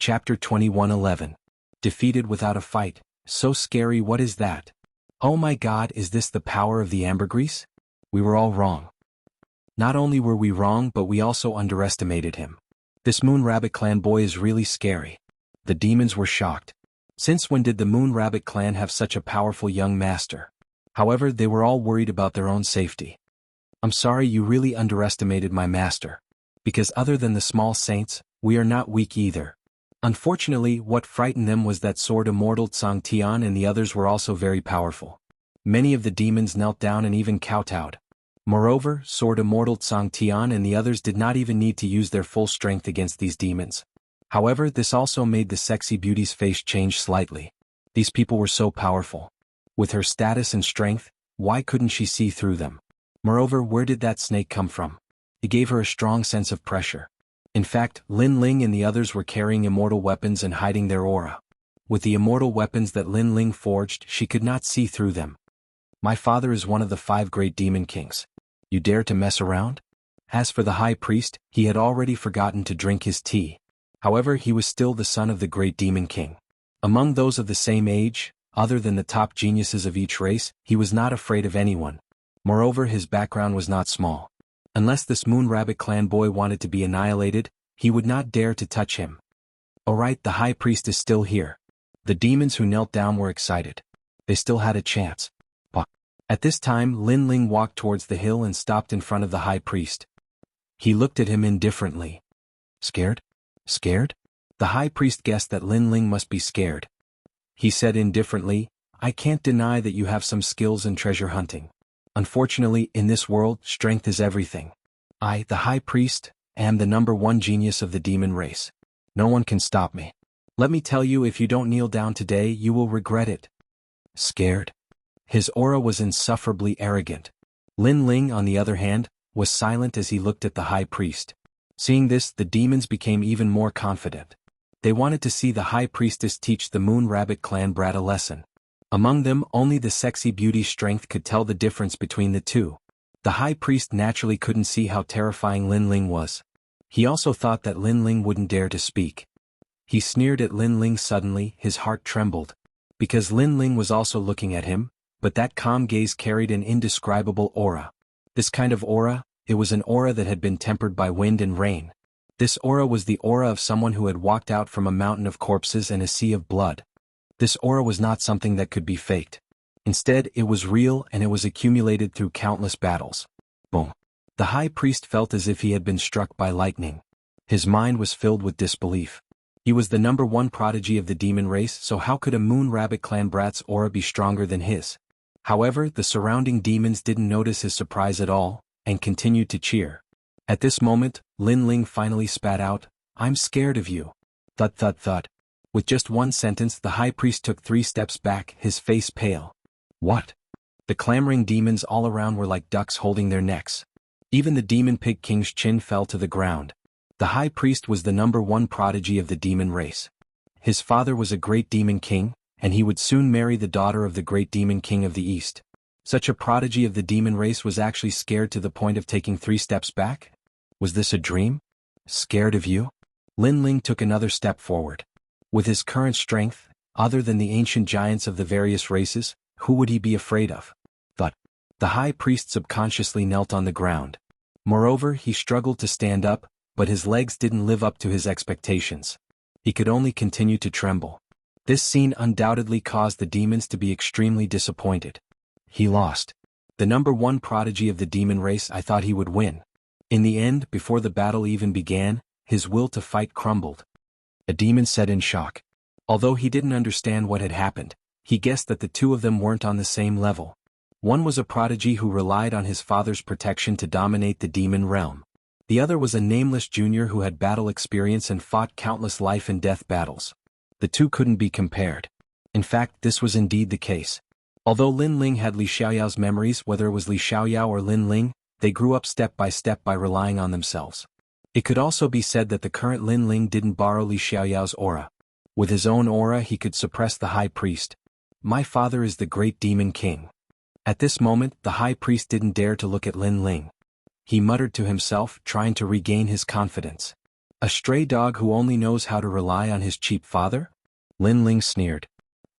Chapter 21:11. Defeated without a fight. So scary, what is that? Oh my god, is this the power of the ambergris? We were all wrong. Not only were we wrong, but we also underestimated him. This Moon Rabbit Clan boy is really scary. The demons were shocked. Since when did the Moon Rabbit Clan have such a powerful young master? However, they were all worried about their own safety. I'm sorry, you really underestimated my master. Because other than the small saints, we are not weak either. Unfortunately, what frightened them was that Sword Immortal Xianxia and the others were also very powerful. Many of the demons knelt down and even kowtowed. Moreover, Sword Immortal Xianxia and the others did not even need to use their full strength against these demons. However, this also made the sexy beauty's face change slightly. These people were so powerful. With her status and strength, why couldn't she see through them? Moreover, where did that snake come from? It gave her a strong sense of pressure. In fact, Lin Ling and the others were carrying immortal weapons and hiding their aura. With the immortal weapons that Lin Ling forged, she could not see through them. My father is one of the 5 great demon kings. You dare to mess around? As for the high priest, he had already forgotten to drink his tea. However, he was still the son of the great demon king. Among those of the same age, other than the top geniuses of each race, he was not afraid of anyone. Moreover, his background was not small. Unless this Moon Rabbit Clan boy wanted to be annihilated, he would not dare to touch him. Alright, the high priest is still here. The demons who knelt down were excited. They still had a chance. At this time, Lin Ling walked towards the hill and stopped in front of the high priest. He looked at him indifferently. Scared? Scared? The high priest guessed that Lin Ling must be scared. He said indifferently, I can't deny that you have some skills in treasure hunting. Unfortunately, in this world, strength is everything. I, the high priest, am the #1 genius of the demon race. No one can stop me. Let me tell you, if you don't kneel down today, you will regret it. Scared? His aura was insufferably arrogant. Lin Ling, on the other hand, was silent as he looked at the high priest. Seeing this, the demons became even more confident. They wanted to see the high priestess teach the Moon Rabbit Clan brat a lesson. Among them, only the sexy beauty's strength could tell the difference between the two. The high priest naturally couldn't see how terrifying Lin Ling was. He also thought that Lin Ling wouldn't dare to speak. He sneered at Lin Ling suddenly, his heart trembled. Because Lin Ling was also looking at him, but that calm gaze carried an indescribable aura. This kind of aura, it was an aura that had been tempered by wind and rain. This aura was the aura of someone who had walked out from a mountain of corpses and a sea of blood. This aura was not something that could be faked. Instead, it was real and it was accumulated through countless battles. Boom. The high priest felt as if he had been struck by lightning. His mind was filled with disbelief. He was the #1 prodigy of the demon race, so how could a Moon Rabbit Clan brat's aura be stronger than his? However, the surrounding demons didn't notice his surprise at all, and continued to cheer. At this moment, Lin Ling finally spat out, I'm scared of you. Thud thud thud. With just one sentence, the high priest took 3 steps back, his face pale. What? The clamoring demons all around were like ducks holding their necks. Even the demon pig king's chin fell to the ground. The high priest was the #1 prodigy of the demon race. His father was a great demon king, and he would soon marry the daughter of the great demon king of the East. Such a prodigy of the demon race was actually scared to the point of taking 3 steps back? Was this a dream? Scared of you? Lin Ling took another step forward. With his current strength, other than the ancient giants of the various races, who would he be afraid of? But the high priest subconsciously knelt on the ground. Moreover, he struggled to stand up, but his legs didn't live up to his expectations. He could only continue to tremble. This scene undoubtedly caused the demons to be extremely disappointed. He lost. The #1 prodigy of the demon race, I thought he would win. In the end, before the battle even began, his will to fight crumbled. A demon said in shock. Although he didn't understand what had happened, he guessed that the two of them weren't on the same level. One was a prodigy who relied on his father's protection to dominate the demon realm. The other was a nameless junior who had battle experience and fought countless life and death battles. The two couldn't be compared. In fact, this was indeed the case. Although Lin Ling had Li Xiaoyao's memories, whether it was Li Xiaoyao or Lin Ling, they grew up step by relying on themselves. It could also be said that the current Lin Ling didn't borrow Li Xiaoyao's aura. With his own aura he could suppress the high priest. My father is the great demon king. At this moment, the high priest didn't dare to look at Lin Ling. He muttered to himself, trying to regain his confidence. A stray dog who only knows how to rely on his cheap father? Lin Ling sneered.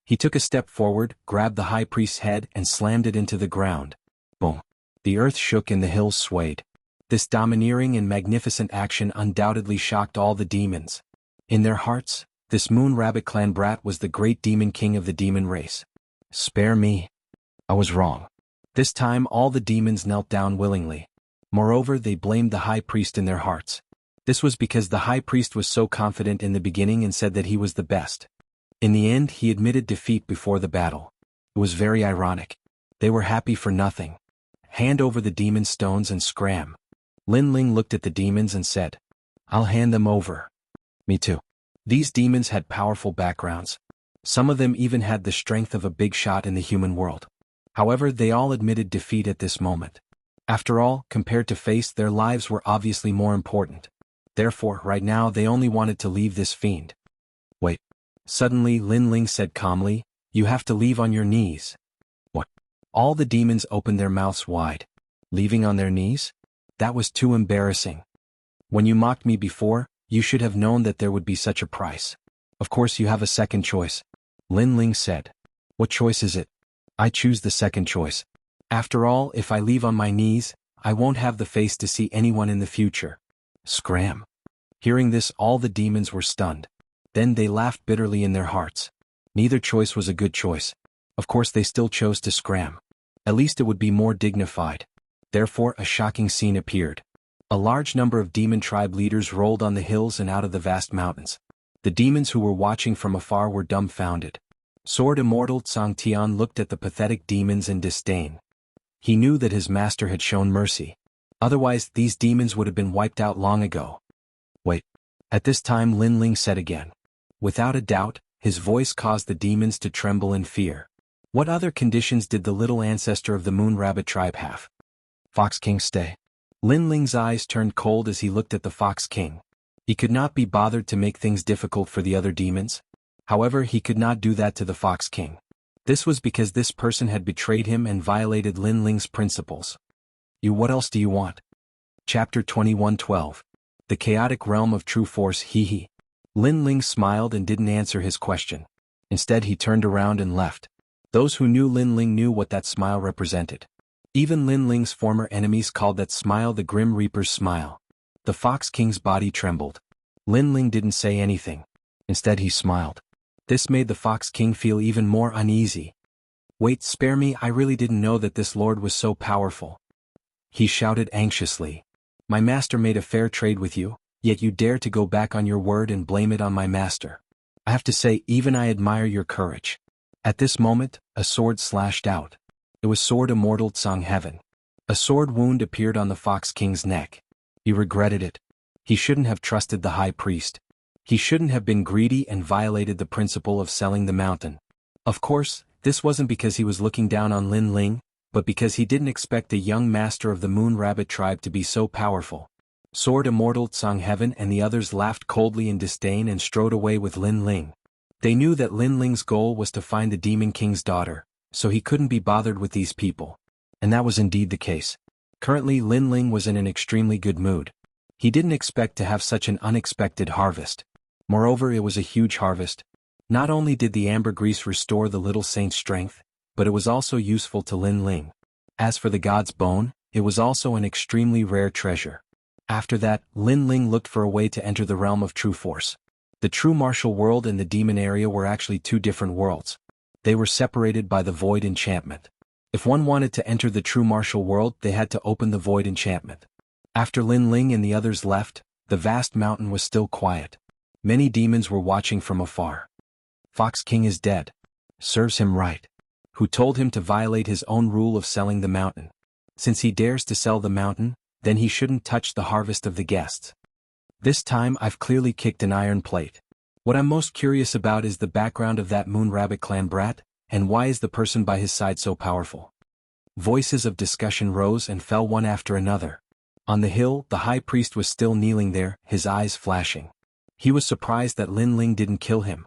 He took a step forward, grabbed the high priest's head and slammed it into the ground. Boom. The earth shook and the hills swayed. This domineering and magnificent action undoubtedly shocked all the demons. In their hearts, this Moon Rabbit clan brat was the great demon king of the demon race. Spare me. I was wrong. This time all the demons knelt down willingly. Moreover, they blamed the high priest in their hearts. This was because the high priest was so confident in the beginning and said that he was the best. In the end, he admitted defeat before the battle. It was very ironic. They were happy for nothing. Hand over the demon stones and scram. Lin Ling looked at the demons and said, I'll hand them over. Me too. These demons had powerful backgrounds. Some of them even had the strength of a big shot in the human world. However, they all admitted defeat at this moment. After all, compared to face, their lives were obviously more important. Therefore, right now they only wanted to leave this fiend. Wait. Suddenly, Lin Ling said calmly, you have to leave on your knees. What? All the demons opened their mouths wide. Leaving on their knees? That was too embarrassing. When you mocked me before, you should have known that there would be such a price. Of course you have a second choice. Lin Ling said. What choice is it? I choose the second choice. After all, if I leave on my knees, I won't have the face to see anyone in the future. Scram. Hearing this, all the demons were stunned. Then they laughed bitterly in their hearts. Neither choice was a good choice. Of course they still chose to scram. At least it would be more dignified. Therefore, a shocking scene appeared. A large number of demon tribe leaders rolled on the hills and out of the vast mountains. The demons who were watching from afar were dumbfounded. Sword Immortal Xianxia looked at the pathetic demons in disdain. He knew that his master had shown mercy. Otherwise, these demons would have been wiped out long ago. Wait. At this time Lin Ling said again. Without a doubt, his voice caused the demons to tremble in fear. What other conditions did the little ancestor of the Moon Rabbit tribe have? Fox King stay. Lin Ling's eyes turned cold as he looked at the Fox King. He could not be bothered to make things difficult for the other demons. However, he could not do that to the Fox King. This was because this person had betrayed him and violated Lin Ling's principles. What else do you want? Chapter 21:12. The Chaotic Realm of True Force. Hee. Lin Ling smiled and didn't answer his question. Instead he turned around and left. Those who knew Lin Ling knew what that smile represented. Even Lin Ling's former enemies called that smile the Grim Reaper's smile. The Fox King's body trembled. Lin Ling didn't say anything. Instead he smiled. This made the Fox King feel even more uneasy. Wait, spare me, I really didn't know that this lord was so powerful. He shouted anxiously. My master made a fair trade with you, yet you dare to go back on your word and blame it on my master. I have to say, even I admire your courage. At this moment, a sword slashed out. It was Sword Immortal Tsang Heaven. A sword wound appeared on the Fox King's neck. He regretted it. He shouldn't have trusted the high priest. He shouldn't have been greedy and violated the principle of selling the mountain. Of course, this wasn't because he was looking down on Lin Ling, but because he didn't expect the young master of the Moon Rabbit tribe to be so powerful. Sword Immortal Tsang Heaven and the others laughed coldly in disdain and strode away with Lin Ling. They knew that Lin Ling's goal was to find the Demon King's daughter, so he couldn't be bothered with these people. And that was indeed the case. Currently Lin Ling was in an extremely good mood. He didn't expect to have such an unexpected harvest. Moreover, it was a huge harvest. Not only did the ambergris restore the little saint's strength, but it was also useful to Lin Ling. As for the god's bone, it was also an extremely rare treasure. After that, Lin Ling looked for a way to enter the realm of true force. The true martial world and the demon area were actually two different worlds. They were separated by the void enchantment. If one wanted to enter the true martial world, they had to open the void enchantment. After Lin Ling and the others left, the vast mountain was still quiet. Many demons were watching from afar. Fox King is dead. Serves him right. Who told him to violate his own rule of selling the mountain? Since he dares to sell the mountain, then he shouldn't touch the harvest of the guests. This time I've clearly kicked an iron plate. What I'm most curious about is the background of that Moon Rabbit clan brat, and why is the person by his side so powerful? Voices of discussion rose and fell one after another. On the hill, the high priest was still kneeling there, his eyes flashing. He was surprised that Lin Ling didn't kill him.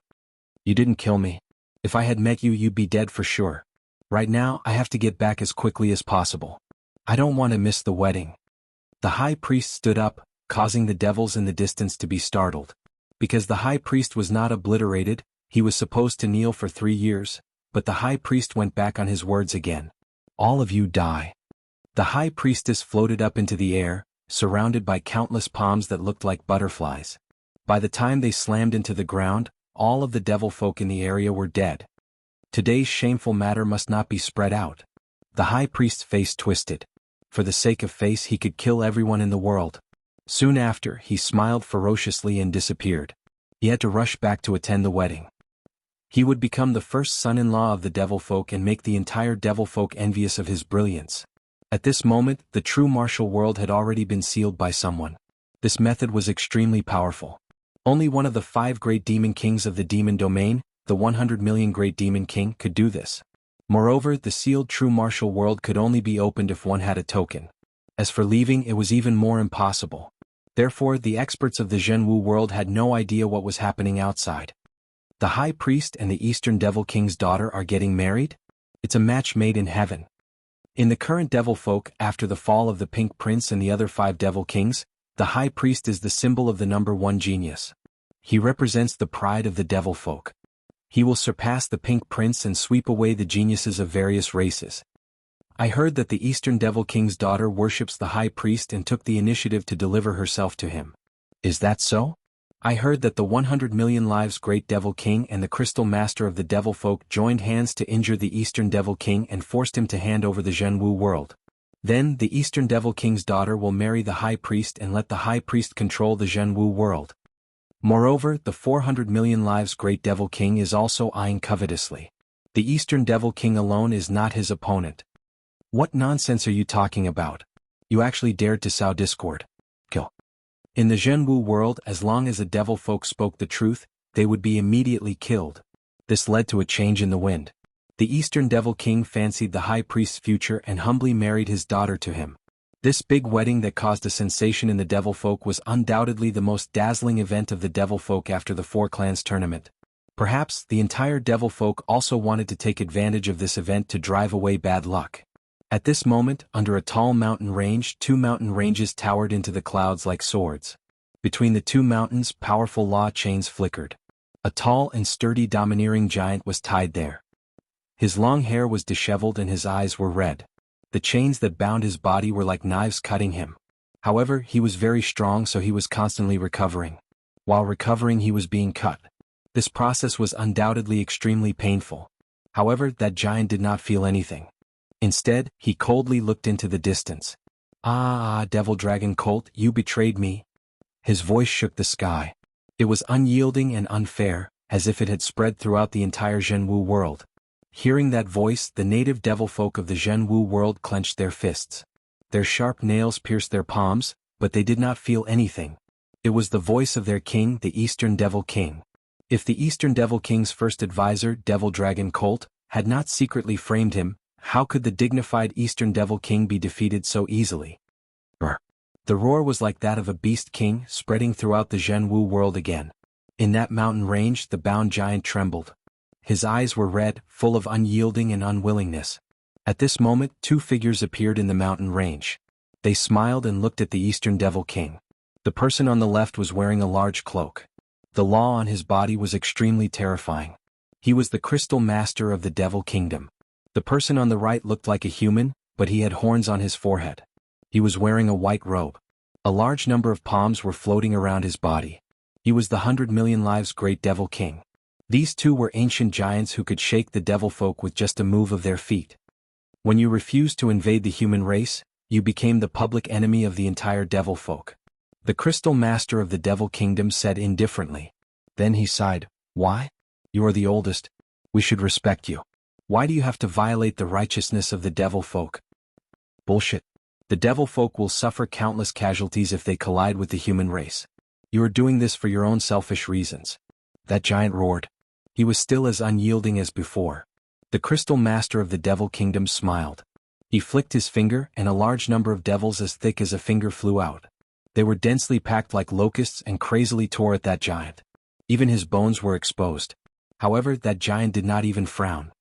You didn't kill me. If I had met you, you'd be dead for sure. Right now, I have to get back as quickly as possible. I don't want to miss the wedding. The high priest stood up, causing the devils in the distance to be startled. Because the high priest was not obliterated, he was supposed to kneel for 3 years, but the high priest went back on his words again. All of you die. The high priestess floated up into the air, surrounded by countless palms that looked like butterflies. By the time they slammed into the ground, all of the devil folk in the area were dead. Today's shameful matter must not be spread out. The high priest's face twisted. For the sake of face he could kill everyone in the world. Soon after, he smiled ferociously and disappeared. He had to rush back to attend the wedding. He would become the first son-in-law of the devil folk and make the entire devil folk envious of his brilliance. At this moment, the true martial world had already been sealed by someone. This method was extremely powerful. Only one of the 5 great demon kings of the demon domain, the 100 million great demon king, could do this. Moreover, the sealed true martial world could only be opened if one had a token. As for leaving, it was even more impossible. Therefore, the experts of the Jianghu world had no idea what was happening outside. The high priest and the Eastern Devil King's daughter are getting married? It's a match made in heaven. In the current devil folk, after the fall of the Pink Prince and the other 5 devil kings, the high priest is the symbol of the number 1 genius. He represents the pride of the devil folk. He will surpass the Pink Prince and sweep away the geniuses of various races. I heard that the Eastern Devil King's daughter worships the high priest and took the initiative to deliver herself to him. Is that so? I heard that the 100 million lives great devil king and the crystal master of the devil folk joined hands to injure the Eastern Devil King and forced him to hand over the Jianghu world. Then, the Eastern Devil King's daughter will marry the high priest and let the high priest control the Jianghu world. Moreover, the 400 million lives great devil king is also eyeing covetously. The Eastern Devil King alone is not his opponent. What nonsense are you talking about? You actually dared to sow discord. Kill. In the Jianghu world, as long as the devil folk spoke the truth, they would be immediately killed. This led to a change in the wind. The Eastern Devil King fancied the high priest's future and humbly married his daughter to him. This big wedding that caused a sensation in the devil folk was undoubtedly the most dazzling event of the devil folk after the 4 clans tournament. Perhaps the entire devil folk also wanted to take advantage of this event to drive away bad luck. At this moment, under a tall mountain range, 2 mountain ranges towered into the clouds like swords. Between the 2 mountains, powerful law chains flickered. A tall and sturdy domineering giant was tied there. His long hair was disheveled and his eyes were red. The chains that bound his body were like knives cutting him. However, he was very strong, so he was constantly recovering. While recovering, he was being cut. This process was undoubtedly extremely painful. However, that giant did not feel anything. Instead, he coldly looked into the distance. Devil Dragon Colt, you betrayed me. His voice shook the sky. It was unyielding and unfair, as if it had spread throughout the entire Jianghu world. Hearing that voice, the native devil folk of the Jianghu world clenched their fists. Their sharp nails pierced their palms, but they did not feel anything. It was the voice of their king, the Eastern Devil King. If the Eastern Devil King's first advisor, Devil Dragon Colt, had not secretly framed him, how could the dignified Eastern Devil King be defeated so easily? Brr. The roar was like that of a beast king, spreading throughout the Jianghu world again. In that mountain range, the bound giant trembled. His eyes were red, full of unyielding and unwillingness. At this moment, 2 figures appeared in the mountain range. They smiled and looked at the Eastern Devil King. The person on the left was wearing a large cloak. The law on his body was extremely terrifying. He was the crystal master of the Devil Kingdom. The person on the right looked like a human, but he had horns on his forehead. He was wearing a white robe. A large number of palms were floating around his body. He was the 100 million lives great Devil King. These 2 were ancient giants who could shake the devil folk with just a move of their feet. When you refused to invade the human race, you became the public enemy of the entire devil folk. The crystal master of the Devil Kingdom said indifferently. Then he sighed. Why? You are the oldest. We should respect you. Why do you have to violate the righteousness of the devil folk? Bullshit. The devil folk will suffer countless casualties if they collide with the human race. You are doing this for your own selfish reasons. That giant roared. He was still as unyielding as before. The crystal master of the Devil Kingdom smiled. He flicked his finger and a large number of devils as thick as a finger flew out. They were densely packed like locusts and crazily tore at that giant. Even his bones were exposed. However, that giant did not even frown.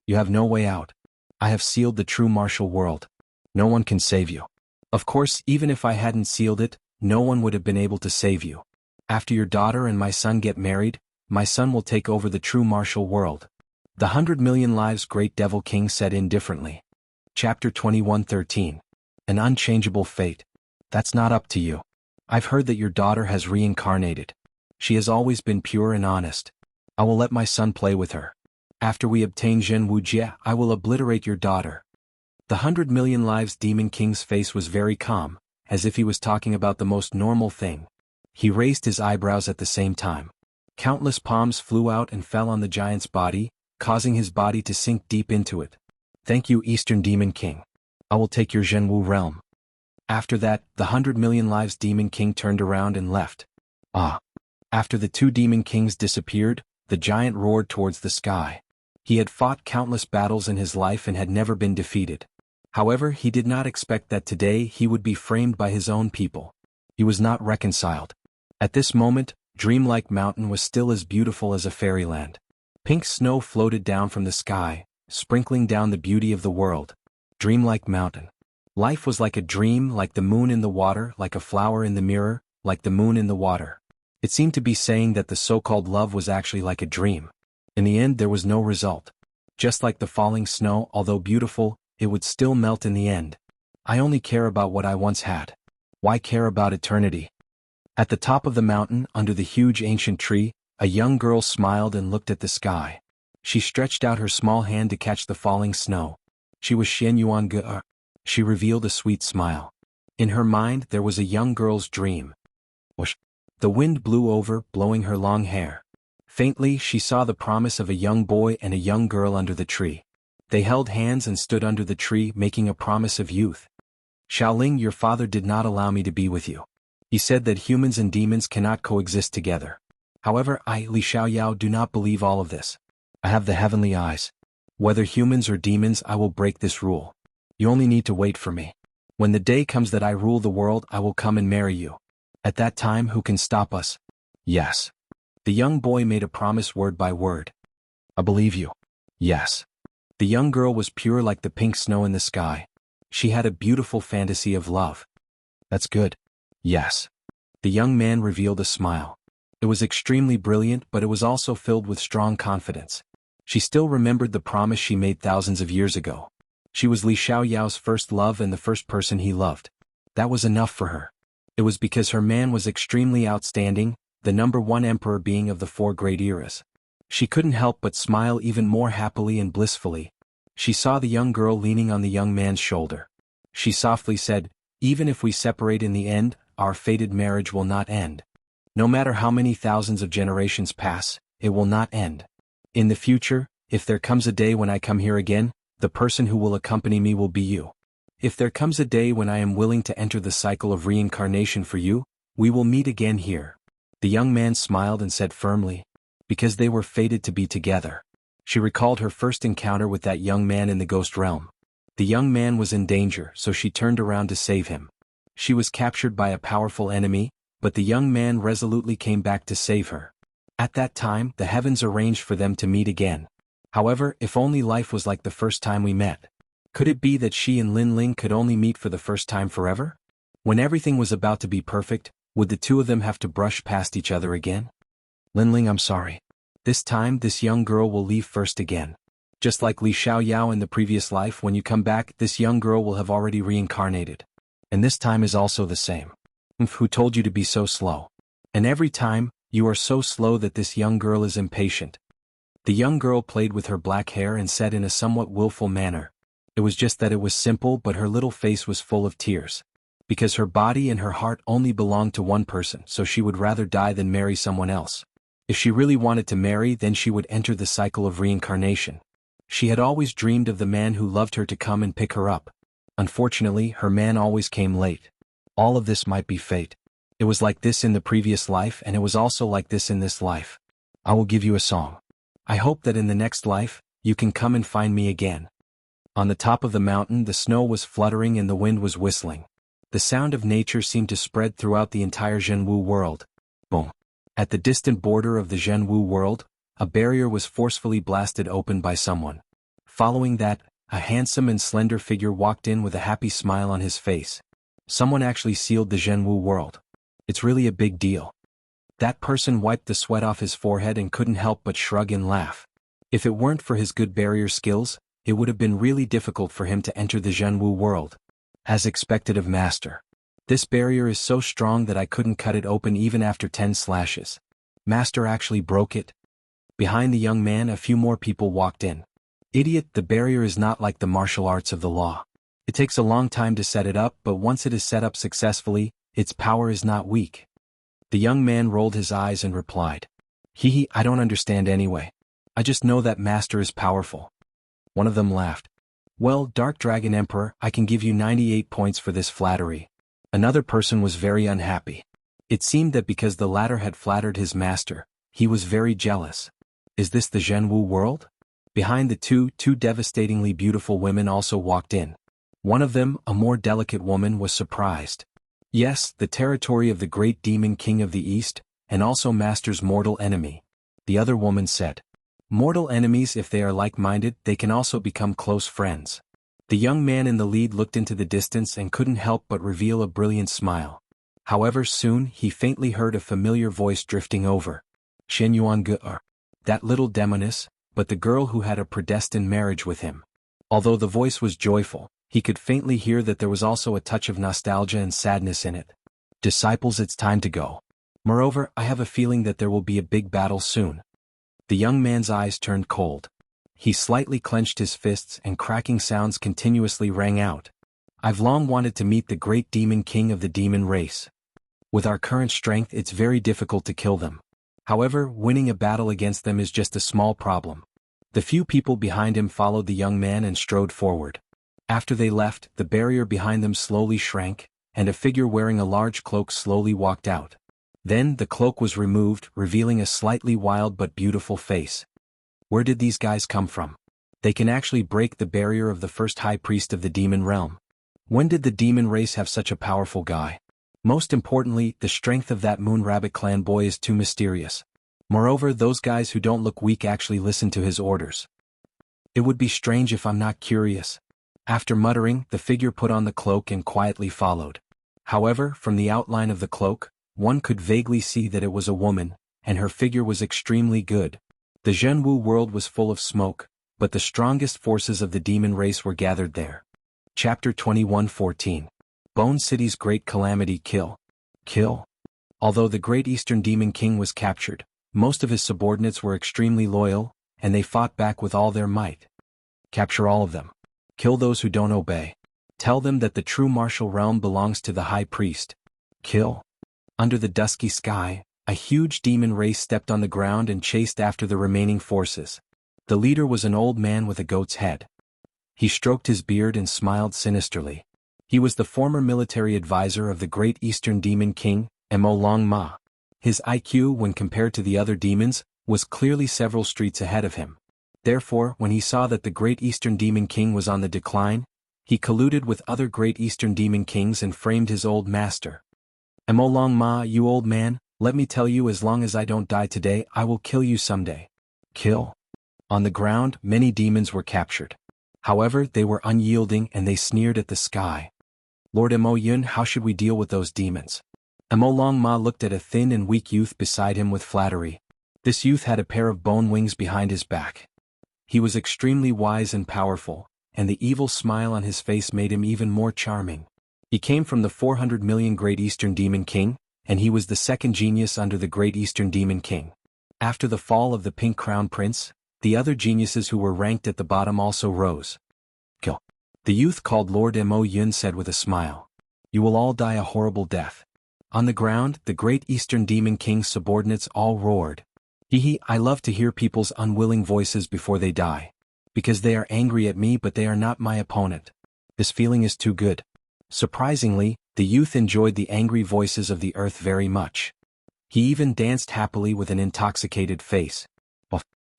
You have no way out. I have sealed the true martial world. No one can save you. Of course, even if I hadn't sealed it, no one would have been able to save you. After your daughter and my son get married, my son will take over the true martial world. The 100 million lives Great Devil King said indifferently. Chapter 21:13. An unchangeable fate. That's not up to you. I've heard that your daughter has reincarnated. She has always been pure and honest. I will let my son play with her. After we obtain Wuxia, I will obliterate your daughter. The 100 million lives Demon King's face was very calm, as if he was talking about the most normal thing. He raised his eyebrows at the same time. Countless palms flew out and fell on the giant's body, causing his body to sink deep into it. Thank you, Eastern Demon King. I will take your Jianghu realm. After that, the 100 million lives Demon King turned around and left. After the two Demon Kings disappeared, the giant roared towards the sky. He had fought countless battles in his life and had never been defeated. However, he did not expect that today he would be framed by his own people. He was not reconciled. At this moment, Dreamlike Mountain was still as beautiful as a fairyland. Pink snow floated down from the sky, sprinkling down the beauty of the world. Dreamlike Mountain. Life was like a dream, like the moon in the water, like a flower in the mirror, like the moon in the water. It seemed to be saying that the so-called love was actually like a dream. In the end, there was no result. Just like the falling snow, although beautiful, it would still melt in the end. I only care about what I once had. Why care about eternity? At the top of the mountain, under the huge ancient tree, a young girl smiled and looked at the sky. She stretched out her small hand to catch the falling snow. She was Xianxia. She revealed a sweet smile. In her mind, there was a young girl's dream. Whoosh! The wind blew over, blowing her long hair. Faintly, she saw the promise of a young boy and a young girl under the tree. They held hands and stood under the tree, making a promise of youth. Xiaoling, your father did not allow me to be with you. He said that humans and demons cannot coexist together. However, I, Li Xiaoyao, do not believe all of this. I have the heavenly eyes. Whether humans or demons, I will break this rule. You only need to wait for me. When the day comes that I rule the world, I will come and marry you. At that time, who can stop us? Yes. The young boy made a promise word by word. I believe you. Yes. The young girl was pure like the pink snow in the sky. She had a beautiful fantasy of love. That's good. Yes. The young man revealed a smile. It was extremely brilliant, but it was also filled with strong confidence. She still remembered the promise she made thousands of years ago. She was Li Xiaoyao's first love and the first person he loved. That was enough for her. It was because her man was extremely outstanding, the #1 emperor being of the 4 great eras. She couldn't help but smile even more happily and blissfully. She saw the young girl leaning on the young man's shoulder. She softly said, even if we separate in the end, our fated marriage will not end. No matter how many thousands of generations pass, it will not end. In the future, if there comes a day when I come here again, the person who will accompany me will be you. If there comes a day when I am willing to enter the cycle of reincarnation for you, we will meet again here. The young man smiled and said firmly, because they were fated to be together. She recalled her first encounter with that young man in the ghost realm. The young man was in danger, so she turned around to save him. She was captured by a powerful enemy, but the young man resolutely came back to save her. At that time, the heavens arranged for them to meet again. However, if only life was like the first time we met. Could it be that she and Lin Ling could only meet for the first time forever? When everything was about to be perfect, would the two of them have to brush past each other again? Lin Ling, I'm sorry. This time, this young girl will leave first again. Just like Li Xiaoyao in the previous life, when you come back, this young girl will have already reincarnated. And this time is also the same. Who told you to be so slow? And every time, you are so slow that this young girl is impatient. The young girl played with her black hair and said in a somewhat willful manner. It was just that it was simple, but her little face was full of tears. Because her body and her heart only belonged to one person, so she would rather die than marry someone else. If she really wanted to marry, then she would enter the cycle of reincarnation. She had always dreamed of the man who loved her to come and pick her up. Unfortunately, her man always came late. All of this might be fate. It was like this in the previous life, and it was also like this in this life. I will give you a song. I hope that in the next life, you can come and find me again. On the top of the mountain, the snow was fluttering and the wind was whistling. The sound of nature seemed to spread throughout the entire Jianghu world. Boom. At the distant border of the Jianghu world, a barrier was forcefully blasted open by someone. Following that, a handsome and slender figure walked in with a happy smile on his face. Someone actually sealed the Jianghu world. It's really a big deal. That person wiped the sweat off his forehead and couldn't help but shrug and laugh. If it weren't for his good barrier skills, it would have been really difficult for him to enter the Jianghu world. As expected of Master. This barrier is so strong that I couldn't cut it open even after 10 slashes. Master actually broke it. Behind the young man, a few more people walked in. Idiot, the barrier is not like the martial arts of the law. It takes a long time to set it up, but once it is set up successfully, its power is not weak. The young man rolled his eyes and replied. Hee, I don't understand anyway. I just know that Master is powerful. One of them laughed. Well, Dark Dragon Emperor, I can give you 98 points for this flattery. Another person was very unhappy. It seemed that because the latter had flattered his master, he was very jealous. Is this the Jianghu world? Behind the two devastatingly beautiful women also walked in. One of them, a more delicate woman, was surprised. Yes, the territory of the great demon king of the east, and also Master's mortal enemy. The other woman said. Mortal enemies, if they are like-minded, they can also become close friends. The young man in the lead looked into the distance and couldn't help but reveal a brilliant smile. However, soon he faintly heard a familiar voice drifting over. Xianxia, that little demoness, but the girl who had a predestined marriage with him. Although the voice was joyful, he could faintly hear that there was also a touch of nostalgia and sadness in it. Disciples, it's time to go. Moreover, I have a feeling that there will be a big battle soon. The young man's eyes turned cold. He slightly clenched his fists and cracking sounds continuously rang out. I've long wanted to meet the great demon king of the demon race. With our current strength, it's very difficult to kill them. However, winning a battle against them is just a small problem. The few people behind him followed the young man and strode forward. After they left, the barrier behind them slowly shrank, and a figure wearing a large cloak slowly walked out. Then the cloak was removed, revealing a slightly wild but beautiful face. Where did these guys come from? They can actually break the barrier of the first high priest of the demon realm. When did the demon race have such a powerful guy? Most importantly, the strength of that Moon Rabbit clan boy is too mysterious. Moreover, those guys who don't look weak actually listen to his orders. It would be strange if I'm not curious. After muttering, the figure put on the cloak and quietly followed. However, from the outline of the cloak, one could vaguely see that it was a woman, and her figure was extremely good. The Jianghu world was full of smoke, but the strongest forces of the demon race were gathered there. Chapter 21:14. Bone City's Great Calamity. Kill. Although the great Eastern Demon King was captured, most of his subordinates were extremely loyal, and they fought back with all their might. Capture all of them. Kill those who don't obey. Tell them that the true martial realm belongs to the high priest. Kill. Under the dusky sky, a huge demon race stepped on the ground and chased after the remaining forces. The leader was an old man with a goat's head. He stroked his beard and smiled sinisterly. He was the former military advisor of the great Eastern Demon King, Ma. His IQ, when compared to the other demons, was clearly several streets ahead of him. Therefore, when he saw that the great Eastern Demon King was on the decline, he colluded with other great Eastern Demon Kings and framed his old master. Ma, you old man, let me tell you, as long as I don't die today, I will kill you someday. Kill. On the ground, many demons were captured. However, they were unyielding and they sneered at the sky. Lord Mo Yun, how should we deal with those demons? Ma looked at a thin and weak youth beside him with flattery. This youth had a pair of bone wings behind his back. He was extremely wise and powerful, and the evil smile on his face made him even more charming. He came from the 400 million Great Eastern Demon King, and he was the second genius under the Great Eastern Demon King. After the fall of the Pink Crown Prince, the other geniuses who were ranked at the bottom also rose. Kill. The youth called Lord Mo Yun said with a smile. You will all die a horrible death. On the ground, the Great Eastern Demon King's subordinates all roared. I love to hear people's unwilling voices before they die. Because they are angry at me, but they are not my opponent. This feeling is too good. Surprisingly, the youth enjoyed the angry voices of the earth very much. He even danced happily with an intoxicated face.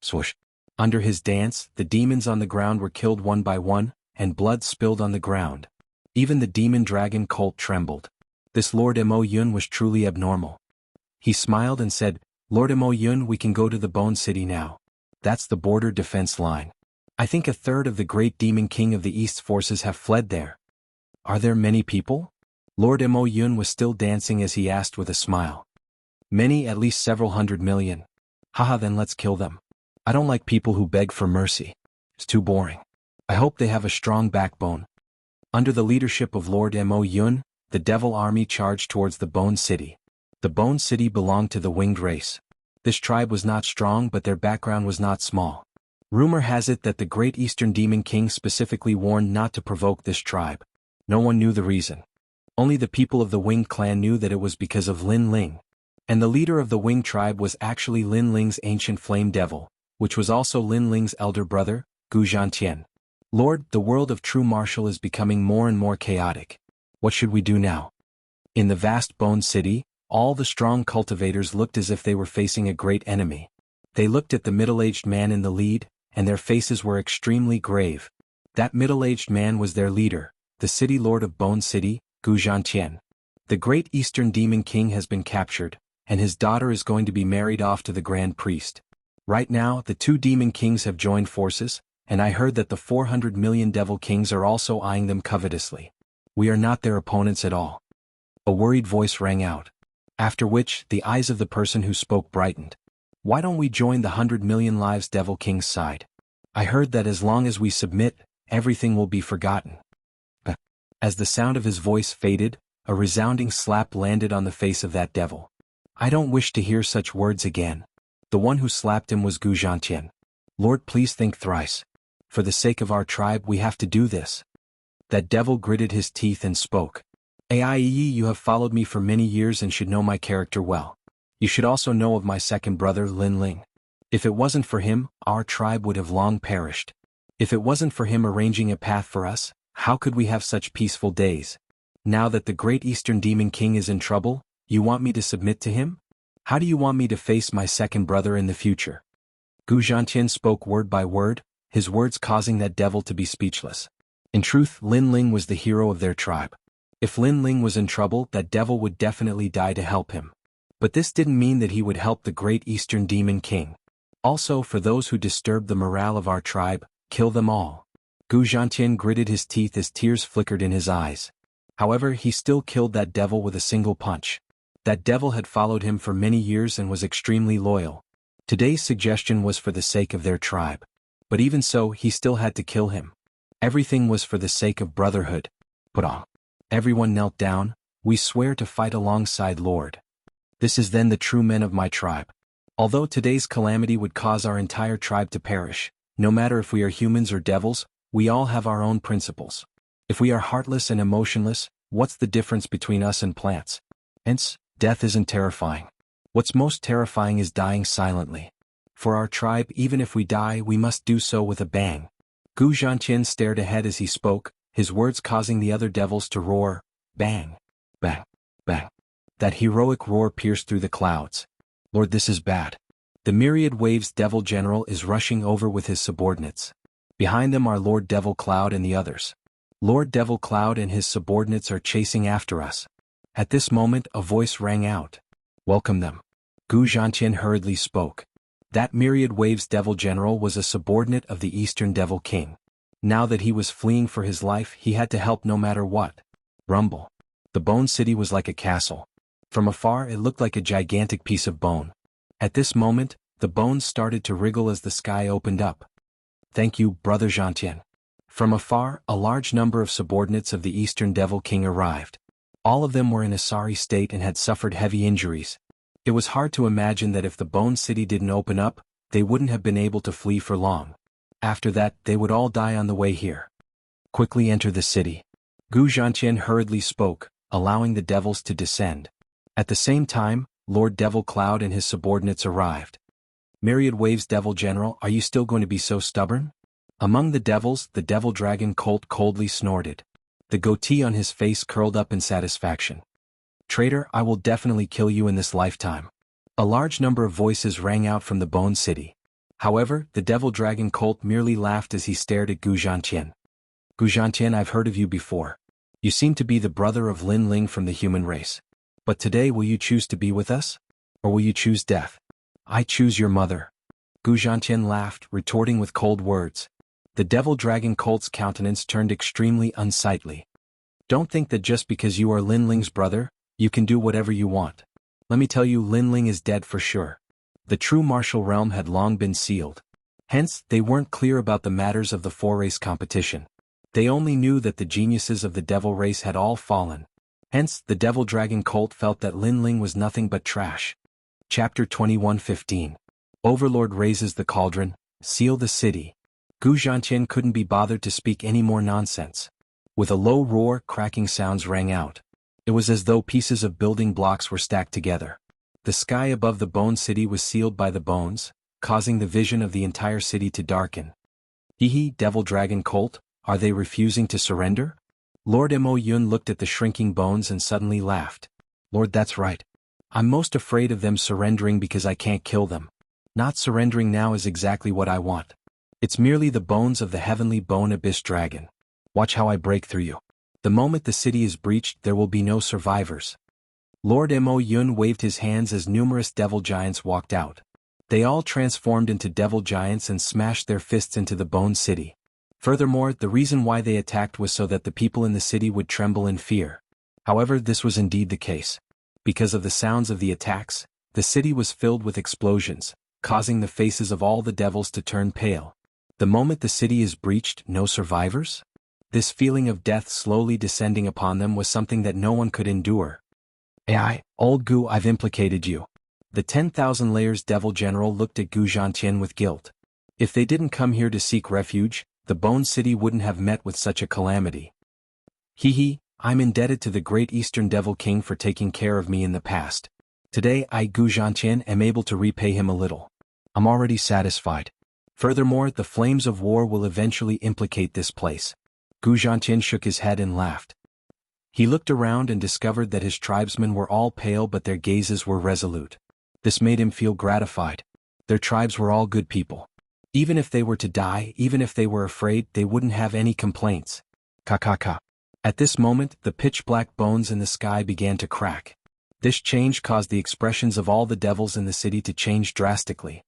Swoosh. Under his dance, the demons on the ground were killed one by one, and blood spilled on the ground. Even the demon dragon cult trembled. This Lord Mo Yun was truly abnormal. He smiled and said, Lord Mo Yun, we can go to the Bone City now. That's the border defense line. I think a third of the great demon king of the East's forces have fled there. Are there many people? Lord Mo Yun was still dancing as he asked with a smile. Many, at least several 100 million. Haha, then let's kill them. I don't like people who beg for mercy. It's too boring. I hope they have a strong backbone. Under the leadership of Lord Mo Yun, the devil army charged towards the Bone City. The Bone City belonged to the winged race. This tribe was not strong, but their background was not small. Rumor has it that the great Eastern Demon King specifically warned not to provoke this tribe. No one knew the reason. Only the people of the Winged clan knew that it was because of Lin Ling. And the leader of the Winged tribe was actually Lin Ling's ancient flame devil, which was also Lin Ling's elder brother, Gu Zhantian. Lord, the world of true martial is becoming more and more chaotic. What should we do now? In the vast Bone City, all the strong cultivators looked as if they were facing a great enemy. They looked at the middle-aged man in the lead, and their faces were extremely grave. That middle-aged man was their leader, the city lord of Bone City, Gu Zhantian. The great Eastern Demon King has been captured, and his daughter is going to be married off to the Grand Priest. Right now, the two Demon Kings have joined forces, and I heard that the 400 million Devil Kings are also eyeing them covetously. We are not their opponents at all. A worried voice rang out. After which, the eyes of the person who spoke brightened. Why don't we join the 100 million lives Devil King's side? I heard that as long as we submit, everything will be forgotten. As the sound of his voice faded, a resounding slap landed on the face of that devil. I don't wish to hear such words again. The one who slapped him was Gu Zhantian. Lord, please think thrice. For the sake of our tribe, we have to do this. That devil gritted his teeth and spoke. Aie, you have followed me for many years and should know my character well. You should also know of my second brother, Lin Ling. If it wasn't for him, our tribe would have long perished. If it wasn't for him arranging a path for us, how could we have such peaceful days? Now that the great Eastern Demon King is in trouble, you want me to submit to him? How do you want me to face my second brother in the future? Gu Zhantian spoke word by word, his words causing that devil to be speechless. In truth, Lin Ling was the hero of their tribe. If Lin Ling was in trouble, that devil would definitely die to help him. But this didn't mean that he would help the great Eastern Demon King. Also, for those who disturb the morale of our tribe, kill them all. Gu Zhantian gritted his teeth as tears flickered in his eyes. However, he still killed that devil with a single punch. That devil had followed him for many years and was extremely loyal. Today's suggestion was for the sake of their tribe. But even so, he still had to kill him. Everything was for the sake of brotherhood. Put on. Everyone knelt down. We swear to fight alongside Lord. This is then the true men of my tribe. Although today's calamity would cause our entire tribe to perish, no matter if we are humans or devils, we all have our own principles. If we are heartless and emotionless, what's the difference between us and plants? Hence, death isn't terrifying. What's most terrifying is dying silently. For our tribe, even if we die, we must do so with a bang. Gu Zhantian stared ahead as he spoke, his words causing the other devils to roar, bang, bang, bang. That heroic roar pierced through the clouds. Lord, this is bad. The myriad waves Devil General is rushing over with his subordinates. Behind them are Lord Devil Cloud and the others. Lord Devil Cloud and his subordinates are chasing after us. At this moment, a voice rang out. Welcome them. Gu Zhantian hurriedly spoke. That myriad waves Devil General was a subordinate of the Eastern Devil King. Now that he was fleeing for his life, he had to help no matter what. Rumble. The Bone City was like a castle. From afar, it looked like a gigantic piece of bone. At this moment, the bones started to wriggle as the sky opened up. Thank you, Brother Zhantian. From afar, a large number of subordinates of the Eastern Devil King arrived. All of them were in a sorry state and had suffered heavy injuries. It was hard to imagine that if the Bone City didn't open up, they wouldn't have been able to flee for long. After that, they would all die on the way here. Quickly enter the city. Gu Zhantian hurriedly spoke, allowing the devils to descend. At the same time, Lord Devil Cloud and his subordinates arrived. Myriad Waves Devil General, are you still going to be so stubborn? Among the devils, the Devil Dragon Colt coldly snorted. The goatee on his face curled up in satisfaction. Traitor, I will definitely kill you in this lifetime. A large number of voices rang out from the Bone City. However, the Devil Dragon Colt merely laughed as he stared at Gu Zhantian. Gu Zhantian, I've heard of you before. You seem to be the brother of Lin Ling from the human race. But today will you choose to be with us? Or will you choose death? I choose your mother. Gu Zhantian laughed, retorting with cold words. The Devil Dragon Colt's countenance turned extremely unsightly. Don't think that just because you are Lin Ling's brother, you can do whatever you want. Let me tell you, Lin Ling is dead for sure. The true martial realm had long been sealed. Hence, they weren't clear about the matters of the four-race competition. They only knew that the geniuses of the devil race had all fallen. Hence, the devil dragon cult felt that Lin Ling was nothing but trash. Chapter 21:15. Overlord raises the cauldron, seal the city. Gu Zhantian couldn't be bothered to speak any more nonsense. With a low roar, cracking sounds rang out. It was as though pieces of building blocks were stacked together. The sky above the bone city was sealed by the bones, causing the vision of the entire city to darken. Hee, devil dragon cult, are they refusing to surrender? Lord Mo Yun looked at the shrinking bones and suddenly laughed. Lord, that's right. I'm most afraid of them surrendering because I can't kill them. Not surrendering now is exactly what I want. It's merely the bones of the heavenly bone abyss dragon. Watch how I break through you. The moment the city is breached, there will be no survivors. Lord Mo Yun waved his hands as numerous devil giants walked out. They all transformed into devil giants and smashed their fists into the bone city. Furthermore, the reason why they attacked was so that the people in the city would tremble in fear. However, this was indeed the case. Because of the sounds of the attacks, the city was filled with explosions, causing the faces of all the devils to turn pale. The moment the city is breached, no survivors? This feeling of death slowly descending upon them was something that no one could endure. Old Gu, I've implicated you. The 10,000 layers devil general looked at Gu Zhantian with guilt. If they didn't come here to seek refuge, the Bone City wouldn't have met with such a calamity. I'm indebted to the great Eastern Devil King for taking care of me in the past. Today I, Gu Zhantian, am able to repay him a little. I'm already satisfied. Furthermore, the flames of war will eventually implicate this place. Gu Zhantian shook his head and laughed. He looked around and discovered that his tribesmen were all pale but their gazes were resolute. This made him feel gratified. Their tribes were all good people. Even if they were to die, even if they were afraid, they wouldn't have any complaints. Ka. At this moment, the pitch-black bones in the sky began to crack. This change caused the expressions of all the devils in the city to change drastically.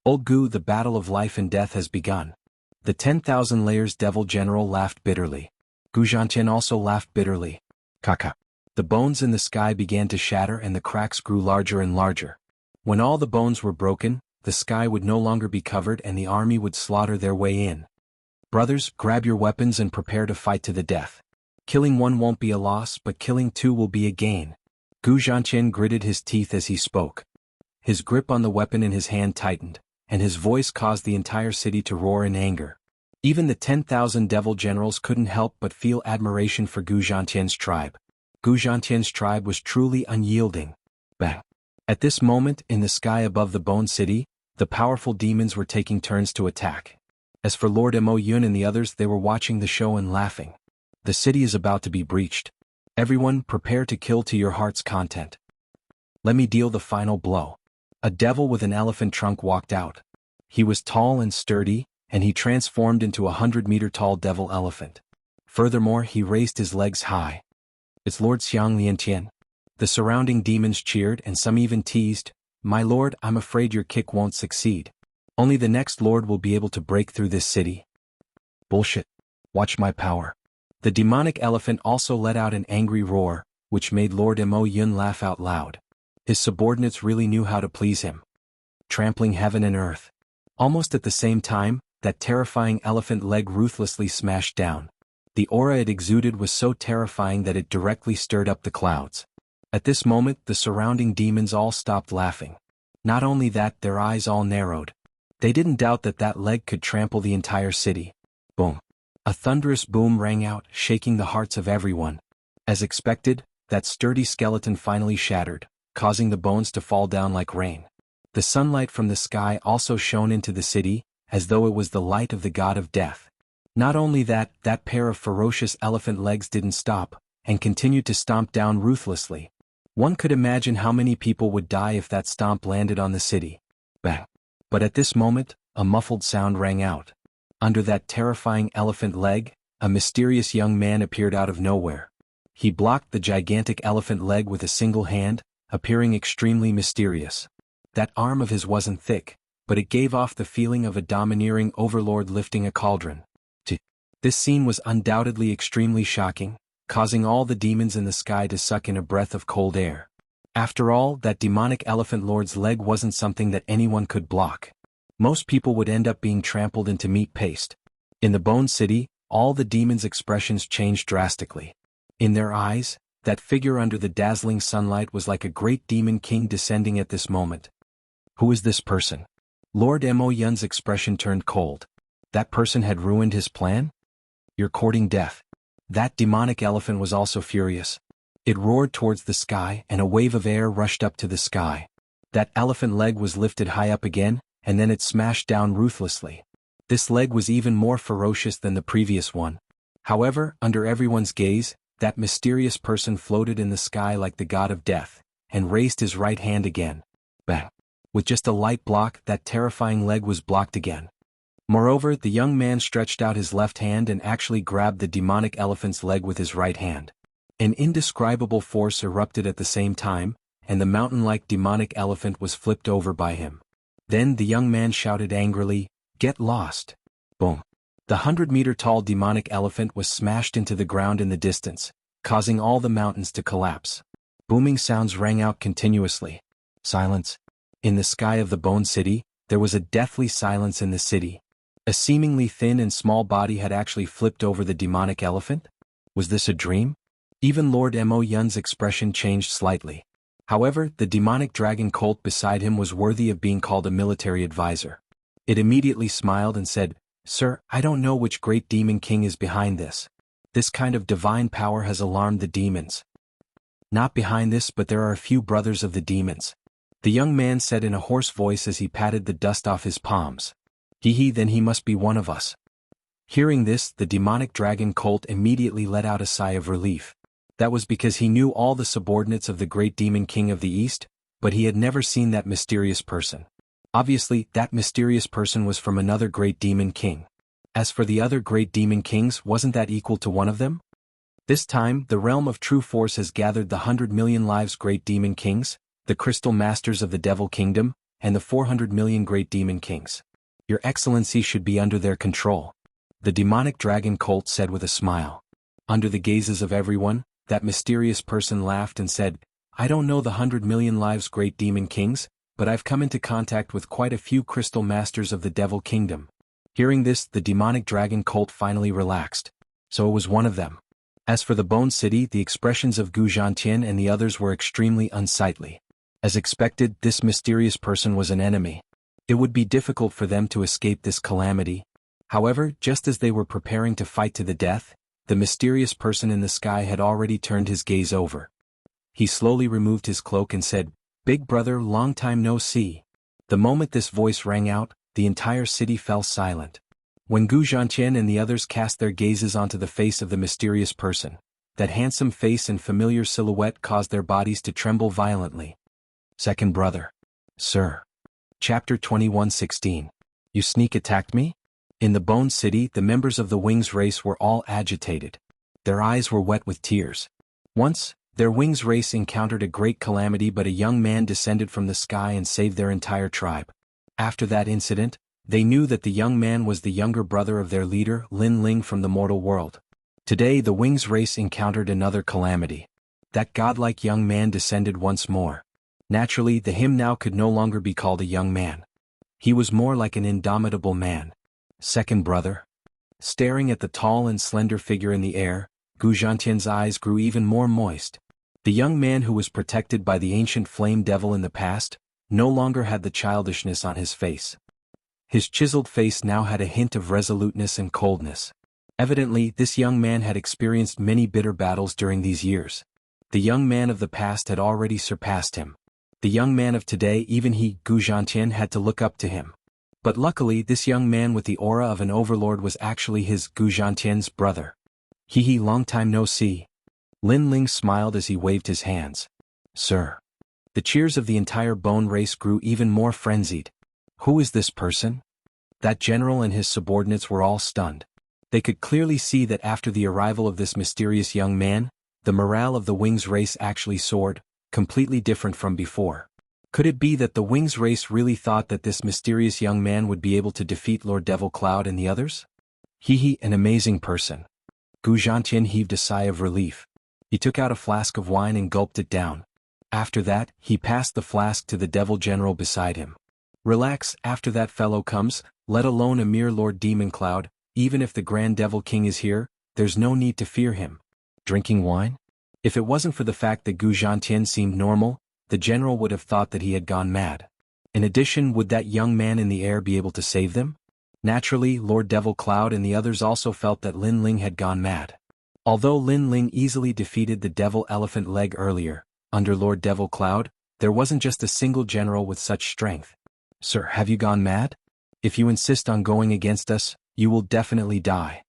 Old Gu, the battle of life and death has begun. The 10,000 layers devil general laughed bitterly. Gu Zhantian also laughed bitterly. Ka. The bones in the sky began to shatter and the cracks grew larger and larger. When all the bones were broken, the sky would no longer be covered and the army would slaughter their way in. Brothers, grab your weapons and prepare to fight to the death. Killing one won't be a loss, but killing two will be a gain. Gu Zhantian gritted his teeth as he spoke. His grip on the weapon in his hand tightened, and his voice caused the entire city to roar in anger. Even the 10,000 devil generals couldn't help but feel admiration for Gu Zhantian's tribe. Gu Zhantian's tribe was truly unyielding. Bang! At this moment, in the sky above the Bone City, the powerful demons were taking turns to attack. As for Lord Mo Yun and the others, they were watching the show and laughing. The city is about to be breached. Everyone, prepare to kill to your heart's content. Let me deal the final blow. A devil with an elephant trunk walked out. He was tall and sturdy, and he transformed into a 100-meter-tall devil elephant. Furthermore, he raised his legs high. It's Lord Xianxia. The surrounding demons cheered and some even teased, "My lord, I'm afraid your kick won't succeed. Only the next lord will be able to break through this city." Bullshit. Watch my power. The demonic elephant also let out an angry roar, which made Lord Mo Yun laugh out loud. His subordinates really knew how to please him. Trampling heaven and earth. Almost at the same time, that terrifying elephant leg ruthlessly smashed down. The aura it exuded was so terrifying that it directly stirred up the clouds. At this moment, the surrounding demons all stopped laughing. Not only that, their eyes all narrowed. They didn't doubt that that leg could trample the entire city. Boom. A thunderous boom rang out, shaking the hearts of everyone. As expected, that sturdy skeleton finally shattered, causing the bones to fall down like rain. The sunlight from the sky also shone into the city, as though it was the light of the god of death. Not only that, that pair of ferocious elephant legs didn't stop, and continued to stomp down ruthlessly. One could imagine how many people would die if that stomp landed on the city. Bang. But at this moment, a muffled sound rang out. Under that terrifying elephant leg, a mysterious young man appeared out of nowhere. He blocked the gigantic elephant leg with a single hand, appearing extremely mysterious. That arm of his wasn't thick, but it gave off the feeling of a domineering overlord lifting a cauldron. This scene was undoubtedly extremely shocking, causing all the demons in the sky to suck in a breath of cold air. After all, that demonic elephant lord's leg wasn't something that anyone could block. Most people would end up being trampled into meat paste. In the Bone City, all the demons' expressions changed drastically. In their eyes, that figure under the dazzling sunlight was like a great demon king descending at this moment. Who is this person? Lord Mo Yun's expression turned cold. That person had ruined his plan? You're courting death. That demonic elephant was also furious. It roared towards the sky, and a wave of air rushed up to the sky. That elephant leg was lifted high up again, and then it smashed down ruthlessly. This leg was even more ferocious than the previous one. However, under everyone's gaze, that mysterious person floated in the sky like the god of death, and raised his right hand again. Bang! With just a light block, that terrifying leg was blocked again. Moreover, the young man stretched out his left hand and actually grabbed the demonic elephant's leg with his right hand. An indescribable force erupted at the same time, and the mountain-like demonic elephant was flipped over by him. Then the young man shouted angrily, "Get lost!" Boom! The 100-meter-tall demonic elephant was smashed into the ground in the distance, causing all the mountains to collapse. Booming sounds rang out continuously. Silence. In the sky of the Bone City, there was a deathly silence in the city. A seemingly thin and small body had actually flipped over the demonic elephant? Was this a dream? Even Lord Mo Yun's expression changed slightly. However, the demonic dragon colt beside him was worthy of being called a military advisor. It immediately smiled and said, "Sir, I don't know which great demon king is behind this. This kind of divine power has alarmed the demons. Not behind this, but there are a few brothers of the demons," the young man said in a hoarse voice as he patted the dust off his palms. Then he must be one of us." Hearing this, the demonic dragon colt immediately let out a sigh of relief. That was because he knew all the subordinates of the great demon king of the East, but he had never seen that mysterious person. Obviously, that mysterious person was from another great demon king. As for the other great demon kings, wasn't that equal to one of them? This time, the realm of true force has gathered the 100 million lives great demon kings, the crystal masters of the devil kingdom, and the 400 million great demon kings. Your Excellency should be under their control, the demonic dragon colt said with a smile. Under the gazes of everyone, that mysterious person laughed and said, "I don't know the 100 million lives great demon kings, but I've come into contact with quite a few crystal masters of the devil kingdom." Hearing this, the demonic dragon colt finally relaxed. So it was one of them. As for the Bone City, the expressions of Gu Zhantian and the others were extremely unsightly. As expected, this mysterious person was an enemy. It would be difficult for them to escape this calamity. However, just as they were preparing to fight to the death, the mysterious person in the sky had already turned his gaze over. He slowly removed his cloak and said, "Big brother, long time no see." The moment this voice rang out, the entire city fell silent. When Gu Zhantian and the others cast their gazes onto the face of the mysterious person, that handsome face and familiar silhouette caused their bodies to tremble violently. Second brother. Sir. Chapter 21:16. You sneak attacked me? In the Bone City, the members of the Wings race were all agitated. Their eyes were wet with tears. Once, their Wings race encountered a great calamity, but a young man descended from the sky and saved their entire tribe. After that incident, they knew that the young man was the younger brother of their leader, Lin Ling from the mortal world. Today the Wings race encountered another calamity. That godlike young man descended once more. Naturally, the him now could no longer be called a young man. He was more like an indomitable man. Second brother. Staring at the tall and slender figure in the air, Gu Zhantian's eyes grew even more moist. The young man who was protected by the ancient flame devil in the past, no longer had the childishness on his face. His chiseled face now had a hint of resoluteness and coldness. Evidently, this young man had experienced many bitter battles during these years. The young man of the past had already surpassed him. The young man of today, even he, Gu Zhantian, had to look up to him. But luckily, this young man with the aura of an overlord was actually his, Gu Zhantian's, brother. Long time no see. Lin Ling smiled as he waved his hands. Sir. The cheers of the entire Bone race grew even more frenzied. Who is this person? That general and his subordinates were all stunned. They could clearly see that after the arrival of this mysterious young man, the morale of the Wings race actually soared, completely different from before. Could it be that the Wings race really thought that this mysterious young man would be able to defeat Lord Devil Cloud and the others? An amazing person. Gu Zhantian heaved a sigh of relief. He took out a flask of wine and gulped it down. After that, he passed the flask to the devil general beside him. Relax, after that fellow comes, let alone a mere Lord Demon Cloud, even if the Grand Devil King is here, there's no need to fear him. Drinking wine? If it wasn't for the fact that Gu Zhantian seemed normal, the general would have thought that he had gone mad. In addition, would that young man in the air be able to save them? Naturally, Lord Devil Cloud and the others also felt that Lin Ling had gone mad. Although Lin Ling easily defeated the Devil Elephant Leg earlier, under Lord Devil Cloud, there wasn't just a single general with such strength. Sir, have you gone mad? If you insist on going against us, you will definitely die.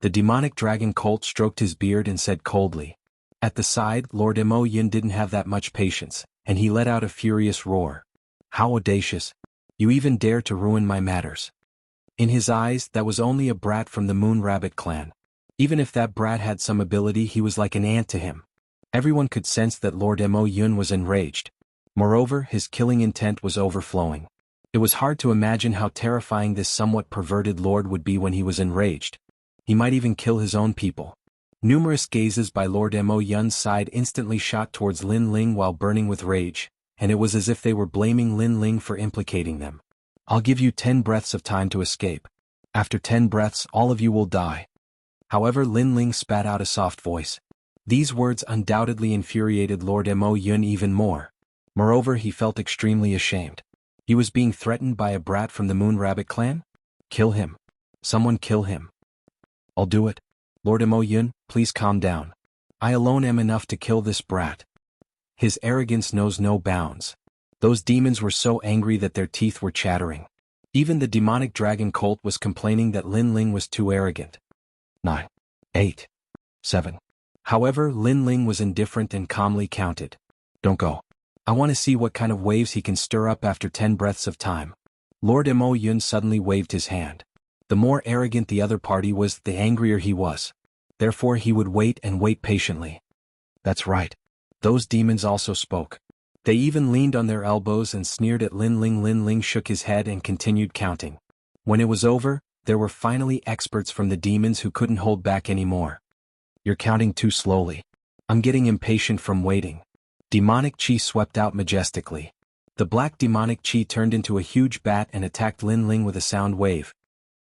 The demonic dragon Colt stroked his beard and said coldly. At the side, Lord Mo Yin didn't have that much patience, and he let out a furious roar. How audacious! You even dare to ruin my matters. In his eyes, that was only a brat from the Moon Rabbit clan. Even if that brat had some ability, he was like an ant to him. Everyone could sense that Lord Mo Yun was enraged. Moreover, his killing intent was overflowing. It was hard to imagine how terrifying this somewhat perverted lord would be when he was enraged. He might even kill his own people. Numerous gazes by Lord Mo Yun's side instantly shot towards Lin Ling while burning with rage, and it was as if they were blaming Lin Ling for implicating them. I'll give you 10 breaths of time to escape. After 10 breaths, all of you will die. However, Lin Ling spat out a soft voice. These words undoubtedly infuriated Lord Mo Yun even more. Moreover, he felt extremely ashamed. He was being threatened by a brat from the Moon Rabbit clan? Kill him. Someone kill him. I'll do it. Lord Mo Yun, please calm down. I alone am enough to kill this brat. His arrogance knows no bounds. Those demons were so angry that their teeth were chattering. Even the demonic dragon Colt was complaining that Lin Ling was too arrogant. 9, 8, 7. However, Lin Ling was indifferent and calmly counted. Don't go. I want to see what kind of waves he can stir up after 10 breaths of time. Lord Mo Yun suddenly waved his hand. The more arrogant the other party was, the angrier he was. Therefore he would wait and wait patiently. That's right. Those demons also spoke. They even leaned on their elbows and sneered at Lin Ling. Lin Ling shook his head and continued counting. When it was over, there were finally experts from the demons who couldn't hold back anymore. You're counting too slowly. I'm getting impatient from waiting. Demonic Chi swept out majestically. The black demonic Chi turned into a huge bat and attacked Lin Ling with a sound wave.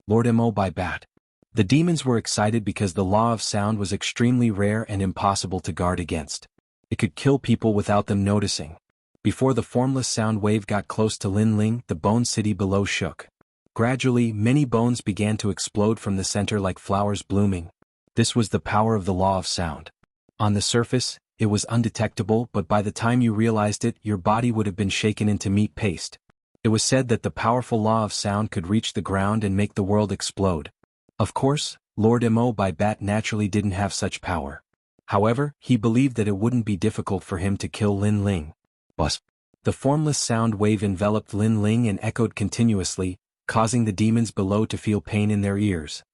Lord Mo by bat. The demons were excited because the law of sound was extremely rare and impossible to guard against. It could kill people without them noticing. Before the formless sound wave got close to Lin Ling, the bone city below shook. Gradually, many bones began to explode from the center like flowers blooming. This was the power of the law of sound. On the surface, it was undetectable, but by the time you realized it, your body would have been shaken into meat paste. It was said that the powerful law of sound could reach the ground and make the world explode. Of course, Lord Mo by bat naturally didn't have such power. However, he believed that it wouldn't be difficult for him to kill Lin Ling. Buzz. The formless sound wave enveloped Lin Ling and echoed continuously, causing the demons below to feel pain in their ears.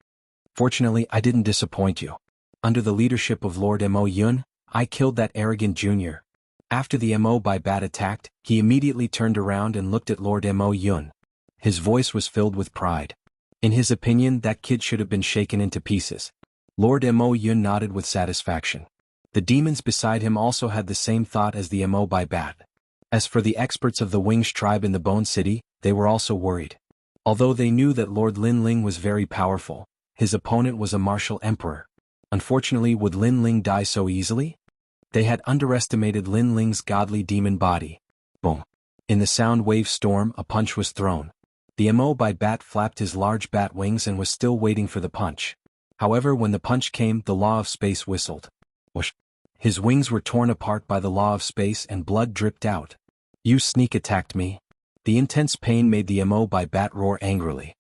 Fortunately, I didn't disappoint you. Under the leadership of Lord Mo Yun, I killed that arrogant junior. After the Mo by bat attacked, he immediately turned around and looked at Lord Mo Yun. His voice was filled with pride. In his opinion, that kid should have been shaken into pieces. Lord Mo Yun nodded with satisfaction. The demons beside him also had the same thought as the Mo by bat. As for the experts of the Wings tribe in the Bone City, they were also worried. Although they knew that Lord Lin Ling was very powerful, his opponent was a martial emperor. Unfortunately, would Lin Ling die so easily? They had underestimated Lin Ling's godly demon body. Boom. In the sound wave storm, a punch was thrown. The Mo by bat flapped his large bat wings and was still waiting for the punch. However, when the punch came, the law of space whistled. Whoosh. His wings were torn apart by the law of space and blood dripped out. You sneak attacked me. The intense pain made the Mo by bat roar angrily.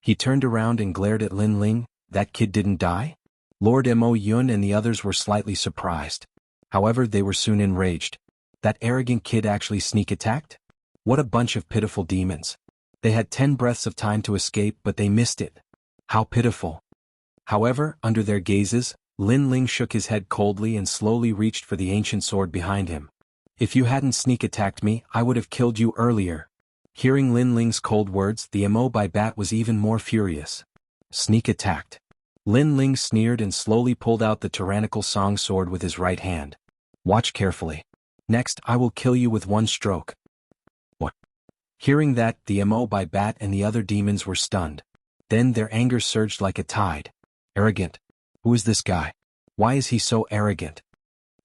He turned around and glared at Lin Ling. That kid didn't die? Lord Mo Yun and the others were slightly surprised. However, they were soon enraged. That arrogant kid actually sneak attacked? What a bunch of pitiful demons. They had 10 breaths of time to escape, but they missed it. How pitiful. However, under their gazes, Lin Ling shook his head coldly and slowly reached for the ancient sword behind him. If you hadn't sneak attacked me, I would have killed you earlier. Hearing Lin Ling's cold words, the Mo by bat was even more furious. Sneak attacked. Lin Ling sneered and slowly pulled out the tyrannical song sword with his right hand. Watch carefully. Next, I will kill you with one stroke. What? Hearing that, the Mo by Bat and the other demons were stunned. Then their anger surged like a tide. Arrogant. Who is this guy? Why is he so arrogant?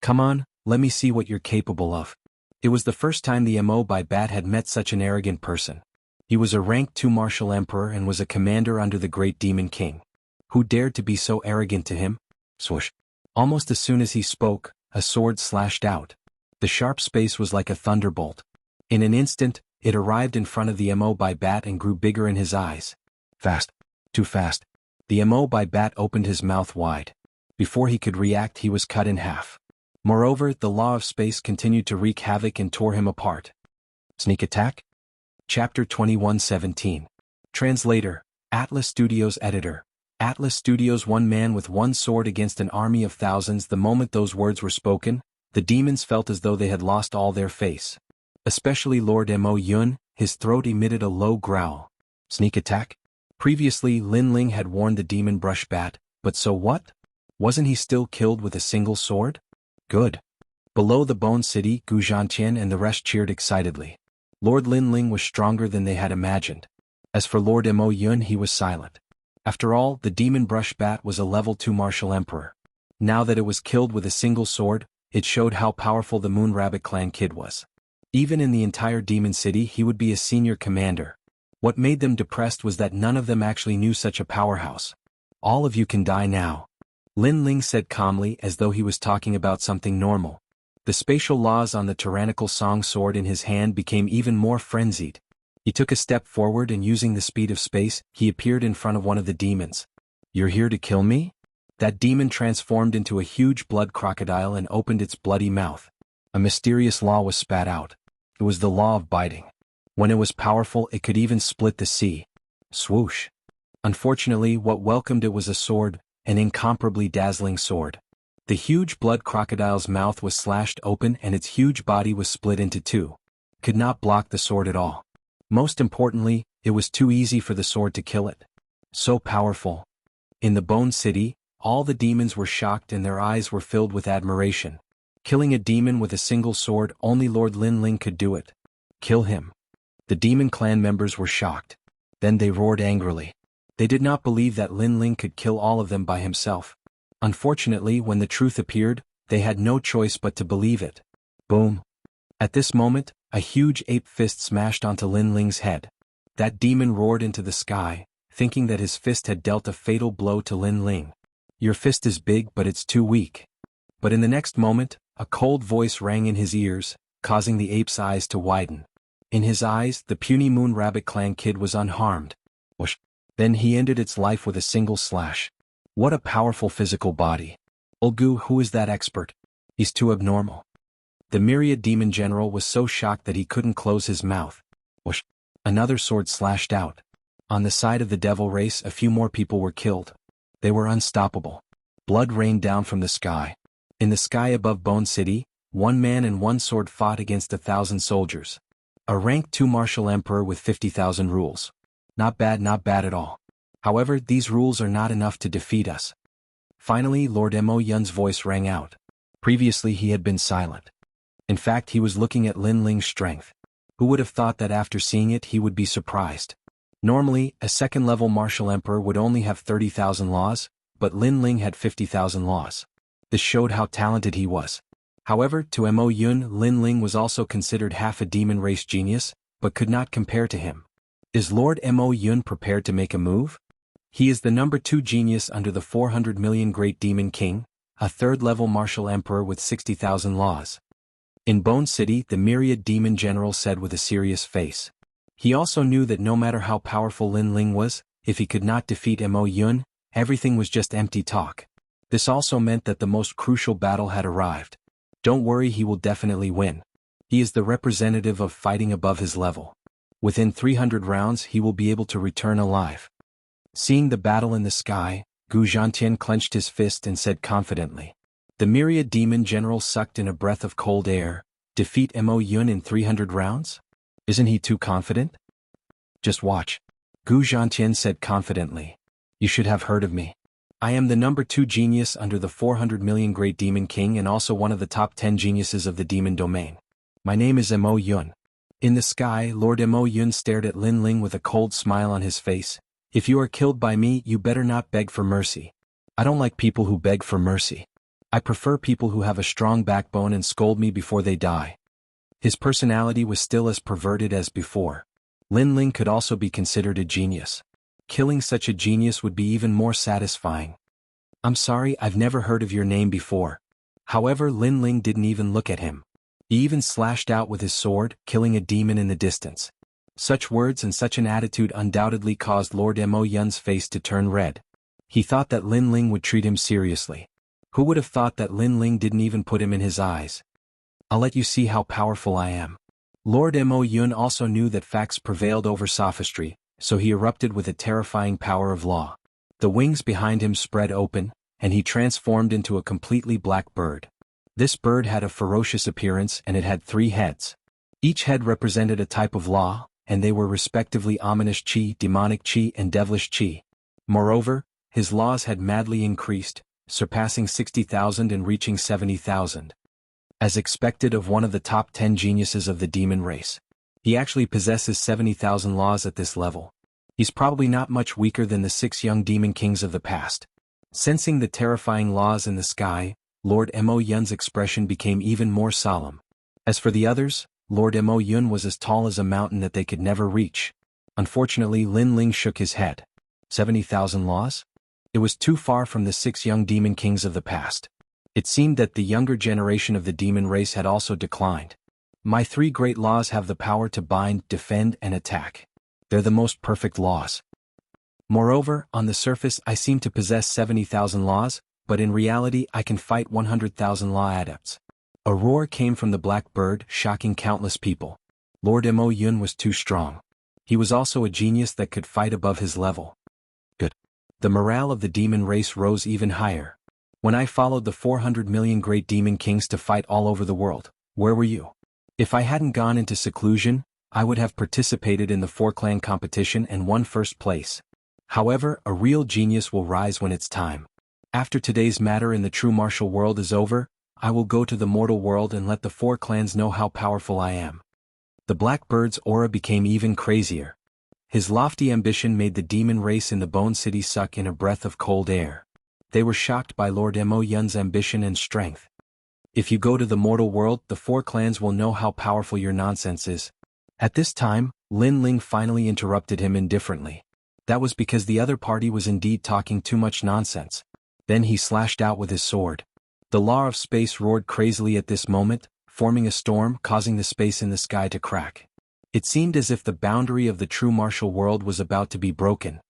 Come on, let me see what you're capable of. It was the first time the Mo by Bat had met such an arrogant person. He was a rank 2 martial emperor and was a commander under the great demon king. Who dared to be so arrogant to him? Swoosh. Almost as soon as he spoke, a sword slashed out. The sharp space was like a thunderbolt. In an instant, it arrived in front of the Mo by Bat and grew bigger in his eyes. Fast. Too fast. The Mo by Bat opened his mouth wide. Before he could react, he was cut in half. Moreover, the law of space continued to wreak havoc and tore him apart. Sneak attack? Chapter 21:17. Translator, Atlas Studios Editor. Atlas Studios. One man with one sword against an army of thousands. The moment those words were spoken, the demons felt as though they had lost all their face. Especially Lord Mo Yun, his throat emitted a low growl. Sneak attack? Previously Lin Ling had warned the demon brush bat, but so what? Wasn't he still killed with a single sword? Good. Below the Bone City, Gu Zhantian and the rest cheered excitedly. Lord Lin Ling was stronger than they had imagined. As for Lord Mo Yun, he was silent. After all, the demon brush bat was a level 2 martial emperor. Now that it was killed with a single sword, it showed how powerful the Moon Rabbit clan kid was. Even in the entire demon city, he would be a senior commander. What made them depressed was that none of them actually knew such a powerhouse. All of you can die now. Lin Ling said calmly, as though he was talking about something normal. The spatial laws on the tyrannical song sword in his hand became even more frenzied. He took a step forward and using the speed of space, he appeared in front of one of the demons. You're here to kill me? That demon transformed into a huge blood crocodile and opened its bloody mouth. A mysterious law was spat out. It was the law of biting. When it was powerful, it could even split the sea. Swoosh. Unfortunately, what welcomed it was a sword, an incomparably dazzling sword. The huge blood crocodile's mouth was slashed open and its huge body was split into two. Could not block the sword at all. Most importantly, it was too easy for the sword to kill it. So powerful. In the Bone City, all the demons were shocked and their eyes were filled with admiration. Killing a demon with a single sword, only Lord Lin Ling could do it. Kill him. The demon clan members were shocked. Then they roared angrily. They did not believe that Lin Ling could kill all of them by himself. Unfortunately, when the truth appeared, they had no choice but to believe it. Boom. At this moment, a huge ape fist smashed onto Lin Ling's head. That demon roared into the sky, thinking that his fist had dealt a fatal blow to Lin Ling. Your fist is big, but it's too weak. But in the next moment, a cold voice rang in his ears, causing the ape's eyes to widen. In his eyes, the puny Moon Rabbit clan kid was unharmed. Whoosh. Then he ended its life with a single slash. What a powerful physical body. Ulgu, who is that expert? He's too abnormal. The myriad demon general was so shocked that he couldn't close his mouth. Whoosh. Another sword slashed out. On the side of the devil race, a few more people were killed. They were unstoppable. Blood rained down from the sky. In the sky above Bone City, one man and one sword fought against 1,000 soldiers. A rank 2 martial emperor with 50,000 rules. Not bad at all. However, these rules are not enough to defeat us. Finally, Lord Mo Yun's voice rang out. Previously he had been silent. In fact, he was looking at Lin Ling's strength. Who would have thought that after seeing it he would be surprised? Normally, a second-level martial emperor would only have 30,000 laws, but Lin Ling had 50,000 laws. This showed how talented he was. However, to Mo Yun, Lin Ling was also considered half a demon race genius, but could not compare to him. Is Lord Mo Yun prepared to make a move? He is the number 2 genius under the 400 million Great Demon King, a third-level martial emperor with 60,000 laws. In Bone City, the myriad demon general said with a serious face. He also knew that no matter how powerful Lin Ling was, if he could not defeat Mo Yun, everything was just empty talk. This also meant that the most crucial battle had arrived. Don't worry, he will definitely win. He is the representative of fighting above his level. Within 300 rounds he will be able to return alive. Seeing the battle in the sky, Gu Zhantian clenched his fist and said confidently. The myriad demon general sucked in a breath of cold air. Defeat Mo Yun in 300 rounds? Isn't he too confident? Just watch. Gu Zhantian said confidently. You should have heard of me. I am the number 2 genius under the 400 million Great Demon King and also one of the top 10 geniuses of the demon domain. My name is Mo Yun. In the sky, Lord Mo Yun stared at Lin Ling with a cold smile on his face. If you are killed by me, you better not beg for mercy. I don't like people who beg for mercy. I prefer people who have a strong backbone and scold me before they die. His personality was still as perverted as before. Lin Ling could also be considered a genius. Killing such a genius would be even more satisfying. I'm sorry, I've never heard of your name before. However, Lin Ling didn't even look at him. He even slashed out with his sword, killing a demon in the distance. Such words and such an attitude undoubtedly caused Lord Mo Yun's face to turn red. He thought that Lin Ling would treat him seriously. Who would have thought that Lin Ling didn't even put him in his eyes? I'll let you see how powerful I am. Lord Mo Yun also knew that facts prevailed over sophistry, so he erupted with a terrifying power of law. The wings behind him spread open, and he transformed into a completely black bird. This bird had a ferocious appearance and it had 3 heads. Each head represented a type of law, and they were respectively ominous chi, demonic chi, and devilish chi. Moreover, his laws had madly increased, surpassing 60,000 and reaching 70,000. As expected of one of the top 10 geniuses of the demon race. He actually possesses 70,000 laws at this level. He's probably not much weaker than the 6 young demon kings of the past. Sensing the terrifying laws in the sky, Lord Mo Yun's expression became even more solemn. As for the others, Lord Mo Yun was as tall as a mountain that they could never reach. Unfortunately, Lin Ling shook his head. 70,000 laws? It was too far from the 6 young demon kings of the past. It seemed that the younger generation of the demon race had also declined. My 3 great laws have the power to bind, defend, and attack. They're the most perfect laws. Moreover, on the surface I seem to possess 70,000 laws, but in reality I can fight 100,000 law adepts. A roar came from the black bird, shocking countless people. Lord Mo Yun was too strong. He was also a genius that could fight above his level. Good. The morale of the demon race rose even higher. When I followed the 400 million great demon kings to fight all over the world, where were you? If I hadn't gone into seclusion, I would have participated in the 4-clan competition and won first place. However, a real genius will rise when it's time. After today's matter in the true martial world is over, I will go to the mortal world and let the 4 clans know how powerful I am. The black bird's aura became even crazier. His lofty ambition made the demon race in the Bone City suck in a breath of cold air. They were shocked by Lord Mo Yun's ambition and strength. If you go to the mortal world, the 4 clans will know how powerful your nonsense is. At this time, Lin Ling finally interrupted him indifferently. That was because the other party was indeed talking too much nonsense. Then he slashed out with his sword. The law of space roared crazily at this moment, forming a storm, causing the space in the sky to crack. It seemed as if the boundary of the true martial world was about to be broken.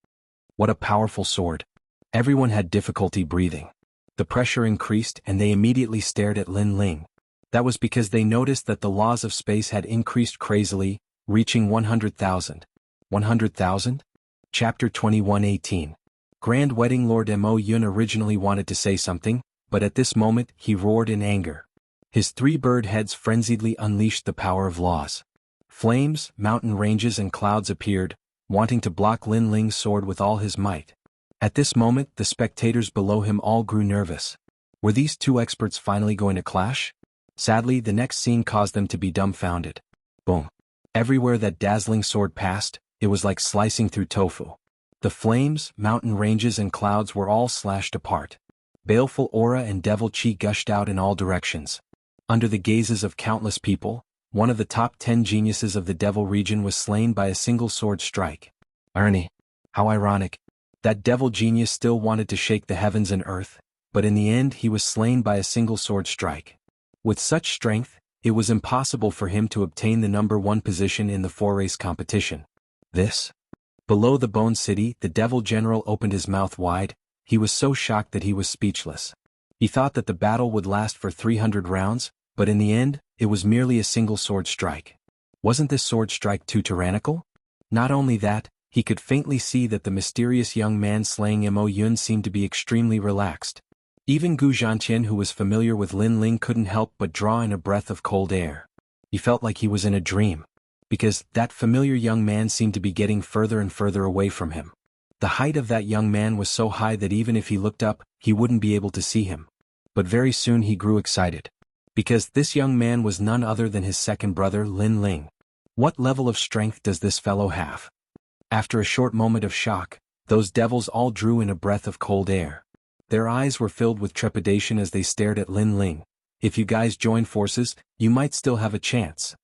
What a powerful sword. Everyone had difficulty breathing. The pressure increased and they immediately stared at Lin Ling. That was because they noticed that the laws of space had increased crazily, reaching 100,000. 100,000? Chapter 21:18. Grand Wedding. Lord Mo Yun originally wanted to say something, but at this moment he roared in anger. His 3 bird heads frenziedly unleashed the power of laws. Flames, mountain ranges and clouds appeared, wanting to block Lin Ling's sword with all his might. At this moment, the spectators below him all grew nervous. Were these 2 experts finally going to clash? Sadly, the next scene caused them to be dumbfounded. Boom. Everywhere that dazzling sword passed, it was like slicing through tofu. The flames, mountain ranges and clouds were all slashed apart. Baleful aura and devil chi gushed out in all directions. Under the gazes of countless people, one of the top 10 geniuses of the devil region was slain by a single sword strike. Irony. How ironic. That devil genius still wanted to shake the heavens and earth, but in the end he was slain by a single sword strike. With such strength, it was impossible for him to obtain the number 1 position in the 4-race competition. This? Below the Bone City, the devil general opened his mouth wide. He was so shocked that he was speechless. He thought that the battle would last for 300 rounds, but in the end, it was merely a single sword strike. Wasn't this sword strike too tyrannical? Not only that, he could faintly see that the mysterious young man slaying Mo Yun seemed to be extremely relaxed. Even Gu Zhantian, who was familiar with Lin Ling, couldn't help but draw in a breath of cold air. He felt like he was in a dream. Because that familiar young man seemed to be getting further and further away from him. The height of that young man was so high that even if he looked up, he wouldn't be able to see him. But very soon he grew excited. Because this young man was none other than his second brother Lin Ling. What level of strength does this fellow have? After a short moment of shock, those devils all drew in a breath of cold air. Their eyes were filled with trepidation as they stared at Lin Ling. If you guys join forces, you might still have a chance.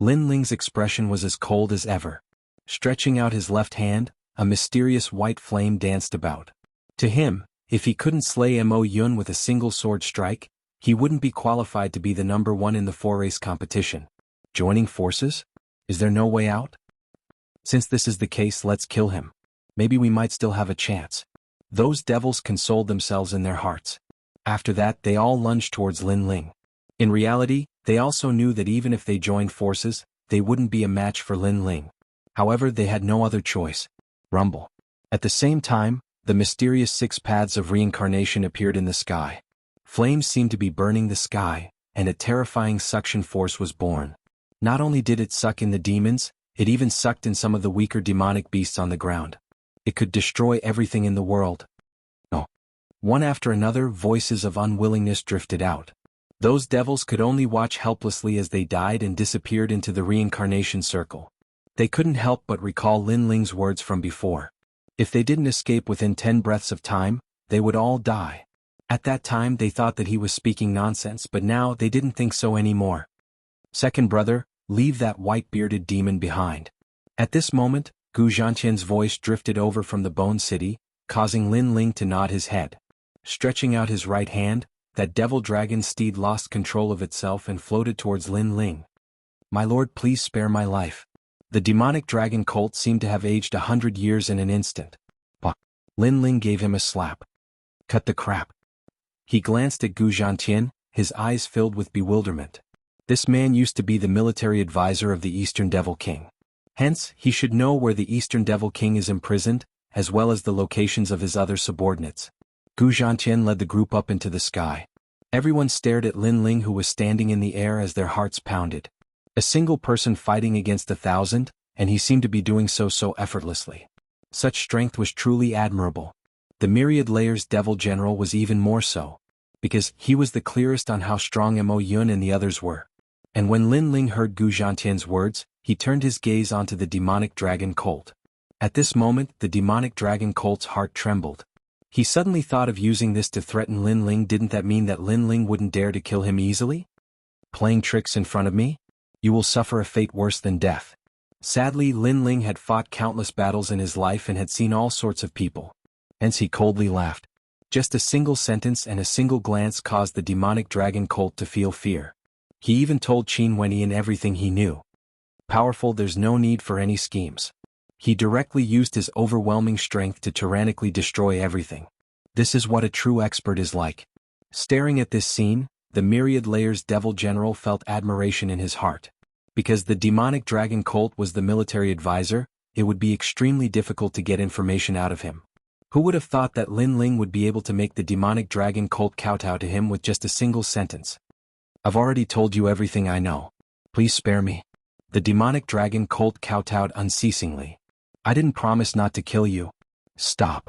Lin Ling's expression was as cold as ever. Stretching out his left hand, a mysterious white flame danced about. To him, if he couldn't slay Mo Yun with a single sword strike, he wouldn't be qualified to be the number one in the four-race competition. Joining forces? Is there no way out? Since this is the case, let's kill him. Maybe we might still have a chance. Those devils consoled themselves in their hearts. After that, they all lunged towards Lin Ling. In reality, they also knew that even if they joined forces, they wouldn't be a match for Lin Ling. However, they had no other choice. Rumble. At the same time, the mysterious 6 paths of reincarnation appeared in the sky. Flames seemed to be burning the sky, and a terrifying suction force was born. Not only did it suck in the demons, it even sucked in some of the weaker demonic beasts on the ground. It could destroy everything in the world. No. One after another, voices of unwillingness drifted out. Those devils could only watch helplessly as they died and disappeared into the reincarnation circle. They couldn't help but recall Lin Ling's words from before. If they didn't escape within 10 breaths of time, they would all die. At that time they thought that he was speaking nonsense, but now they didn't think so anymore. Second brother, leave that white-bearded demon behind. At this moment, Gu Zhantian's voice drifted over from the Bone City, causing Lin Ling to nod his head. Stretching out his right hand, that devil dragon steed lost control of itself and floated towards Lin Ling. My lord, please spare my life. The demonic dragon colt seemed to have aged 100 years in an instant. Bah! Lin Ling gave him a slap. Cut the crap. He glanced at Gu Zhantian, his eyes filled with bewilderment. This man used to be the military advisor of the Eastern Devil King. Hence, he should know where the Eastern Devil King is imprisoned, as well as the locations of his other subordinates. Gu Zhantian led the group up into the sky. Everyone stared at Lin Ling, who was standing in the air as their hearts pounded. A single person fighting against 1,000, and he seemed to be doing so effortlessly. Such strength was truly admirable. The Myriad Layers Devil General was even more so, because he was the clearest on how strong Mo Yun and the others were. And when Lin Ling heard Gu Zhantian's words, he turned his gaze onto the demonic dragon colt. At this moment, the demonic dragon colt's heart trembled. He suddenly thought of using this to threaten Lin Ling. Didn't that mean that Lin Ling wouldn't dare to kill him easily? Playing tricks in front of me? You will suffer a fate worse than death. Sadly, Lin Ling had fought countless battles in his life and had seen all sorts of people. Hence he coldly laughed. Just a single sentence and a single glance caused the demonic dragon colt to feel fear. He even told Qin Wenyan everything he knew. Powerful, there's no need for any schemes. He directly used his overwhelming strength to tyrannically destroy everything. This is what a true expert is like. Staring at this scene, the Myriad Layers Devil General felt admiration in his heart. Because the demonic dragon colt was the military advisor, it would be extremely difficult to get information out of him. Who would have thought that Lin Ling would be able to make the demonic dragon colt kowtow to him with just a single sentence? I've already told you everything I know. Please spare me. The demonic dragon colt kowtowed unceasingly. I didn't promise not to kill you. Stop.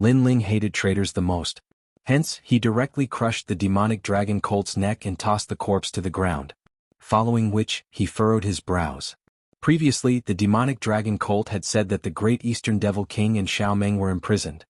Lin Ling hated traitors the most. Hence, he directly crushed the demonic dragon colt's neck and tossed the corpse to the ground. Following which, he furrowed his brows. Previously, the demonic dragon colt had said that the great Eastern Devil King and Xiaomeng were imprisoned.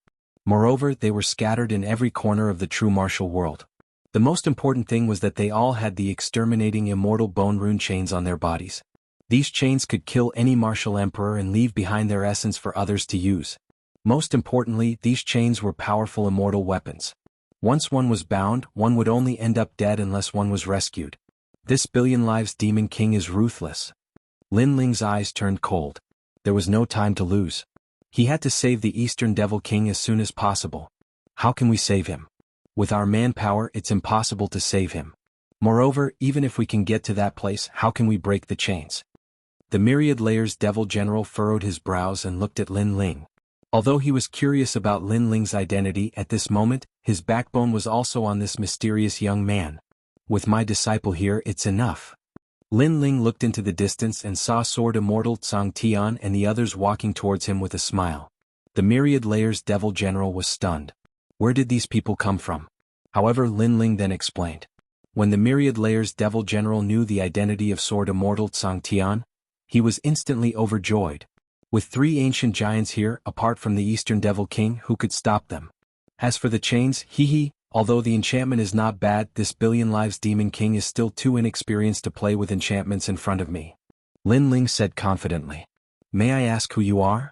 Moreover, they were scattered in every corner of the true martial world. The most important thing was that they all had the exterminating immortal bone rune chains on their bodies. These chains could kill any martial emperor and leave behind their essence for others to use. Most importantly, these chains were powerful immortal weapons. Once one was bound, one would only end up dead unless one was rescued. This billion lives demon king is ruthless. Lin Ling's eyes turned cold. There was no time to lose. He had to save the Eastern Devil King as soon as possible. How can we save him? With our manpower, it's impossible to save him. Moreover, even if we can get to that place, how can we break the chains? The Myriad Layers Devil General furrowed his brows and looked at Lin Ling. Although he was curious about Lin Ling's identity at this moment, his backbone was also on this mysterious young man. With my disciple here, it's enough. Lin Ling looked into the distance and saw Sword Immortal Tsang Tian and the others walking towards him with a smile. The Myriad Layers Devil General was stunned. Where did these people come from? However, Lin Ling then explained. When the Myriad Layers Devil General knew the identity of Sword Immortal Xianxia, he was instantly overjoyed. With 3 ancient giants here, apart from the Eastern Devil King, who could stop them? As for the chains, although the enchantment is not bad, this billion lives Demon King is still too inexperienced to play with enchantments in front of me. Lin Ling said confidently. May I ask who you are?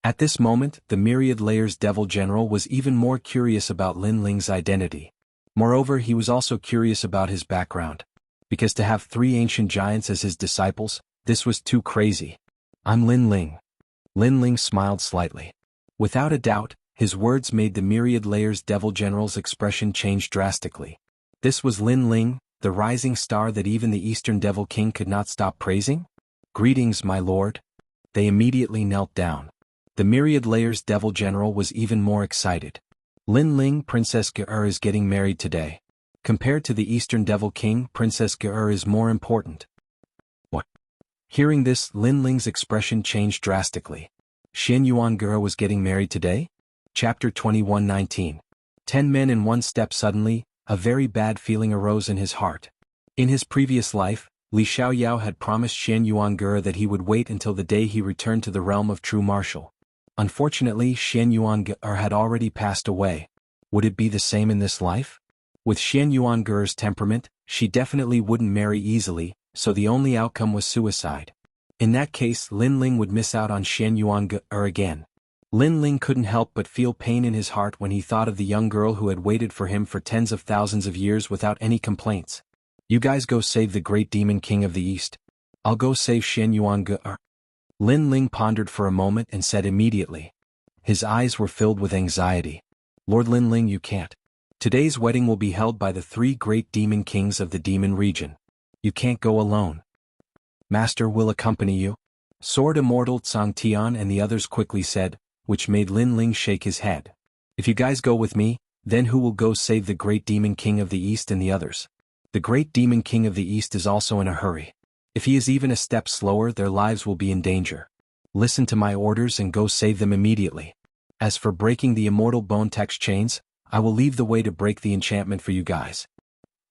At this moment, the Myriad Layers Devil General was even more curious about Lin Ling's identity. Moreover, he was also curious about his background. Because to have 3 ancient giants as his disciples, this was too crazy. I'm Lin Ling. Lin Ling smiled slightly. Without a doubt, his words made the Myriad Layers Devil General's expression change drastically. This was Lin Ling, the rising star that even the Eastern Devil King could not stop praising? Greetings, my lord. They immediately knelt down. The Myriad Layers Devil General was even more excited. Lin Ling, Princess Ge is getting married today. Compared to the Eastern Devil King, Princess Ge is more important. What? Hearing this, Lin Ling's expression changed drastically. Xianxia Ge was getting married today? Chapter 21:19. 10 men in one step. Suddenly, a very bad feeling arose in his heart. In his previous life, Li Xiaoyao had promised Xianxia Ge that he would wait until the day he returned to the realm of true martial. Unfortunately, Xianxia Ge had already passed away. Would it be the same in this life? With Xianxia Ge's temperament, she definitely wouldn't marry easily, so the only outcome was suicide. In that case, Lin Ling would miss out on Xianxia Ge again. Lin Ling couldn't help but feel pain in his heart when he thought of the young girl who had waited for him for tens of thousands of years without any complaints. You guys go save the great Demon King of the East. I'll go save Xianxia Ge. Lin Ling pondered for a moment and said immediately. His eyes were filled with anxiety. Lord Lin Ling, you can't. Today's wedding will be held by the 3 great demon kings of the demon region. You can't go alone. Master will accompany you. Sword Immortal Xianxia and the others quickly said, which made Lin Ling shake his head. If you guys go with me, then who will go save the great demon king of the East and the others? The great demon king of the East is also in a hurry. If he is even a step slower, their lives will be in danger. Listen to my orders and go save them immediately. As for breaking the immortal bone text chains, I will leave the way to break the enchantment for you guys.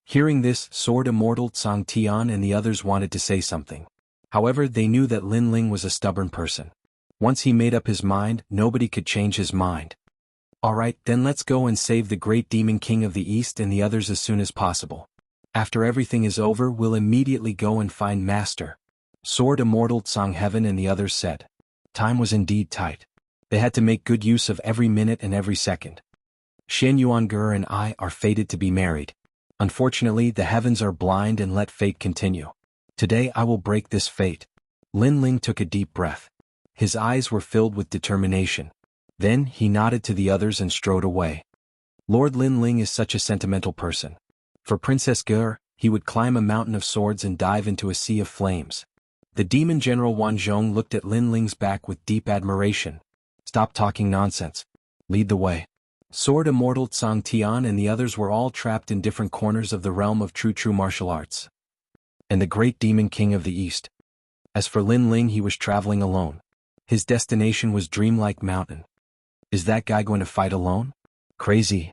Hearing this, Sword Immortal Xianxia and the others wanted to say something. However, they knew that Lin Ling was a stubborn person. Once he made up his mind, nobody could change his mind. Alright, then let's go and save the great demon king of the East and the others as soon as possible. After everything is over, we'll immediately go and find Master. Sword Immortal Xianxia and the others said. Time was indeed tight. They had to make good use of every minute and every second. Xianxia Ge and I are fated to be married. Unfortunately, the heavens are blind and let fate continue. Today I will break this fate. Lin Ling took a deep breath. His eyes were filled with determination. Then he nodded to the others and strode away. Lord Lin Ling is such a sentimental person. For Princess Ge, he would climb a mountain of swords and dive into a sea of flames. The demon general Wan Zhong looked at Lin Ling's back with deep admiration. Stop talking nonsense. Lead the way. Sword Immortal Xianxia and the others were all trapped in different corners of the realm of true martial arts. And the great demon king of the East. As for Lin Ling, he was traveling alone. His destination was Dreamlike Mountain. Is that guy going to fight alone? Crazy.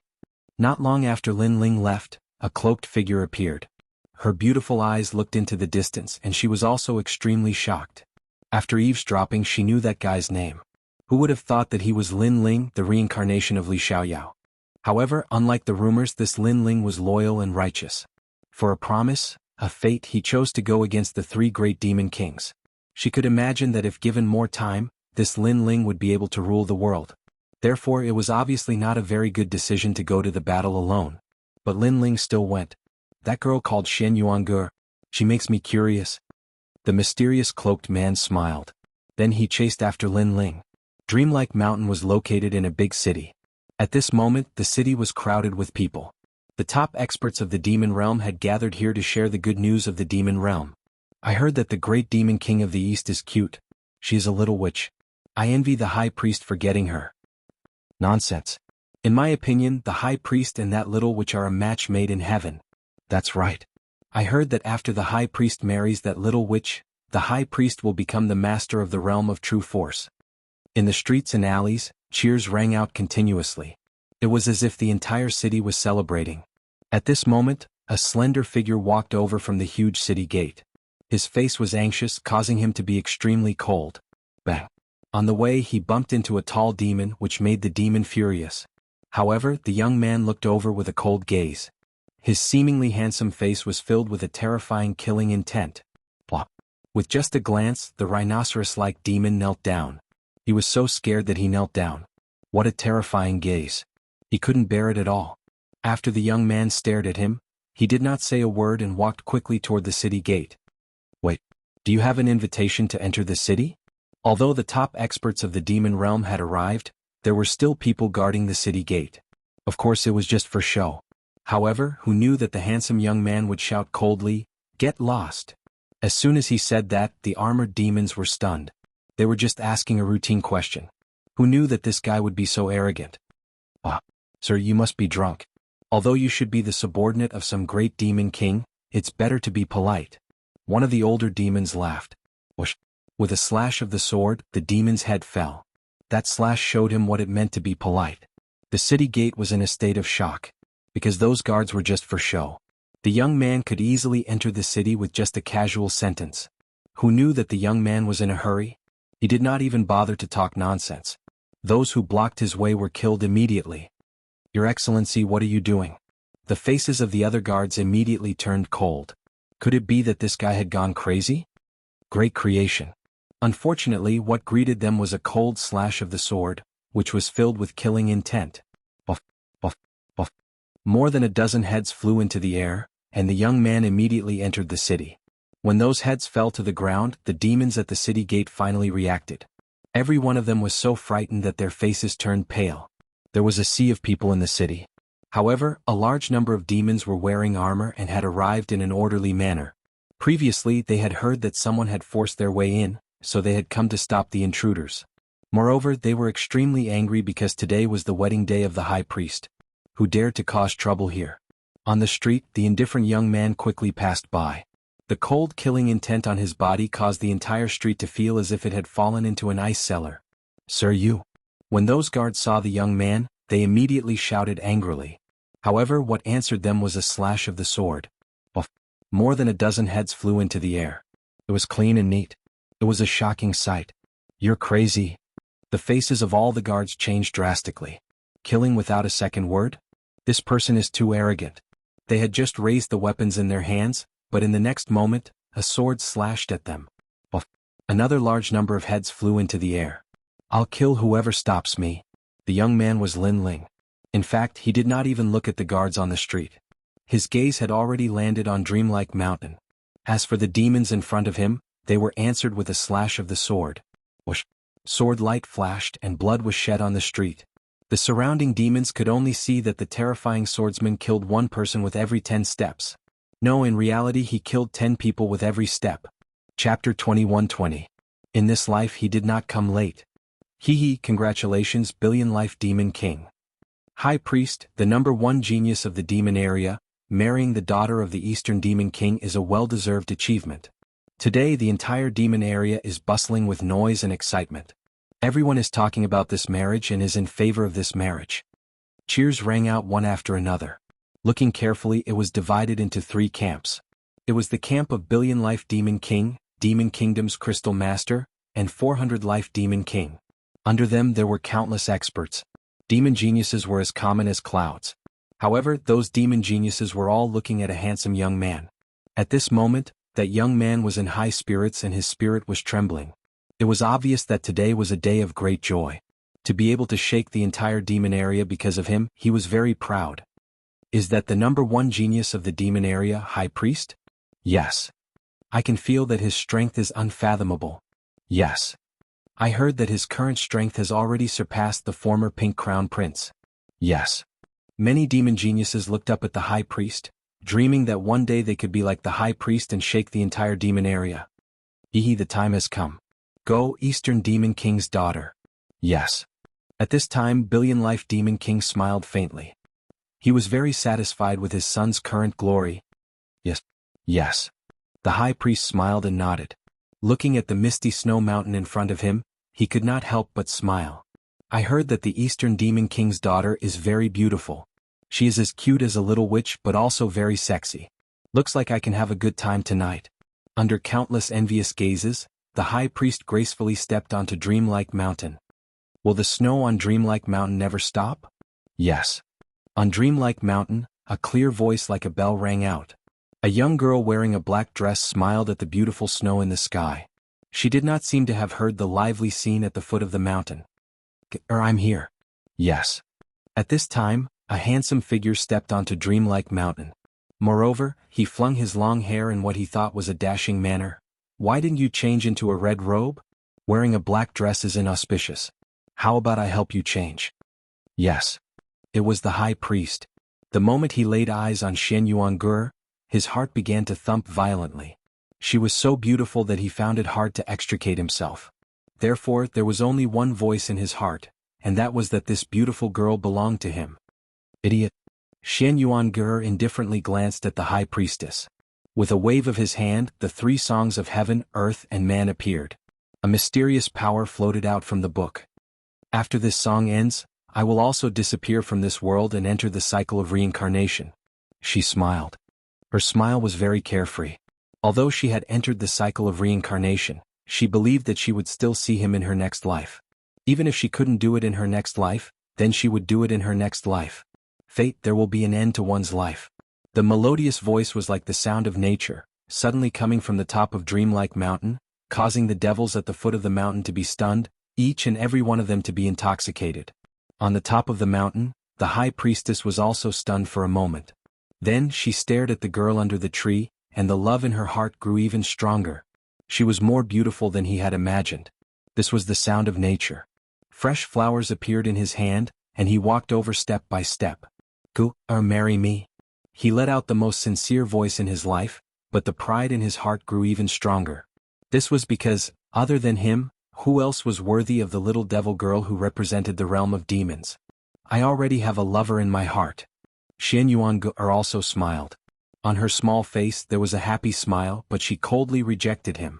Not long after Lin Ling left, a cloaked figure appeared. Her beautiful eyes looked into the distance and she was also extremely shocked. After eavesdropping, she knew that guy's name. Who would have thought that he was Lin Ling, the reincarnation of Li Xiaoyao? However, unlike the rumors, this Lin Ling was loyal and righteous. For a promise, a fate, he chose to go against the 3 great demon kings. She could imagine that if given more time, this Lin Ling would be able to rule the world. Therefore, it was obviously not a very good decision to go to the battle alone. But Lin Ling still went. That girl called Xianxia Ge. She makes me curious. The mysterious cloaked man smiled. Then he chased after Lin Ling. Dreamlike Mountain was located in a big city. At this moment, the city was crowded with people. The top experts of the demon realm had gathered here to share the good news of the demon realm. I heard that the great demon king of the East is cute. She is a little witch. I envy the high priest for getting her. Nonsense. In my opinion, the high priest and that little witch are a match made in heaven. That's right. I heard that after the high priest marries that little witch, the high priest will become the master of the realm of true force. In the streets and alleys, Cheers rang out continuously. It was as if the entire city was celebrating. At this moment, a slender figure walked over from the huge city gate. His face was anxious, causing him to be extremely cold. Bang! On the way he bumped into a tall demon, which made the demon furious. However, the young man looked over with a cold gaze. His seemingly handsome face was filled with a terrifying killing intent. Plop! With just a glance, the rhinoceros-like demon knelt down. He was so scared that he knelt down. What a terrifying gaze. He couldn't bear it at all. After the young man stared at him, he did not say a word and walked quickly toward the city gate. Wait, do you have an invitation to enter the city? Although the top experts of the demon realm had arrived, there were still people guarding the city gate. Of course it was just for show. However, who knew that the handsome young man would shout coldly, "Get lost." As soon as he said that, the armored demons were stunned. They were just asking a routine question. Who knew that this guy would be so arrogant? Ah, sir, you must be drunk. Although you should be the subordinate of some great demon king, it's better to be polite. One of the older demons laughed. Whoosh! With a slash of the sword, the demon's head fell. That slash showed him what it meant to be polite. The city gate was in a state of shock. Because those guards were just for show. The young man could easily enter the city with just a casual sentence. Who knew that the young man was in a hurry? He did not even bother to talk nonsense. Those who blocked his way were killed immediately. Your Excellency, what are you doing? The faces of the other guards immediately turned cold. Could it be that this guy had gone crazy? Great creation. Unfortunately, what greeted them was a cold slash of the sword, which was filled with killing intent. Buff, buff, buff. More than a dozen heads flew into the air, and the young man immediately entered the city. When those heads fell to the ground, the demons at the city gate finally reacted. Every one of them was so frightened that their faces turned pale. There was a sea of people in the city. However, a large number of demons were wearing armor and had arrived in an orderly manner. Previously, they had heard that someone had forced their way in, so they had come to stop the intruders. Moreover, they were extremely angry because today was the wedding day of the high priest. Who dared to cause trouble here? On the street, the indifferent young man quickly passed by. The cold killing intent on his body caused the entire street to feel as if it had fallen into an ice cellar. Sir, you. When those guards saw the young man, they immediately shouted angrily. However, what answered them was a slash of the sword. Buff! More than a dozen heads flew into the air. It was clean and neat. It was a shocking sight. You're crazy. The faces of all the guards changed drastically. Killing without a second word? This person is too arrogant. They had just raised the weapons in their hands, but in the next moment, a sword slashed at them. Buff! Another large number of heads flew into the air. I'll kill whoever stops me. The young man was Lin Ling. In fact, he did not even look at the guards on the street. His gaze had already landed on Dreamlike Mountain. As for the demons in front of him, they were answered with a slash of the sword. Whoosh! Sword light flashed and blood was shed on the street. The surrounding demons could only see that the terrifying swordsman killed one person with every 10 steps. No, in reality he killed 10 people with every step. Chapter 21:20. In this life he did not come late. Hee, congratulations, Billion Life Demon King. High Priest, the #1 genius of the demon area, marrying the daughter of the Eastern Demon King is a well-deserved achievement. Today the entire demon area is bustling with noise and excitement. Everyone is talking about this marriage and is in favor of this marriage. Cheers rang out one after another. Looking carefully, it was divided into 3 camps. It was the camp of Billion Life Demon King, Demon Kingdom's Crystal Master, and 400 Life Demon King. Under them there were countless experts. Demon geniuses were as common as clouds. However, those demon geniuses were all looking at a handsome young man. At this moment, that young man was in high spirits and his spirit was trembling. It was obvious that today was a day of great joy. To be able to shake the entire demon area because of him, he was very proud. Is that the #1 genius of the demon area, High Priest? Yes. I can feel that his strength is unfathomable. Yes. I heard that his current strength has already surpassed the former Pink Crown Prince. Yes. Many demon geniuses looked up at the High Priest, dreaming that one day they could be like the High Priest and shake the entire demon area. The time has come. Go, Eastern Demon King's daughter. Yes. At this time, Billion Life Demon King smiled faintly. He was very satisfied with his son's current glory. Yes. Yes. The High Priest smiled and nodded. Looking at the misty snow mountain in front of him, he could not help but smile. I heard that the Eastern Demon King's daughter is very beautiful. She is as cute as a little witch but also very sexy. Looks like I can have a good time tonight. Under countless envious gazes, the high priest gracefully stepped onto Dreamlike Mountain. Will the snow on Dreamlike Mountain never stop? Yes. On Dreamlike Mountain, a clear voice like a bell rang out. A young girl wearing a black dress smiled at the beautiful snow in the sky. She did not seem to have heard the lively scene at the foot of the mountain. I'm here. Yes. At this time, a handsome figure stepped onto Dreamlike Mountain. Moreover, he flung his long hair in what he thought was a dashing manner. Why didn't you change into a red robe? Wearing a black dress is inauspicious. How about I help you change? Yes. It was the high priest. The moment he laid eyes on Xianxia, his heart began to thump violently. She was so beautiful that he found it hard to extricate himself. Therefore, there was only one voice in his heart, and that was that this beautiful girl belonged to him. Idiot. Xianxia indifferently glanced at the high priestess. With a wave of his hand, the three songs of heaven, earth, and man appeared. A mysterious power floated out from the book. After this song ends, I will also disappear from this world and enter the cycle of reincarnation. She smiled. Her smile was very carefree. Although she had entered the cycle of reincarnation, she believed that she would still see him in her next life. Even if she couldn't do it in her next life, then she would do it in her next life. Fate, there will be an end to one's life. The melodious voice was like the sound of nature, suddenly coming from the top of Dreamlike Mountain, causing the devils at the foot of the mountain to be stunned, each and every one of them to be intoxicated. On the top of the mountain, the high priestess was also stunned for a moment. Then she stared at the girl under the tree, and the love in her heart grew even stronger. She was more beautiful than he had imagined. This was the sound of nature. Fresh flowers appeared in his hand, and he walked over step by step. Marry me. He let out the most sincere voice in his life, but the pride in his heart grew even stronger. This was because, other than him, who else was worthy of the little devil girl who represented the realm of demons? I already have a lover in my heart. Xianxia also smiled. On her small face there was a happy smile, but she coldly rejected him.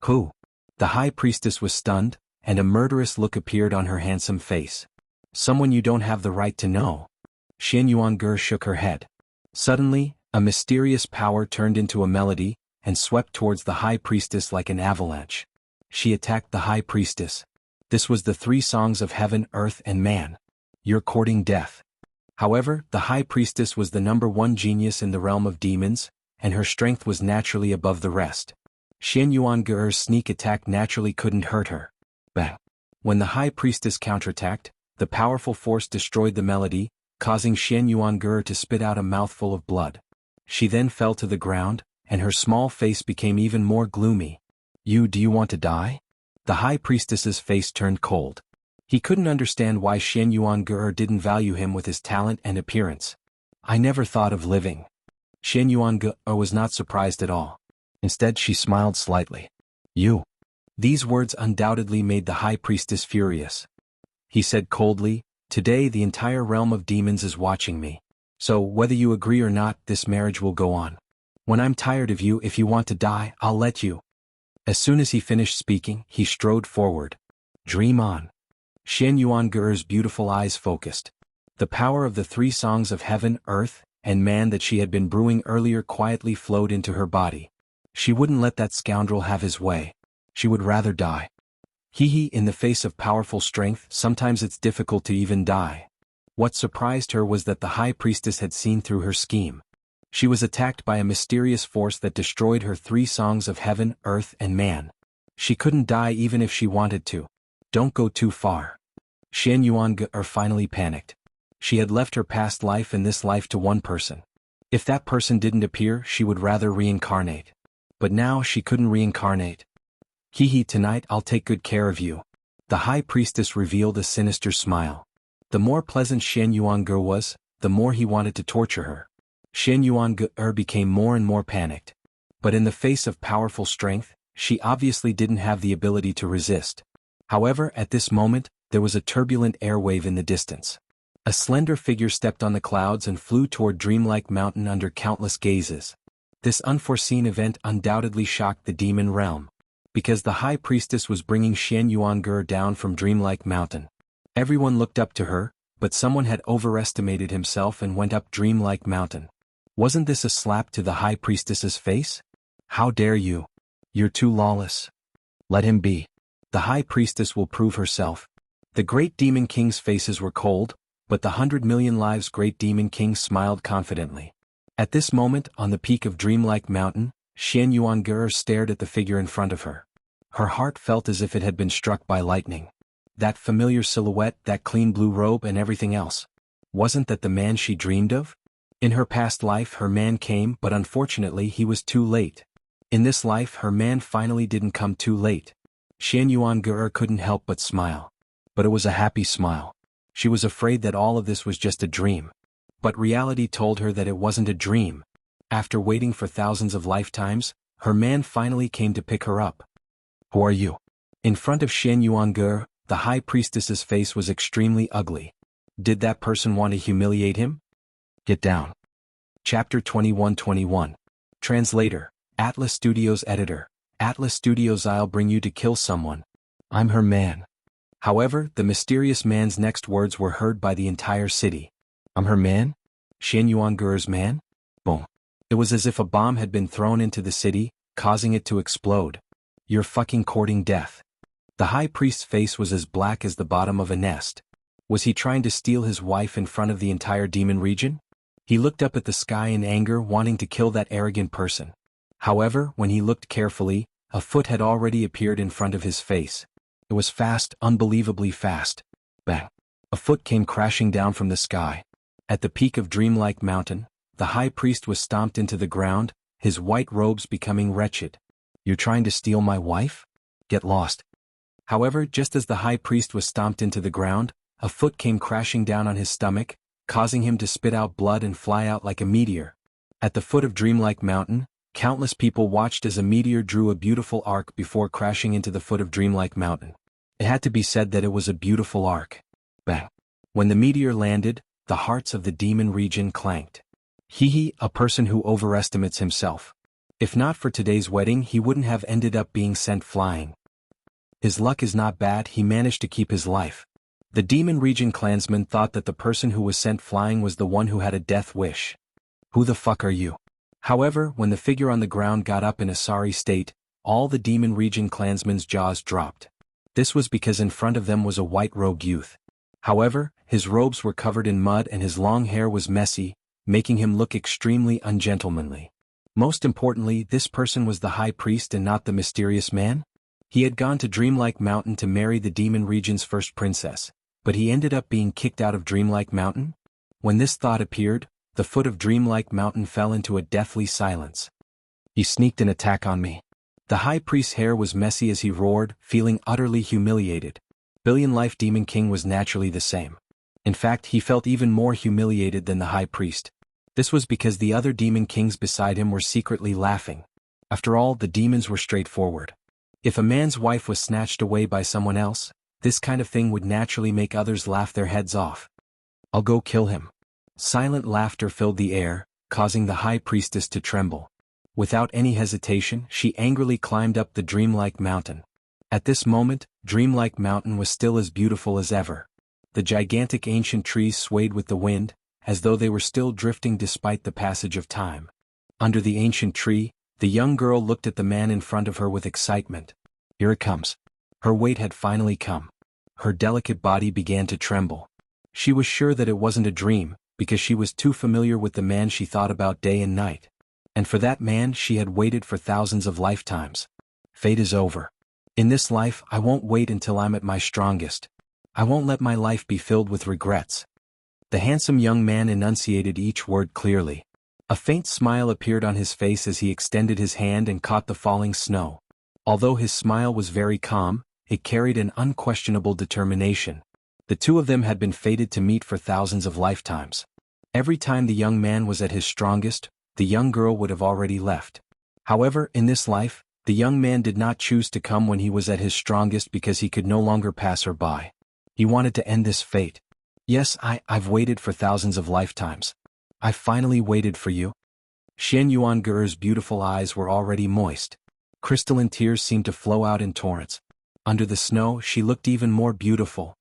Who? The high priestess was stunned, and a murderous look appeared on her handsome face. Someone you don't have the right to know. Xianxia shook her head. Suddenly, a mysterious power turned into a melody, and swept towards the high priestess like an avalanche. She attacked the high priestess. This was the three songs of heaven, earth, and man. You're courting death. However, the high priestess was the #1 genius in the realm of demons, and her strength was naturally above the rest. Xianxuan's sneak attack naturally couldn't hurt her. Bang! When the high priestess counterattacked, the powerful force destroyed the melody, causing Xianxuan to spit out a mouthful of blood. She then fell to the ground, and her small face became even more gloomy. Do you want to die? The high priestess's face turned cold. He couldn't understand why Xianxuan didn't value him with his talent and appearance. I never thought of living. Xianxuan was not surprised at all. Instead, she smiled slightly. You. These words undoubtedly made the high priestess furious. He said coldly, Today the entire realm of demons is watching me. So, whether you agree or not, this marriage will go on. When I'm tired of you, if you want to die, I'll let you. As soon as he finished speaking, he strode forward. Dream on. Xianxuan's beautiful eyes focused. The power of the three songs of heaven, earth, and man that she had been brewing earlier quietly flowed into her body. She wouldn't let that scoundrel have his way. She would rather die. In the face of powerful strength, sometimes it's difficult to even die. What surprised her was that the high priestess had seen through her scheme. She was attacked by a mysterious force that destroyed her three songs of heaven, earth, and man. She couldn't die even if she wanted to. Don't go too far. Xianxuan finally panicked. She had left her past life and this life to one person. If that person didn't appear, she would rather reincarnate. But now she couldn't reincarnate. Tonight I'll take good care of you. The high priestess revealed a sinister smile. The more pleasant Xianxuan was, the more he wanted to torture her. Xianxuan became more and more panicked. But in the face of powerful strength, she obviously didn't have the ability to resist. However, at this moment, there was a turbulent airwave in the distance. A slender figure stepped on the clouds and flew toward Dreamlike Mountain under countless gazes. This unforeseen event undoubtedly shocked the demon realm. Because the high priestess was bringing Xianxuan down from Dreamlike Mountain. Everyone looked up to her, but someone had overestimated himself and went up dreamlike mountain. Wasn't this a slap to the high priestess's face? How dare you? You're too lawless. Let him be. The high priestess will prove herself. The great demon king's faces were cold, but the 100 million lives great demon king smiled confidently. At this moment, on the peak of dreamlike mountain, Xianxia stared at the figure in front of her. Her heart felt as if it had been struck by lightning. That familiar silhouette, that clean blue robe and everything else. Wasn't that the man she dreamed of? In her past life her man came, but unfortunately he was too late. In this life her man finally didn't come too late. Xianxia couldn't help but smile. But it was a happy smile. She was afraid that all of this was just a dream. But reality told her that it wasn't a dream. After waiting for thousands of lifetimes, her man finally came to pick her up. Who are you? In front of Xianxia, the high priestess's face was extremely ugly. Did that person want to humiliate him? Get down. Chapter 21-21. Translator, Atlas Studios Editor. Atlas Studios. I'll bring you to kill someone. I'm her man. However, the mysterious man's next words were heard by the entire city. I'm her man? Xianxuanger's man? Boom. It was as if a bomb had been thrown into the city, causing it to explode. You're fucking courting death. The high priest's face was as black as the bottom of a nest. Was he trying to steal his wife in front of the entire demon region? He looked up at the sky in anger, wanting to kill that arrogant person. However, when he looked carefully, a foot had already appeared in front of his face. It was fast, unbelievably fast. Bang. A foot came crashing down from the sky. At the peak of dreamlike mountain, the high priest was stomped into the ground, his white robes becoming wretched. You're trying to steal my wife? Get lost. However, just as the high priest was stomped into the ground, a foot came crashing down on his stomach, causing him to spit out blood and fly out like a meteor. At the foot of dreamlike mountain, countless people watched as a meteor drew a beautiful arc before crashing into the foot of dreamlike mountain. It had to be said that it was a beautiful arc. Bang. When the meteor landed, the hearts of the demon region clanked. He, a person who overestimates himself. If not for today's wedding, he wouldn't have ended up being sent flying. His luck is not bad, he managed to keep his life. The demon region clansmen thought that the person who was sent flying was the one who had a death wish. Who the fuck are you? However, when the figure on the ground got up in a sorry state, all the demon region clansmen's jaws dropped. This was because in front of them was a white-robed youth. However, his robes were covered in mud and his long hair was messy, making him look extremely ungentlemanly. Most importantly, this person was the high priest and not the mysterious man. He had gone to Dreamlike Mountain to marry the demon region's first princess, but he ended up being kicked out of Dreamlike Mountain? When this thought appeared, the foot of Dreamlike Mountain fell into a deathly silence. He sneaked an attack on me. The high priest's hair was messy as he roared, feeling utterly humiliated. Billion Life Demon King was naturally the same. In fact, he felt even more humiliated than the high priest. This was because the other demon kings beside him were secretly laughing. After all, the demons were straightforward. If a man's wife was snatched away by someone else, this kind of thing would naturally make others laugh their heads off. I'll go kill him. Silent laughter filled the air, causing the high priestess to tremble. Without any hesitation, she angrily climbed up the dreamlike mountain. At this moment, dreamlike mountain was still as beautiful as ever. The gigantic ancient trees swayed with the wind, as though they were still drifting despite the passage of time. Under the ancient tree, the young girl looked at the man in front of her with excitement. Here it comes. Her weight had finally come. Her delicate body began to tremble. She was sure that it wasn't a dream, because she was too familiar with the man she thought about day and night. And for that man she had waited for thousands of lifetimes. Fate is over. In this life I won't wait until I'm at my strongest. I won't let my life be filled with regrets. The handsome young man enunciated each word clearly. A faint smile appeared on his face as he extended his hand and caught the falling snow. Although his smile was very calm, it carried an unquestionable determination. The two of them had been fated to meet for thousands of lifetimes. Every time the young man was at his strongest, the young girl would have already left. However, in this life, the young man did not choose to come when he was at his strongest because he could no longer pass her by. He wanted to end this fate. Yes, I've waited for thousands of lifetimes. I finally waited for you. Xianxuanger's beautiful eyes were already moist. Crystalline tears seemed to flow out in torrents. Under the snow, she looked even more beautiful.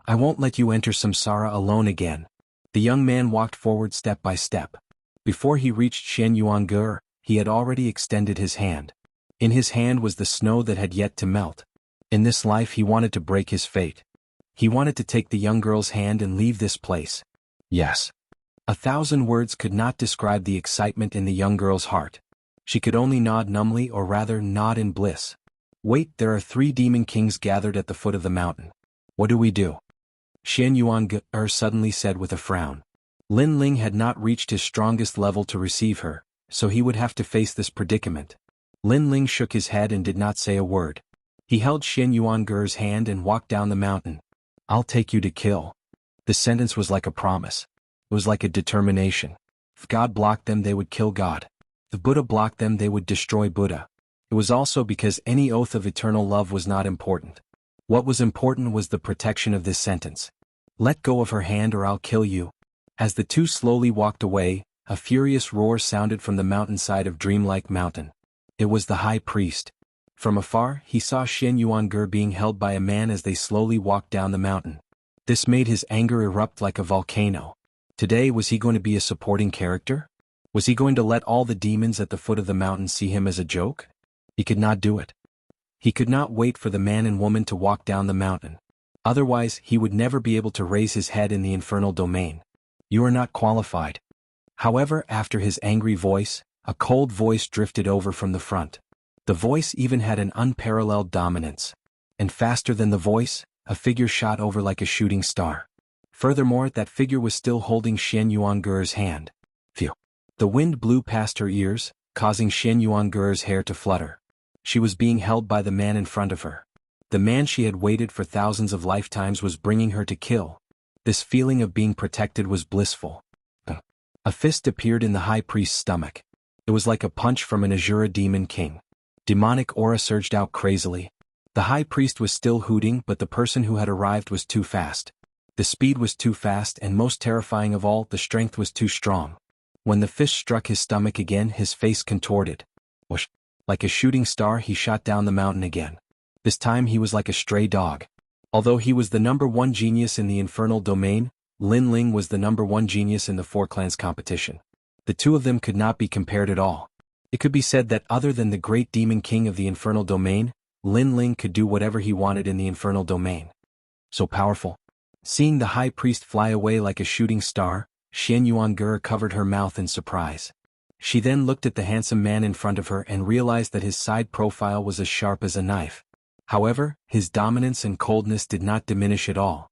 I won't let you enter Samsara alone again. The young man walked forward step by step. Before he reached Xianxia, he had already extended his hand. In his hand was the snow that had yet to melt. In this life he wanted to break his fate. He wanted to take the young girl's hand and leave this place. Yes. 1,000 words could not describe the excitement in the young girl's heart. She could only nod numbly, or rather nod in bliss. Wait, there are 3 demon kings gathered at the foot of the mountain. What do we do? Xianxia suddenly said with a frown. Lin Ling had not reached his strongest level to receive her, so he would have to face this predicament. Lin Ling shook his head and did not say a word. He held Xianxia's hand and walked down the mountain. I'll take you to kill. The sentence was like a promise. It was like a determination. If God blocked them, they would kill God. If Buddha blocked them, they would destroy Buddha. It was also because any oath of eternal love was not important. What was important was the protection of this sentence. Let go of her hand or I'll kill you. As the two slowly walked away, a furious roar sounded from the mountainside of Dreamlike Mountain. It was the high priest. From afar, he saw Xianxia being held by a man as they slowly walked down the mountain. This made his anger erupt like a volcano. Today, was he going to be a supporting character? Was he going to let all the demons at the foot of the mountain see him as a joke? He could not do it. He could not wait for the man and woman to walk down the mountain. Otherwise, he would never be able to raise his head in the infernal domain. You are not qualified. However, after his angry voice, a cold voice drifted over from the front. The voice even had an unparalleled dominance. And faster than the voice, a figure shot over like a shooting star. Furthermore, that figure was still holding Xianxia's hand. Phew. The wind blew past her ears, causing Xianxia's hair to flutter. She was being held by the man in front of her. The man she had waited for thousands of lifetimes was bringing her to kill. This feeling of being protected was blissful. A fist appeared in the high priest's stomach. It was like a punch from an Azura demon king. Demonic aura surged out crazily. The high priest was still hooting, but the person who had arrived was too fast. The speed was too fast, and most terrifying of all, the strength was too strong. When the fist struck his stomach again, his face contorted. Whoosh! Like a shooting star, he shot down the mountain again. This time he was like a stray dog. Although he was the #1 genius in the infernal domain, Lin Ling was the #1 genius in the 4 clans competition. The two of them could not be compared at all. It could be said that other than the great demon king of the infernal domain, Lin Ling could do whatever he wanted in the infernal domain. So powerful. Seeing the high priest fly away like a shooting star, Xianxia covered her mouth in surprise. She then looked at the handsome man in front of her and realized that his side profile was as sharp as a knife. However, his dominance and coldness did not diminish at all.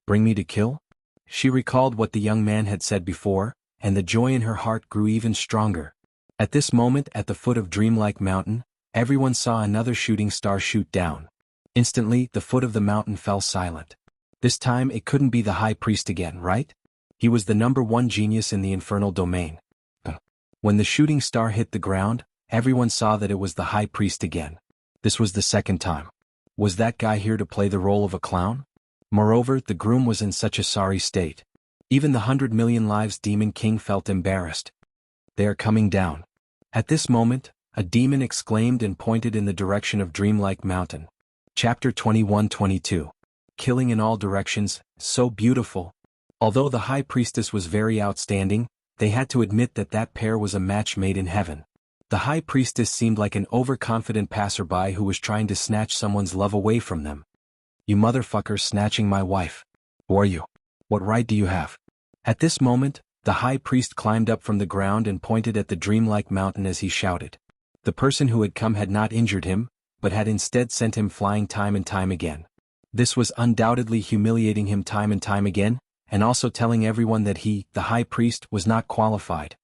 Bring me to kill? She recalled what the young man had said before, and the joy in her heart grew even stronger. At this moment, at the foot of Dreamlike Mountain, everyone saw another shooting star shoot down. Instantly, the foot of the mountain fell silent. This time it couldn't be the high priest again, right? He was the #1 genius in the infernal domain. When the shooting star hit the ground, everyone saw that it was the high priest again. This was the second time. Was that guy here to play the role of a clown? Moreover, the groom was in such a sorry state. Even the 100 million lives demon king felt embarrassed. They are coming down. At this moment, a demon exclaimed and pointed in the direction of Dreamlike Mountain. Chapter 21-22. Killing in all directions, so beautiful. Although the high priestess was very outstanding, they had to admit that that pair was a match made in heaven. The high priestess seemed like an overconfident passerby who was trying to snatch someone's love away from them. You motherfucker, snatching my wife. Who are you? What right do you have? At this moment, the high priest climbed up from the ground and pointed at the Dreamlike Mountain as he shouted. The person who had come had not injured him, but had instead sent him flying time and time again. This was undoubtedly humiliating him time and time again, and also telling everyone that he, the high priest, was not qualified.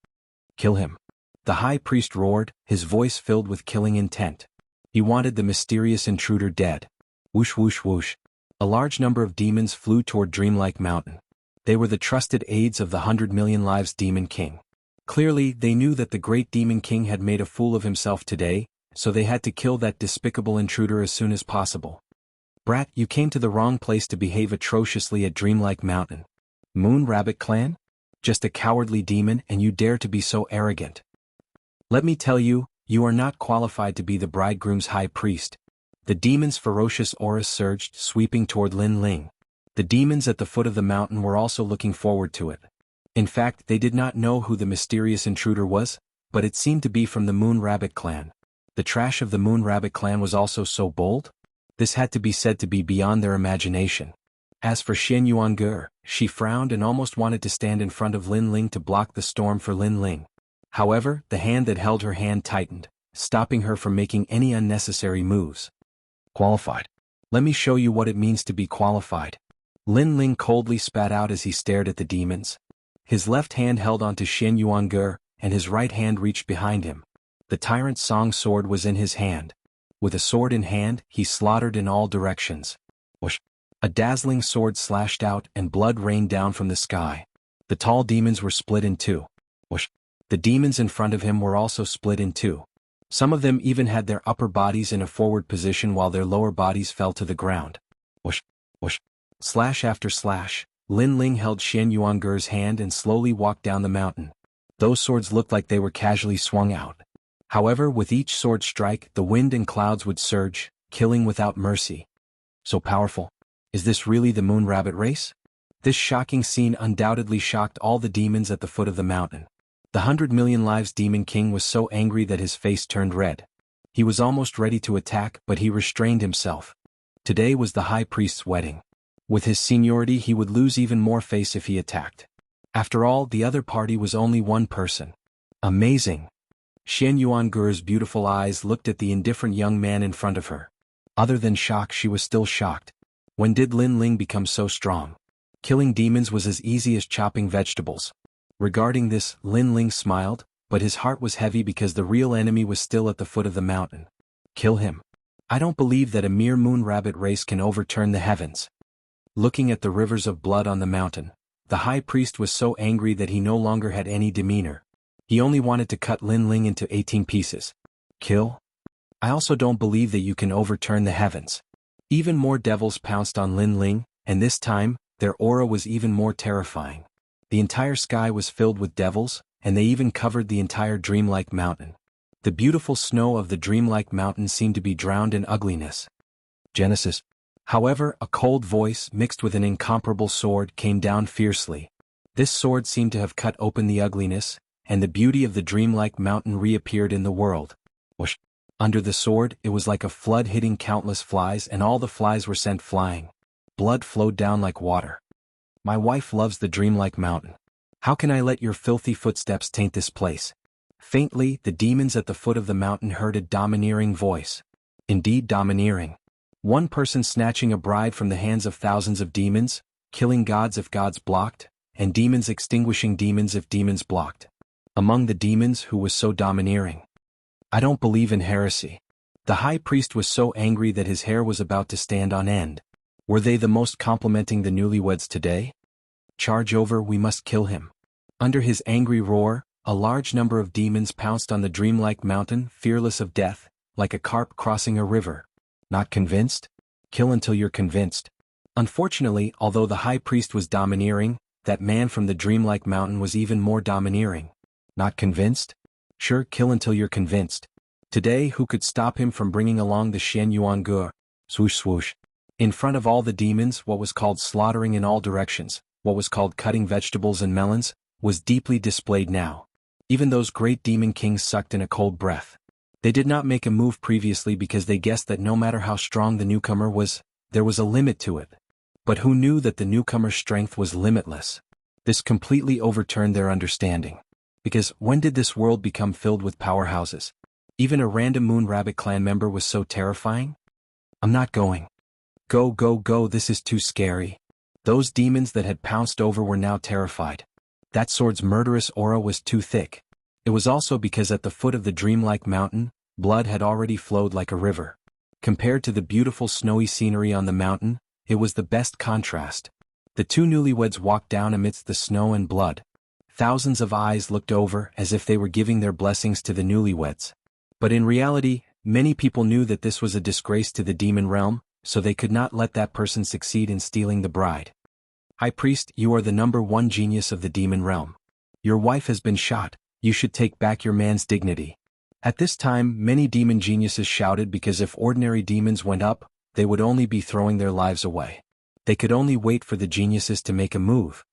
Kill him. The high priest roared, his voice filled with killing intent. He wanted the mysterious intruder dead. Whoosh whoosh whoosh. A large number of demons flew toward Dreamlike Mountain. They were the trusted aides of the 100 million lives demon king. Clearly, they knew that the great demon king had made a fool of himself today, so they had to kill that despicable intruder as soon as possible. Brat, you came to the wrong place to behave atrociously at Dreamlike Mountain. Moon Rabbit Clan? Just a cowardly demon, and you dare to be so arrogant. Let me tell you, you are not qualified to be the bridegroom's high priest. The demon's ferocious aura surged, sweeping toward Lin Ling. The demons at the foot of the mountain were also looking forward to it. In fact, they did not know who the mysterious intruder was, but it seemed to be from the Moon Rabbit clan. The trash of the Moon Rabbit clan was also so bold? This had to be said to be beyond their imagination. As for Xianxia, she frowned and almost wanted to stand in front of Lin Ling to block the storm for Lin Ling. However, the hand that held her hand tightened, stopping her from making any unnecessary moves. Qualified. Let me show you what it means to be qualified. Lin Ling coldly spat out as he stared at the demons. His left hand held onto Xianxia, and his right hand reached behind him. The tyrant's song sword was in his hand. With a sword in hand, he slaughtered in all directions. Whoosh! A dazzling sword slashed out and blood rained down from the sky. The tall demons were split in two. Whoosh! The demons in front of him were also split in two. Some of them even had their upper bodies in a forward position while their lower bodies fell to the ground. Whoosh! Whoosh! Slash after slash, Lin Ling held Xianxuanger's hand and slowly walked down the mountain. Those swords looked like they were casually swung out. However, with each sword strike, the wind and clouds would surge, killing without mercy. So powerful. Is this really the Moon Rabbit race? This shocking scene undoubtedly shocked all the demons at the foot of the mountain. The 100 million lives Demon King was so angry that his face turned red. He was almost ready to attack, but he restrained himself. Today was the High Priest's wedding. With his seniority, he would lose even more face if he attacked. After all, the other party was only one person. Amazing. Xianxuanger's beautiful eyes looked at the indifferent young man in front of her. Other than shock, she was still shocked. When did Lin Ling become so strong? Killing demons was as easy as chopping vegetables. Regarding this, Lin Ling smiled, but his heart was heavy because the real enemy was still at the foot of the mountain. Kill him. I don't believe that a mere Moon Rabbit race can overturn the heavens. Looking at the rivers of blood on the mountain, the High Priest was so angry that he no longer had any demeanor. He only wanted to cut Lin Ling into 18 pieces. Kill? I also don't believe that you can overturn the heavens. Even more devils pounced on Lin Ling, and this time, their aura was even more terrifying. The entire sky was filled with devils, and they even covered the entire dreamlike mountain. The beautiful snow of the dreamlike mountain seemed to be drowned in ugliness. Genesis. However, a cold voice mixed with an incomparable sword came down fiercely. This sword seemed to have cut open the ugliness, and the beauty of the dreamlike mountain reappeared in the world. Whoosh! Under the sword, it was like a flood hitting countless flies, and all the flies were sent flying. Blood flowed down like water. My wife loves the dreamlike mountain. How can I let your filthy footsteps taint this place? Faintly, the demons at the foot of the mountain heard a domineering voice. Indeed domineering. One person snatching a bride from the hands of thousands of demons, killing gods if gods blocked, and demons extinguishing demons if demons blocked. Among the demons, who was so domineering? I don't believe in heresy. The High Priest was so angry that his hair was about to stand on end. Were they the most complimenting the newlyweds today? Charge over, we must kill him. Under his angry roar, a large number of demons pounced on the dreamlike mountain, fearless of death, like a carp crossing a river. Not convinced? Kill until you're convinced. Unfortunately, although the High Priest was domineering, that man from the dreamlike mountain was even more domineering. Not convinced? Sure, kill until you're convinced. Today, who could stop him from bringing along the Xianxuange? Swoosh swoosh. In front of all the demons, what was called slaughtering in all directions, what was called cutting vegetables and melons, was deeply displayed now. Even those great demon kings sucked in a cold breath. They did not make a move previously because they guessed that no matter how strong the newcomer was, there was a limit to it. But who knew that the newcomer's strength was limitless? This completely overturned their understanding. Because when did this world become filled with powerhouses? Even a random Moon Rabbit clan member was so terrifying? I'm not going. Go, go, go, this is too scary. Those demons that had pounced over were now terrified. That sword's murderous aura was too thick. It was also because at the foot of the dreamlike mountain, blood had already flowed like a river. Compared to the beautiful snowy scenery on the mountain, it was the best contrast. The two newlyweds walked down amidst the snow and blood. Thousands of eyes looked over as if they were giving their blessings to the newlyweds. But in reality, many people knew that this was a disgrace to the demon realm, so they could not let that person succeed in stealing the bride. High Priest, you are the #1 genius of the demon realm. Your wife has been shot. You should take back your man's dignity. At this time, many demon geniuses shouted because if ordinary demons went up, they would only be throwing their lives away. They could only wait for the geniuses to make a move.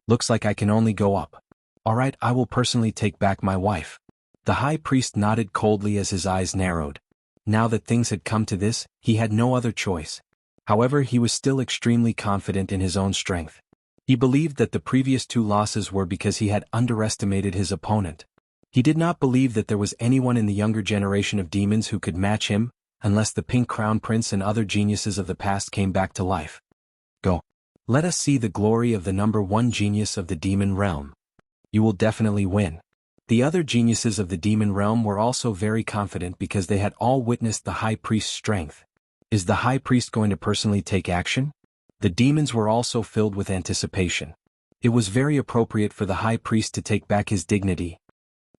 Looks like I can only go up. Alright, I will personally take back my wife. The high priest nodded coldly as his eyes narrowed. Now that things had come to this, he had no other choice. However, he was still extremely confident in his own strength. He believed that the previous 2 losses were because he had underestimated his opponent. He did not believe that there was anyone in the younger generation of demons who could match him, unless the Pink Crown Prince and other geniuses of the past came back to life. Go. Let us see the glory of the number 1 genius of the demon realm. You will definitely win. The other geniuses of the demon realm were also very confident because they had all witnessed the high priest's strength. Is the high priest going to personally take action? The demons were also filled with anticipation. It was very appropriate for the high priest to take back his dignity.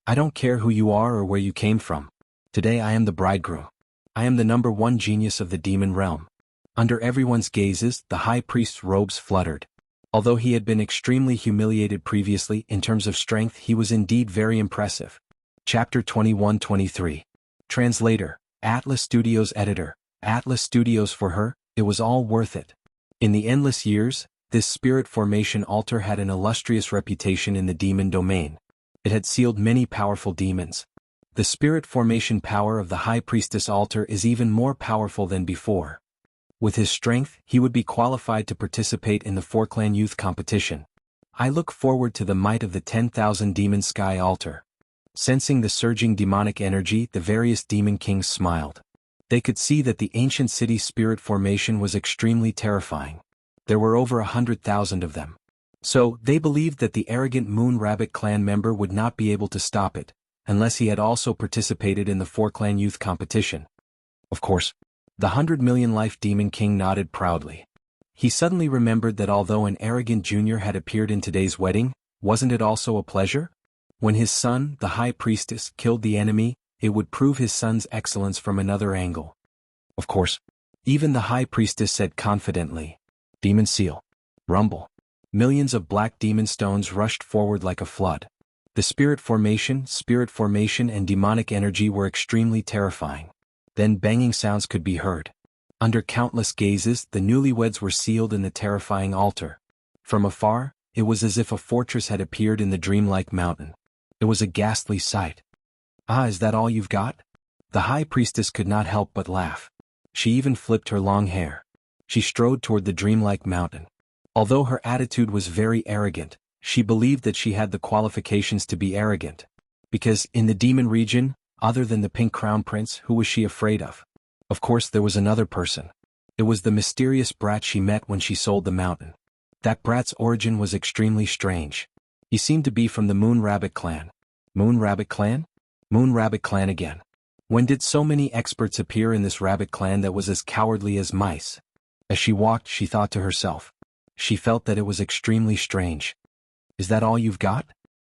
I don't care who you are or where you came from. Today I am the bridegroom. I am the number 1 genius of the demon realm. Under everyone's gazes, the high priest's robes fluttered. Although he had been extremely humiliated previously in terms of strength, he was indeed very impressive. Chapter 21-23. Translator, Atlas Studios Editor. Atlas Studios for her, it was all worth it. In the endless years, this spirit formation altar had an illustrious reputation in the demon domain. It had sealed many powerful demons. The spirit formation power of the High Priestess altar is even more powerful than before. With his strength, he would be qualified to participate in the 4-clan youth competition. I look forward to the might of the 10,000 demon sky altar. Sensing the surging demonic energy, the various demon kings smiled. They could see that the ancient city's spirit formation was extremely terrifying. There were over 100,000 of them. So, they believed that the arrogant Moon Rabbit clan member would not be able to stop it, unless he had also participated in the 4-clan youth competition. Of course, the 100 million life demon king nodded proudly. He suddenly remembered that although an arrogant junior had appeared in today's wedding, wasn't it also a pleasure? When his son, the high priestess, killed the enemy, it would prove his son's excellence from another angle. Of course, even the high priestess said confidently, "Demon seal. Rumble." Millions of black demon stones rushed forward like a flood. The spirit formation, and demonic energy were extremely terrifying. Then banging sounds could be heard. Under countless gazes, the newlyweds were sealed in the terrifying altar. From afar, it was as if a fortress had appeared in the dreamlike mountain. It was a ghastly sight. Ah, is that all you've got? The high priestess could not help but laugh. She even flipped her long hair. She strode toward the dreamlike mountain. Although her attitude was very arrogant, she believed that she had the qualifications to be arrogant. Because, in the demon region, other than the Pink Crown Prince, who was she afraid of? Of course there was another person. It was the mysterious brat she met when she sold the mountain. That brat's origin was extremely strange. He seemed to be from the Moon Rabbit clan. Moon Rabbit clan? Moon Rabbit clan again. When did so many experts appear in this rabbit clan that was as cowardly as mice? As she walked, she thought to herself. She felt that it was extremely strange. Is that all you've got?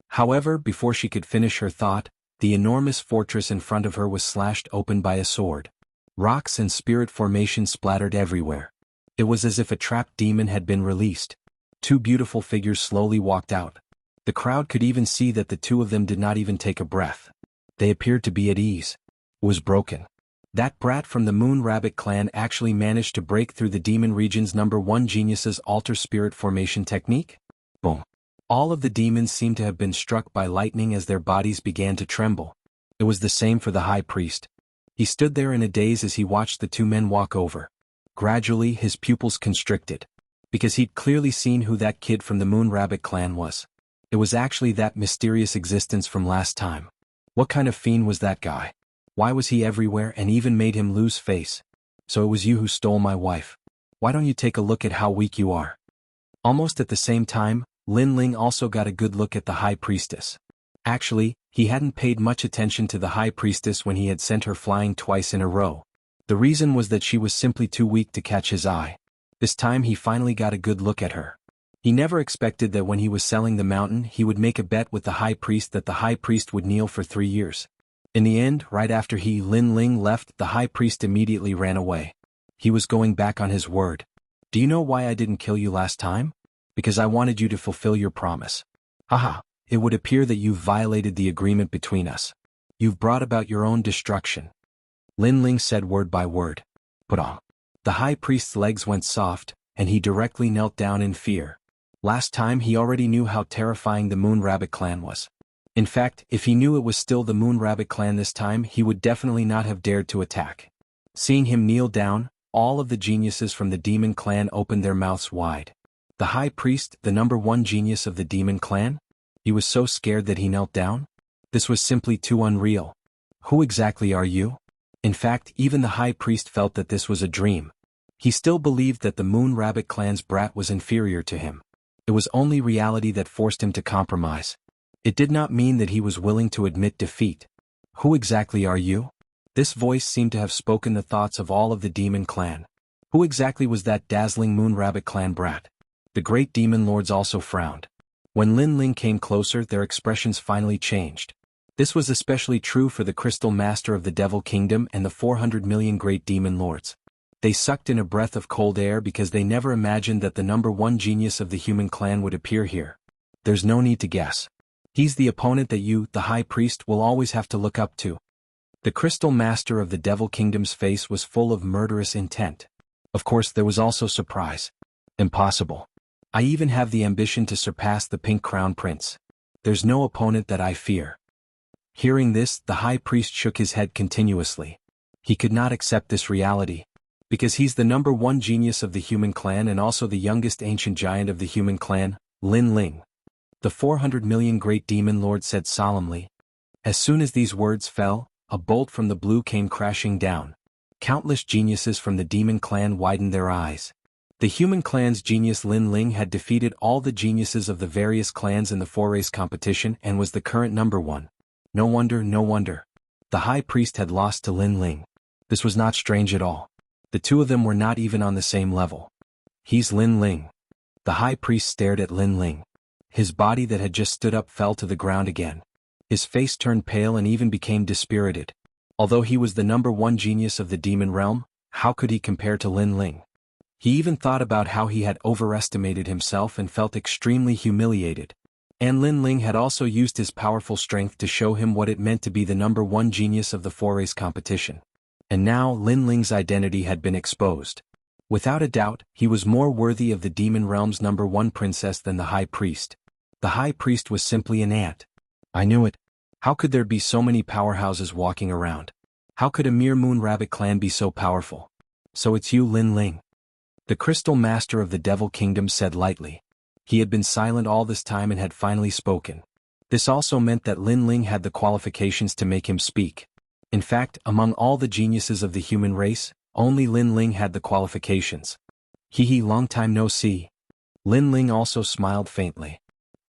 However, before she could finish her thought, the enormous fortress in front of her was slashed open by a sword. Rocks and spirit formation splattered everywhere. It was as if a trapped demon had been released. 2 beautiful figures slowly walked out. The crowd could even see that the 2 of them did not even take a breath. They appeared to be at ease. It was broken. That brat from the Moon Rabbit clan actually managed to break through the demon region's number 1 genius's altar spirit formation technique? Boom. All of the demons seemed to have been struck by lightning as their bodies began to tremble. It was the same for the high priest. He stood there in a daze as he watched the 2 men walk over. Gradually, his pupils constricted. Because he'd clearly seen who that kid from the Moon Rabbit clan was. It was actually that mysterious existence from last time. What kind of fiend was that guy? Why was he everywhere and even made him lose face? So it was you who stole my wife. Why don't you take a look at how weak you are? Almost at the same time, Lin Ling also got a good look at the high priestess. Actually, he hadn't paid much attention to the high priestess when he had sent her flying twice in a row. The reason was that she was simply too weak to catch his eye. This time he finally got a good look at her. He never expected that when he was selling the mountain he would make a bet with the high priest that the high priest would kneel for 3 years. In the end, right after Lin Ling left, the high priest immediately ran away. He was going back on his word. Do you know why I didn't kill you last time? Because I wanted you to fulfill your promise. Haha, it would appear that you've violated the agreement between us. You've brought about your own destruction. Lin Ling said word by word. Put on. The high priest's legs went soft, and he directly knelt down in fear. Last time he already knew how terrifying the Moon Rabbit clan was. In fact, if he knew it was still the Moon Rabbit clan this time, he would definitely not have dared to attack. Seeing him kneel down, all of the geniuses from the demon clan opened their mouths wide. The high priest, the number one genius of the demon clan? He was so scared that he knelt down? This was simply too unreal. Who exactly are you? In fact, even the high priest felt that this was a dream. He still believed that the Moon Rabbit clan's brat was inferior to him. It was only reality that forced him to compromise. It did not mean that he was willing to admit defeat. Who exactly are you? This voice seemed to have spoken the thoughts of all of the demon clan. Who exactly was that dazzling Moon Rabbit clan brat? The great demon lords also frowned. When Lin Ling came closer, their expressions finally changed. This was especially true for the Crystal Master of the Devil Kingdom and the 400 million great demon lords. They sucked in a breath of cold air because they never imagined that the number one genius of the human clan would appear here. There's no need to guess. He's the opponent that you, the High Priest, will always have to look up to. The Crystal Master of the Devil Kingdom's face was full of murderous intent. Of course, there was also surprise. Impossible. I even have the ambition to surpass the Pink Crown Prince. There's no opponent that I fear. Hearing this, the High Priest shook his head continuously. He could not accept this reality. Because he's the number one genius of the human clan and also the youngest ancient giant of the human clan, Lin Ling. The 400 million great demon lord said solemnly. As soon as these words fell, a bolt from the blue came crashing down. Countless geniuses from the demon clan widened their eyes. The human clan's genius Lin Ling had defeated all the geniuses of the various clans in the four-race competition and was the current number one. No wonder, no wonder. The high priest had lost to Lin Ling. This was not strange at all. The two of them were not even on the same level. He's Lin Ling. The high priest stared at Lin Ling. His body that had just stood up fell to the ground again. His face turned pale and even became dispirited. Although he was the number one genius of the demon realm, how could he compare to Lin Ling? He even thought about how he had overestimated himself and felt extremely humiliated. And Lin Ling had also used his powerful strength to show him what it meant to be the number one genius of the four-race competition. And now Lin Ling's identity had been exposed. Without a doubt, he was more worthy of the demon realm's number one princess than the high priest. The high priest was simply an ant. I knew it. How could there be so many powerhouses walking around? How could a mere Moon Rabbit clan be so powerful? So it's you, Lin Ling. The Crystal Master of the Devil Kingdom said lightly. He had been silent all this time and had finally spoken. This also meant that Lin Ling had the qualifications to make him speak. In fact, among all the geniuses of the human race, only Lin Ling had the qualifications. Hee, long time no see. Lin Ling also smiled faintly.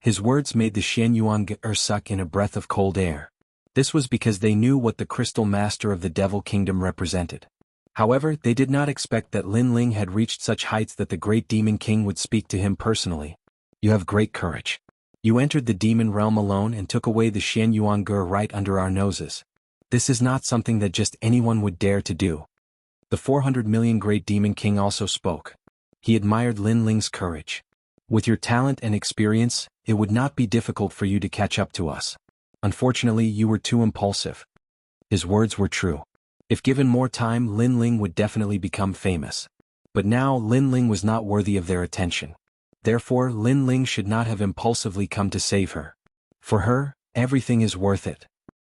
His words made the Xianxia suck in a breath of cold air. This was because they knew what the Crystal Master of the Devil Kingdom represented. However, they did not expect that Lin Ling had reached such heights that the great Demon King would speak to him personally. You have great courage. You entered the demon realm alone and took away the Xianxia right under our noses. This is not something that just anyone would dare to do. The 400 million great Demon King also spoke. He admired Lin Ling's courage. With your talent and experience, it would not be difficult for you to catch up to us. Unfortunately, you were too impulsive. His words were true. If given more time, Lin Ling would definitely become famous. But now Lin Ling was not worthy of their attention. Therefore, Lin Ling should not have impulsively come to save her. For her, everything is worth it.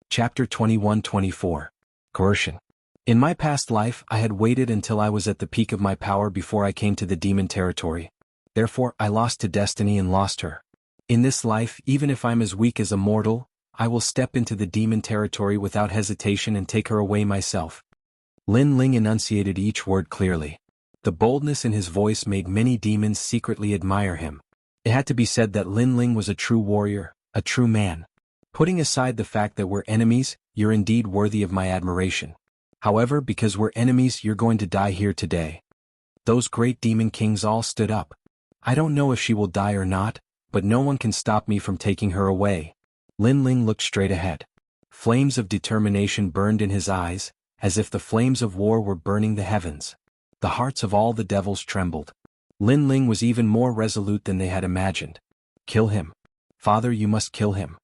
Chapter 21-24. Coercion. In my past life, I had waited until I was at the peak of my power before I came to the demon territory. Therefore, I lost to destiny and lost her. In this life, even if I'm as weak as a mortal, I will step into the demon territory without hesitation and take her away myself. Lin Ling enunciated each word clearly. The boldness in his voice made many demons secretly admire him. It had to be said that Lin Ling was a true warrior, a true man. Putting aside the fact that we're enemies, you're indeed worthy of my admiration. However, because we're enemies, you're going to die here today. Those great demon kings all stood up. I don't know if she will die or not, but no one can stop me from taking her away. Lin Ling looked straight ahead. Flames of determination burned in his eyes, as if the flames of war were burning the heavens. The hearts of all the devils trembled. Lin Ling was even more resolute than they had imagined. Kill him. Father, you must kill him.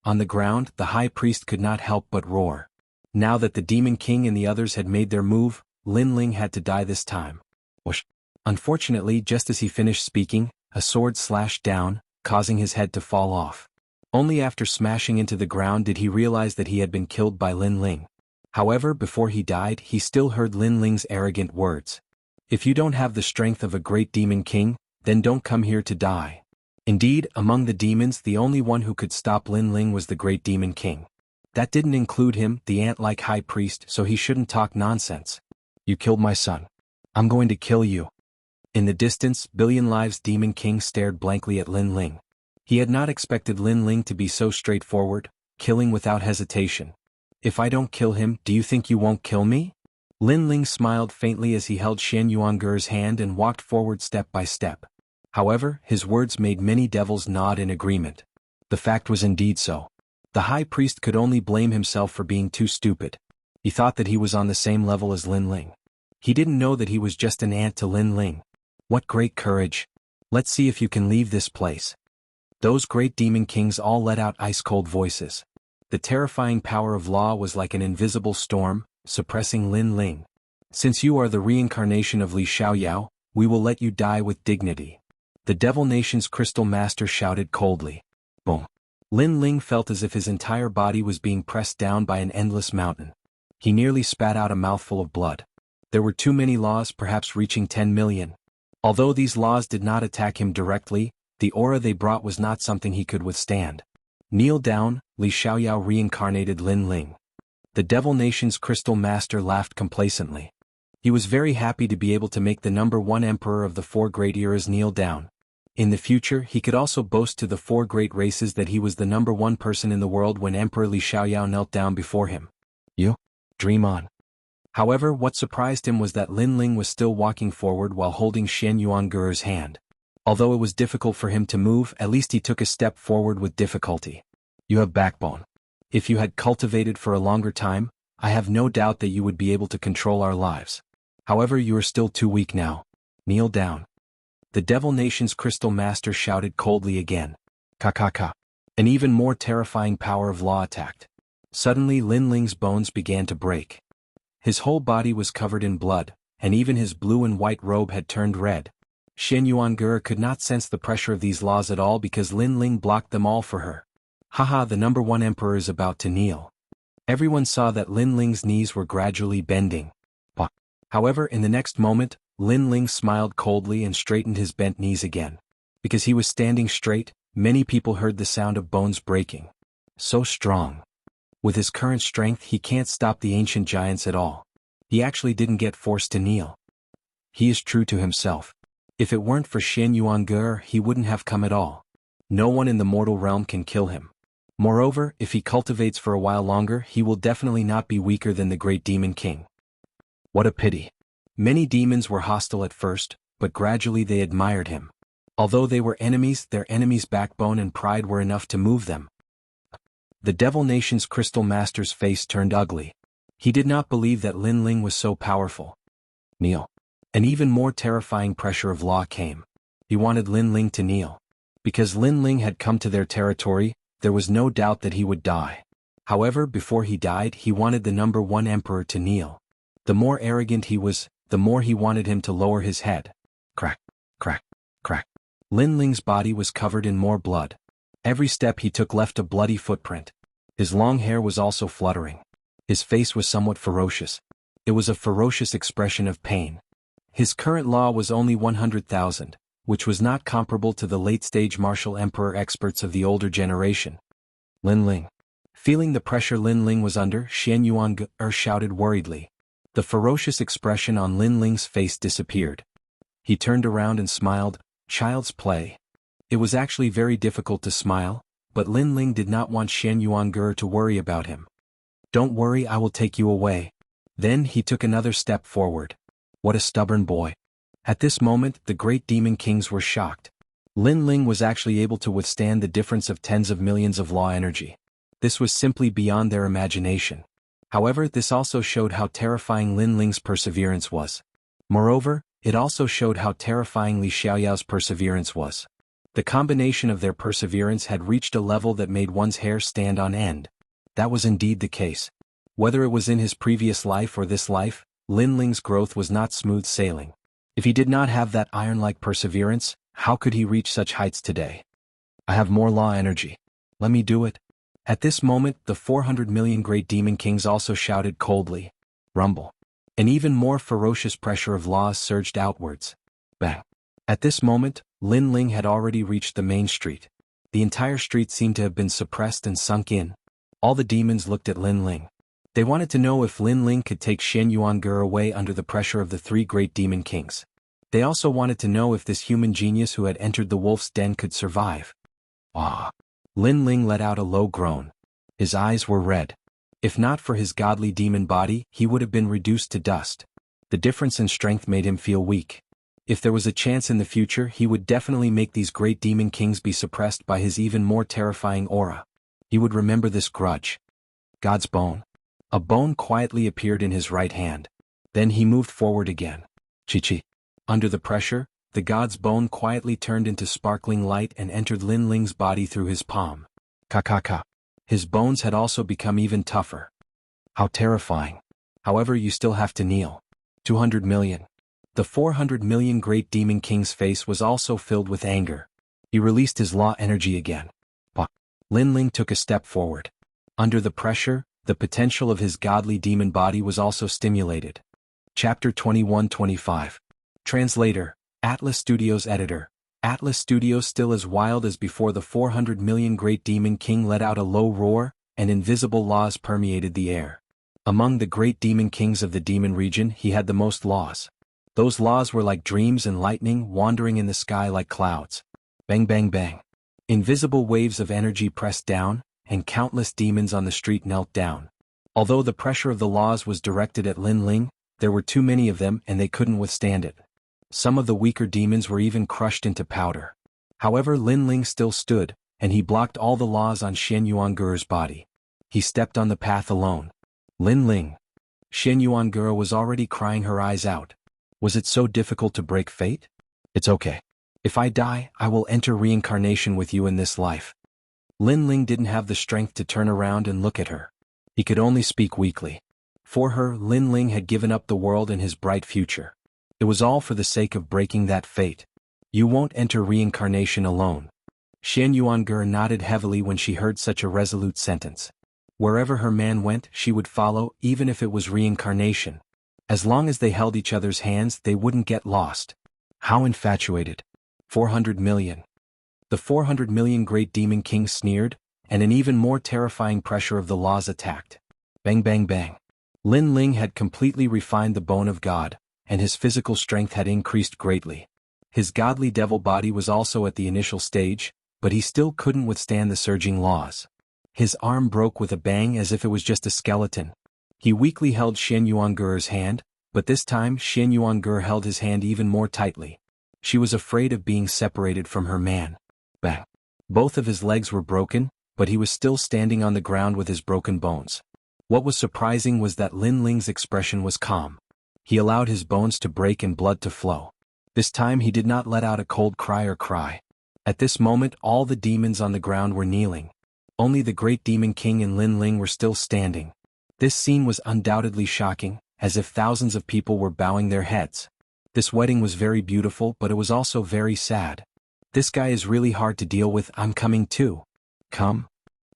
On the ground, the high priest could not help but roar. Now that the Demon King and the others had made their move, Lin Ling had to die this time. Whoosh. Unfortunately, just as he finished speaking, a sword slashed down, causing his head to fall off. Only after smashing into the ground did he realize that he had been killed by Lin Ling. However, before he died, he still heard Lin Ling's arrogant words. If you don't have the strength of a great demon king, then don't come here to die. Indeed, among the demons, the only one who could stop Lin Ling was the great demon king. That didn't include him, the ant-like high priest, so he shouldn't talk nonsense. You killed my son. I'm going to kill you. In the distance, Billion Lives Demon King stared blankly at Lin Ling. He had not expected Lin Ling to be so straightforward, killing without hesitation. If I don't kill him, do you think you won't kill me? Lin Ling smiled faintly as he held Shen Yuanger's hand and walked forward step by step. However, his words made many devils nod in agreement. The fact was indeed so. The high priest could only blame himself for being too stupid. He thought that he was on the same level as Lin Ling. He didn't know that he was just an ant to Lin Ling. What great courage. Let's see if you can leave this place. Those great demon kings all let out ice-cold voices. The terrifying power of law was like an invisible storm, suppressing Lin Ling. Since you are the reincarnation of Li Xiaoyao, we will let you die with dignity. The Devil Nation's Crystal Master shouted coldly. Boom. Lin Ling felt as if his entire body was being pressed down by an endless mountain. He nearly spat out a mouthful of blood. There were too many laws, perhaps reaching 10 million. Although these laws did not attack him directly, the aura they brought was not something he could withstand. Kneel down, Li Xiaoyao reincarnated Lin Ling. The Devil Nation's Crystal Master laughed complacently. He was very happy to be able to make the #1 emperor of the 4 great eras kneel down. In the future, he could also boast to the 4 great races that he was the #1 person in the world when Emperor Li Xiaoyao knelt down before him. You? Dream on. However, what surprised him was that Lin Ling was still walking forward while holding Shen Yuanger's hand. Although it was difficult for him to move, at least he took a step forward with difficulty. You have backbone. If you had cultivated for a longer time, I have no doubt that you would be able to control our lives. However, you are still too weak now. Kneel down. The Devil Nation's Crystal Master shouted coldly again. Ka. An even more terrifying power of law attacked. Suddenly Lin Ling's bones began to break. His whole body was covered in blood, and even his blue and white robe had turned red. Shen Yuanger could not sense the pressure of these laws at all because Lin Ling blocked them all for her. Haha, the #1 emperor is about to kneel. Everyone saw that Lin Ling's knees were gradually bending. However, in the next moment, Lin Ling smiled coldly and straightened his bent knees again. Because he was standing straight, many people heard the sound of bones breaking. So strong. With his current strength, he can't stop the ancient giants at all. He actually didn't get forced to kneel. He is true to himself. If it weren't for Shen Yuanger, he wouldn't have come at all. No one in the mortal realm can kill him. Moreover, if he cultivates for a while longer, he will definitely not be weaker than the great demon king. What a pity. Many demons were hostile at first, but gradually they admired him. Although they were enemies, their enemies' backbone and pride were enough to move them. The Devil Nation's Crystal Master's face turned ugly. He did not believe that Lin Ling was so powerful. Kneel. An even more terrifying pressure of law came. He wanted Lin Ling to kneel. Because Lin Ling had come to their territory, there was no doubt that he would die. However, before he died, he wanted the #1 emperor to kneel. The more arrogant he was, the more he wanted him to lower his head. Crack. Lin Ling's body was covered in more blood. Every step he took left a bloody footprint. His long hair was also fluttering. His face was somewhat ferocious. It was a ferocious expression of pain. His current law was only 100,000, which was not comparable to the late-stage martial emperor experts of the older generation. Lin Ling. Feeling the pressure Lin Ling was under, Shen Yuanger shouted worriedly. The ferocious expression on Lin Ling's face disappeared. He turned around and smiled. Child's play. It was actually very difficult to smile, but Lin Ling did not want Shen Yuanger to worry about him. Don't worry, I will take you away. Then he took another step forward. What a stubborn boy. At this moment, the great demon kings were shocked. Lin Ling was actually able to withstand the difference of tens of millions of law energy. This was simply beyond their imagination. However, this also showed how terrifying Lin Ling's perseverance was. Moreover, it also showed how terrifying Li Xiaoyao's perseverance was. The combination of their perseverance had reached a level that made one's hair stand on end. That was indeed the case. Whether it was in his previous life or this life, Lin Ling's growth was not smooth sailing. If he did not have that iron-like perseverance, how could he reach such heights today? I have more law energy. Let me do it. At this moment, the 400 million great demon kings also shouted coldly. Rumble. An even more ferocious pressure of laws surged outwards. Bang. At this moment, Lin Ling had already reached the main street. The entire street seemed to have been suppressed and sunk in. All the demons looked at Lin Ling. They wanted to know if Lin Ling could take Xianxia away under the pressure of the three great demon kings. They also wanted to know if this human genius who had entered the wolf's den could survive. Ah! Lin Ling let out a low groan. His eyes were red. If not for his godly demon body, he would have been reduced to dust. The difference in strength made him feel weak. If there was a chance in the future, he would definitely make these great demon kings be suppressed by his even more terrifying aura. He would remember this grudge. God's bone. A bone quietly appeared in his right hand. Then he moved forward again. Chi-chi. Under the pressure, the god's bone quietly turned into sparkling light and entered Lin Ling's body through his palm. Ka-ka-ka. His bones had also become even tougher. How terrifying. However, you still have to kneel. 200 million. The 400 million great demon king's face was also filled with anger. He released his law energy again. Bah. Lin Ling took a step forward. Under the pressure, the potential of his godly demon body was also stimulated. Chapter 21-25. Translator, Atlas Studios Editor. Atlas Studios still as wild as before. The 400 million great demon king let out a low roar, and invisible laws permeated the air. Among the great demon kings of the demon region, he had the most laws. Those laws were like dreams and lightning wandering in the sky like clouds. Bang bang bang. Invisible waves of energy pressed down, and countless demons on the street knelt down. Although the pressure of the laws was directed at Lin Ling, there were too many of them and they couldn't withstand it. Some of the weaker demons were even crushed into powder. However, Lin Ling still stood, and he blocked all the laws on Xianxia's body. He stepped on the path alone. Lin Ling. Xianxia was already crying her eyes out. Was it so difficult to break fate? It's okay. If I die, I will enter reincarnation with you in this life. Lin Ling didn't have the strength to turn around and look at her. He could only speak weakly. For her, Lin Ling had given up the world and his bright future. It was all for the sake of breaking that fate. You won't enter reincarnation alone. Xianxia nodded heavily when she heard such a resolute sentence. Wherever her man went, she would follow, even if it was reincarnation. As long as they held each other's hands, they wouldn't get lost. How infatuated. 400 million. The 400 million great demon kings sneered, and an even more terrifying pressure of the laws attacked. Bang bang bang. Lin Ling had completely refined the bone of God, and his physical strength had increased greatly. His godly devil body was also at the initial stage, but he still couldn't withstand the surging laws. His arm broke with a bang as if it was just a skeleton. He weakly held Xianxia's hand, but this time Xianxia held his hand even more tightly. She was afraid of being separated from her man. Bang. Both of his legs were broken, but he was still standing on the ground with his broken bones. What was surprising was that Lin Ling's expression was calm. He allowed his bones to break and blood to flow. This time he did not let out a cold cry or cry. At this moment all the demons on the ground were kneeling. Only the great demon king and Lin Ling were still standing. This scene was undoubtedly shocking, as if thousands of people were bowing their heads. This wedding was very beautiful, but it was also very sad. This guy is really hard to deal with. I'm coming too. Come.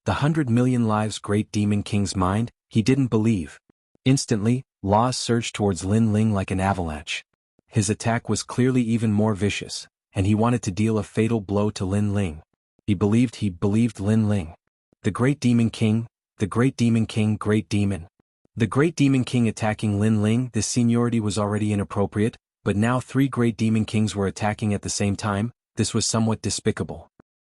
The 100 million lives great demon king's mind, he didn't believe. Instantly, laws surged towards Lin Ling like an avalanche. His attack was clearly even more vicious, and he wanted to deal a fatal blow to Lin Ling. He believed Lin Ling. The great demon king, the great demon king, great demon. The great demon king attacking Lin Ling. This seniority was already inappropriate, but now three great demon kings were attacking at the same time. This was somewhat despicable.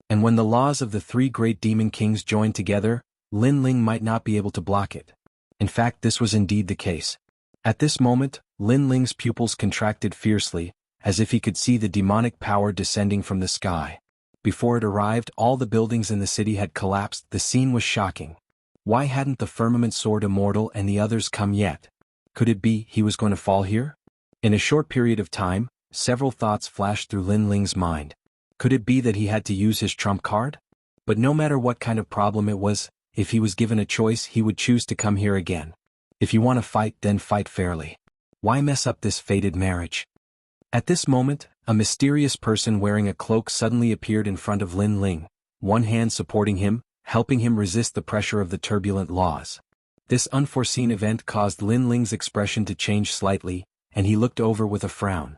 And when the laws of the three great demon kings joined together, Lin Ling might not be able to block it. In fact, this was indeed the case. At this moment, Lin Ling's pupils contracted fiercely, as if he could see the demonic power descending from the sky. Before it arrived, all the buildings in the city had collapsed. The scene was shocking. Why hadn't the Firmament Sword Immortal and the others come yet? Could it be he was going to fall here? In a short period of time, several thoughts flashed through Lin Ling's mind. Could it be that he had to use his trump card? But no matter what kind of problem it was, if he was given a choice, he would choose to come here again. If you want to fight, then fight fairly. Why mess up this fated marriage? At this moment, a mysterious person wearing a cloak suddenly appeared in front of Lin Ling, one hand supporting him, helping him resist the pressure of the turbulent laws. This unforeseen event caused Lin Ling's expression to change slightly, and he looked over with a frown.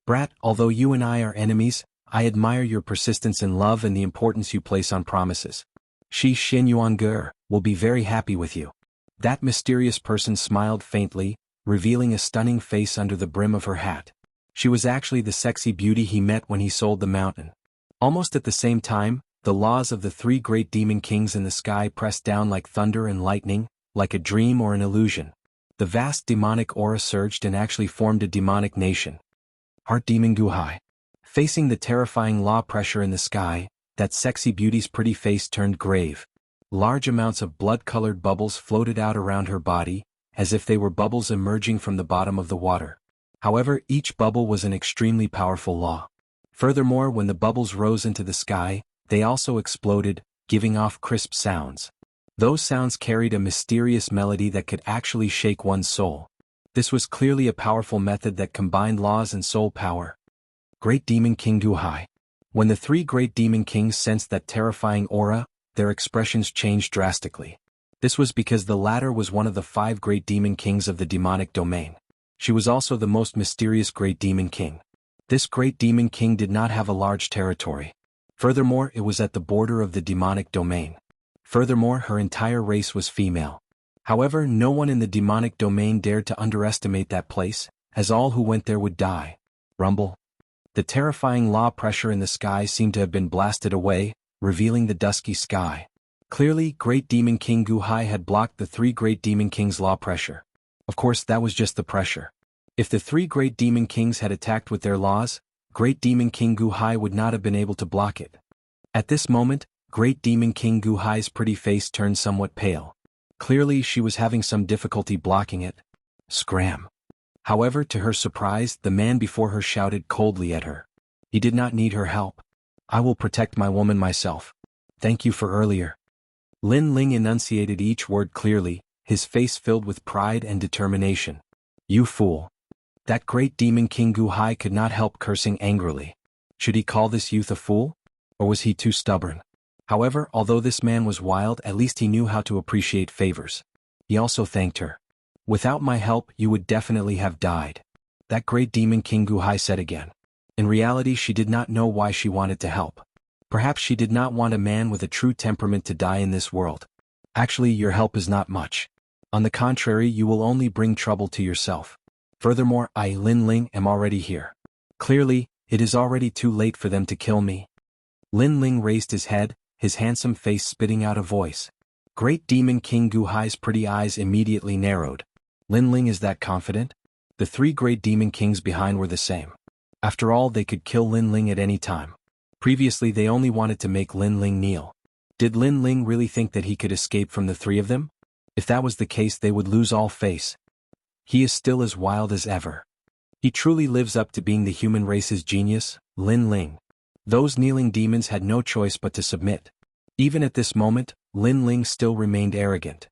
Brat, although you and I are enemies, I admire your persistence in love and the importance you place on promises. Shi Xinyuange will be very happy with you. That mysterious person smiled faintly, revealing a stunning face under the brim of her hat. She was actually the sexy beauty he met when he sold the mountain. Almost at the same time, the laws of the three great demon kings in the sky pressed down like thunder and lightning, like a dream or an illusion. The vast demonic aura surged and actually formed a demonic nation. Heart Demon Guhai. Facing the terrifying law pressure in the sky, that sexy beauty's pretty face turned grave. Large amounts of blood-colored bubbles floated out around her body, as if they were bubbles emerging from the bottom of the water. However, each bubble was an extremely powerful law. Furthermore, when the bubbles rose into the sky, they also exploded, giving off crisp sounds. Those sounds carried a mysterious melody that could actually shake one's soul. This was clearly a powerful method that combined laws and soul power. Great Demon King Guhai. When the three great demon kings sensed that terrifying aura, their expressions changed drastically. This was because the latter was one of the 5 great demon kings of the demonic domain. She was also the most mysterious great demon king. This great demon king did not have a large territory. Furthermore, it was at the border of the demonic domain. Furthermore, her entire race was female. However, no one in the demonic domain dared to underestimate that place, as all who went there would die. Rumble. The terrifying law pressure in the sky seemed to have been blasted away, revealing the dusky sky. Clearly, Great Demon King Guhai had blocked the 3 Great Demon Kings' law pressure. Of course, that was just the pressure. If the 3 Great Demon Kings had attacked with their laws, Great Demon King Guhai would not have been able to block it. At this moment, Great Demon King Guhai's pretty face turned somewhat pale. Clearly, she was having some difficulty blocking it. Scram. However, to her surprise, the man before her shouted coldly at her. He did not need her help. I will protect my woman myself. Thank you for earlier. Lin Ling enunciated each word clearly, his face filled with pride and determination. You fool. That great demon King Guhai could not help cursing angrily. Should he call this youth a fool? Or was he too stubborn? However, although this man was wild, at least he knew how to appreciate favors. He also thanked her. Without my help, you would definitely have died. That great demon King Guhai said again. In reality, she did not know why she wanted to help. Perhaps she did not want a man with a true temperament to die in this world. Actually, your help is not much. On the contrary, you will only bring trouble to yourself. Furthermore, I, Lin Ling, am already here. Clearly, it is already too late for them to kill me. Lin Ling raised his head, his handsome face spitting out a voice. Great Demon King Guhai's pretty eyes immediately narrowed. Lin Ling is that confident? The 3 great demon kings behind were the same. After all, they could kill Lin Ling at any time. Previously, they only wanted to make Lin Ling kneel. Did Lin Ling really think that he could escape from the 3 of them? If that was the case, they would lose all face. He is still as wild as ever. He truly lives up to being the human race's genius, Lin Ling. Those kneeling demons had no choice but to submit. Even at this moment, Lin Ling still remained arrogant.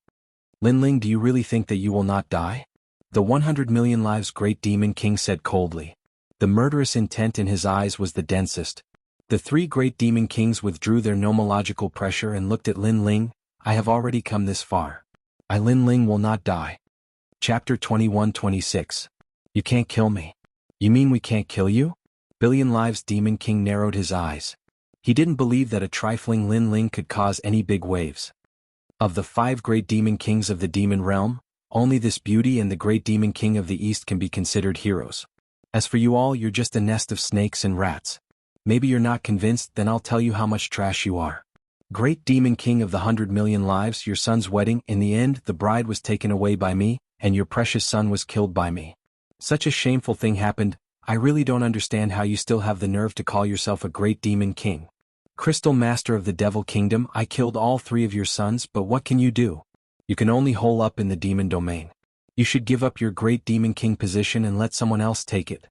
Lin Ling, do you really think that you will not die? The 100 million lives Great Demon King said coldly. The murderous intent in his eyes was the densest. The 3 Great Demon Kings withdrew their nomological pressure and looked at Lin Ling. I have already come this far. I, Lin Ling, will not die. Chapter 21-26. You can't kill me. You mean we can't kill you? Billion Lives Demon King narrowed his eyes. He didn't believe that a trifling Lin Ling could cause any big waves. Of the 5 great demon kings of the demon realm, only this beauty and the great demon king of the east can be considered heroes. As for you all, you're just a nest of snakes and rats. Maybe you're not convinced, then I'll tell you how much trash you are. Great demon king of the 100 million lives, your son's wedding, in the end, the bride was taken away by me, and your precious son was killed by me. Such a shameful thing happened. I really don't understand how you still have the nerve to call yourself a great demon king. Crystal Master of the Devil Kingdom, I killed all 3 of your sons, but what can you do? You can only hole up in the demon domain. You should give up your great demon king position and let someone else take it.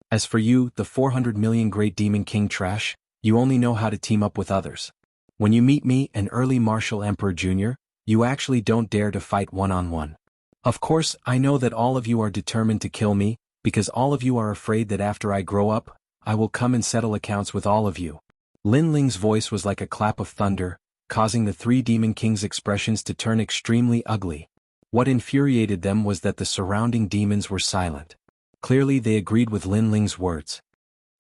As for you, the 400 million great demon king trash, you only know how to team up with others. When you meet me, an early Martial Emperor Jr., you actually don't dare to fight one-on-one. Of course, I know that all of you are determined to kill me, because all of you are afraid that after I grow up, I will come and settle accounts with all of you. Lin Ling's voice was like a clap of thunder, causing the three demon kings' expressions to turn extremely ugly. What infuriated them was that the surrounding demons were silent. Clearly they agreed with Lin Ling's words.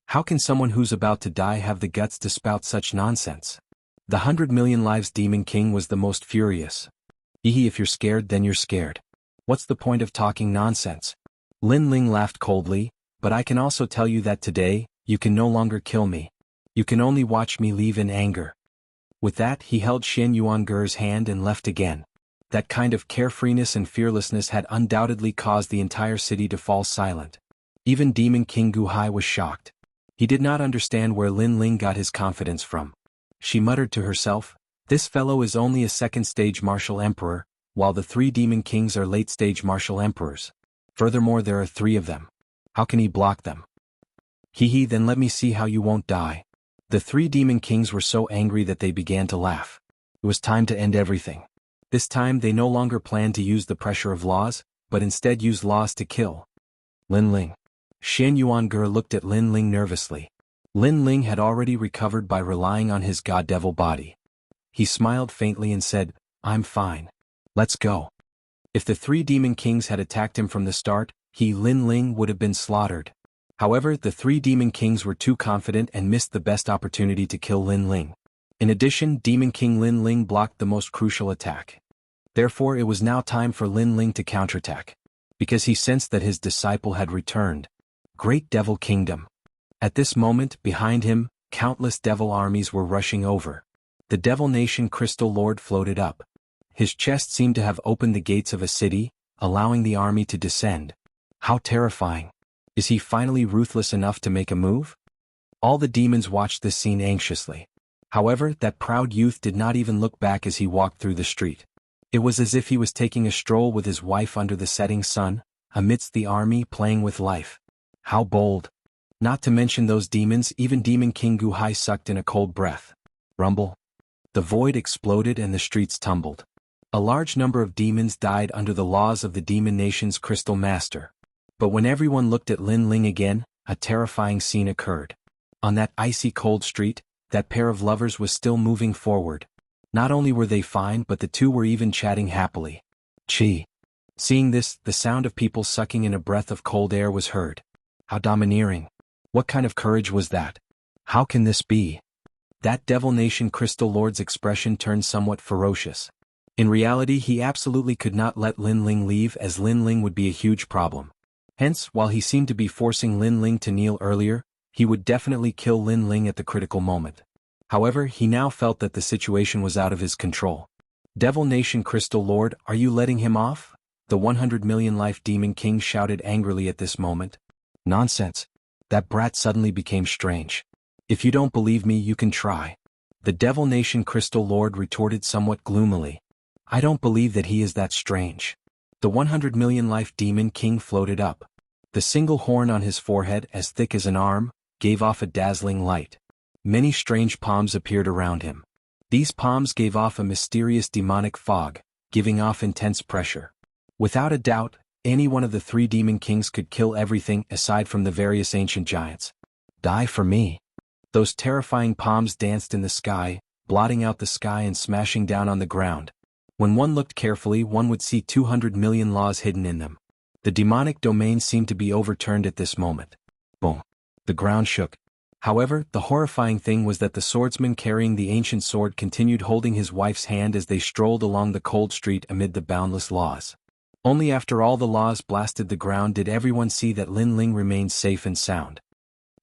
How can someone who's about to die have the guts to spout such nonsense? The 100 million lives demon king was the most furious. If you're scared, then you're scared. What's the point of talking nonsense? Lin Ling laughed coldly, but I can also tell you that today, you can no longer kill me. You can only watch me leave in anger. With that, he held Xianxia's hand and left again. That kind of carefreeness and fearlessness had undoubtedly caused the entire city to fall silent. Even Demon King Guhai was shocked. He did not understand where Lin Ling got his confidence from. She muttered to herself, "This fellow is only a second-stage martial emperor, while the three demon kings are late-stage martial emperors. Furthermore, there are 3 of them. How can he block them? Then let me see how you won't die." The 3 demon kings were so angry that they began to laugh. It was time to end everything. This time they no longer planned to use the pressure of laws, but instead used laws to kill. Lin Ling. Xianxia looked at Lin Ling nervously. Lin Ling had already recovered by relying on his god-devil body. He smiled faintly and said, "I'm fine. Let's go." If the 3 demon kings had attacked him from the start, Lin Ling would have been slaughtered. However, the 3 demon kings were too confident and missed the best opportunity to kill Lin Ling. In addition, Demon King Lin Ling blocked the most crucial attack. Therefore, it was now time for Lin Ling to counterattack. Because he sensed that his disciple had returned. Great Devil Kingdom. At this moment, behind him, countless devil armies were rushing over. The Devil Nation Crystal Lord floated up. His chest seemed to have opened the gates of a city, allowing the army to descend. How terrifying. Is he finally ruthless enough to make a move? All the demons watched this scene anxiously. However, that proud youth did not even look back as he walked through the street. It was as if he was taking a stroll with his wife under the setting sun, amidst the army playing with life. How bold. Not to mention those demons, even Demon King Guhai sucked in a cold breath. Rumble. The void exploded and the streets tumbled. A large number of demons died under the laws of the Demon Nation's Crystal Master. But when everyone looked at Lin Ling again, a terrifying scene occurred. On that icy cold street, that pair of lovers was still moving forward. Not only were they fine, but the two were even chatting happily. Chi. Seeing this, the sound of people sucking in a breath of cold air was heard. How domineering. What kind of courage was that? How can this be? That Devil Nation Crystal Lord's expression turned somewhat ferocious. In reality, he absolutely could not let Lin Ling leave, as Lin Ling would be a huge problem. Hence, while he seemed to be forcing Lin Ling to kneel earlier, he would definitely kill Lin Ling at the critical moment. However, he now felt that the situation was out of his control. Devil Nation Crystal Lord, are you letting him off? The 100 million life Demon King shouted angrily at this moment. Nonsense. That brat suddenly became strange. If you don't believe me, you can try. The Devil Nation Crystal Lord retorted somewhat gloomily. I don't believe that he is that strange. The 100 million life Demon King floated up. The single horn on his forehead, as thick as an arm, gave off a dazzling light. Many strange palms appeared around him. These palms gave off a mysterious demonic fog, giving off intense pressure. Without a doubt, any one of the 3 demon kings could kill everything aside from the various ancient giants. Die for me. Those terrifying palms danced in the sky, blotting out the sky and smashing down on the ground. When one looked carefully, one would see 200 million laws hidden in them. The demonic domain seemed to be overturned at this moment. Boom. The ground shook. However, the horrifying thing was that the swordsman carrying the ancient sword continued holding his wife's hand as they strolled along the cold street amid the boundless laws. Only after all the laws blasted the ground did everyone see that Lin Ling remained safe and sound.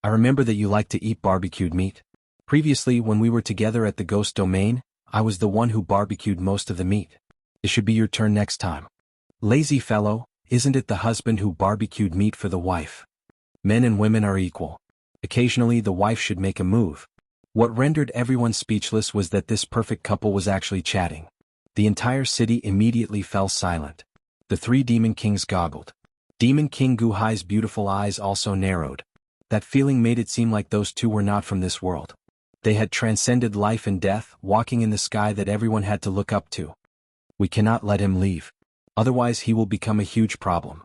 I remember that you like to eat barbecued meat. Previously, when we were together at the ghost domain, I was the one who barbecued most of the meat. It should be your turn next time. Lazy fellow, isn't it the husband who barbecued meat for the wife? Men and women are equal. Occasionally the wife should make a move. What rendered everyone speechless was that this perfect couple was actually chatting. The entire city immediately fell silent. The 3 demon kings goggled. Demon King Guhai's beautiful eyes also narrowed. That feeling made it seem like those two were not from this world. They had transcended life and death, walking in the sky that everyone had to look up to. We cannot let him leave. Otherwise he will become a huge problem.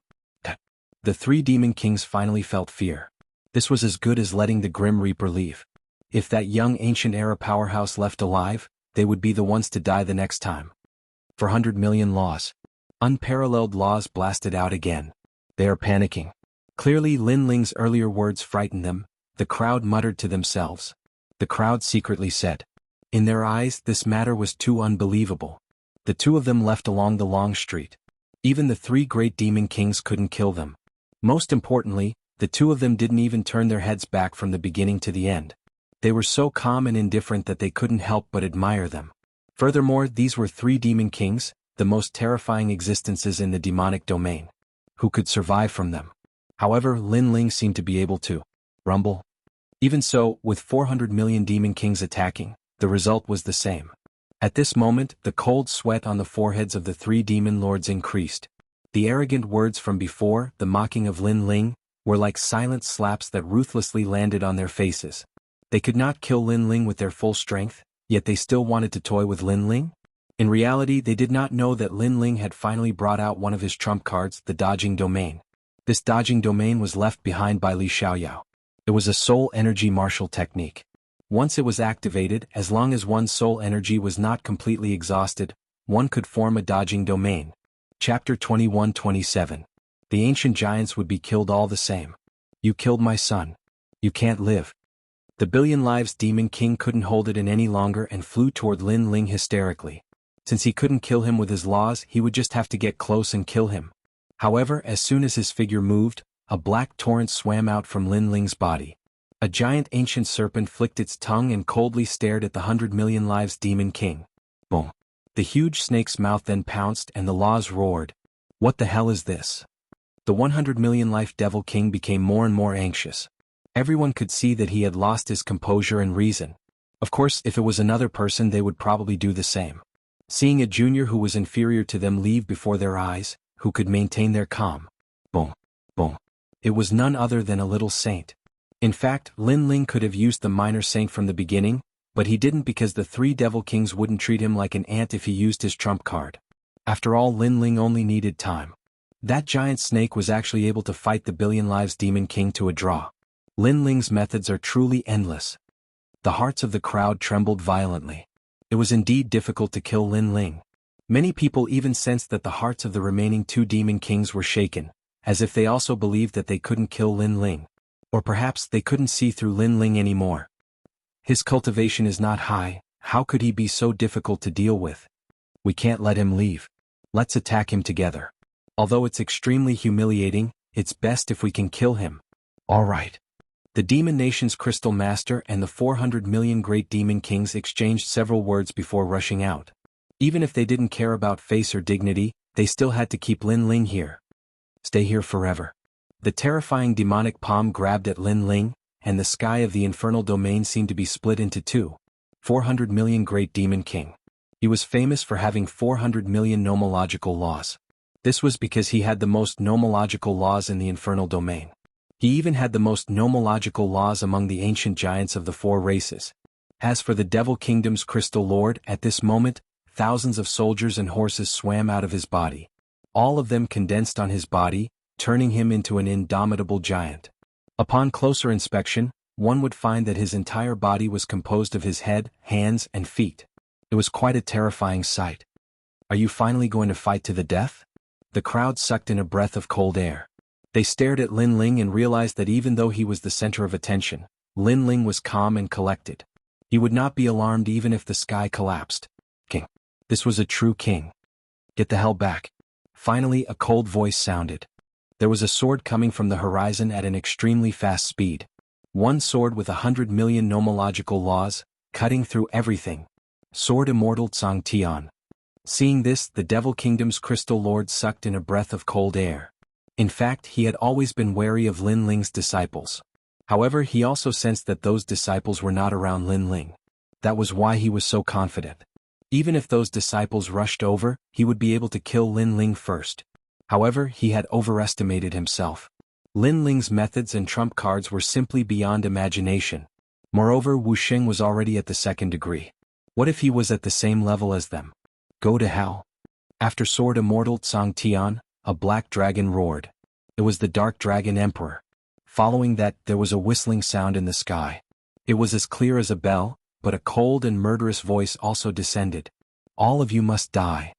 The three demon kings finally felt fear. This was as good as letting the Grim Reaper leave. If that young ancient era powerhouse left alive, they would be the ones to die the next time. 400 million laws. Unparalleled laws blasted out again. They are panicking. Clearly Lin Ling's earlier words frightened them, the crowd muttered to themselves. The crowd secretly said. In their eyes, this matter was too unbelievable. The two of them left along the long street. Even the three great demon kings couldn't kill them. Most importantly, the two of them didn't even turn their heads back from the beginning to the end. They were so calm and indifferent that they couldn't help but admire them. Furthermore, these were three demon kings, the most terrifying existences in the demonic domain. Who could survive from them? However, Lin Ling seemed to be able to rumble. Even so, with 400 million demon kings attacking, the result was the same. At this moment, the cold sweat on the foreheads of the three demon lords increased. The arrogant words from before, the mocking of Lin Ling, were like silent slaps that ruthlessly landed on their faces. They could not kill Lin Ling with their full strength, yet they still wanted to toy with Lin Ling? In reality, they did not know that Lin Ling had finally brought out one of his trump cards, the dodging domain. This dodging domain was left behind by Li Xiaoyao. It was a soul energy martial technique. Once it was activated, as long as one's soul energy was not completely exhausted, one could form a dodging domain. Chapter 21-27. The ancient giants would be killed all the same. You killed my son. You can't live. The billion lives demon king couldn't hold it in any longer and flew toward Lin Ling hysterically. Since he couldn't kill him with his laws, he would just have to get close and kill him. However, as soon as his figure moved, a black torrent swam out from Lin Ling's body. A giant ancient serpent flicked its tongue and coldly stared at the 100 million lives demon king. Boom. The huge snake's mouth then pounced and the laws roared. What the hell is this? The 100 million life devil king became more and more anxious. Everyone could see that he had lost his composure and reason. Of course, if it was another person they would probably do the same. Seeing a junior who was inferior to them leave before their eyes, who could maintain their calm. Boom. Boom. It was none other than a little saint. In fact, Lin Ling could have used the minor saint from the beginning, but he didn't because the three devil kings wouldn't treat him like an ant if he used his trump card. After all, Lin Ling only needed time. That giant snake was actually able to fight the billion lives demon king to a draw. Lin Ling's methods are truly endless. The hearts of the crowd trembled violently. It was indeed difficult to kill Lin Ling. Many people even sensed that the hearts of the remaining two demon kings were shaken, as if they also believed that they couldn't kill Lin Ling. Or perhaps they couldn't see through Lin Ling anymore. His cultivation is not high, how could he be so difficult to deal with? We can't let him leave. Let's attack him together. Although it's extremely humiliating, it's best if we can kill him. All right. The Demon Nation's Crystal Master and the 400 million great demon kings exchanged several words before rushing out. Even if they didn't care about face or dignity, they still had to keep Lin Ling here. Stay here forever. The terrifying demonic palm grabbed at Lin Ling, and the sky of the infernal domain seemed to be split into two. 400 million great demon king. He was famous for having 400 million nomological laws. This was because he had the most nomological laws in the infernal domain. He even had the most nomological laws among the ancient giants of the four races. As for the Devil Kingdom's Crystal Lord, at this moment, thousands of soldiers and horses swam out of his body. All of them condensed on his body, turning him into an indomitable giant. Upon closer inspection, one would find that his entire body was composed of his head, hands, and feet. It was quite a terrifying sight. Are you finally going to fight to the death? The crowd sucked in a breath of cold air. They stared at Lin Ling and realized that even though he was the center of attention, Lin Ling was calm and collected. He would not be alarmed even if the sky collapsed. King. This was a true king. Get the hell back. Finally, a cold voice sounded. There was a sword coming from the horizon at an extremely fast speed. One sword with 100 million nomological laws, cutting through everything. Sword Immortal Xianxia. Seeing this, the Devil Kingdom's Crystal Lord sucked in a breath of cold air. In fact, he had always been wary of Lin Ling's disciples. However, he also sensed that those disciples were not around Lin Ling. That was why he was so confident. Even if those disciples rushed over, he would be able to kill Lin Ling first. However, he had overestimated himself. Lin Ling's methods and trump cards were simply beyond imagination. Moreover, Wuxia was already at the second degree. What if he was at the same level as them? Go to hell. After Sword Immortal Xianxia, a black dragon roared. It was the Dark Dragon Emperor. Following that, there was a whistling sound in the sky. It was as clear as a bell, but a cold and murderous voice also descended. All of you must die!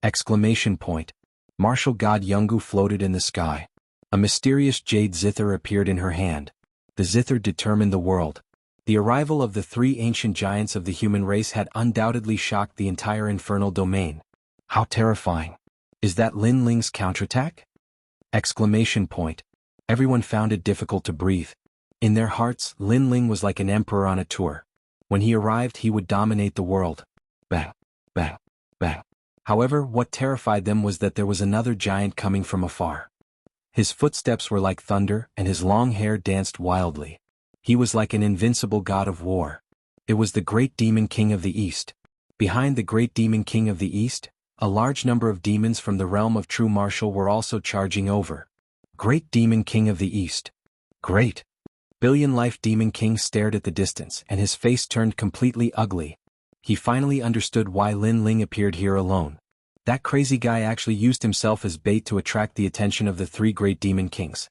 Exclamation point. Martial god Jianghu floated in the sky. A mysterious jade zither appeared in her hand. The zither determined the world. The arrival of the three ancient giants of the human race had undoubtedly shocked the entire infernal domain. How terrifying! Is that Lin Ling's counterattack? Exclamation point. Everyone found it difficult to breathe. In their hearts, Lin Ling was like an emperor on a tour. When he arrived, he would dominate the world. Bang, bang, bang. However, what terrified them was that there was another giant coming from afar. His footsteps were like thunder, and his long hair danced wildly. He was like an invincible god of war. It was the great demon king of the East. Behind the great demon king of the East, a large number of demons from the realm of true martial were also charging over. Great demon king of the East. Great. Billion-life demon king stared at the distance, and his face turned completely ugly. He finally understood why Lin Ling appeared here alone. That crazy guy actually used himself as bait to attract the attention of the three great demon kings.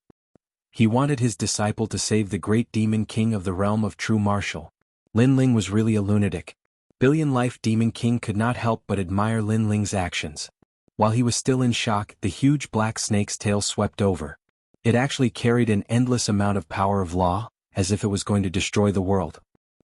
He wanted his disciple to save the great demon king of the realm of true martial. Lin Ling was really a lunatic. Billion-life demon king could not help but admire Lin Ling's actions. While he was still in shock, the huge black snake's tail swept over. It actually carried an endless amount of power of law, as if it was going to destroy the world.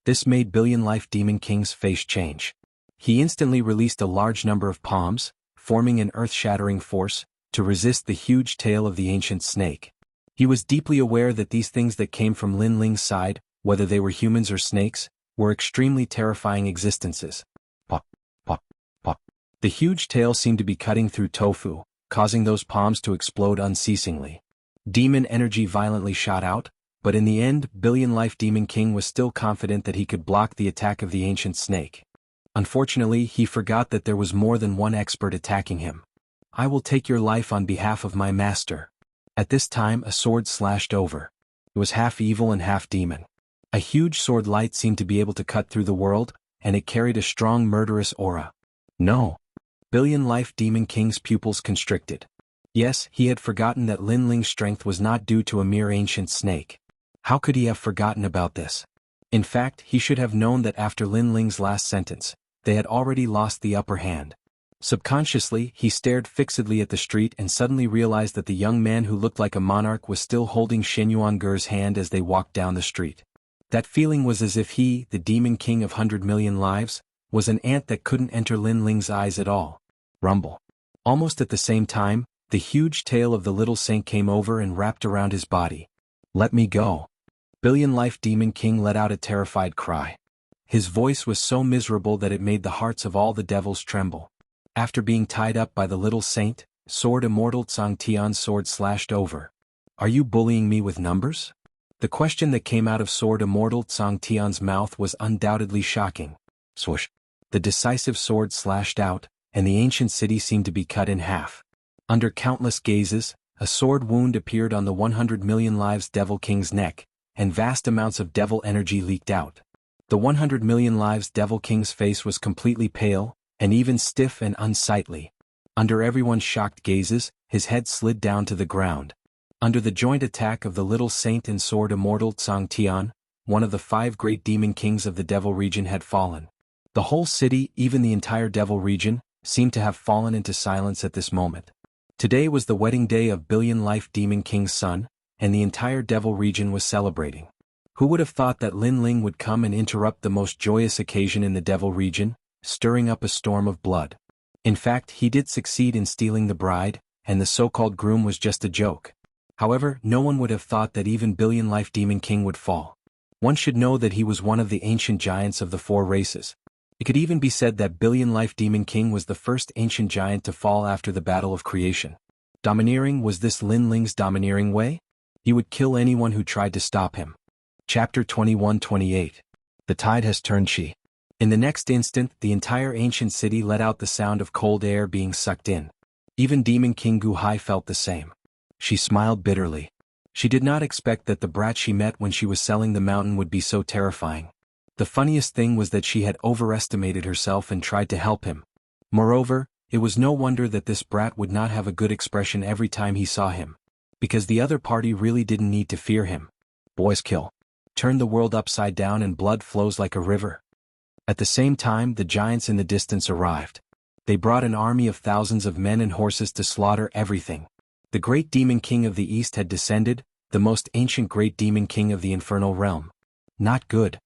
This made Billion-life demon king's face change. He instantly released a large number of palms, forming an earth-shattering force, to resist the huge tail of the ancient snake. He was deeply aware that these things that came from Lin Ling's side, whether they were humans or snakes, were extremely terrifying existences. Pop, pop, pop. The huge tail seemed to be cutting through tofu, causing those palms to explode unceasingly. Demon energy violently shot out, but in the end, Billion-life demon king was still confident that he could block the attack of the ancient snake. Unfortunately, he forgot that there was more than one expert attacking him. I will take your life on behalf of my master. At this time, a sword slashed over. It was half evil and half demon. A huge sword light seemed to be able to cut through the world, and it carried a strong murderous aura. No. Billion-life demon king's pupils constricted. Yes, he had forgotten that Lin Ling's strength was not due to a mere ancient snake. How could he have forgotten about this? In fact, he should have known that after Lin Ling's last sentence, they had already lost the upper hand. Subconsciously, he stared fixedly at the street and suddenly realized that the young man who looked like a monarch was still holding Shen Yuanger's hand as they walked down the street. That feeling was as if he, the demon king of 100 million lives, was an ant that couldn't enter Lin Ling's eyes at all. Rumble. Almost at the same time, the huge tail of the little saint came over and wrapped around his body. Let me go. Billion-life demon king let out a terrified cry. His voice was so miserable that it made the hearts of all the devils tremble. After being tied up by the little saint, sword Immortal Xianxia's sword slashed over. Are you bullying me with numbers? The question that came out of sword Immortal Xianxia's mouth was undoubtedly shocking. Swoosh. The decisive sword slashed out, and the ancient city seemed to be cut in half. Under countless gazes, a sword wound appeared on the 100 million lives Devil King's neck, and vast amounts of devil energy leaked out. The 100 million lives Devil King's face was completely pale, and even stiff and unsightly. Under everyone's shocked gazes, his head slid down to the ground. Under the joint attack of the little saint and sword Immortal Xianxia, one of the 5 great demon kings of the devil region had fallen. The whole city, even the entire devil region, seemed to have fallen into silence at this moment. Today was the wedding day of Billion-life demon king's son, and the entire devil region was celebrating. Who would have thought that Lin Ling would come and interrupt the most joyous occasion in the devil region, stirring up a storm of blood? In fact, he did succeed in stealing the bride, and the so-called groom was just a joke. However, no one would have thought that even Billion-life demon king would fall. One should know that he was one of the ancient giants of the 4 races. It could even be said that Billion-life demon king was the first ancient giant to fall after the battle of creation. Domineering, was this Lin Ling's domineering way? He would kill anyone who tried to stop him. Chapter 21-28. The tide has turned Qi. In the next instant, the entire ancient city let out the sound of cold air being sucked in. Even Demon King Guhai felt the same. She smiled bitterly. She did not expect that the brat she met when she was selling the mountain would be so terrifying. The funniest thing was that she had overestimated herself and tried to help him. Moreover, it was no wonder that this brat would not have a good expression every time he saw him. because the other party really didn't need to fear him. Boys kill. Turn the world upside down and blood flows like a river. At the same time, the giants in the distance arrived. They brought an army of thousands of men and horses to slaughter everything. The great demon king of the east had descended, the most ancient great demon king of the infernal realm. Not good.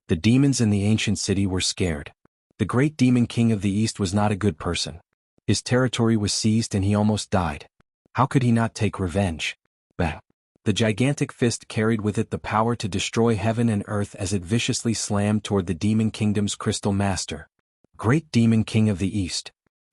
The demons in the ancient city were scared. The great demon king of the east was not a good person. His territory was seized and he almost died. How could he not take revenge? Bang! The gigantic fist carried with it the power to destroy heaven and earth as it viciously slammed toward the demon kingdom's crystal master. Great demon king of the east.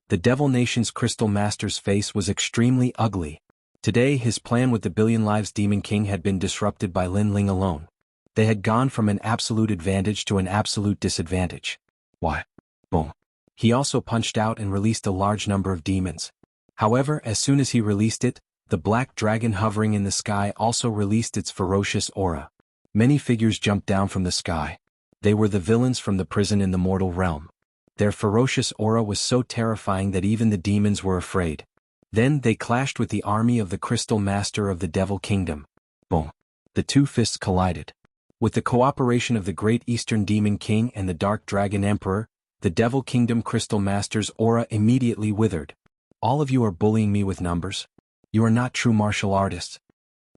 The devil nation's crystal master's face was extremely ugly. Today his plan with the billion lives demon king had been disrupted by Lin Ling alone. They had gone from an absolute advantage to an absolute disadvantage. Why? Boom. He also punched out and released a large number of demons. However, as soon as he released it, the black dragon hovering in the sky also released its ferocious aura. Many figures jumped down from the sky. They were the villains from the prison in the mortal realm. Their ferocious aura was so terrifying that even the demons were afraid. Then they clashed with the army of the crystal master of the devil kingdom. Boom. The two fists collided. With the cooperation of the great eastern demon king and the dark dragon emperor, the devil kingdom crystal master's aura immediately withered. All of you are bullying me with numbers? You are not true martial artists.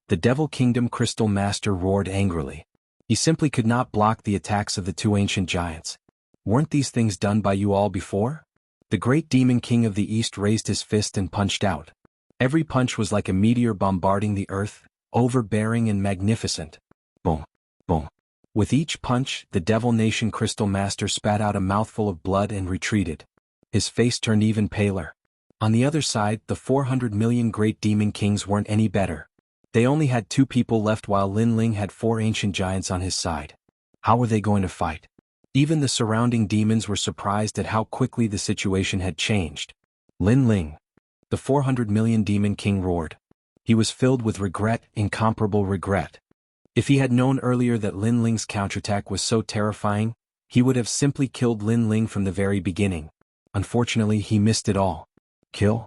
The devil kingdom crystal master roared angrily. He simply could not block the attacks of the two ancient giants. Weren't these things done by you all before? The great demon king of the east raised his fist and punched out. Every punch was like a meteor bombarding the earth, overbearing and magnificent. Boom, boom. With each punch, the devil nation crystal master spat out a mouthful of blood and retreated. His face turned even paler. On the other side, the 400 million great demon kings weren't any better. They only had 2 people left while Lin Ling had 4 ancient giants on his side. How were they going to fight? Even the surrounding demons were surprised at how quickly the situation had changed. Lin Ling. The 400 million demon king roared. He was filled with regret, incomparable regret. If he had known earlier that Lin Ling's counterattack was so terrifying, he would have simply killed Lin Ling from the very beginning. Unfortunately, he missed it all. Kill?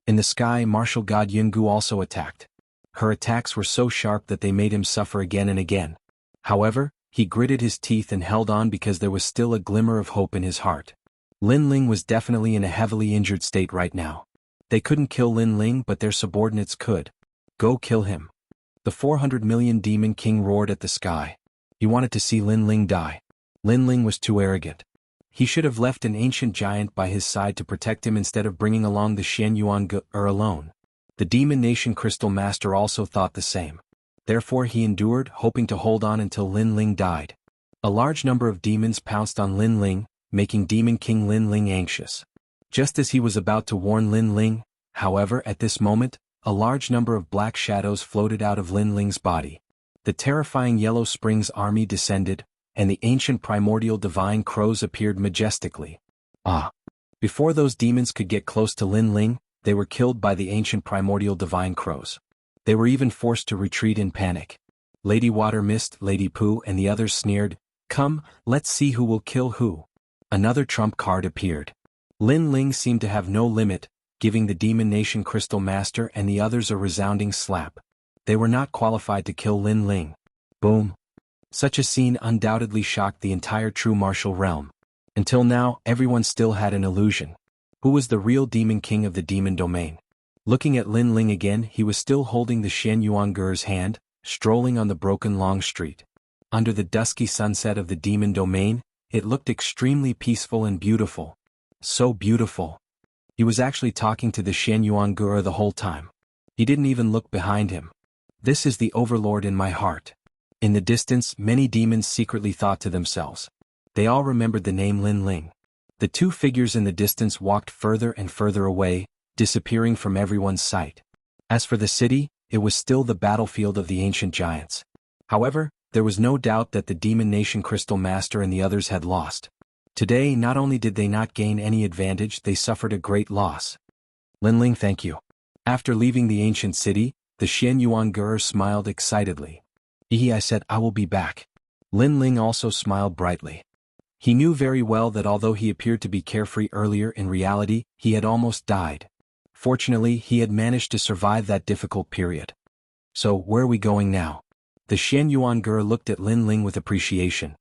In the sky, martial god Jianghu also attacked. Her attacks were so sharp that they made him suffer again and again. However, he gritted his teeth and held on because there was still a glimmer of hope in his heart. Lin Ling was definitely in a heavily injured state right now. They couldn't kill Lin Ling, but their subordinates could. Go kill him. The 400 million demon king roared at the sky. He wanted to see Lin Ling die. Lin Ling was too arrogant. He should have left an ancient giant by his side to protect him instead of bringing along the Xianxia alone. The demon nation crystal master also thought the same. Therefore he endured, hoping to hold on until Lin Ling died. A large number of demons pounced on Lin Ling, making Demon King Lin Ling anxious. Just as he was about to warn Lin Ling, however, at this moment, a large number of black shadows floated out of Lin Ling's body. The terrifying Yellow Springs army descended, and the ancient primordial divine crows appeared majestically. Before those demons could get close to Lin Ling, they were killed by the ancient primordial divine crows. They were even forced to retreat in panic. Lady Water Mist, Lady Pooh and the others sneered, "Come, let's see who will kill who." Another trump card appeared. Lin Ling seemed to have no limit, giving the Demon Nation Crystal Master and the others a resounding slap. They were not qualified to kill Lin Ling. Boom. Such a scene undoubtedly shocked the entire true martial realm. Until now, everyone still had an illusion. Who was the real Demon King of the Demon Domain? Looking at Lin Ling again, he was still holding the Xianxia's hand, strolling on the broken long street. Under the dusky sunset of the Demon Domain, it looked extremely peaceful and beautiful. So beautiful. He was actually talking to the Xianxia the whole time. He didn't even look behind him. This is the overlord in my heart. In the distance, many demons secretly thought to themselves. They all remembered the name Lin Ling. The 2 figures in the distance walked further and further away, disappearing from everyone's sight. As for the city, it was still the battlefield of the ancient giants. However, there was no doubt that the Demon Nation Crystal Master and the others had lost. Today, not only did they not gain any advantage, they suffered a great loss. Lin Ling, thank you. After leaving the ancient city, the Xianxia smiled excitedly. I said I will be back. Lin Ling also smiled brightly. He knew very well that although he appeared to be carefree earlier, in reality, he had almost died. Fortunately, he had managed to survive that difficult period. So, where are we going now? The Xianxia looked at Lin Ling with appreciation.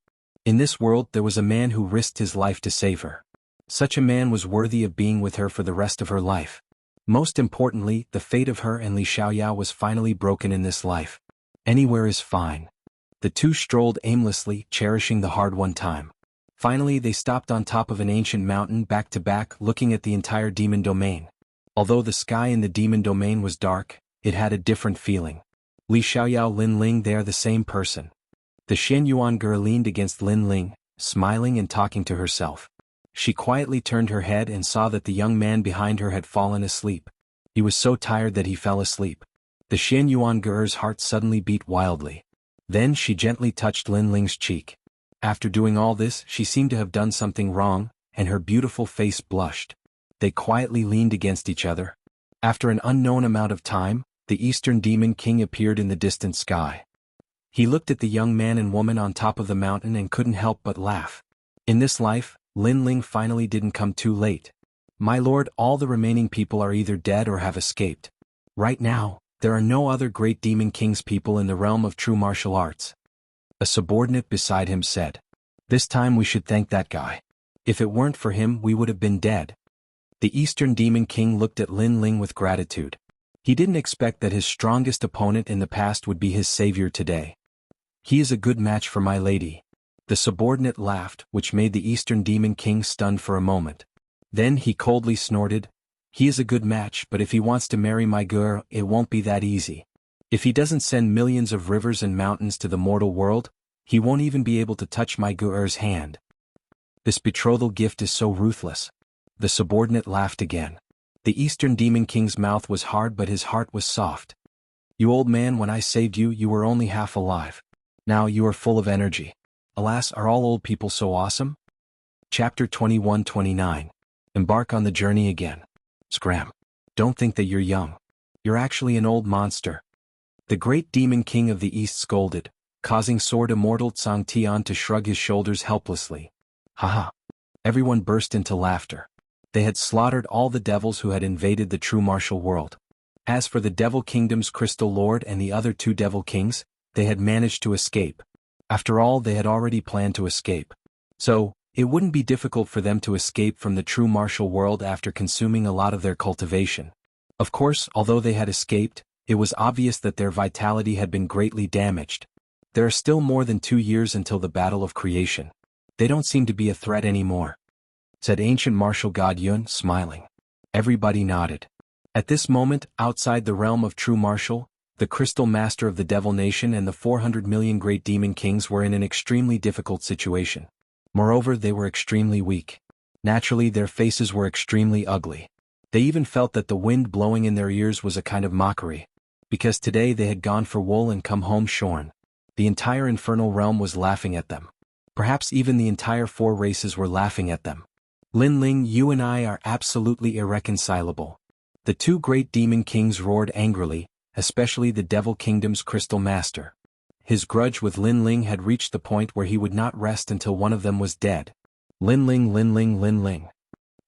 In this world there was a man who risked his life to save her. Such a man was worthy of being with her for the rest of her life. Most importantly, the fate of her and Li Xiaoyao was finally broken in this life. Anywhere is fine. The two strolled aimlessly, cherishing the hard-won time. Finally they stopped on top of an ancient mountain back to back, looking at the entire demon domain. Although the sky in the demon domain was dark, it had a different feeling. Li Xiaoyao, Lin Ling, they are the same person. The Xianxia leaned against Lin Ling, smiling and talking to herself. She quietly turned her head and saw that the young man behind her had fallen asleep. He was so tired that he fell asleep. The Xianxuan's heart suddenly beat wildly. Then she gently touched Lin Ling's cheek. After doing all this, she seemed to have done something wrong, and her beautiful face blushed. They quietly leaned against each other. After an unknown amount of time, the Eastern Demon King appeared in the distant sky. He looked at the young man and woman on top of the mountain and couldn't help but laugh. In this life, Lin Ling finally didn't come too late. My lord, all the remaining people are either dead or have escaped. Right now, there are no other great demon king's people in the realm of true martial arts. A subordinate beside him said. This time we should thank that guy. If it weren't for him, we would have been dead. The Eastern Demon King looked at Lin Ling with gratitude. He didn't expect that his strongest opponent in the past would be his savior today. He is a good match for my lady. The subordinate laughed, which made the Eastern Demon King stunned for a moment. Then he coldly snorted. He is a good match, but if he wants to marry my girl, it won't be that easy. If he doesn't send millions of rivers and mountains to the mortal world, he won't even be able to touch my girl's hand. This betrothal gift is so ruthless. The subordinate laughed again. The Eastern Demon King's mouth was hard but his heart was soft. You old man, when I saved you, you were only half alive. Now you are full of energy. Alas, are all old people so awesome? Chapter 21-29. Embark on the journey again. Scram. Don't think that you're young. You're actually an old monster. The great demon king of the east scolded, causing sword Immortal Tsang Tian to shrug his shoulders helplessly. Haha. Everyone burst into laughter. They had slaughtered all the devils who had invaded the true martial world. As for the Devil Kingdom's Crystal Lord and the other two Devil Kings, they had managed to escape. After all, they had already planned to escape. So, it wouldn't be difficult for them to escape from the true martial world after consuming a lot of their cultivation. Of course, although they had escaped, it was obvious that their vitality had been greatly damaged. There are still more than 2 years until the Battle of Creation. They don't seem to be a threat anymore, said ancient martial god Yun, smiling. Everybody nodded. At this moment, outside the realm of true martial, the Crystal Master of the Devil Nation and the 400 million great demon kings were in an extremely difficult situation. Moreover, they were extremely weak. Naturally, their faces were extremely ugly. They even felt that the wind blowing in their ears was a kind of mockery. Because today they had gone for wool and come home shorn. The entire infernal realm was laughing at them. Perhaps even the entire 4 races were laughing at them. Lin Ling, you and I are absolutely irreconcilable. The 2 great demon kings roared angrily, especially the Devil Kingdom's Crystal Master. His grudge with Lin Ling had reached the point where he would not rest until one of them was dead. Lin Ling, Lin Ling, Lin Ling.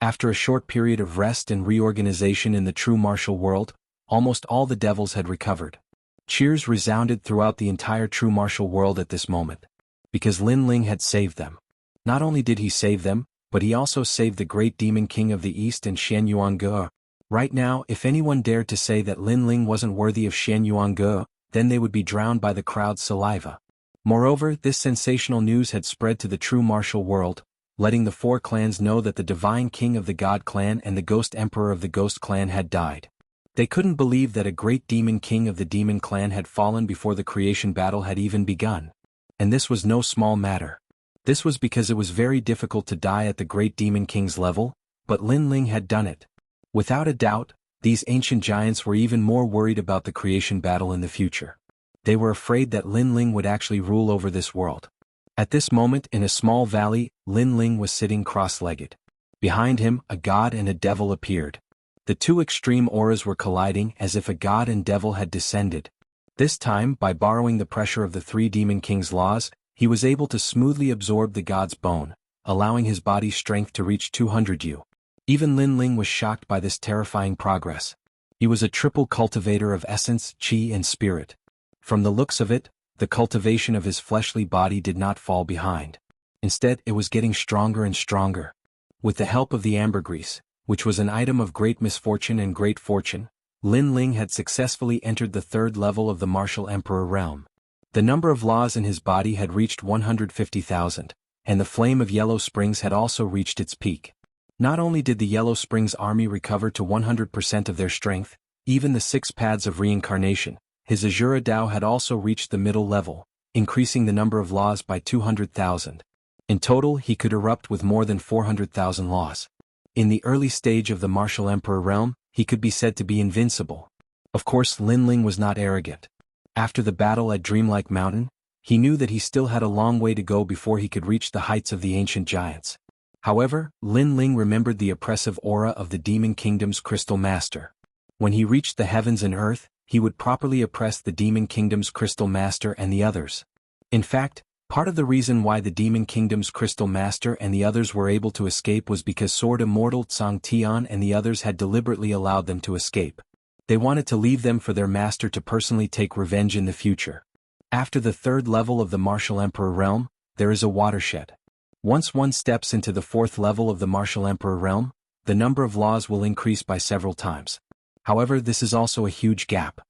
After a short period of rest and reorganization in the true martial world, almost all the devils had recovered. Cheers resounded throughout the entire true martial world at this moment. Because Lin Ling had saved them. Not only did he save them, but he also saved the great demon king of the east and Xianxuan. Right now, if anyone dared to say that Lin Ling wasn't worthy of Xianxuan, then they would be drowned by the crowd's saliva. Moreover, this sensational news had spread to the true martial world, letting the 4 clans know that the divine king of the God clan and the ghost emperor of the ghost clan had died. They couldn't believe that a great demon king of the demon clan had fallen before the creation battle had even begun. And this was no small matter. This was because it was very difficult to die at the great demon king's level, but Lin Ling had done it. Without a doubt, these ancient giants were even more worried about the creation battle in the future. They were afraid that Lin Ling would actually rule over this world. At this moment, in a small valley, Lin Ling was sitting cross-legged. Behind him, a god and a devil appeared. The 2 extreme auras were colliding as if a god and devil had descended. This time, by borrowing the pressure of the 3 demon kings' laws, he was able to smoothly absorb the god's bone, allowing his body's strength to reach 200 U. Even Lin Ling was shocked by this terrifying progress. He was a triple cultivator of essence, qi and spirit. From the looks of it, the cultivation of his fleshly body did not fall behind. Instead, it was getting stronger and stronger. With the help of the ambergris, which was an item of great misfortune and great fortune, Lin Ling had successfully entered the third level of the martial emperor realm. The number of laws in his body had reached 150,000, and the flame of Yellow Springs had also reached its peak. Not only did the Yellow Springs army recover to 100% of their strength, even the 6 paths of reincarnation, his Azura Dao had also reached the middle level, increasing the number of laws by 200,000. In total, he could erupt with more than 400,000 laws. In the early stage of the martial emperor realm, he could be said to be invincible. Of course, Lin Ling was not arrogant. After the battle at Dreamlike Mountain, he knew that he still had a long way to go before he could reach the heights of the ancient giants. However, Lin Ling remembered the oppressive aura of the Demon Kingdom's Crystal Master. When he reached the heavens and earth, he would properly oppress the Demon Kingdom's Crystal Master and the others. In fact, part of the reason why the Demon Kingdom's Crystal Master and the others were able to escape was because Sword Immortal Tsang Tian and the others had deliberately allowed them to escape. They wanted to leave them for their master to personally take revenge in the future. After the third level of the Martial Emperor realm, there is a watershed. Once one steps into the fourth level of the Martial Emperor realm, the number of laws will increase by several times. However, this is also a huge gap.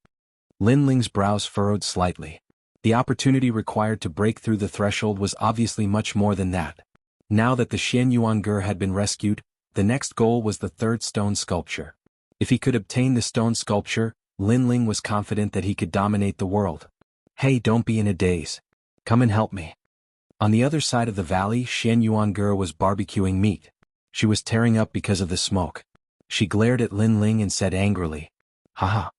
Lin Ling's brows furrowed slightly. The opportunity required to break through the threshold was obviously much more than that. Now that the Xianxia had been rescued, the next goal was the third stone sculpture. If he could obtain the stone sculpture, Lin Ling was confident that he could dominate the world. Hey, don't be in a daze. Come and help me. On the other side of the valley, Xianxia was barbecuing meat. She was tearing up because of the smoke. She glared at Lin Ling and said angrily, "Haha."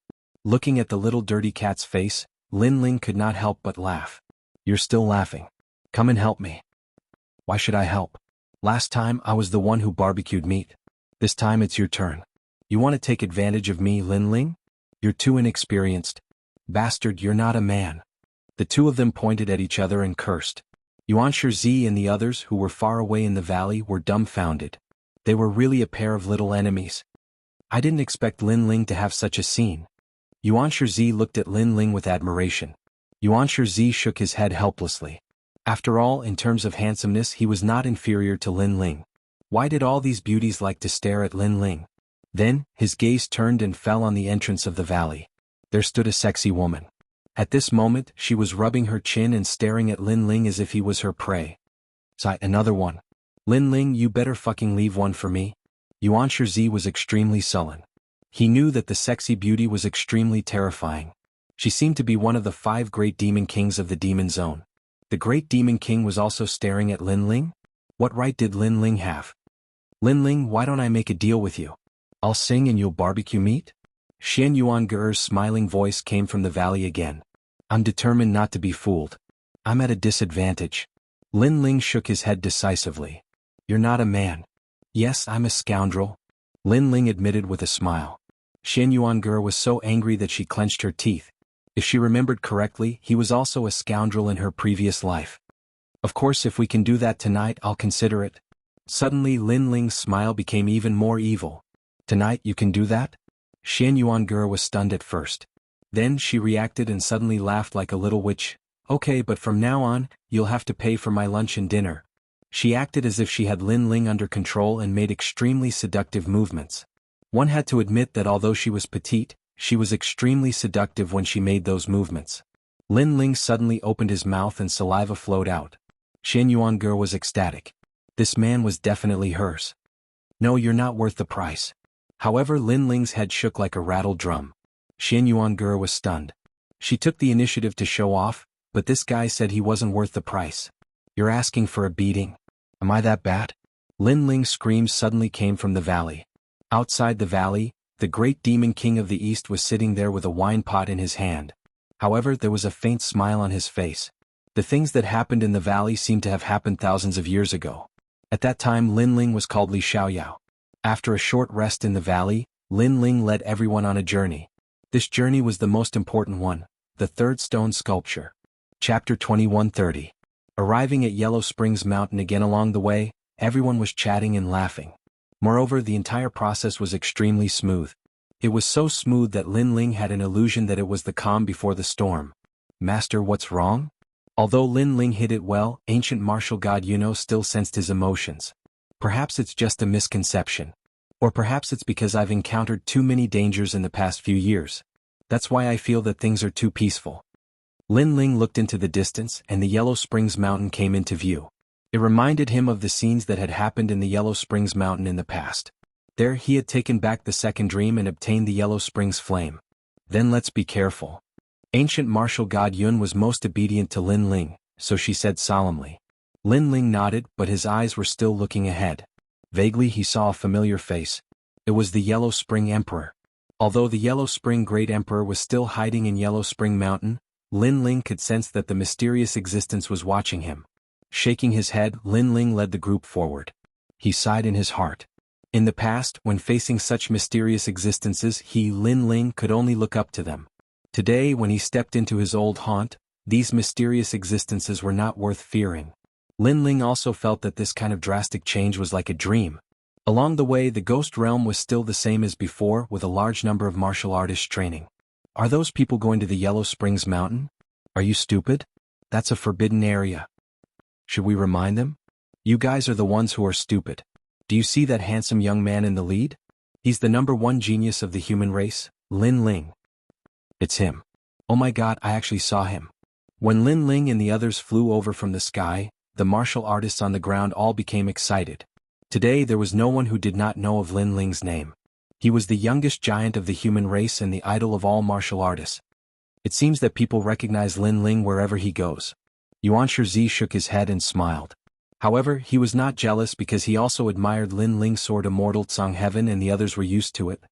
Looking at the little dirty cat's face, Lin Ling could not help but laugh. "You're still laughing. Come and help me." "Why should I help? Last time I was the one who barbecued meat. This time it's your turn. You want to take advantage of me, Lin Ling? You're too inexperienced. Bastard, you're not a man." The two of them pointed at each other and cursed. Xianxia and the others who were far away in the valley were dumbfounded. They were really a pair of little enemies. I didn't expect Lin Ling to have such a scene. Xianxia looked at Lin Ling with admiration. Xianxia shook his head helplessly. After all, in terms of handsomeness, he was not inferior to Lin Ling. Why did all these beauties like to stare at Lin Ling? Then, his gaze turned and fell on the entrance of the valley. There stood a sexy woman. At this moment, she was rubbing her chin and staring at Lin Ling as if he was her prey. "Sigh, another one. Lin Ling, you better fucking leave one for me." Xianxia was extremely sullen. He knew that the sexy beauty was extremely terrifying. She seemed to be one of the 5 great demon kings of the demon zone. The great demon king was also staring at Lin Ling? What right did Lin Ling have? "Lin Ling, why don't I make a deal with you? I'll sing and you'll barbecue meat?" Xianxia's smiling voice came from the valley again. "I'm determined not to be fooled. I'm at a disadvantage." Lin Ling shook his head decisively. "You're not a man." "Yes, I'm a scoundrel," Lin Ling admitted with a smile. Xianxia was so angry that she clenched her teeth. If she remembered correctly, he was also a scoundrel in her previous life. "Of course, if we can do that tonight, I'll consider it." Suddenly Lin Ling's smile became even more evil. "Tonight you can do that?" Xianxia was stunned at first. Then she reacted and suddenly laughed like a little witch. "Okay, but from now on, you'll have to pay for my lunch and dinner." She acted as if she had Lin Ling under control and made extremely seductive movements. One had to admit that although she was petite, she was extremely seductive when she made those movements. Lin Ling suddenly opened his mouth and saliva flowed out. Xianxia was ecstatic. This man was definitely hers. "No, you're not worth the price." However, Lin Ling's head shook like a rattled drum. Xianxia was stunned. She took the initiative to show off, but this guy said he wasn't worth the price. "You're asking for a beating? Am I that bad?" Lin Ling's screams suddenly came from the valley. Outside the valley, the great demon king of the east was sitting there with a wine pot in his hand. However, there was a faint smile on his face. The things that happened in the valley seemed to have happened thousands of years ago. At that time Lin Ling was called Li Xiaoyao. After a short rest in the valley, Lin Ling led everyone on a journey. This journey was the most important one, the third stone sculpture. Chapter 21:30. Arriving at Yellow Springs Mountain again along the way, everyone was chatting and laughing. Moreover, the entire process was extremely smooth. It was so smooth that Lin Ling had an illusion that it was the calm before the storm. Master, what's wrong? Although Lin Ling hid it well, ancient martial god Yuno still sensed his emotions. Perhaps it's just a misconception. Or perhaps it's because I've encountered too many dangers in the past few years. That's why I feel that things are too peaceful. Lin Ling looked into the distance and the Yellow Springs Mountain came into view. It reminded him of the scenes that had happened in the Yellow Springs Mountain in the past. There he had taken back the second dream and obtained the Yellow Springs flame. Then let's be careful. Ancient martial god Yun was most obedient to Lin Ling, so she said solemnly. Lin Ling nodded, but his eyes were still looking ahead. Vaguely he saw a familiar face. It was the Yellow Spring Emperor. Although the Yellow Spring Great Emperor was still hiding in Yellow Spring Mountain, Lin Ling could sense that the mysterious existence was watching him. Shaking his head, Lin Ling led the group forward. He sighed in his heart. In the past, when facing such mysterious existences, Lin Ling, could only look up to them. Today, when he stepped into his old haunt, these mysterious existences were not worth fearing. Lin Ling also felt that this kind of drastic change was like a dream. Along the way, the ghost realm was still the same as before, with a large number of martial artists training. Are those people going to the Yellow Springs Mountain? Are you stupid? That's a forbidden area. Should we remind them? You guys are the ones who are stupid. Do you see that handsome young man in the lead? He's the #1 genius of the human race, Lin Ling. It's him. Oh my god, I actually saw him. When Lin Ling and the others flew over from the sky, the martial artists on the ground all became excited. Today there was no one who did not know of Lin Ling's name. He was the youngest giant of the human race and the idol of all martial artists. It seems that people recognize Lin Ling wherever he goes. Yuan Shizi shook his head and smiled. However, he was not jealous because he also admired Lin Ling's sword Immortal Tsang Heaven and the others were used to it.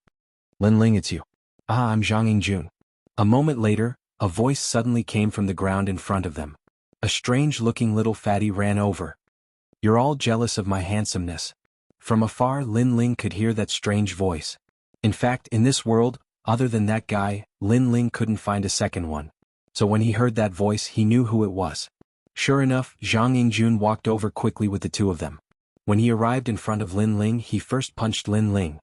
Lin Ling, it's you. Ah, I'm Jianghu. A moment later, a voice suddenly came from the ground in front of them. A strange-looking little fatty ran over. You're all jealous of my handsomeness. From afar, Lin Ling could hear that strange voice. In fact, in this world, other than that guy, Lin Ling couldn't find a second one. So when he heard that voice, he knew who it was. Sure enough, Zhang Yingjun walked over quickly with the two of them. When he arrived in front of Lin Ling, he first punched Lin Ling.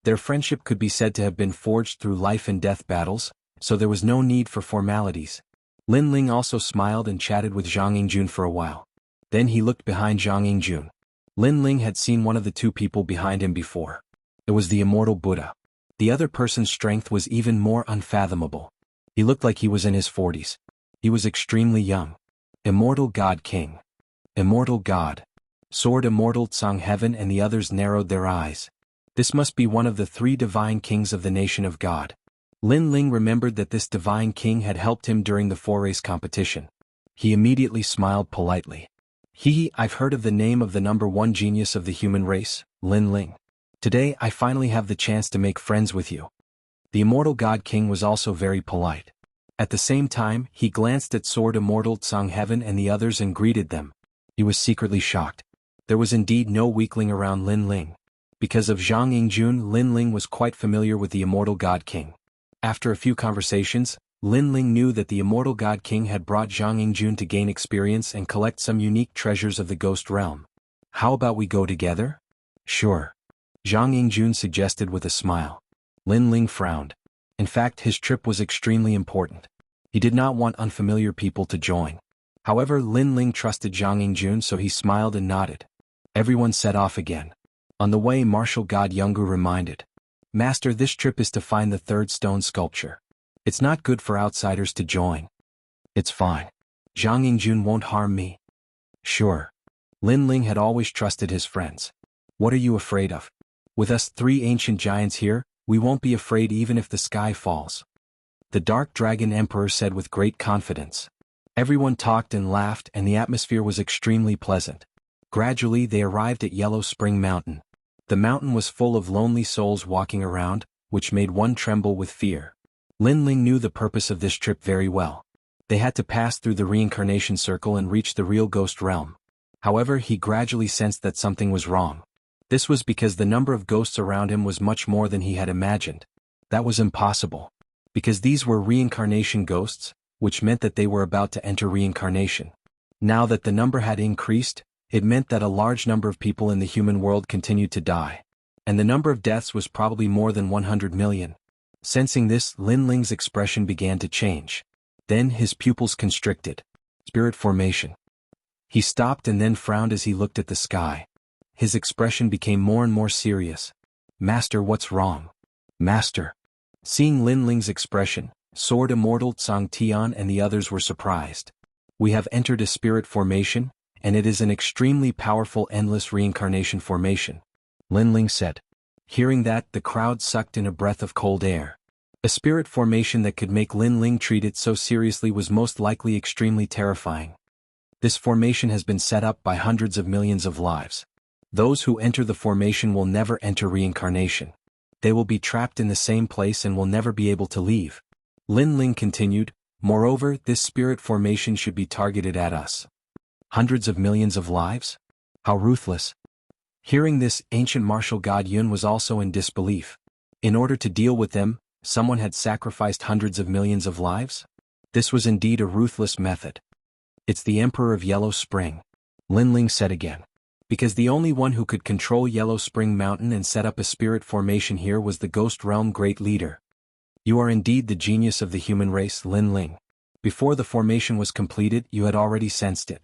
Their friendship could be said to have been forged through life and death battles, so there was no need for formalities. Lin Ling also smiled and chatted with Zhang Yingjun for a while. Then he looked behind Zhang Yingjun. Lin Ling had seen one of the two people behind him before. It was the Immortal Buddha. The other person's strength was even more unfathomable. He looked like he was in his 40s. He was extremely young. Immortal God King. Immortal God. Sword Immortal Tsang Heaven and the others narrowed their eyes. This must be one of the 3 divine kings of the nation of God. Lin Ling remembered that this divine king had helped him during the 4-race competition. He immediately smiled politely. I've heard of the name of the #1 genius of the human race, Lin Ling. Today I finally have the chance to make friends with you. The Immortal God King was also very polite. At the same time, he glanced at Sword Immortal Tsang Heaven and the others and greeted them. He was secretly shocked. There was indeed no weakling around Lin Ling. Because of Zhang Yingjun, Lin Ling was quite familiar with the Immortal God King. After a few conversations, Lin Ling knew that the Immortal God King had brought Zhang Yingjun to gain experience and collect some unique treasures of the Ghost Realm. How about we go together? Sure. Zhang Yingjun suggested with a smile. Lin Ling frowned. In fact, his trip was extremely important. He did not want unfamiliar people to join. However, Lin Ling trusted Zhang Yingjun, so he smiled and nodded. Everyone set off again. On the way, martial god Jianghu reminded. Master, this trip is to find the 3rd stone sculpture. It's not good for outsiders to join. It's fine. Zhang Yingjun won't harm me. Sure. Lin Ling had always trusted his friends. What are you afraid of? With us 3 ancient giants here, we won't be afraid even if the sky falls. The Dark Dragon Emperor said with great confidence. Everyone talked and laughed and the atmosphere was extremely pleasant. Gradually they arrived at Yellow Spring Mountain. The mountain was full of lonely souls walking around, which made one tremble with fear. Lin Ling knew the purpose of this trip very well. They had to pass through the reincarnation circle and reach the real ghost realm. However, he gradually sensed that something was wrong. This was because the number of ghosts around him was much more than he had imagined. That was impossible. Because these were reincarnation ghosts, which meant that they were about to enter reincarnation. Now that the number had increased, it meant that a large number of people in the human world continued to die. And the number of deaths was probably more than 100 million. Sensing this, Lin Ling's expression began to change. Then his pupils constricted. Spirit formation. He stopped and then frowned as he looked at the sky. His expression became more and more serious. Master, what's wrong? Master. Seeing Lin Ling's expression, Sword Immortal Tsang Tian and the others were surprised. We have entered a spirit formation, and it is an extremely powerful endless reincarnation formation, Lin Ling said. Hearing that, the crowd sucked in a breath of cold air. A spirit formation that could make Lin Ling treat it so seriously was most likely extremely terrifying. This formation has been set up by hundreds of millions of lives. Those who enter the formation will never enter reincarnation. They will be trapped in the same place and will never be able to leave. Lin Ling continued, moreover, this spirit formation should be targeted at us. Hundreds of millions of lives? How ruthless. Hearing this, ancient martial god Yun was also in disbelief. In order to deal with them, someone had sacrificed hundreds of millions of lives? This was indeed a ruthless method. It's the Emperor of Yellow Spring, Lin Ling said again. Because the only one who could control Yellow Spring Mountain and set up a spirit formation here was the Ghost Realm Great Leader. You are indeed the genius of the human race, Lin Ling. Before the formation was completed, you had already sensed it.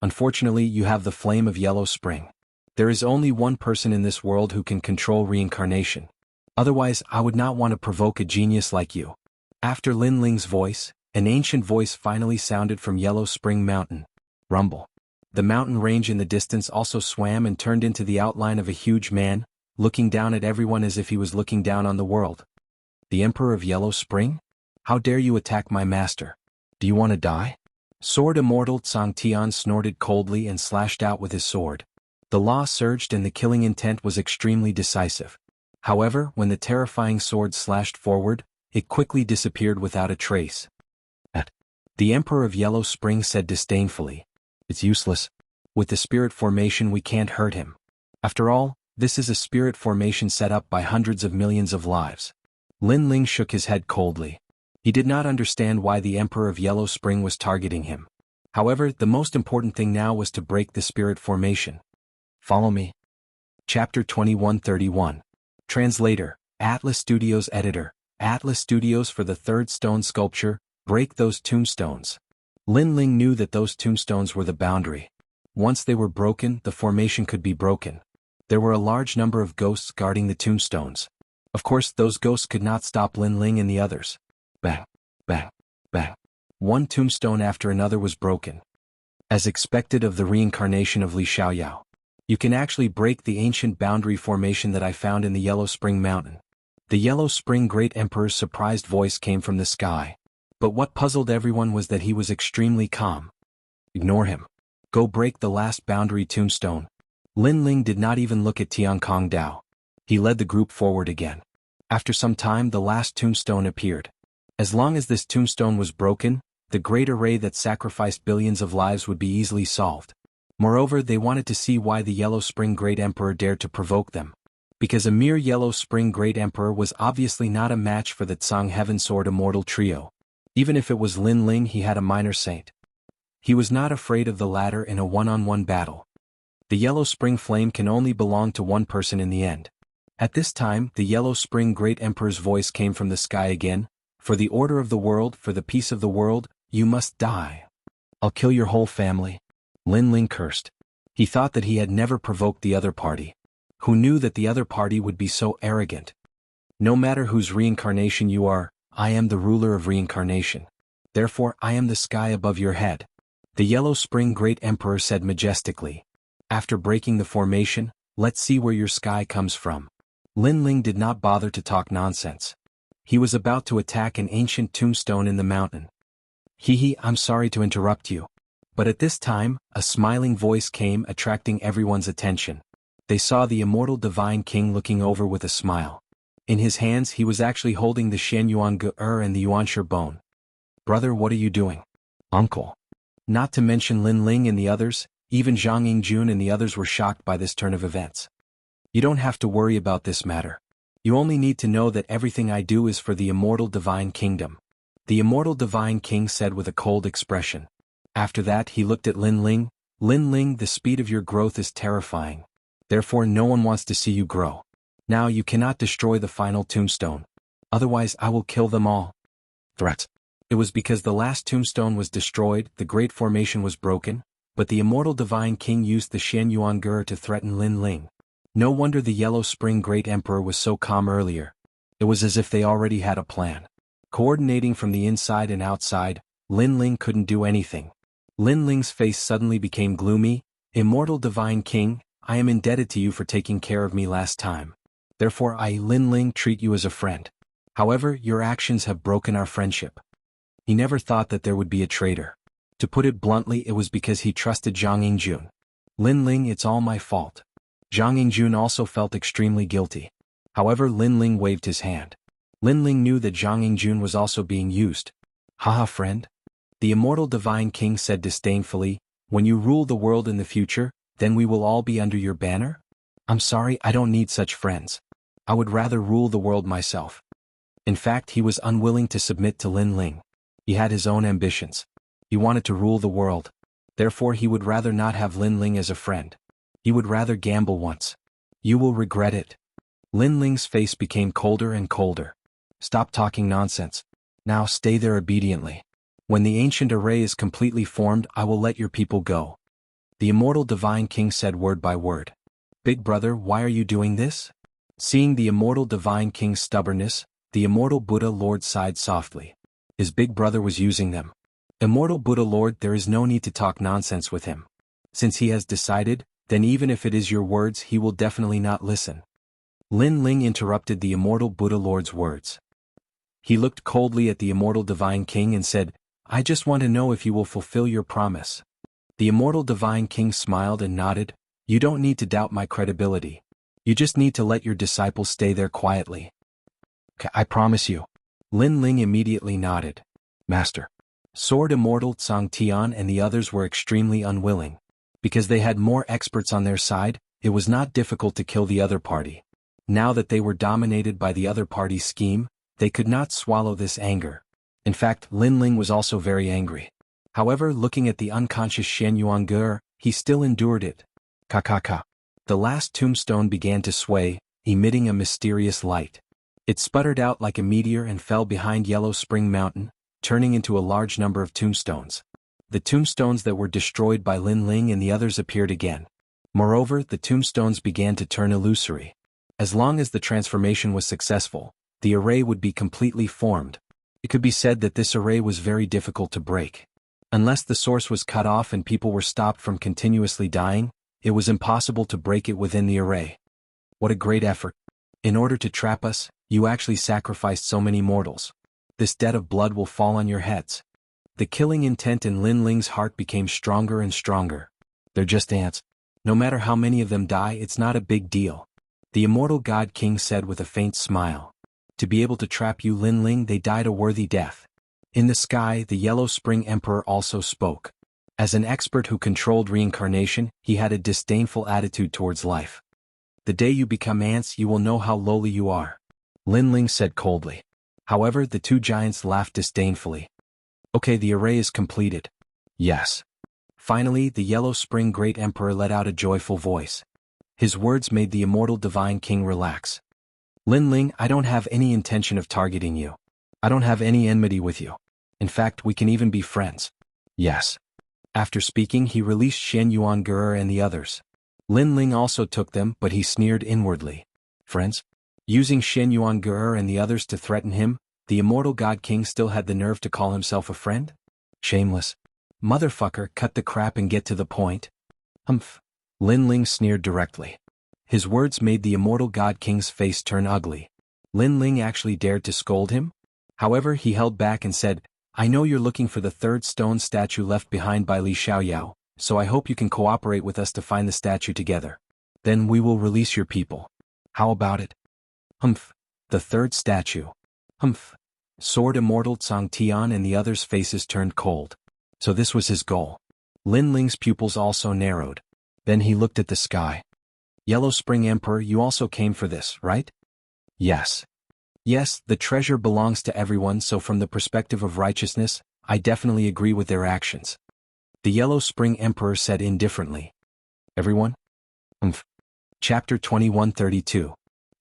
Unfortunately, you have the flame of Yellow Spring. There is only one person in this world who can control reincarnation. Otherwise, I would not want to provoke a genius like you. After Lin Ling's voice, an ancient voice finally sounded from Yellow Spring Mountain. Rumble. The mountain range in the distance also swam and turned into the outline of a huge man, looking down at everyone as if he was looking down on the world. The Emperor of Yellow Spring? How dare you attack my master? Do you want to die? Sword Immortal Tsang Tian snorted coldly and slashed out with his sword. The law surged and the killing intent was extremely decisive. However, when the terrifying sword slashed forward, it quickly disappeared without a trace. The Emperor of Yellow Spring said disdainfully. It's useless. With the spirit formation we can't hurt him. After all, this is a spirit formation set up by hundreds of millions of lives. Lin Ling shook his head coldly. He did not understand why the Emperor of Yellow Spring was targeting him. However, the most important thing now was to break the spirit formation. Follow me. Chapter 2131. Translator, Atlas Studios Editor, Atlas Studios for the third stone sculpture, break those tombstones. Lin Ling knew that those tombstones were the boundary. Once they were broken, the formation could be broken. There were a large number of ghosts guarding the tombstones. Of course, those ghosts could not stop Lin Ling and the others. Bang, bang, bang. One tombstone after another was broken. As expected of the reincarnation of Li Xiaoyao. You can actually break the ancient boundary formation that I found in the Yellow Spring Mountain. The Yellow Spring Great Emperor's surprised voice came from the sky. But what puzzled everyone was that he was extremely calm. Ignore him. Go break the last boundary tombstone. Lin Ling did not even look at Tiankong Dao. He led the group forward again. After some time the last tombstone appeared. As long as this tombstone was broken, the great array that sacrificed billions of lives would be easily solved. Moreover, they wanted to see why the Yellow Spring Great Emperor dared to provoke them. Because a mere Yellow Spring Great Emperor was obviously not a match for the Tsang Heaven Sword Immortal trio. Even if it was Lin Ling, he had a minor saint. He was not afraid of the latter in a one-on-one battle. The Yellow Spring Flame can only belong to one person in the end. At this time, the Yellow Spring Great Emperor's voice came from the sky again. For the order of the world, for the peace of the world, you must die. I'll kill your whole family. Lin Ling cursed. He thought that he had never provoked the other party. Who knew that the other party would be so arrogant? No matter whose reincarnation you are, I am the ruler of reincarnation. Therefore I am the sky above your head. The Yellow Spring Great Emperor said majestically. After breaking the formation, let's see where your sky comes from. Lin Ling did not bother to talk nonsense. He was about to attack an ancient tombstone in the mountain. I'm sorry to interrupt you. But at this time, a smiling voice came, attracting everyone's attention. They saw the immortal divine king looking over with a smile. In his hands he was actually holding the Shenyuan Ge-er and the Yuanshi bone. Brother, what are you doing? Uncle. Not to mention Lin Ling and the others, even Zhang Yingjun and the others were shocked by this turn of events. You don't have to worry about this matter. You only need to know that everything I do is for the immortal divine kingdom. The immortal divine king said with a cold expression. After that he looked at Lin Ling. Lin Ling, the speed of your growth is terrifying. Therefore no one wants to see you grow. Now you cannot destroy the final tombstone. Otherwise I will kill them all. Threat. It was because the last tombstone was destroyed, the great formation was broken, but the immortal divine king used the Xianxia to threaten Lin Ling. No wonder the Yellow Spring Great Emperor was so calm earlier. It was as if they already had a plan. Coordinating from the inside and outside, Lin Ling couldn't do anything. Lin Ling's face suddenly became gloomy. Immortal Divine King, I am indebted to you for taking care of me last time. Therefore I, Lin Ling, treat you as a friend. However, your actions have broken our friendship. He never thought that there would be a traitor. To put it bluntly, it was because he trusted Zhang Yingjun. Lin Ling, it's all my fault. Zhang Yingjun also felt extremely guilty. However, Lin Ling waved his hand. Lin Ling knew that Zhang Yingjun was also being used. Haha, friend? The immortal divine king said disdainfully, when you rule the world in the future, then we will all be under your banner? I'm sorry, I don't need such friends. I would rather rule the world myself. In fact, he was unwilling to submit to Lin Ling. He had his own ambitions. He wanted to rule the world. Therefore he would rather not have Lin Ling as a friend. He would rather gamble once. You will regret it. Lin Ling's face became colder and colder. Stop talking nonsense. Now stay there obediently. When the ancient array is completely formed, I will let your people go. The immortal divine king said word by word. Big brother, why are you doing this? Seeing the immortal divine king's stubbornness, the immortal Buddha Lord sighed softly. His big brother was using them. Immortal Buddha Lord, there is no need to talk nonsense with him. Since he has decided, then even if it is your words, he will definitely not listen. Lin Ling interrupted the immortal Buddha Lord's words. He looked coldly at the immortal divine king and said, I just want to know if you will fulfill your promise. The immortal divine king smiled and nodded. You don't need to doubt my credibility. You just need to let your disciples stay there quietly. I promise you. Lin Ling immediately nodded. Master. Sword Immortal Tsang Tian and the others were extremely unwilling. Because they had more experts on their side, it was not difficult to kill the other party. Now that they were dominated by the other party's scheme, they could not swallow this anger. In fact, Lin Ling was also very angry. However, looking at the unconscious Shen Yuange, he still endured it. Ka. The last tombstone began to sway, emitting a mysterious light. It sputtered out like a meteor and fell behind Yellow Spring Mountain, turning into a large number of tombstones. The tombstones that were destroyed by Lin Ling and the others appeared again. Moreover, the tombstones began to turn illusory. As long as the transformation was successful, the array would be completely formed. It could be said that this array was very difficult to break. Unless the source was cut off and people were stopped from continuously dying, it was impossible to break it within the array. What a great effort. In order to trap us, you actually sacrificed so many mortals. This debt of blood will fall on your heads. The killing intent in Lin Ling's heart became stronger and stronger. They're just ants. No matter how many of them die, it's not a big deal. The immortal God King said with a faint smile. To be able to trap you, Lin Ling, they died a worthy death. In the sky, the Yellow Spring Emperor also spoke. As an expert who controlled reincarnation, he had a disdainful attitude towards life. The day you become ants, you will know how lowly you are. Lin Ling said coldly. However, the two giants laughed disdainfully. Okay, the array is completed. Yes. Finally, the Yellow Spring Great Emperor let out a joyful voice. His words made the immortal divine king relax. Lin Ling, I don't have any intention of targeting you. I don't have any enmity with you. In fact, we can even be friends. Yes. After speaking, he released Shen Yuange and the others. Lin Ling also took them, but he sneered inwardly. Friends? Using Shen Yuange and the others to threaten him, the immortal God King still had the nerve to call himself a friend? Shameless. Motherfucker, cut the crap and get to the point. Humph. Lin Ling sneered directly. His words made the immortal God King's face turn ugly. Lin Ling actually dared to scold him? However, he held back and said, I know you're looking for the third stone statue left behind by Li Xiaoyao, so I hope you can cooperate with us to find the statue together. Then we will release your people. How about it? Humph. The third statue. Humph. Sword Immortal Tsang Tian and the others' faces turned cold. So this was his goal. Lin Ling's pupils also narrowed. Then he looked at the sky. Yellow Spring Emperor, you also came for this, right? Yes. Yes, the treasure belongs to everyone, so from the perspective of righteousness, I definitely agree with their actions. The Yellow Spring Emperor said indifferently. Everyone? Chapter 2132.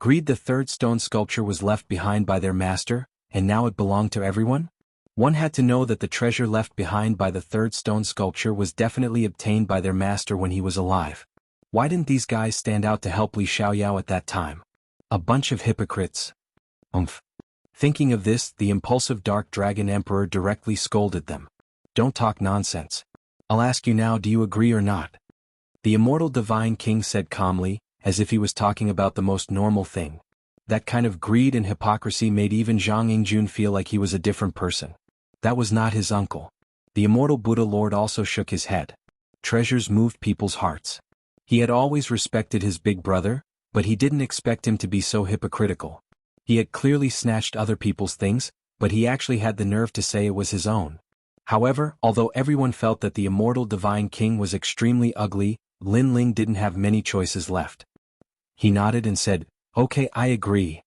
Greed. The third stone sculpture was left behind by their master, and now it belonged to everyone? One had to know that the treasure left behind by the third stone sculpture was definitely obtained by their master when he was alive. Why didn't these guys stand out to help Li Xiaoyao at that time? A bunch of hypocrites. Umph. Thinking of this, the impulsive Dark Dragon Emperor directly scolded them. Don't talk nonsense. I'll ask you now, do you agree or not? The Immortal Divine King said calmly, as if he was talking about the most normal thing. That kind of greed and hypocrisy made even Zhang Yingjun feel like he was a different person. That was not his uncle. The Immortal Buddha Lord also shook his head. Treasures moved people's hearts. He had always respected his big brother, but he didn't expect him to be so hypocritical. He had clearly snatched other people's things, but he actually had the nerve to say it was his own. However, although everyone felt that the Immortal Divine King was extremely ugly, Lin Ling didn't have many choices left. He nodded and said, "Okay, I agree."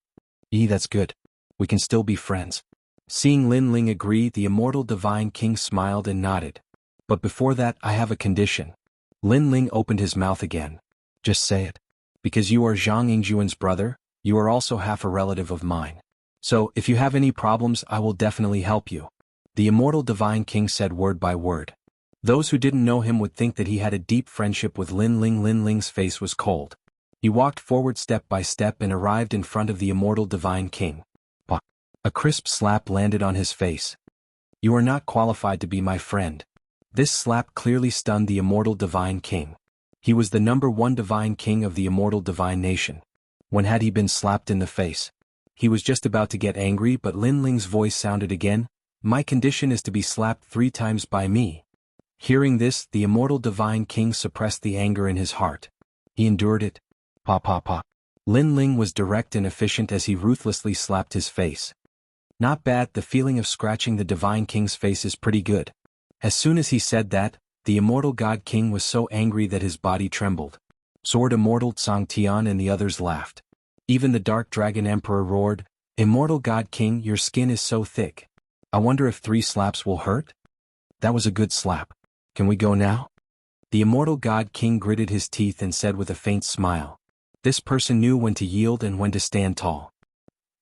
That's good. We can still be friends." Seeing Lin Ling agree, the Immortal Divine King smiled and nodded. "But before that, I have a condition." Lin Ling opened his mouth again. "Just say it. Because you are Zhang Yingjuan's brother, you are also half a relative of mine. So, if you have any problems, I will definitely help you." The Immortal Divine King said word by word. Those who didn't know him would think that he had a deep friendship with Lin Ling. Lin Ling's face was cold. He walked forward step by step and arrived in front of the Immortal Divine King. Bah! A crisp slap landed on his face. "You are not qualified to be my friend." This slap clearly stunned the Immortal Divine King. He was the #1 Divine King of the Immortal Divine Nation. When had he been slapped in the face? He was just about to get angry, but Lin Ling's voice sounded again. "My condition is to be slapped 3 times by me." Hearing this, the Immortal Divine King suppressed the anger in his heart. He endured it. Pa pa pa. Lin Ling was direct and efficient as he ruthlessly slapped his face. "Not bad, the feeling of scratching the Divine King's face is pretty good." As soon as he said that, the Immortal God King was so angry that his body trembled. Sword Immortal Tsang Tian and the others laughed. Even the Dark Dragon Emperor roared, "Immortal God King, your skin is so thick. I wonder if 3 slaps will hurt?" "That was a good slap. Can we go now?" The Immortal God King gritted his teeth and said with a faint smile. This person knew when to yield and when to stand tall.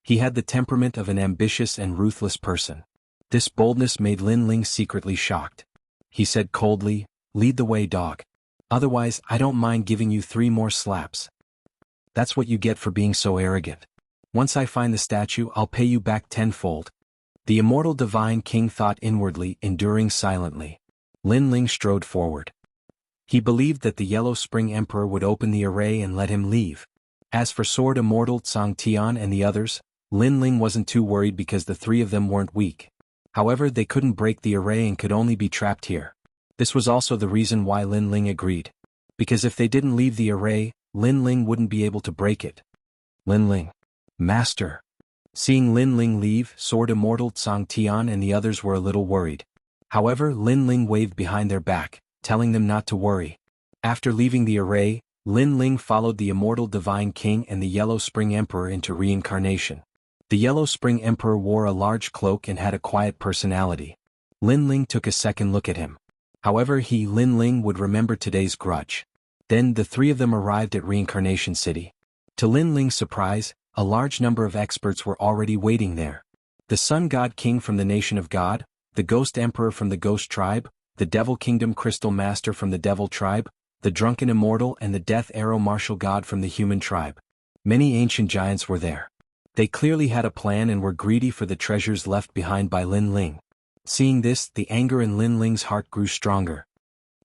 He had the temperament of an ambitious and ruthless person. This boldness made Lin Ling secretly shocked. He said coldly, "Lead the way, dog. Otherwise, I don't mind giving you 3 more slaps." "That's what you get for being so arrogant. Once I find the statue, I'll pay you back 10-fold. The Immortal Divine King thought inwardly, enduring silently. Lin Ling strode forward. He believed that the Yellow Spring Emperor would open the array and let him leave. As for Sword Immortal Tsang Tian and the others, Lin Ling wasn't too worried because the 3 of them weren't weak. However, they couldn't break the array and could only be trapped here. This was also the reason why Lin Ling agreed. Because if they didn't leave the array, Lin Ling wouldn't be able to break it. Lin Ling. Master. Seeing Lin Ling leave, Sword Immortal Tsang Tian and the others were a little worried. However, Lin Ling waved behind their back, telling them not to worry. After leaving the array, Lin Ling followed the Immortal Divine King and the Yellow Spring Emperor into reincarnation. The Yellow Spring Emperor wore a large cloak and had a quiet personality. Lin Ling took a second look at him. However, Lin Ling would remember today's grudge. Then the 3 of them arrived at Reincarnation City. To Lin Ling's surprise, a large number of experts were already waiting there. The Sun God King from the Nation of God, the Ghost Emperor from the Ghost Tribe, the Devil Kingdom Crystal Master from the Devil Tribe, the Drunken Immortal and the Death Arrow Martial God from the Human Tribe. Many ancient giants were there. They clearly had a plan and were greedy for the treasures left behind by Lin Ling. Seeing this, the anger in Lin Ling's heart grew stronger.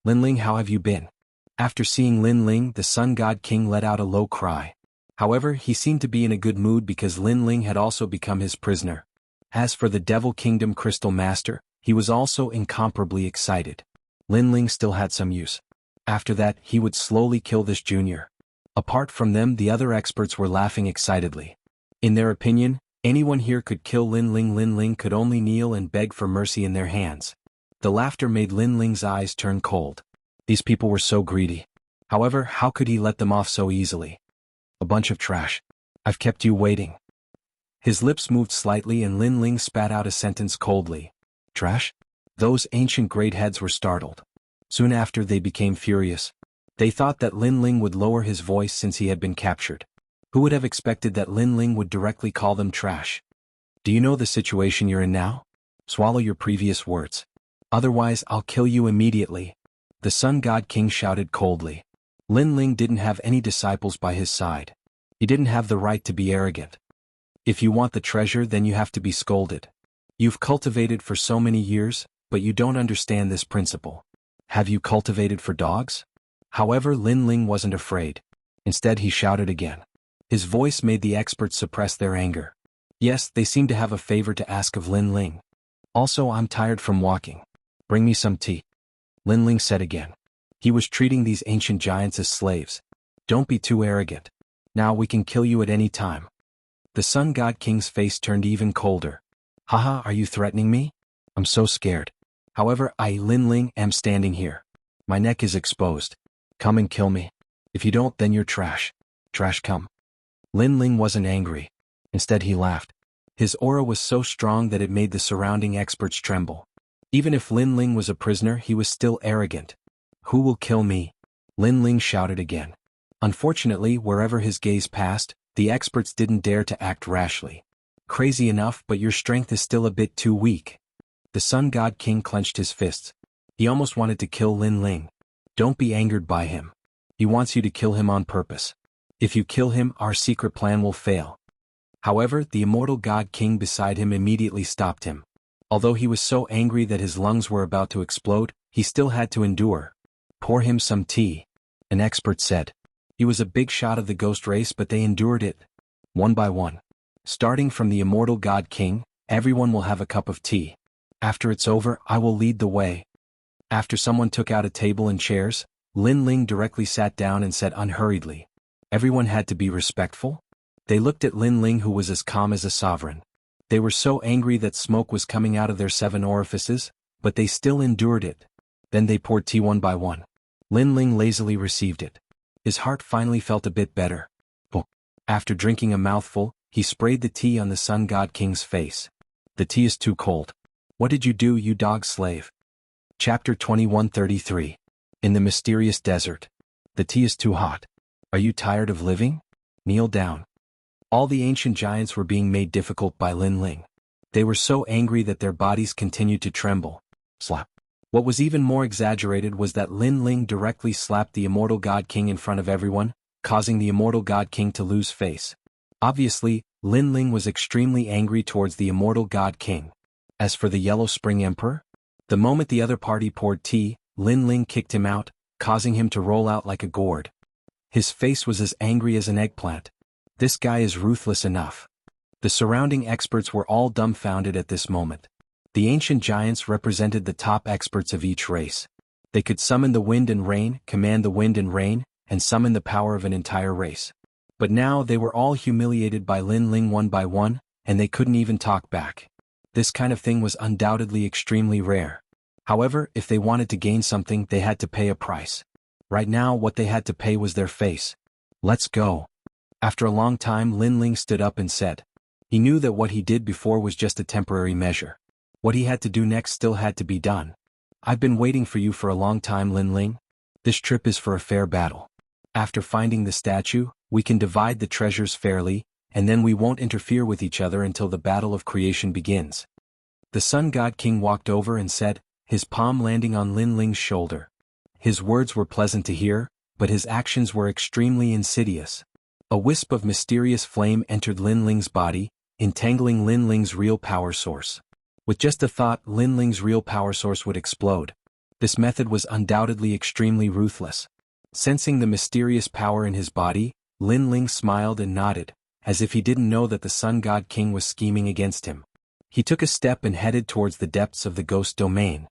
"Lin Ling, how have you been?" After seeing Lin Ling, the Sun God King let out a low cry. However, he seemed to be in a good mood because Lin Ling had also become his prisoner. As for the Devil Kingdom Crystal Master, he was also incomparably excited. Lin Ling still had some use. After that, he would slowly kill this junior. Apart from them, the other experts were laughing excitedly. In their opinion, anyone here could kill Lin Ling. Lin Ling could only kneel and beg for mercy in their hands. The laughter made Lin Ling's eyes turn cold. These people were so greedy. However, how could he let them off so easily? "A bunch of trash. I've kept you waiting." His lips moved slightly and Lin Ling spat out a sentence coldly. "Trash?" Those ancient great heads were startled. Soon after, they became furious. They thought that Lin Ling would lower his voice since he had been captured. Who would have expected that Lin Ling would directly call them trash? "Do you know the situation you're in now? Swallow your previous words. Otherwise I'll kill you immediately. The Sun God King shouted coldly. Lin Ling didn't have any disciples by his side. He didn't have the right to be arrogant. If you want the treasure, then you have to be scolded. You've cultivated for so many years, but you don't understand this principle. Have you cultivated for dogs? However, Lin Ling wasn't afraid. Instead, he shouted again. His voice made the experts suppress their anger. Yes, they seemed to have a favor to ask of Lin Ling. Also, I'm tired from walking. Bring me some tea. Lin Ling said again. He was treating these ancient giants as slaves. Don't be too arrogant. Now we can kill you at any time. The Sun God King's face turned even colder. Haha, are you threatening me? I'm so scared. However, I, Lin Ling, am standing here. My neck is exposed. Come and kill me. If you don't, then you're trash. Trash come. Lin Ling wasn't angry. Instead, he laughed. His aura was so strong that it made the surrounding experts tremble. Even if Lin Ling was a prisoner, he was still arrogant. Who will kill me? Lin Ling shouted again. Unfortunately, wherever his gaze passed, the experts didn't dare to act rashly. Crazy enough, but your strength is still a bit too weak. The Sun God King clenched his fists. He almost wanted to kill Lin Ling. Don't be angered by him. He wants you to kill him on purpose. If you kill him, our secret plan will fail. However, the Immortal God King beside him immediately stopped him. Although he was so angry that his lungs were about to explode, he still had to endure. Pour him some tea, an expert said. He was a big shot of the ghost race, but they endured it. One by one. Starting from the Immortal God King, everyone will have a cup of tea. After it's over, I will lead the way. After someone took out a table and chairs, Lin Ling directly sat down and said unhurriedly. Everyone had to be respectful. They looked at Lin Ling, who was as calm as a sovereign. They were so angry that smoke was coming out of their 7 orifices, but they still endured it. Then they poured tea one by one. Lin Ling lazily received it. His heart finally felt a bit better. After drinking a mouthful, he sprayed the tea on the Sun God King's face. The tea is too cold. What did you do, you dog slave? Chapter 2133. In the mysterious desert. The tea is too hot. Are you tired of living? Kneel down. All the ancient giants were being made difficult by Lin Ling. They were so angry that their bodies continued to tremble. Slap. What was even more exaggerated was that Lin Ling directly slapped the Immortal God King in front of everyone, causing the Immortal God King to lose face. Obviously, Lin Ling was extremely angry towards the Immortal God King. As for the Yellow Spring Emperor, the moment the other party poured tea, Lin Ling kicked him out, causing him to roll out like a gourd. His face was as angry as an eggplant. This guy is ruthless enough. The surrounding experts were all dumbfounded at this moment. The ancient giants represented the top experts of each race. They could summon the wind and rain, command the wind and rain, and summon the power of an entire race. But now they were all humiliated by Lin Ling one by one, and they couldn't even talk back. This kind of thing was undoubtedly extremely rare. However, if they wanted to gain something, they had to pay a price. Right now, what they had to pay was their face. Let's go. After a long time, Lin Ling stood up and said. He knew that what he did before was just a temporary measure. What he had to do next still had to be done. I've been waiting for you for a long time, Lin Ling. This trip is for a fair battle. After finding the statue, we can divide the treasures fairly, and then we won't interfere with each other until the battle of creation begins. The Sun God King walked over and said, his palm landing on Lin Ling's shoulder. His words were pleasant to hear, but his actions were extremely insidious. A wisp of mysterious flame entered Lin Ling's body, entangling Lin Ling's real power source. With just a thought, Lin Ling's real power source would explode. This method was undoubtedly extremely ruthless. Sensing the mysterious power in his body, Lin Ling smiled and nodded, as if he didn't know that the Sun God King was scheming against him. He took a step and headed towards the depths of the ghost domain.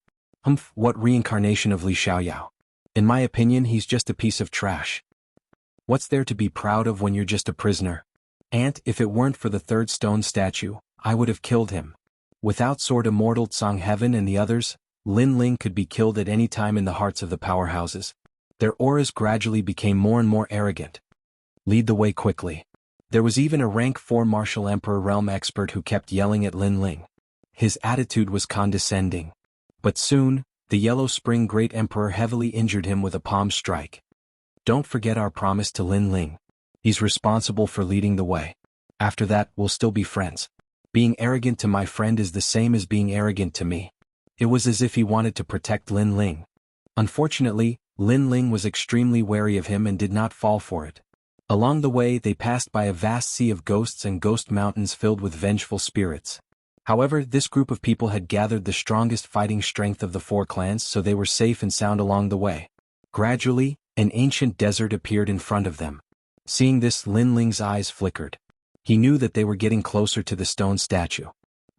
What reincarnation of Li Xiaoyao? In my opinion, he's just a piece of trash. What's there to be proud of when you're just a prisoner? And, if it weren't for the third stone statue, I would have killed him. Without Sword Immortal Tsang Heaven and the others, Lin Ling could be killed at any time in the hearts of the powerhouses. Their auras gradually became more and more arrogant. Lead the way quickly. There was even a rank 4 Martial Emperor realm expert who kept yelling at Lin Ling. His attitude was condescending. But soon, the Yellow Spring Great Emperor heavily injured him with a palm strike. Don't forget our promise to Lin Ling. He's responsible for leading the way. After that, we'll still be friends. Being arrogant to my friend is the same as being arrogant to me. It was as if he wanted to protect Lin Ling. Unfortunately, Lin Ling was extremely wary of him and did not fall for it. Along the way they passed by a vast sea of ghosts and ghost mountains filled with vengeful spirits. However, this group of people had gathered the strongest fighting strength of the 4 clans, so they were safe and sound along the way. Gradually, an ancient desert appeared in front of them. Seeing this, Lin Ling's eyes flickered. He knew that they were getting closer to the stone statue.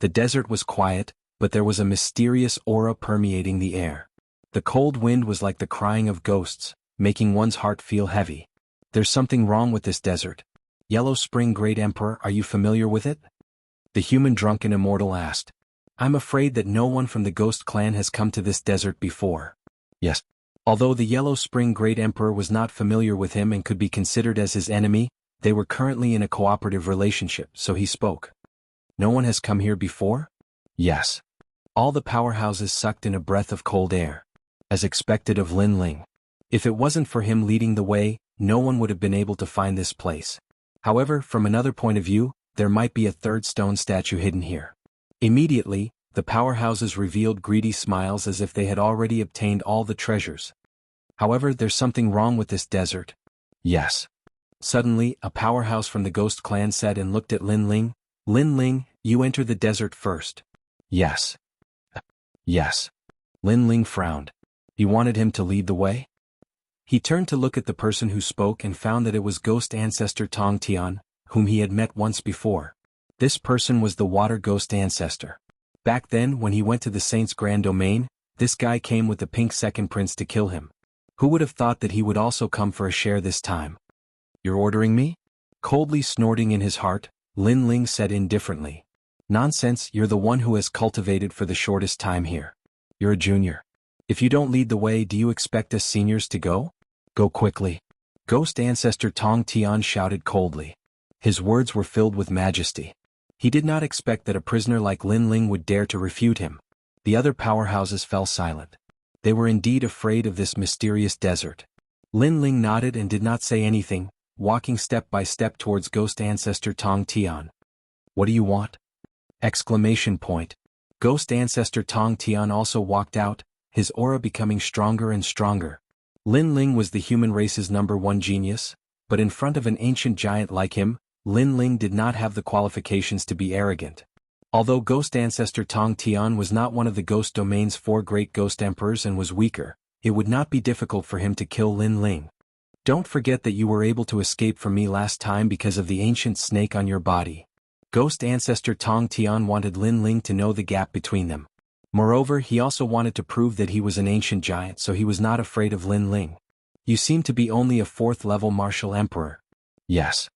The desert was quiet, but there was a mysterious aura permeating the air. The cold wind was like the crying of ghosts, making one's heart feel heavy. There's something wrong with this desert. Yellow Spring Great Emperor, are you familiar with it? The human drunken immortal asked. I'm afraid that no one from the Ghost clan has come to this desert before. Yes. Although the Yellow Spring Great Emperor was not familiar with him and could be considered as his enemy, they were currently in a cooperative relationship, so he spoke. No one has come here before? Yes. All the powerhouses sucked in a breath of cold air. As expected of Lin Ling. If it wasn't for him leading the way, no one would have been able to find this place. However, from another point of view, there might be a 3rd stone statue hidden here. Immediately, the powerhouses revealed greedy smiles as if they had already obtained all the treasures. However, there's something wrong with this desert. Yes. Suddenly, a powerhouse from the Ghost clan said and looked at Lin Ling. Lin Ling, you enter the desert first. Yes. Yes. Lin Ling frowned. He wanted him to lead the way? He turned to look at the person who spoke and found that it was Ghost Ancestor Tong Tian, whom he had met once before. This person was the Water Ghost Ancestor. Back then, when he went to the Saint's Grand Domain, this guy came with the pink second prince to kill him. Who would have thought that he would also come for a share this time? You're ordering me? Coldly snorting in his heart, Lin Ling said indifferently. Nonsense, you're the one who has cultivated for the shortest time here. You're a junior. If you don't lead the way, do you expect us seniors to go? Go quickly. Ghost Ancestor Tong Tian shouted coldly. His words were filled with majesty. He did not expect that a prisoner like Lin Ling would dare to refute him. The other powerhouses fell silent. They were indeed afraid of this mysterious desert. Lin Ling nodded and did not say anything, walking step by step towards Ghost Ancestor Tong Tian. What do you want? Exclamation point. Ghost Ancestor Tong Tian also walked out, his aura becoming stronger and stronger. Lin Ling was the human race's #1 genius, but in front of an ancient giant like him, Lin Ling did not have the qualifications to be arrogant. Although Ghost Ancestor Tong Tian was not one of the Ghost Domain's 4 great Ghost Emperors and was weaker, it would not be difficult for him to kill Lin Ling. Don't forget that you were able to escape from me last time because of the ancient snake on your body. Ghost Ancestor Tong Tian wanted Lin Ling to know the gap between them. Moreover, he also wanted to prove that he was an ancient giant, so he was not afraid of Lin Ling. You seem to be only a 4th-level martial emperor. Yes.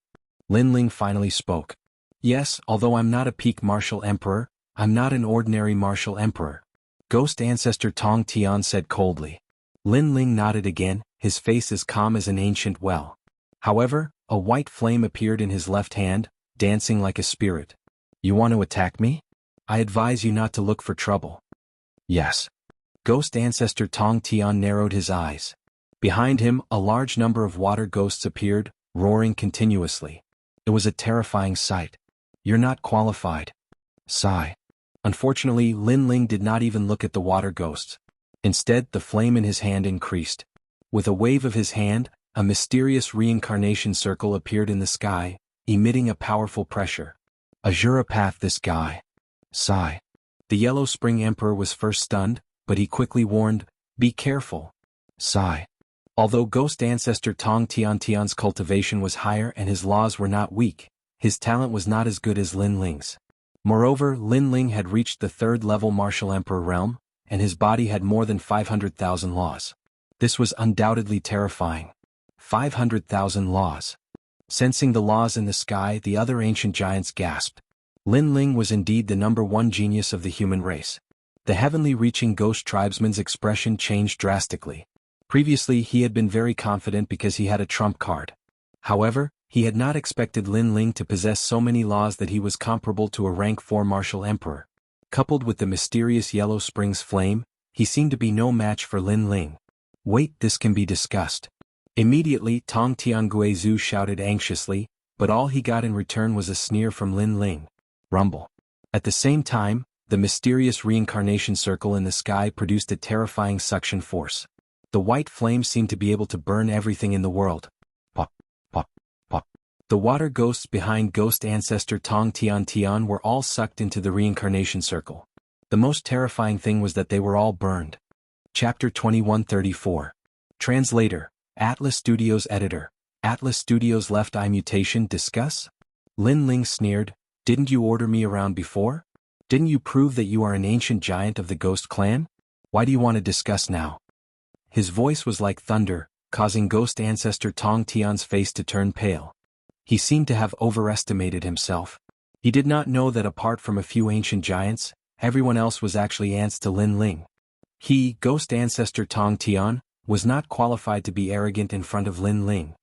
Lin Ling finally spoke. Yes, although I'm not a peak martial emperor, I'm not an ordinary martial emperor. Ghost Ancestor Tong Tian said coldly. Lin Ling nodded again, his face as calm as an ancient well. However, a white flame appeared in his left hand, dancing like a spirit. You want to attack me? I advise you not to look for trouble. Yes. Ghost Ancestor Tong Tian narrowed his eyes. Behind him, a large number of water ghosts appeared, roaring continuously. It was a terrifying sight. You're not qualified. Sigh. Unfortunately, Lin Ling did not even look at the water ghosts. Instead, the flame in his hand increased. With a wave of his hand, a mysterious reincarnation circle appeared in the sky, emitting a powerful pressure. Azura path this guy. Sigh. The Yellow Spring Emperor was first stunned, but he quickly warned, be careful. Sigh. Although Ghost Ancestor Tong Tian's cultivation was higher and his laws were not weak, his talent was not as good as Lin Ling's. Moreover, Lin Ling had reached the 3rd-level martial emperor realm, and his body had more than 500,000 laws. This was undoubtedly terrifying. 500,000 laws. Sensing the laws in the sky, the other ancient giants gasped. Lin Ling was indeed the #1 genius of the human race. The heavenly reaching ghost tribesman's expression changed drastically. Previously he had been very confident because he had a trump card. However, he had not expected Lin Ling to possess so many laws that he was comparable to a rank 4 martial emperor. Coupled with the mysterious Yellow Springs flame, he seemed to be no match for Lin Ling. Wait, this can be discussed. Immediately Tong Tianguizhu shouted anxiously, but all he got in return was a sneer from Lin Ling. Rumble. At the same time, the mysterious reincarnation circle in the sky produced a terrifying suction force. The white flame seemed to be able to burn everything in the world. Pop, pop, pop. The water ghosts behind ghost ancestor Tong Tian Tian were all sucked into the reincarnation circle. The most terrifying thing was that they were all burned. Chapter 2134. Translator, Atlas Studios Editor. Atlas Studios Left Eye Mutation Discuss? Lin Ling sneered, "Didn't you order me around before? Didn't you prove that you are an ancient giant of the Ghost Clan? Why do you want to discuss now?" His voice was like thunder, causing ghost ancestor Tong Tian's face to turn pale. He seemed to have overestimated himself. He did not know that apart from a few ancient giants, everyone else was actually ants to Lin Ling. He, ghost ancestor Tong Tian, was not qualified to be arrogant in front of Lin Ling.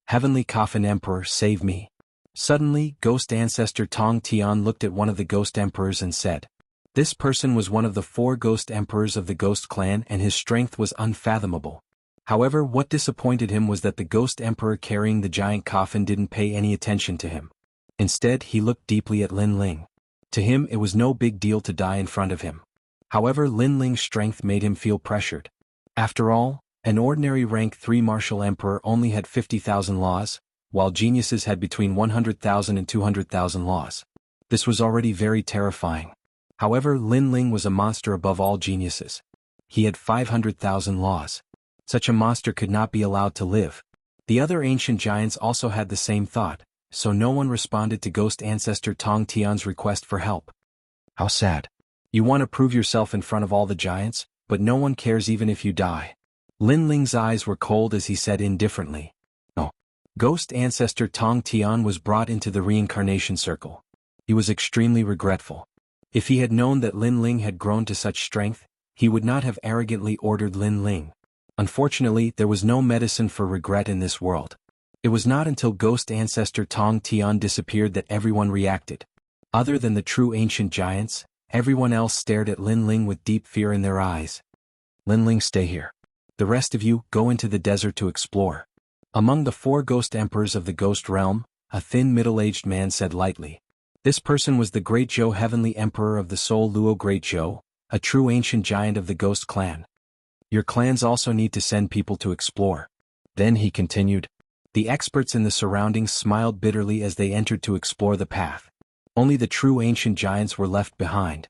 Heavenly Coffin Emperor, save me. Suddenly, ghost ancestor Tong Tian looked at one of the ghost emperors and said. This person was one of the 4 ghost emperors of the Ghost Clan and his strength was unfathomable. However, what disappointed him was that the ghost emperor carrying the giant coffin didn't pay any attention to him. Instead, he looked deeply at Lin Ling. To him it was no big deal to die in front of him. However, Lin Ling's strength made him feel pressured. After all, an ordinary rank 3 martial emperor only had 50,000 laws, while geniuses had between 100,000 and 200,000 laws. This was already very terrifying. However, Lin Ling was a monster above all geniuses. He had 500,000 laws. Such a monster could not be allowed to live. The other ancient giants also had the same thought, so no one responded to ghost ancestor Tong Tian's request for help. How sad. You want to prove yourself in front of all the giants, but no one cares even if you die. Lin Ling's eyes were cold as he said indifferently. No. Ghost ancestor Tong Tian was brought into the reincarnation circle. He was extremely regretful. If he had known that Lin Ling had grown to such strength, he would not have arrogantly ordered Lin Ling. Unfortunately, there was no medicine for regret in this world. It was not until ghost ancestor Tong Tian disappeared that everyone reacted. Other than the true ancient giants, everyone else stared at Lin Ling with deep fear in their eyes. Lin Ling, stay here. The rest of you, go into the desert to explore. Among the 4 ghost emperors of the ghost realm, a thin middle-aged man said lightly. This person was the Great Zhou Heavenly Emperor of the Soul Luo Great Zhou, a true ancient giant of the Ghost Clan. Your clans also need to send people to explore. Then he continued. The experts in the surroundings smiled bitterly as they entered to explore the path. Only the true ancient giants were left behind.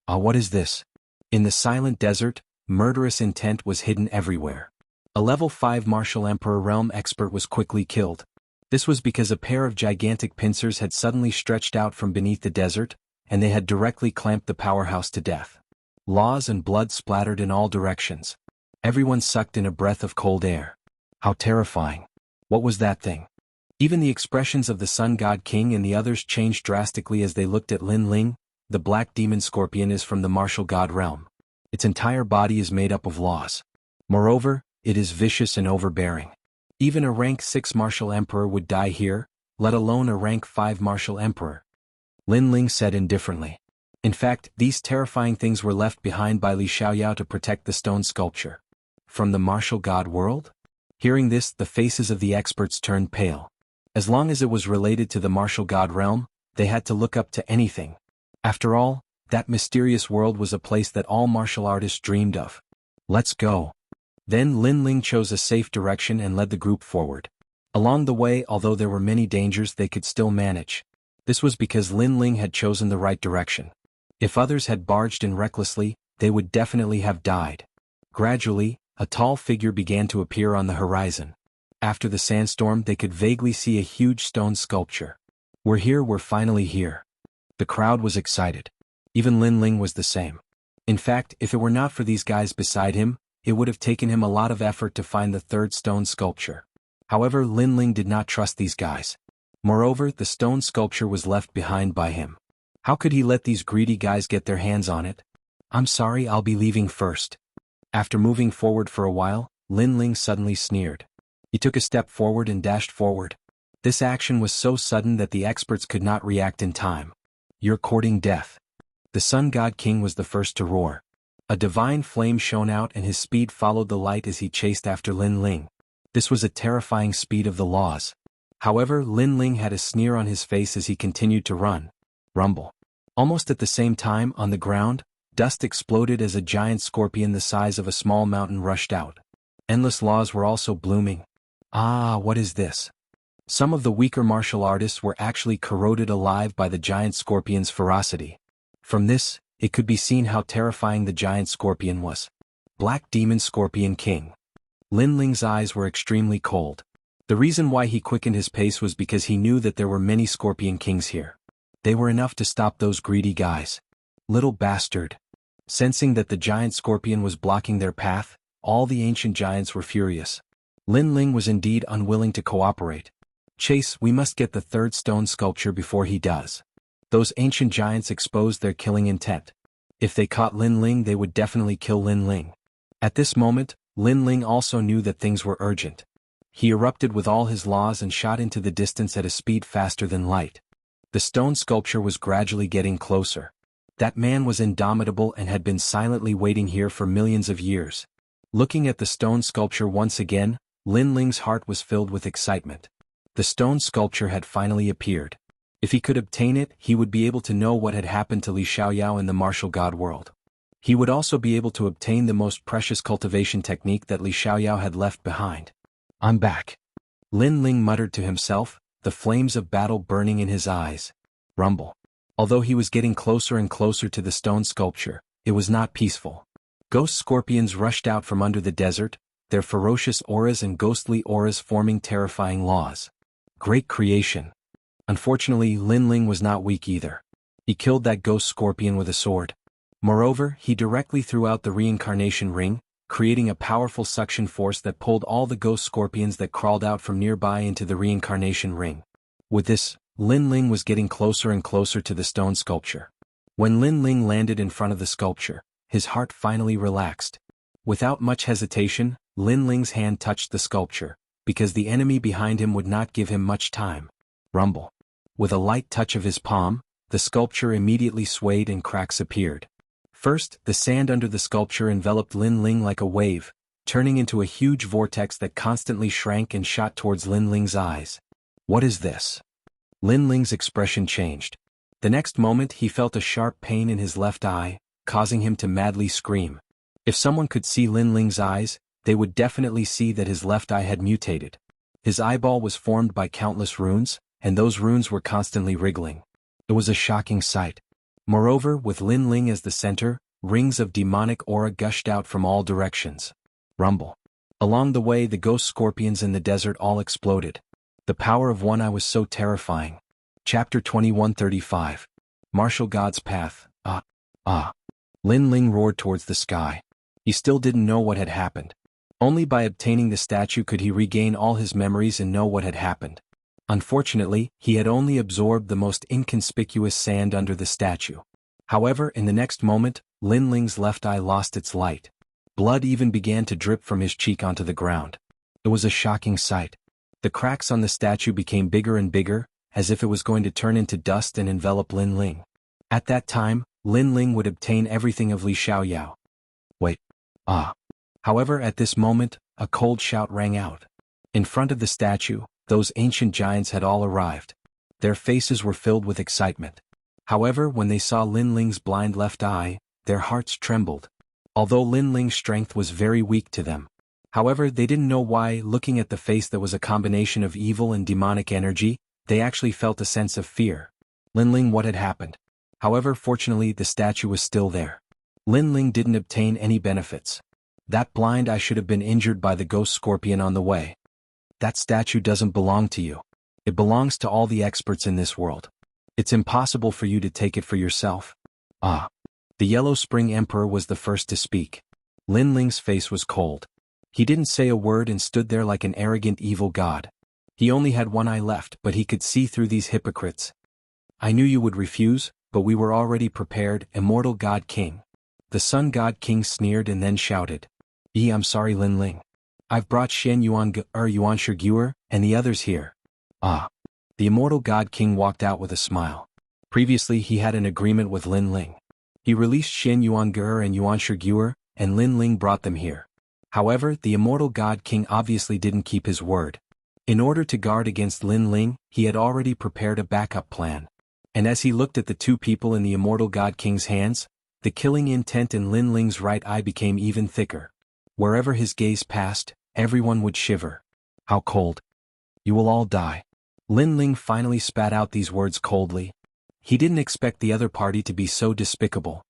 What is this? In the silent desert, murderous intent was hidden everywhere. A level 5 martial emperor realm expert was quickly killed. This was because a pair of gigantic pincers had suddenly stretched out from beneath the desert, and they had directly clamped the powerhouse to death. Laws and blood splattered in all directions. Everyone sucked in a breath of cold air. How terrifying. What was that thing? Even the expressions of the Sun God King and the others changed drastically as they looked at Lin Ling. The black demon scorpion is from the martial god realm. Its entire body is made up of laws. Moreover, it is vicious and overbearing. Even a rank 6 martial emperor would die here, let alone a rank 5 martial emperor. Lin Ling said indifferently. In fact, these terrifying things were left behind by Li Xiaoyao to protect the stone sculpture. From the martial god world? Hearing this, the faces of the experts turned pale. As long as it was related to the martial god realm, they had to look up to anything. After all, that mysterious world was a place that all martial artists dreamed of. Let's go. Then Lin Ling chose a safe direction and led the group forward. Along the way, although there were many dangers, they could still manage. This was because Lin Ling had chosen the right direction. If others had barged in recklessly, they would definitely have died. Gradually, a tall figure began to appear on the horizon. After the sandstorm, they could vaguely see a huge stone sculpture. We're here, we're finally here. The crowd was excited. Even Lin Ling was the same. In fact, if it were not for these guys beside him, it would have taken him a lot of effort to find the third stone sculpture. However, Lin Ling did not trust these guys. Moreover, the stone sculpture was left behind by him. How could he let these greedy guys get their hands on it? I'm sorry, I'll be leaving first. After moving forward for a while, Lin Ling suddenly sneered. He took a step forward and dashed forward. This action was so sudden that the experts could not react in time. You're courting death. The Sun God King was the first to roar. A divine flame shone out and his speed followed the light as he chased after Lin Ling. This was a terrifying speed of the laws. However, Lin Ling had a sneer on his face as he continued to run. Rumble. Almost at the same time, on the ground, dust exploded as a giant scorpion the size of a small mountain rushed out. Endless laws were also blooming. Ah, what is this? Some of the weaker martial artists were actually corroded alive by the giant scorpion's ferocity. From this, it could be seen how terrifying the giant scorpion was. Black Demon Scorpion King. Lin Ling's eyes were extremely cold. The reason why he quickened his pace was because he knew that there were many Scorpion Kings here. They were enough to stop those greedy guys. Little bastard. Sensing that the giant scorpion was blocking their path, all the ancient giants were furious. Lin Ling was indeed unwilling to cooperate. Chase, we must get the third stone sculpture before he does. Those ancient giants exposed their killing intent. If they caught Lin Ling, they would definitely kill Lin Ling. At this moment, Lin Ling also knew that things were urgent. He erupted with all his laws and shot into the distance at a speed faster than light. The stone sculpture was gradually getting closer. That man was indomitable and had been silently waiting here for millions of years. Looking at the stone sculpture once again, Lin Ling's heart was filled with excitement. The stone sculpture had finally appeared. If he could obtain it, he would be able to know what had happened to Li Xiaoyao in the martial god world. He would also be able to obtain the most precious cultivation technique that Li Xiaoyao had left behind. I'm back. Lin Ling muttered to himself, the flames of battle burning in his eyes. Rumble. Although he was getting closer and closer to the stone sculpture, it was not peaceful. Ghost scorpions rushed out from under the desert, their ferocious auras and ghostly auras forming terrifying laws. Great creation. Unfortunately, Lin Ling was not weak either. He killed that ghost scorpion with a sword. Moreover, he directly threw out the reincarnation ring, creating a powerful suction force that pulled all the ghost scorpions that crawled out from nearby into the reincarnation ring. With this, Lin Ling was getting closer and closer to the stone sculpture. When Lin Ling landed in front of the sculpture, his heart finally relaxed. Without much hesitation, Lin Ling's hand touched the sculpture, because the enemy behind him would not give him much time. Rumble. With a light touch of his palm, the sculpture immediately swayed and cracks appeared. First, the sand under the sculpture enveloped Lin Ling like a wave, turning into a huge vortex that constantly shrank and shot towards Lin Ling's eyes. What is this? Lin Ling's expression changed. The next moment he felt a sharp pain in his left eye, causing him to madly scream. If someone could see Lin Ling's eyes, they would definitely see that his left eye had mutated. His eyeball was formed by countless runes, and those runes were constantly wriggling. It was a shocking sight. Moreover, with Lin Ling as the center, rings of demonic aura gushed out from all directions. Rumble. Along the way, the ghost scorpions in the desert all exploded. The power of one eye was so terrifying. Chapter 2135. Martial God's Path. Lin Ling roared towards the sky. He still didn't know what had happened. Only by obtaining the statue could he regain all his memories and know what had happened. Unfortunately, he had only absorbed the most inconspicuous sand under the statue. However, in the next moment, Lin Ling's left eye lost its light. Blood even began to drip from his cheek onto the ground. It was a shocking sight. The cracks on the statue became bigger and bigger, as if it was going to turn into dust and envelop Lin Ling. At that time, Lin Ling would obtain everything of Li Xiaoyao. Wait. However, at this moment, a cold shout rang out. In front of the statue, those ancient giants had all arrived. Their faces were filled with excitement. However, when they saw Lin Ling's blind left eye, their hearts trembled. Although Lin Ling's strength was very weak to them. However, they didn't know why, looking at the face that was a combination of evil and demonic energy, they actually felt a sense of fear. Lin Ling, what had happened? However, fortunately, the statue was still there. Lin Ling didn't obtain any benefits. That blind eye should have been injured by the ghost scorpion on the way. That statue doesn't belong to you. It belongs to all the experts in this world. It's impossible for you to take it for yourself. The Yellow Spring Emperor was the first to speak. Lin Ling's face was cold. He didn't say a word and stood there like an arrogant evil god. He only had one eye left, but he could see through these hypocrites. I knew you would refuse, but we were already prepared, Immortal God King. The Sun God King sneered and then shouted. I'm sorry, Lin Ling. I've brought Xianxia and the others here. The Immortal God King walked out with a smile. Previously he had an agreement with Lin Ling. He released Xianxia and Xianxia, and Lin Ling brought them here. However, the Immortal God King obviously didn't keep his word. In order to guard against Lin Ling, he had already prepared a backup plan. And as he looked at the two people in the immortal God King's hands, the killing intent in Lin Ling's right eye became even thicker. Wherever his gaze passed, everyone would shiver. How cold. You will all die. Lin Ling finally spat out these words coldly. He didn't expect the other party to be so despicable.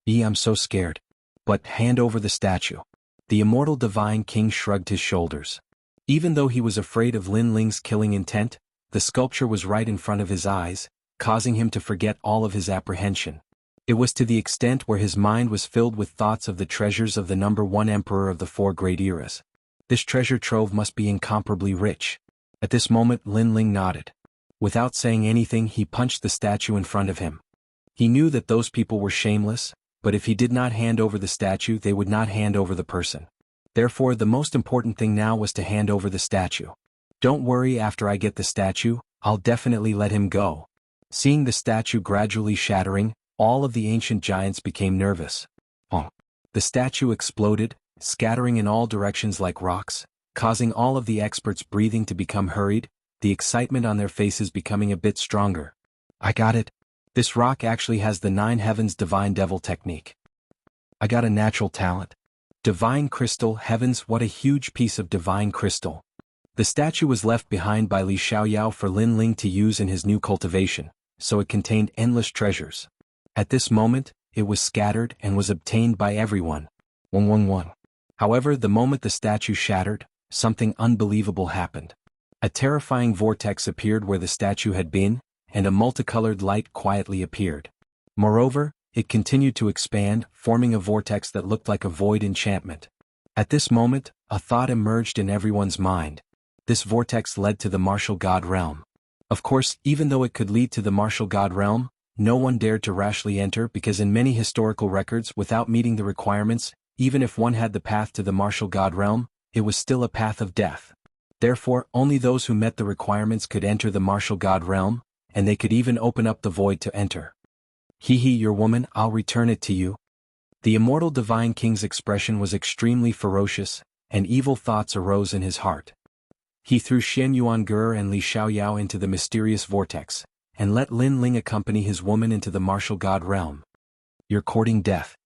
I'm so scared. But hand over the statue. The immortal divine king shrugged his shoulders. Even though he was afraid of Lin Ling's killing intent, the sculpture was right in front of his eyes, causing him to forget all of his apprehension. It was to the extent where his mind was filled with thoughts of the treasures of the number one emperor of the four great eras. This treasure trove must be incomparably rich. At this moment Lin Ling nodded. Without saying anything he punched the statue in front of him. He knew that those people were shameless, but if he did not hand over the statue they would not hand over the person. Therefore the most important thing now was to hand over the statue. Don't worry, after I get the statue, I'll definitely let him go. Seeing the statue gradually shattering, all of the ancient giants became nervous. The statue exploded, scattering in all directions like rocks, causing all of the experts' breathing to become hurried, the excitement on their faces becoming a bit stronger. I got it. This rock actually has the 9 heavens divine devil technique. I got a natural talent. Divine crystal heavens, what a huge piece of divine crystal. The statue was left behind by Li Xiaoyao for Lin Ling to use in his new cultivation, so it contained endless treasures. At this moment, it was scattered and was obtained by everyone. 111. However, the moment the statue shattered, something unbelievable happened. A terrifying vortex appeared where the statue had been, and a multicolored light quietly appeared. Moreover, it continued to expand, forming a vortex that looked like a void enchantment. At this moment, a thought emerged in everyone's mind. This vortex led to the martial god realm. Of course, even though it could lead to the martial god realm, no one dared to rashly enter because in many historical records, without meeting the requirements, even if one had the path to the martial god realm, it was still a path of death. Therefore, only those who met the requirements could enter the martial god realm, and they could even open up the void to enter. Your woman, I'll return it to you. The immortal divine king's expression was extremely ferocious, and evil thoughts arose in his heart. He threw Xianxia and Li Xiaoyao into the mysterious vortex, and let Lin Ling accompany his woman into the martial god realm. You're courting death.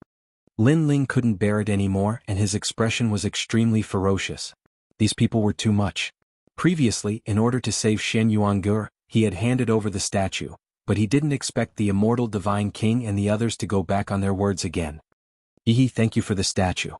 Lin Ling couldn't bear it anymore and his expression was extremely ferocious. These people were too much. Previously, in order to save Xianxia, he had handed over the statue, but he didn't expect the immortal divine king and the others to go back on their words again. Thank you for the statue.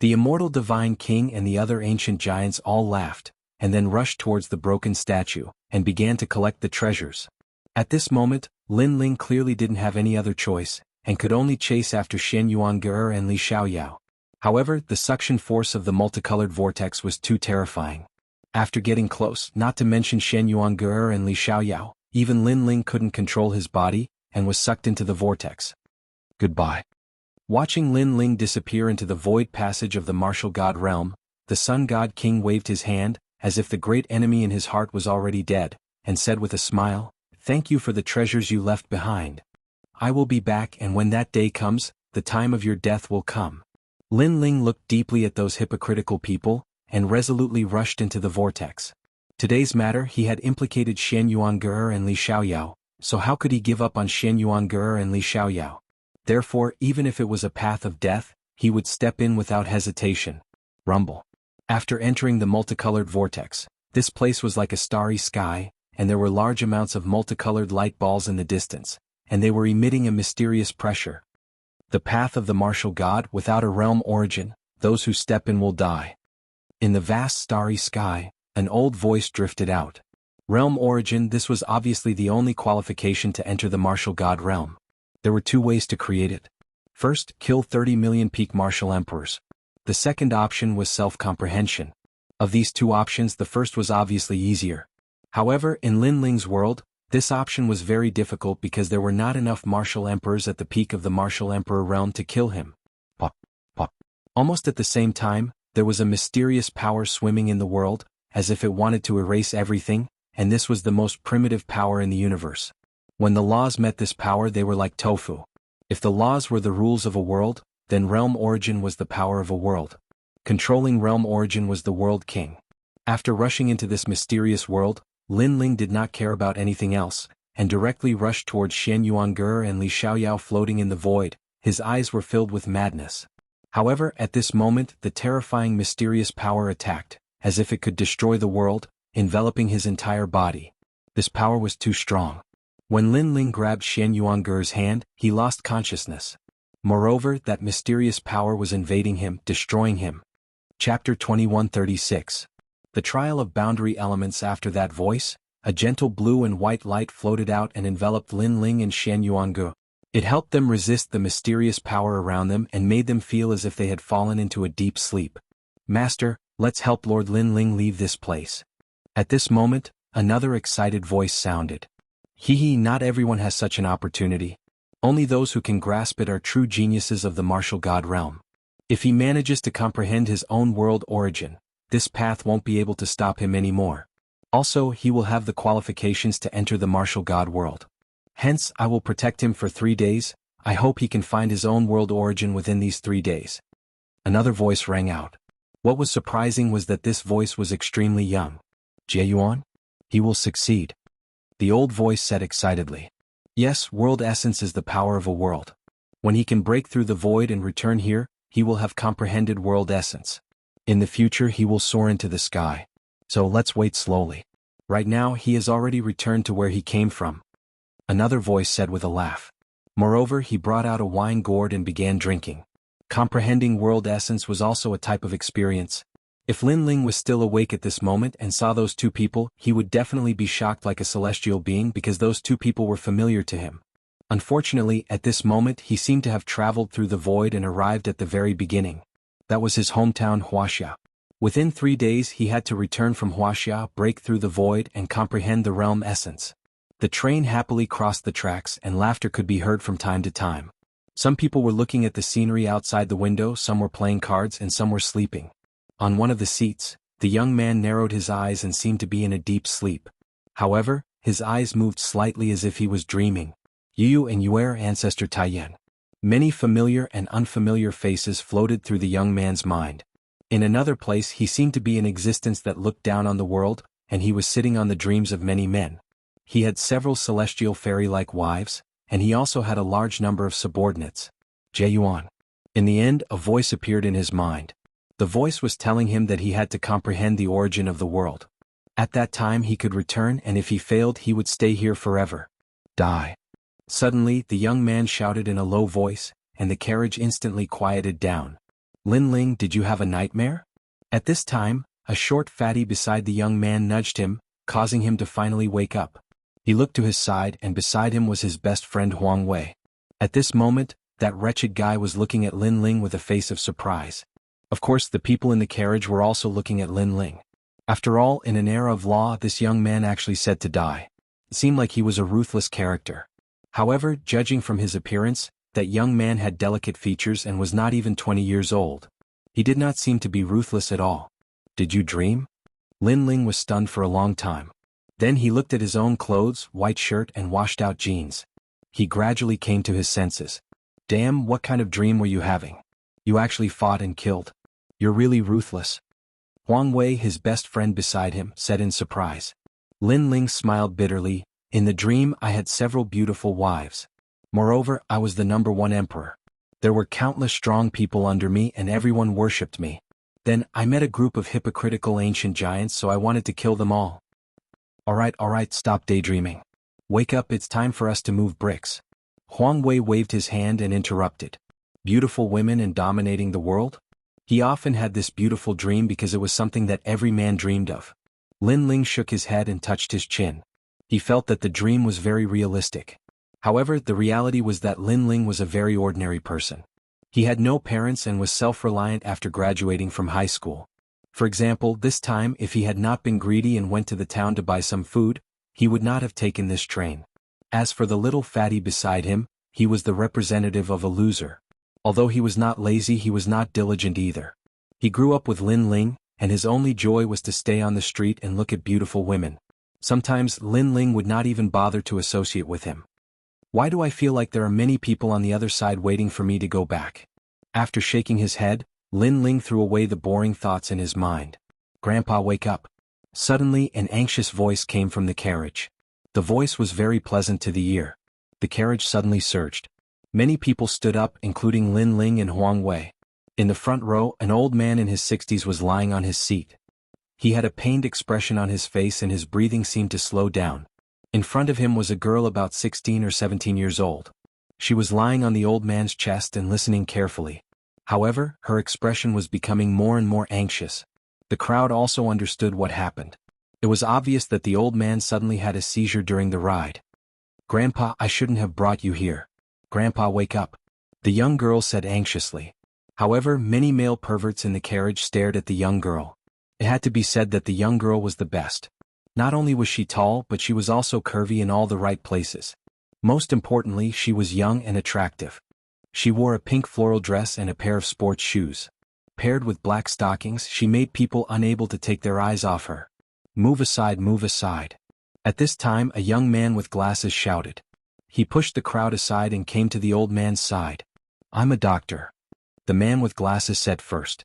The immortal divine king and the other ancient giants all laughed, and then rushed towards the broken statue, and began to collect the treasures. At this moment, Lin Ling clearly didn't have any other choice, and could only chase after Xianxia and Li Xiaoyao. However, the suction force of the multicolored vortex was too terrifying. After getting close, not to mention Xianxia and Li Xiaoyao, even Lin Ling couldn't control his body, and was sucked into the vortex. Goodbye. Watching Lin Ling disappear into the void passage of the martial god realm, the sun god king waved his hand, as if the great enemy in his heart was already dead, and said with a smile, "Thank you for the treasures you left behind. I will be back, and when that day comes, the time of your death will come." Lin Ling looked deeply at those hypocritical people, and resolutely rushed into the vortex. Today's matter, he had implicated Xianxia and Li Xiaoyao, so how could he give up on Xianxia and Li Xiaoyao? Therefore, even if it was a path of death, he would step in without hesitation. Rumble. After entering the multicolored vortex, this place was like a starry sky, and there were large amounts of multicolored light balls in the distance, and they were emitting a mysterious pressure. The path of the martial god, without a realm origin, those who step in will die. In the vast starry sky, an old voice drifted out. Realm origin, this was obviously the only qualification to enter the martial god realm. There were 2 ways to create it. First, kill 30 million peak martial emperors. The second option was self-comprehension. Of these 2 options, the first was obviously easier. However, in Lin Ling's world, this option was very difficult because there were not enough martial emperors at the peak of the martial emperor realm to kill him. Pop, pop. Almost at the same time, there was a mysterious power swimming in the world, as if it wanted to erase everything, and this was the most primitive power in the universe. When the laws met this power, they were like tofu. If the laws were the rules of a world, then realm origin was the power of a world. Controlling realm origin was the world king. After rushing into this mysterious world, Lin Ling did not care about anything else, and directly rushed towards Shen Yuange and Li Xiaoyao floating in the void. His eyes were filled with madness. However, at this moment the terrifying mysterious power attacked, as if it could destroy the world, enveloping his entire body. This power was too strong. When Lin Ling grabbed Shen Yuange's hand, he lost consciousness. Moreover, that mysterious power was invading him, destroying him. Chapter 2136. The trial of boundary elements. After that voice, a gentle blue and white light floated out and enveloped Lin Ling and Shen Yuange. It helped them resist the mysterious power around them and made them feel as if they had fallen into a deep sleep. Master, let's help Lord Lin Ling leave this place. At this moment, another excited voice sounded. Not everyone has such an opportunity. Only those who can grasp it are true geniuses of the martial god realm. If he manages to comprehend his own world origin, this path won't be able to stop him anymore. Also, he will have the qualifications to enter the martial god world. Hence, I will protect him for 3 days. I hope he can find his own world origin within these 3 days. Another voice rang out. What was surprising was that this voice was extremely young. Jie Yuan? He will succeed. The old voice said excitedly. Yes, world essence is the power of a world. When he can break through the void and return here, he will have comprehended world essence. In the future he will soar into the sky. So let's wait slowly. Right now he has already returned to where he came from. Another voice said with a laugh. Moreover, he brought out a wine gourd and began drinking. Comprehending world essence was also a type of experience. If Lin Ling was still awake at this moment and saw those two people, he would definitely be shocked like a celestial being because those two people were familiar to him. Unfortunately, at this moment he seemed to have traveled through the void and arrived at the very beginning. That was his hometown Wuxia. Within 3 days he had to return from Wuxia, break through the void and comprehend the realm essence. The train happily crossed the tracks and laughter could be heard from time to time. Some people were looking at the scenery outside the window, some were playing cards and some were sleeping. On one of the seats, the young man narrowed his eyes and seemed to be in a deep sleep. However, his eyes moved slightly as if he was dreaming. Yu and Yuer ancestor Taiyan. Many familiar and unfamiliar faces floated through the young man's mind. In another place he seemed to be an existence that looked down on the world, and he was sitting on the dreams of many men. He had several celestial fairy-like wives, and he also had a large number of subordinates. Jie Yuan. In the end, a voice appeared in his mind. The voice was telling him that he had to comprehend the origin of the world. At that time he could return, and if he failed he would stay here forever. Die. Suddenly, the young man shouted in a low voice, and the carriage instantly quieted down. Lin Ling, did you have a nightmare? At this time, a short fatty beside the young man nudged him, causing him to finally wake up. He looked to his side and beside him was his best friend Huang Wei. At this moment, that wretched guy was looking at Lin Ling with a face of surprise. Of course the people in the carriage were also looking at Lin Ling. After all, in an era of law this young man actually said to die. It seemed like he was a ruthless character. However, judging from his appearance, that young man had delicate features and was not even 20 years old. He did not seem to be ruthless at all. Did you dream? Lin Ling was stunned for a long time. Then he looked at his own clothes, white shirt and washed-out jeans. He gradually came to his senses. Damn, what kind of dream were you having? You actually fought and killed. You're really ruthless. Huang Wei, his best friend beside him, said in surprise. Lin Ling smiled bitterly. In the dream I had several beautiful wives. Moreover, I was the #1 emperor. There were countless strong people under me and everyone worshipped me. Then, I met a group of hypocritical ancient giants, so I wanted to kill them all. Alright, stop daydreaming. Wake up, it's time for us to move bricks. Huang Wei waved his hand and interrupted. Beautiful women and dominating the world? He often had this beautiful dream because it was something that every man dreamed of. Lin Ling shook his head and touched his chin. He felt that the dream was very realistic. However, the reality was that Lin Ling was a very ordinary person. He had no parents and was self-reliant after graduating from high school. For example, this time if he had not been greedy and went to the town to buy some food, he would not have taken this train. As for the little fatty beside him, he was the representative of a loser. Although he was not lazy, he was not diligent either. He grew up with Lin Ling, and his only joy was to stay on the street and look at beautiful women. Sometimes Lin Ling would not even bother to associate with him. Why do I feel like there are many people on the other side waiting for me to go back? After shaking his head, Lin Ling threw away the boring thoughts in his mind. Grandpa, wake up. Suddenly, an anxious voice came from the carriage. The voice was very pleasant to the ear. The carriage suddenly surged. Many people stood up, including Lin Ling and Huang Wei. In the front row, an old man in his 60s was lying on his seat. He had a pained expression on his face and his breathing seemed to slow down. In front of him was a girl about 16 or 17 years old. She was lying on the old man's chest and listening carefully. However, her expression was becoming more and more anxious. The crowd also understood what happened. It was obvious that the old man suddenly had a seizure during the ride. "Grandpa, I shouldn't have brought you here. Grandpa, wake up," the young girl said anxiously. However, many male perverts in the carriage stared at the young girl. It had to be said that the young girl was the best. Not only was she tall, but she was also curvy in all the right places. Most importantly, she was young and attractive. She wore a pink floral dress and a pair of sports shoes. Paired with black stockings, she made people unable to take their eyes off her. "Move aside, move aside." At this time, a young man with glasses shouted. He pushed the crowd aside and came to the old man's side. "I'm a doctor," the man with glasses said first.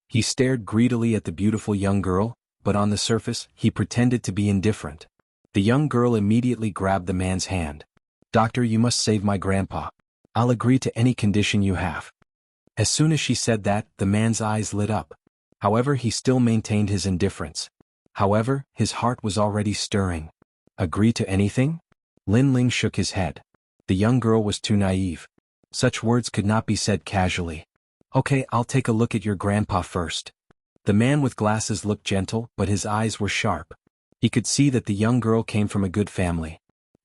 He stared greedily at the beautiful young girl, but on the surface, he pretended to be indifferent. The young girl immediately grabbed the man's hand. "Doctor, you must save my grandpa. I'll agree to any condition you have." As soon as she said that, the man's eyes lit up. However, he still maintained his indifference. However, his heart was already stirring. "Agree to anything?" Lin Ling shook his head. The young girl was too naive. Such words could not be said casually. "Okay, I'll take a look at your grandpa first." The man with glasses looked gentle, but his eyes were sharp. He could see that the young girl came from a good family.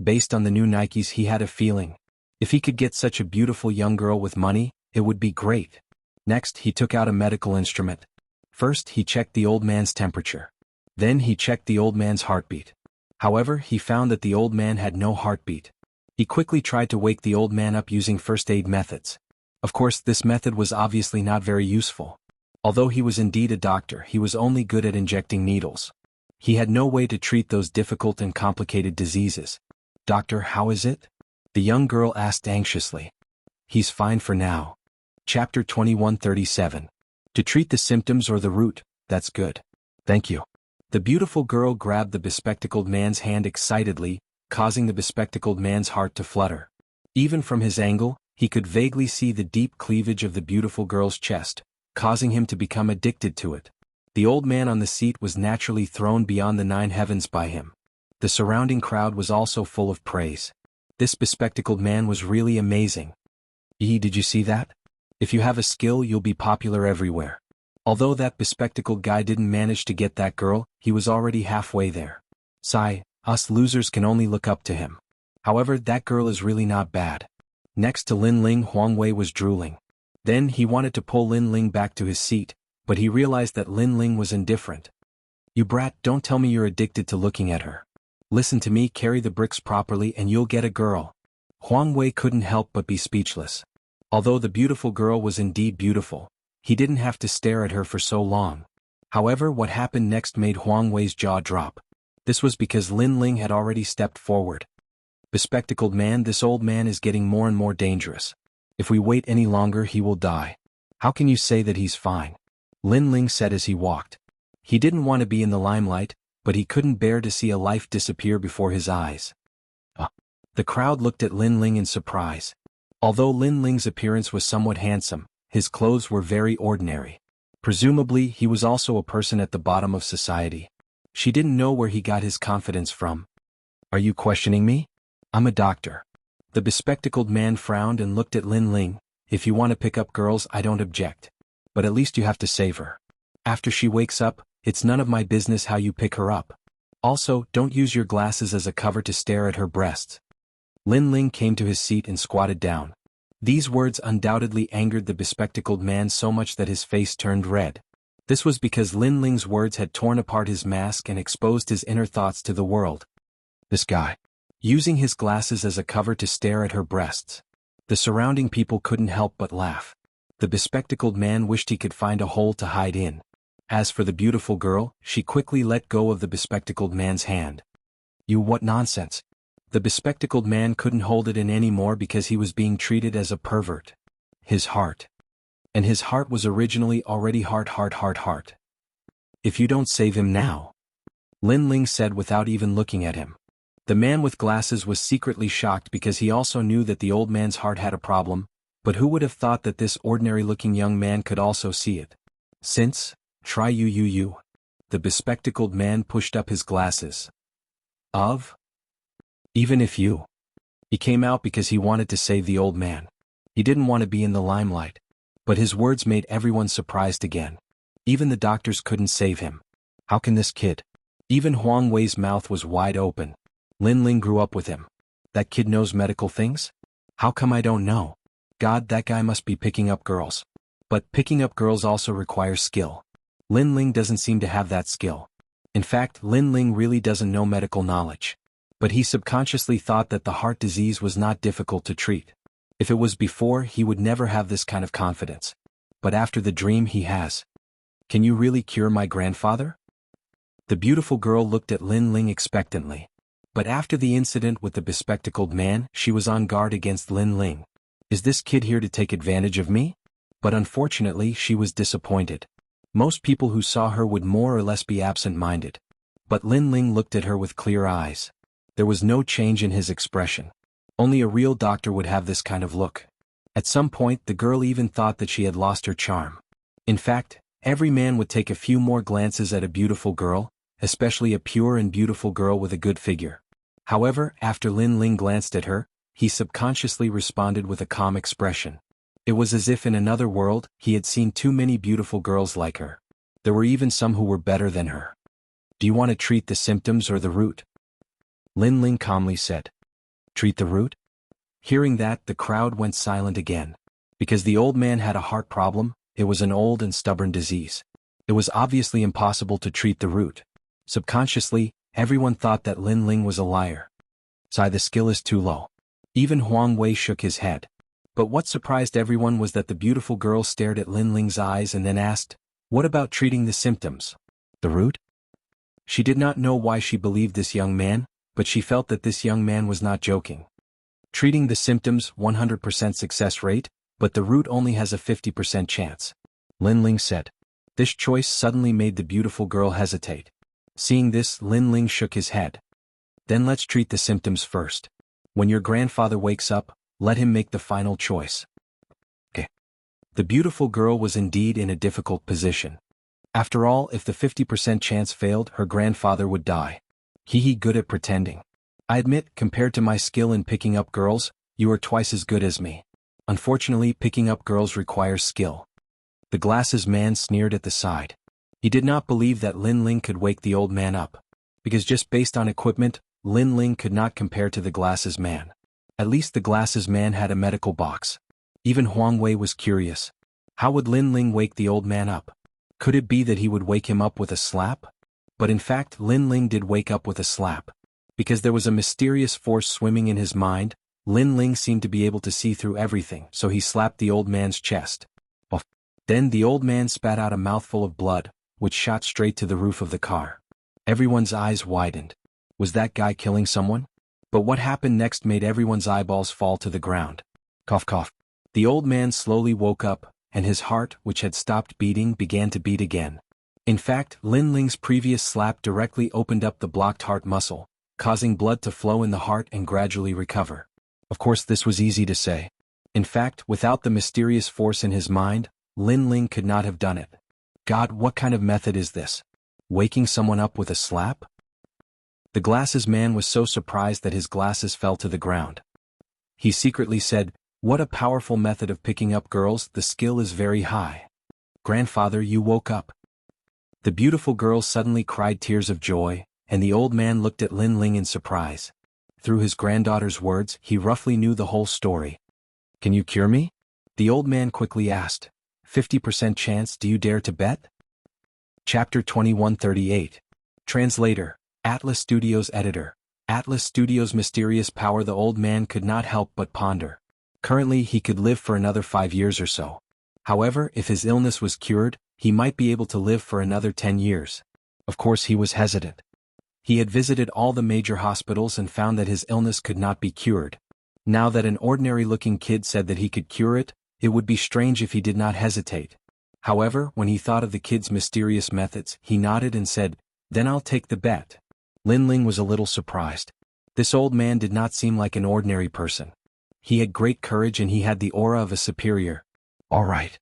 Based on the new Nikes, he had a feeling. If he could get such a beautiful young girl with money, it would be great. Next, he took out a medical instrument. First, he checked the old man's temperature. Then he checked the old man's heartbeat. However, he found that the old man had no heartbeat. He quickly tried to wake the old man up using first aid methods. Of course, this method was obviously not very useful. Although he was indeed a doctor, he was only good at injecting needles. He had no way to treat those difficult and complicated diseases. "Doctor, how is it?" the young girl asked anxiously. "He's fine for now." Chapter 2137. To treat the symptoms or the root, that's good. Thank you. The beautiful girl grabbed the bespectacled man's hand excitedly, causing the bespectacled man's heart to flutter. Even from his angle, he could vaguely see the deep cleavage of the beautiful girl's chest, causing him to become addicted to it. The old man on the seat was naturally thrown beyond the 9 heavens by him. The surrounding crowd was also full of praise. This bespectacled man was really amazing. Did you see that? If you have a skill, you'll be popular everywhere. Although that bespectacled guy didn't manage to get that girl, he was already halfway there. Sigh, us losers can only look up to him. However, that girl is really not bad. Next to Lin Ling, Huang Wei was drooling. Then he wanted to pull Lin Ling back to his seat, but he realized that Lin Ling was indifferent. "You brat, don't tell me you're addicted to looking at her. Listen to me, carry the bricks properly and you'll get a girl." Huang Wei couldn't help but be speechless. Although the beautiful girl was indeed beautiful, he didn't have to stare at her for so long. However, what happened next made Huang Wei's jaw drop. This was because Lin Ling had already stepped forward. "Bespectacled man, this old man is getting more and more dangerous. If we wait any longer, he will die. How can you say that he's fine?" Lin Ling said as he walked. He didn't want to be in the limelight, but he couldn't bear to see a life disappear before his eyes. The crowd looked at Lin Ling in surprise. Although Lin Ling's appearance was somewhat handsome, his clothes were very ordinary. Presumably, he was also a person at the bottom of society. She didn't know where he got his confidence from. "Are you questioning me? I'm a doctor." The bespectacled man frowned and looked at Lin Ling. "If you want to pick up girls, I don't object. But at least you have to save her. After she wakes up, it's none of my business how you pick her up. Also, don't use your glasses as a cover to stare at her breasts." Lin Ling came to his seat and squatted down. These words undoubtedly angered the bespectacled man so much that his face turned red. This was because Lin Ling's words had torn apart his mask and exposed his inner thoughts to the world. This guy, using his glasses as a cover to stare at her breasts. The surrounding people couldn't help but laugh. The bespectacled man wished he could find a hole to hide in. As for the beautiful girl, she quickly let go of the bespectacled man's hand. What nonsense. The bespectacled man couldn't hold it in anymore because he was being treated as a pervert. His heart. And his heart was originally already heart. "If you don't save him now," Lin Ling said without even looking at him. The man with glasses was secretly shocked because he also knew that the old man's heart had a problem, but who would have thought that this ordinary-looking young man could also see it? Since, try you. The bespectacled man pushed up his glasses. Even if you. He came out because he wanted to save the old man. He didn't want to be in the limelight. But his words made everyone surprised again. Even the doctors couldn't save him. How can this kid? Even Huang Wei's mouth was wide open. Lin Ling grew up with him. That kid knows medical things? How come I don't know? God, that guy must be picking up girls. But picking up girls also requires skill. Lin Ling doesn't seem to have that skill. In fact, Lin Ling really doesn't know medical knowledge. But he subconsciously thought that the heart disease was not difficult to treat. If it was before, he would never have this kind of confidence. But after the dream, he has. Can you really cure my grandfather? The beautiful girl looked at Lin Ling expectantly. But after the incident with the bespectacled man, she was on guard against Lin Ling. Is this kid here to take advantage of me? But unfortunately, she was disappointed. Most people who saw her would more or less be absent-minded. But Lin Ling looked at her with clear eyes. There was no change in his expression. Only a real doctor would have this kind of look. At some point, the girl even thought that she had lost her charm. In fact, every man would take a few more glances at a beautiful girl, especially a pure and beautiful girl with a good figure. However, after Lin Ling glanced at her, he subconsciously responded with a calm expression. It was as if in another world, he had seen too many beautiful girls like her. There were even some who were better than her. Do you want to treat the symptoms or the root? Lin Ling calmly said. Treat the root? Hearing that, the crowd went silent again. Because the old man had a heart problem, it was an old and stubborn disease. It was obviously impossible to treat the root. Subconsciously, everyone thought that Lin Ling was a liar. The skill is too low. Even Huang Wei shook his head. But what surprised everyone was that the beautiful girl stared at Lin Ling's eyes and then asked, what about treating the symptoms? The root? She did not know why she believed this young man, but she felt that this young man was not joking. Treating the symptoms, 100% success rate, but the root only has a 50% chance. Lin Ling said. This choice suddenly made the beautiful girl hesitate. Seeing this, Lin Ling shook his head. Then let's treat the symptoms first. When your grandfather wakes up, let him make the final choice. Okay. The beautiful girl was indeed in a difficult position. After all, if the 50% chance failed, her grandfather would die. He good at pretending. I admit, compared to my skill in picking up girls, you are twice as good as me. Unfortunately, picking up girls requires skill. The glasses man sneered at the side. He did not believe that Lin Ling could wake the old man up. Because just based on equipment, Lin Ling could not compare to the glasses man. At least the glasses man had a medical box. Even Huang Wei was curious. How would Lin Ling wake the old man up? Could it be that he would wake him up with a slap? But in fact, Lin Ling did wake up with a slap. Because there was a mysterious force swimming in his mind, Lin Ling seemed to be able to see through everything, so he slapped the old man's chest. Then the old man spat out a mouthful of blood, which shot straight to the roof of the car. Everyone's eyes widened. Was that guy killing someone? But what happened next made everyone's eyeballs fall to the ground. Cough cough. The old man slowly woke up, and his heart, which had stopped beating, began to beat again. In fact, Lin Ling's previous slap directly opened up the blocked heart muscle, causing blood to flow in the heart and gradually recover. Of course, this was easy to say. In fact, without the mysterious force in his mind, Lin Ling could not have done it. God, what kind of method is this? Waking someone up with a slap? The glasses man was so surprised that his glasses fell to the ground. He secretly said, what a powerful method of picking up girls, the skill is very high. Grandfather, you woke up. The beautiful girl suddenly cried tears of joy, and the old man looked at Lin Ling in surprise. Through his granddaughter's words, he roughly knew the whole story. Can you cure me? The old man quickly asked. 50% chance, do you dare to bet? Chapter 2138. Translator, Atlas Studios Editor. Atlas Studios' mysterious power. The old man could not help but ponder. Currently, he could live for another 5 years or so. However, if his illness was cured, he might be able to live for another 10 years. Of course, he was hesitant. He had visited all the major hospitals and found that his illness could not be cured. Now that an ordinary-looking kid said that he could cure it, it would be strange if he did not hesitate. However, when he thought of the kid's mysterious methods, he nodded and said, then I'll take the bet. Lin Ling was a little surprised. This old man did not seem like an ordinary person. He had great courage and he had the aura of a superior. All right.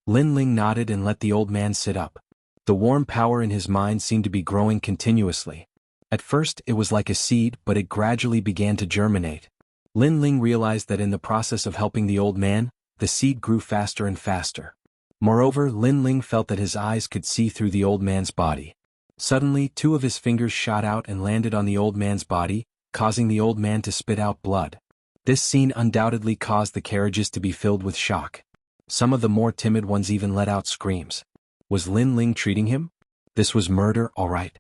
Lin Ling nodded and let the old man sit up. The warm power in his mind seemed to be growing continuously. At first it was like a seed, but it gradually began to germinate. Lin Ling realized that in the process of helping the old man, the seed grew faster and faster. Moreover, Lin Ling felt that his eyes could see through the old man's body. Suddenly, two of his fingers shot out and landed on the old man's body, causing the old man to spit out blood. This scene undoubtedly caused the carriages to be filled with shock. Some of the more timid ones even let out screams. Was Lin Ling treating him? This was murder, all right.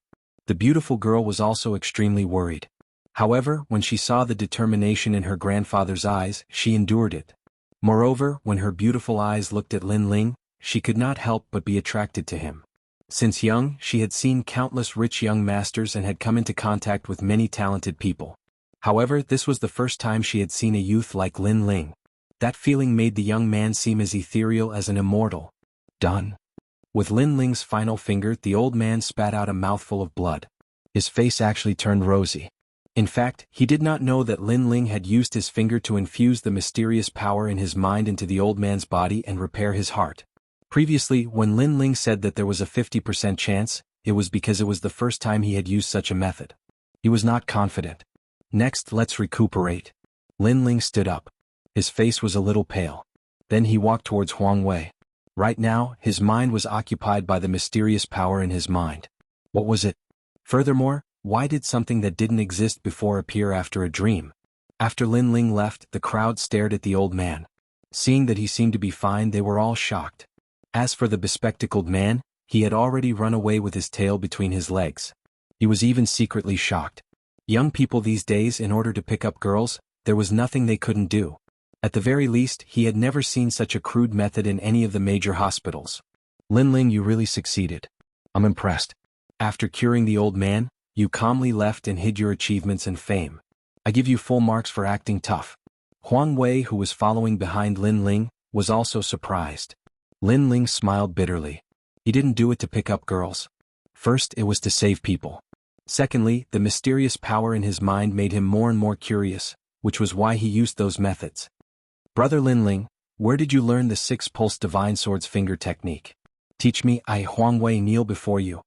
The beautiful girl was also extremely worried. However, when she saw the determination in her grandfather's eyes, she endured it. Moreover, when her beautiful eyes looked at Lin Ling, she could not help but be attracted to him. Since young, she had seen countless rich young masters and had come into contact with many talented people. However, this was the first time she had seen a youth like Lin Ling. That feeling made the young man seem as ethereal as an immortal. Done. With Lin Ling's final finger, the old man spat out a mouthful of blood. His face actually turned rosy. In fact, he did not know that Lin Ling had used his finger to infuse the mysterious power in his mind into the old man's body and repair his heart. Previously, when Lin Ling said that there was a 50% chance, it was because it was the first time he had used such a method. He was not confident. Next, let's recuperate. Lin Ling stood up. His face was a little pale. Then he walked towards Huang Wei. Right now, his mind was occupied by the mysterious power in his mind. What was it? Furthermore, why did something that didn't exist before appear after a dream? After Lin Ling left, the crowd stared at the old man. Seeing that he seemed to be fine, they were all shocked. As for the bespectacled man, he had already run away with his tail between his legs. He was even secretly shocked. Young people these days, in order to pick up girls, there was nothing they couldn't do. At the very least, he had never seen such a crude method in any of the major hospitals. Lin Ling, you really succeeded. I'm impressed. After curing the old man, you calmly left and hid your achievements and fame. I give you full marks for acting tough. Huang Wei, who was following behind Lin Ling, was also surprised. Lin Ling smiled bitterly. He didn't do it to pick up girls. First, it was to save people. Secondly, the mysterious power in his mind made him more and more curious, which was why he used those methods. Brother Lin Ling, where did you learn the 6-pulse divine sword's finger technique? Teach me, I Huang Wei kneel before you.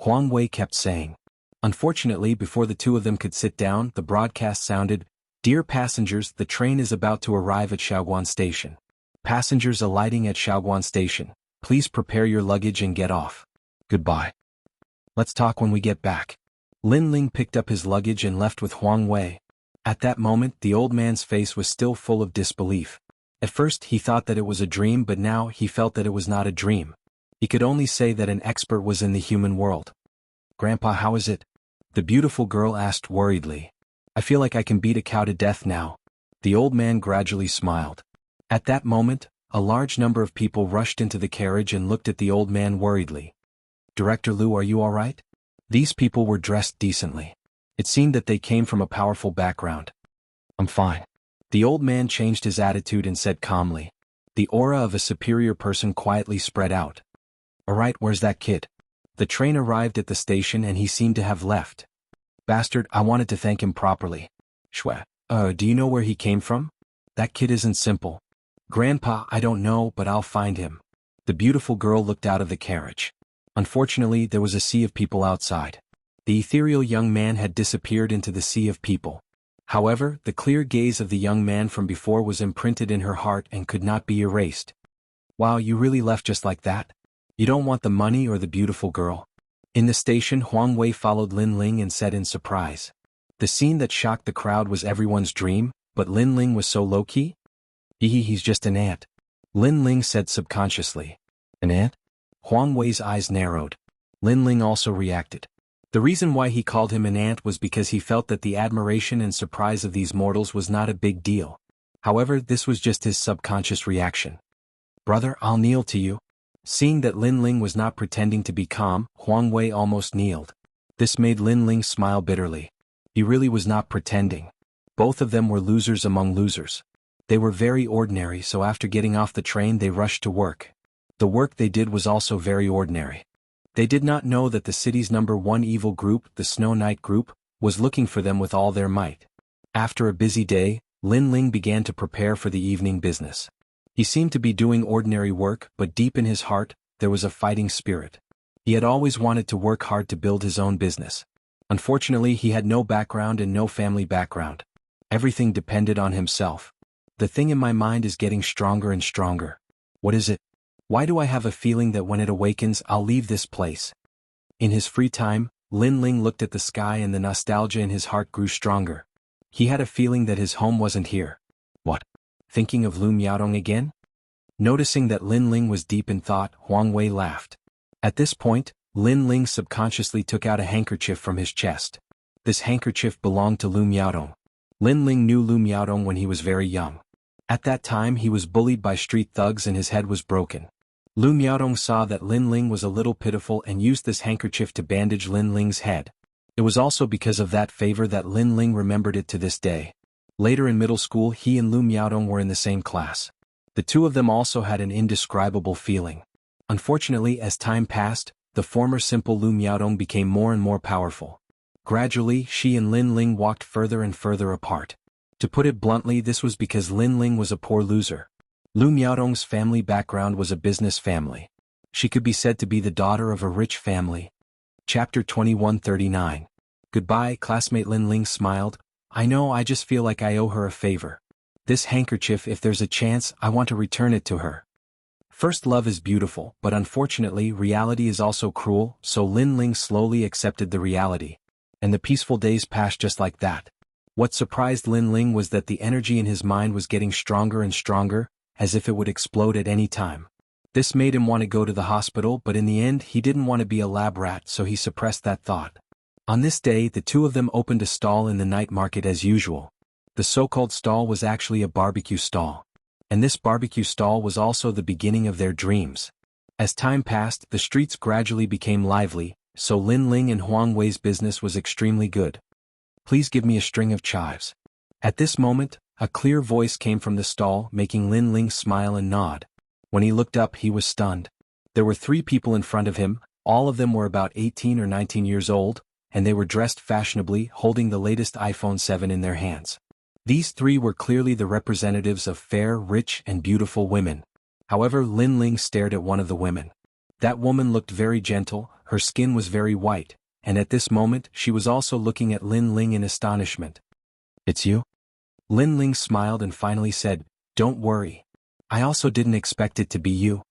Huang Wei kept saying. Unfortunately, before the two of them could sit down, the broadcast sounded, Dear passengers, the train is about to arrive at Shaoguan Station. Passengers alighting at Shaoguan Station, please prepare your luggage and get off. Goodbye. Let's talk when we get back. Lin Ling picked up his luggage and left with Huang Wei. At that moment, the old man's face was still full of disbelief. At first, he thought that it was a dream, but now he felt that it was not a dream. He could only say that an expert was in the human world. Grandpa, how is it? The beautiful girl asked worriedly. I feel like I can beat a cow to death now. The old man gradually smiled. At that moment, a large number of people rushed into the carriage and looked at the old man worriedly. Director Liu, are you all right? These people were dressed decently. It seemed that they came from a powerful background. I'm fine. The old man changed his attitude and said calmly. The aura of a superior person quietly spread out. Alright, where's that kid? The train arrived at the station and he seemed to have left. Bastard, I wanted to thank him properly. Shwe. Do you know where he came from? That kid isn't simple. Grandpa, I don't know, but I'll find him. The beautiful girl looked out of the carriage. Unfortunately, there was a sea of people outside. The ethereal young man had disappeared into the sea of people. However, the clear gaze of the young man from before was imprinted in her heart and could not be erased. Wow, you really left just like that? You don't want the money or the beautiful girl? In the station, Huang Wei followed Lin Ling and said in surprise. The scene that shocked the crowd was everyone's dream, but Lin Ling was so low-key? He's just an ant. Lin Ling said subconsciously. An ant? Huang Wei's eyes narrowed. Lin Ling also reacted. The reason why he called him an ant was because he felt that the admiration and surprise of these mortals was not a big deal. However, this was just his subconscious reaction. Brother, I'll kneel to you. Seeing that Lin Ling was not pretending to be calm, Huang Wei almost kneeled. This made Lin Ling smile bitterly. He really was not pretending. Both of them were losers among losers. They were very ordinary, so after getting off the train they rushed to work. The work they did was also very ordinary. They did not know that the city's #1 evil group, the Snow Knight group, was looking for them with all their might. After a busy day, Lin Ling began to prepare for the evening business. He seemed to be doing ordinary work, but deep in his heart, there was a fighting spirit. He had always wanted to work hard to build his own business. Unfortunately, he had no background and no family background. Everything depended on himself. The thing in my mind is getting stronger and stronger. What is it? Why do I have a feeling that when it awakens, I'll leave this place? In his free time, Lin Ling looked at the sky and the nostalgia in his heart grew stronger. He had a feeling that his home wasn't here. What? Thinking of Lu Miaodong again? Noticing that Lin Ling was deep in thought, Huang Wei laughed. At this point, Lin Ling subconsciously took out a handkerchief from his chest. This handkerchief belonged to Lu Miaodong. Lin Ling knew Lu Miaodong when he was very young. At that time he was bullied by street thugs and his head was broken. Lu Miaodong saw that Lin Ling was a little pitiful and used this handkerchief to bandage Lin Ling's head. It was also because of that favor that Lin Ling remembered it to this day. Later in middle school he and Lu Miaodong were in the same class. The two of them also had an indescribable feeling. Unfortunately, as time passed, the former simple Lu Miaodong became more and more powerful. Gradually, she and Lin Ling walked further and further apart. To put it bluntly, this was because Lin Ling was a poor loser. Lu Miaodong's family background was a business family. She could be said to be the daughter of a rich family. Chapter 2139. Goodbye, classmate. Lin Ling smiled. I know, I just feel like I owe her a favor. This handkerchief, if there's a chance, I want to return it to her. First love is beautiful, but unfortunately reality is also cruel, so Lin Ling slowly accepted the reality. And the peaceful days passed just like that. What surprised Lin Ling was that the energy in his mind was getting stronger and stronger, as if it would explode at any time. This made him want to go to the hospital, but in the end he didn't want to be a lab rat, so he suppressed that thought. On this day the two of them opened a stall in the night market as usual. The so-called stall was actually a barbecue stall. And this barbecue stall was also the beginning of their dreams. As time passed, the streets gradually became lively, so Lin Ling and Huang Wei's business was extremely good. Please give me a string of chives. At this moment, a clear voice came from the stall, making Lin Ling smile and nod. When he looked up, he was stunned. There were 3 people in front of him, all of them were about 18 or 19 years old, and they were dressed fashionably, holding the latest iPhone 7 in their hands. These 3 were clearly the representatives of fair, rich, and beautiful women. However, Lin Ling stared at one of the women. That woman looked very gentle, her skin was very white, and at this moment she was also looking at Lin Ling in astonishment. It's you? Lin Ling smiled and finally said, Don't worry. I also didn't expect it to be you.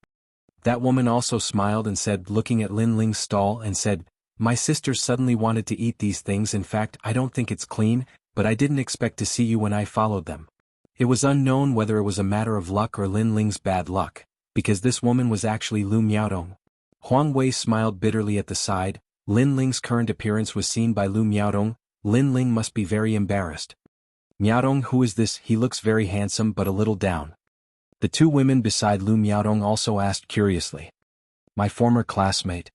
That woman also smiled and said, looking at Lin Ling's stall, and said, My sister suddenly wanted to eat these things. In fact, I don't think it's clean, but I didn't expect to see you when I followed them. It was unknown whether it was a matter of luck or Lin Ling's bad luck, because this woman was actually Lu Miaodong. Huang Wei smiled bitterly at the side. Lin Ling's current appearance was seen by Lu Miaodong. Lin Ling must be very embarrassed. Miaodong, who is this? He looks very handsome but a little down. The 2 women beside Lu Miaodong also asked curiously. My former classmate.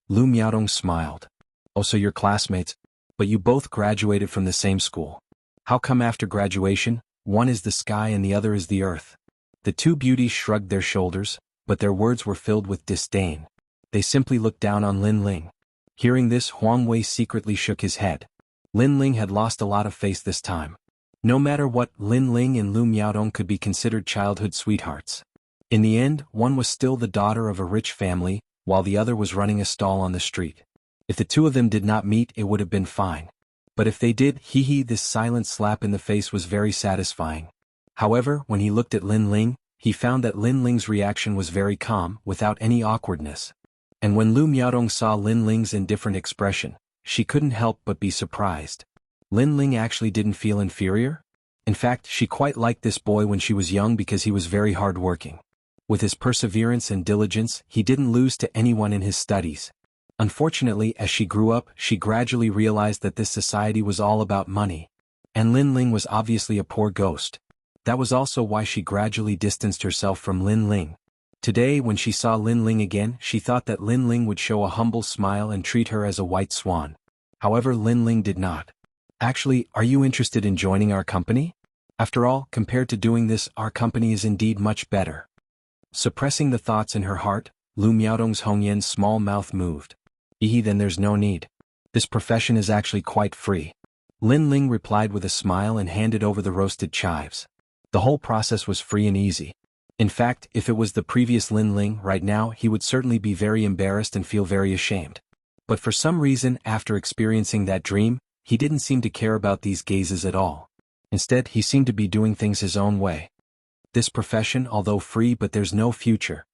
Lu Miaodong smiled. Oh, so you're classmates? But you both graduated from the same school. How come after graduation, one is the sky and the other is the earth? The 2 beauties shrugged their shoulders, but their words were filled with disdain. They simply looked down on Lin Ling. Hearing this, Huang Wei secretly shook his head. Lin Ling had lost a lot of face this time. No matter what, Lin Ling and Lu Miaodong could be considered childhood sweethearts. In the end, one was still the daughter of a rich family, while the other was running a stall on the street. If the 2 of them did not meet, it would have been fine. But if they did, this silent slap in the face was very satisfying. However, when he looked at Lin Ling, he found that Lin Ling's reaction was very calm, without any awkwardness. And when Lu Miaodong saw Lin Ling's indifferent expression, she couldn't help but be surprised. Lin Ling actually didn't feel inferior? In fact, she quite liked this boy when she was young because he was very hard-working. With his perseverance and diligence, he didn't lose to anyone in his studies. Unfortunately, as she grew up, she gradually realized that this society was all about money. And Lin Ling was obviously a poor ghost. That was also why she gradually distanced herself from Lin Ling. Today, when she saw Lin Ling again, she thought that Lin Ling would show a humble smile and treat her as a white swan. However, Lin Ling did not. Actually, are you interested in joining our company? After all, compared to doing this, our company is indeed much better. Suppressing the thoughts in her heart, Lu Miaodong's Hongyan's small mouth moved. Then there's no need. This profession is actually quite free. Lin Ling replied with a smile and handed over the roasted chives. The whole process was free and easy. In fact, if it was the previous Lin Ling right now, he would certainly be very embarrassed and feel very ashamed. But for some reason, after experiencing that dream, he didn't seem to care about these gazes at all. Instead, he seemed to be doing things his own way. This profession, although free, but there's no future.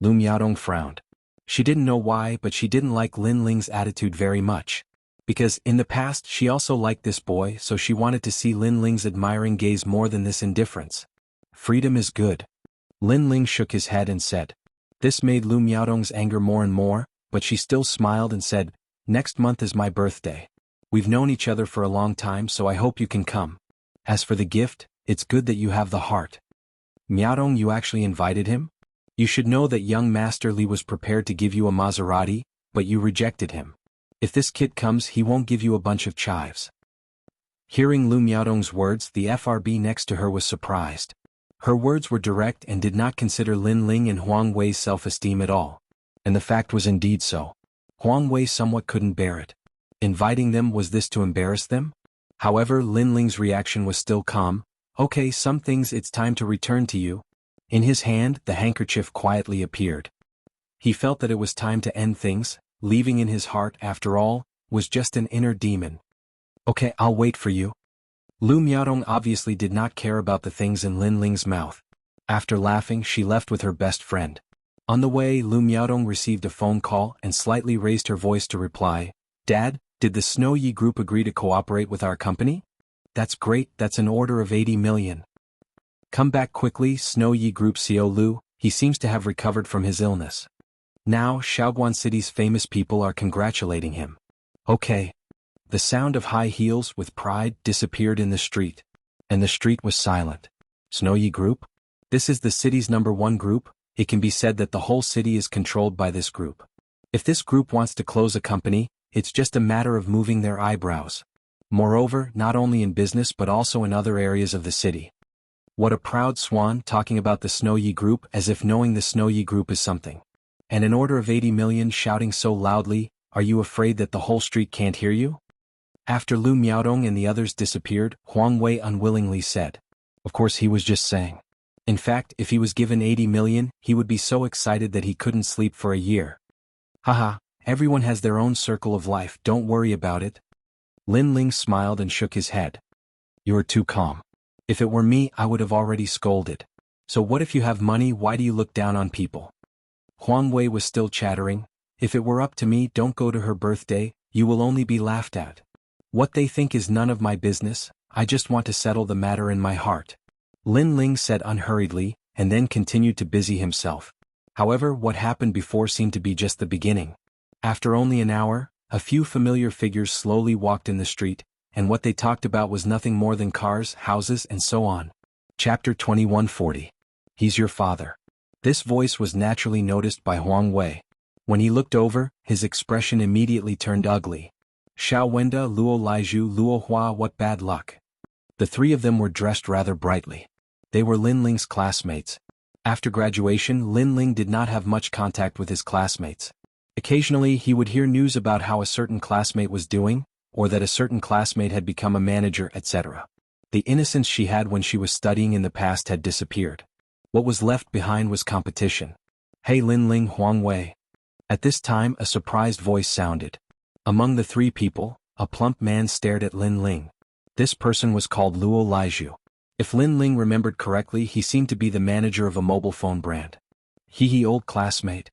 Lu Miaodong frowned. She didn't know why, but she didn't like Lin Ling's attitude very much. Because, in the past, she also liked this boy, so she wanted to see Lin Ling's admiring gaze more than this indifference. Freedom is good. Lin Ling shook his head and said. This made Lu Miaodong's anger more and more, but she still smiled and said, next month is my birthday. We've known each other for a long time, so I hope you can come. As for the gift, it's good that you have the heart. Miaodong, you actually invited him? You should know that young Master Li was prepared to give you a Maserati, but you rejected him. If this kid comes, he won't give you a bunch of chives. Hearing Lu Miaodong's words, the FRB next to her was surprised. Her words were direct and did not consider Lin Ling and Huang Wei's self-esteem at all. And the fact was indeed so. Huang Wei somewhat couldn't bear it. Inviting them, was this to embarrass them? However, Lin Ling's reaction was still calm. Okay, some things it's time to return to you. In his hand, the handkerchief quietly appeared. He felt that it was time to end things. Leaving in his heart, after all, was just an inner demon. Okay, I'll wait for you. Lu Miaodong obviously did not care about the things in Lin Ling's mouth. After laughing, she left with her best friend. On the way, Lu Miaodong received a phone call and slightly raised her voice to reply, Dad, did the Snow Yi Group agree to cooperate with our company? That's great, that's an order of 80 million. Come back quickly, Snow Yi Group CEO Lu, he seems to have recovered from his illness. Now, Shaoguan City's famous people are congratulating him. Okay. The sound of high heels with pride disappeared in the street. And the street was silent. Snow Yi Group? This is the city's #1 group. It can be said that the whole city is controlled by this group. If this group wants to close a company, it's just a matter of moving their eyebrows. Moreover, not only in business but also in other areas of the city. What a proud swan, talking about the Snow Yi Group as if knowing the Snow Yi Group is something. And an order of 80 million, shouting so loudly, are you afraid that the whole street can't hear you? After Lu Miaodong and the others disappeared, Huang Wei unwillingly said. Of course he was just saying. In fact, if he was given 80 million, he would be so excited that he couldn't sleep for a year. Haha, everyone has their own circle of life, don't worry about it. Lin Ling smiled and shook his head. You are too calm. If it were me, I would have already scolded. So what if you have money, why do you look down on people? Huang Wei was still chattering. If it were up to me, don't go to her birthday, you will only be laughed at. What they think is none of my business, I just want to settle the matter in my heart. Lin Ling said unhurriedly, and then continued to busy himself. However, what happened before seemed to be just the beginning. After only an hour, a few familiar figures slowly walked in the street, and what they talked about was nothing more than cars, houses, and so on. Chapter 2140. He's your father. This voice was naturally noticed by Huang Wei. When he looked over, his expression immediately turned ugly. Xiao Wenda, Luo Laiju, Luo Hua, what bad luck. The three of them were dressed rather brightly. They were Lin Ling's classmates. After graduation, Lin Ling did not have much contact with his classmates. Occasionally he would hear news about how a certain classmate was doing, or that a certain classmate had become a manager, etc. The innocence she had when she was studying in the past had disappeared. What was left behind was competition. Hey Lin Ling, Huang Wei. At this time a surprised voice sounded. Among the three people, a plump man stared at Lin Ling. This person was called Luo Laiju. If Lin Ling remembered correctly, he seemed to be the manager of a mobile phone brand. Hee old classmate.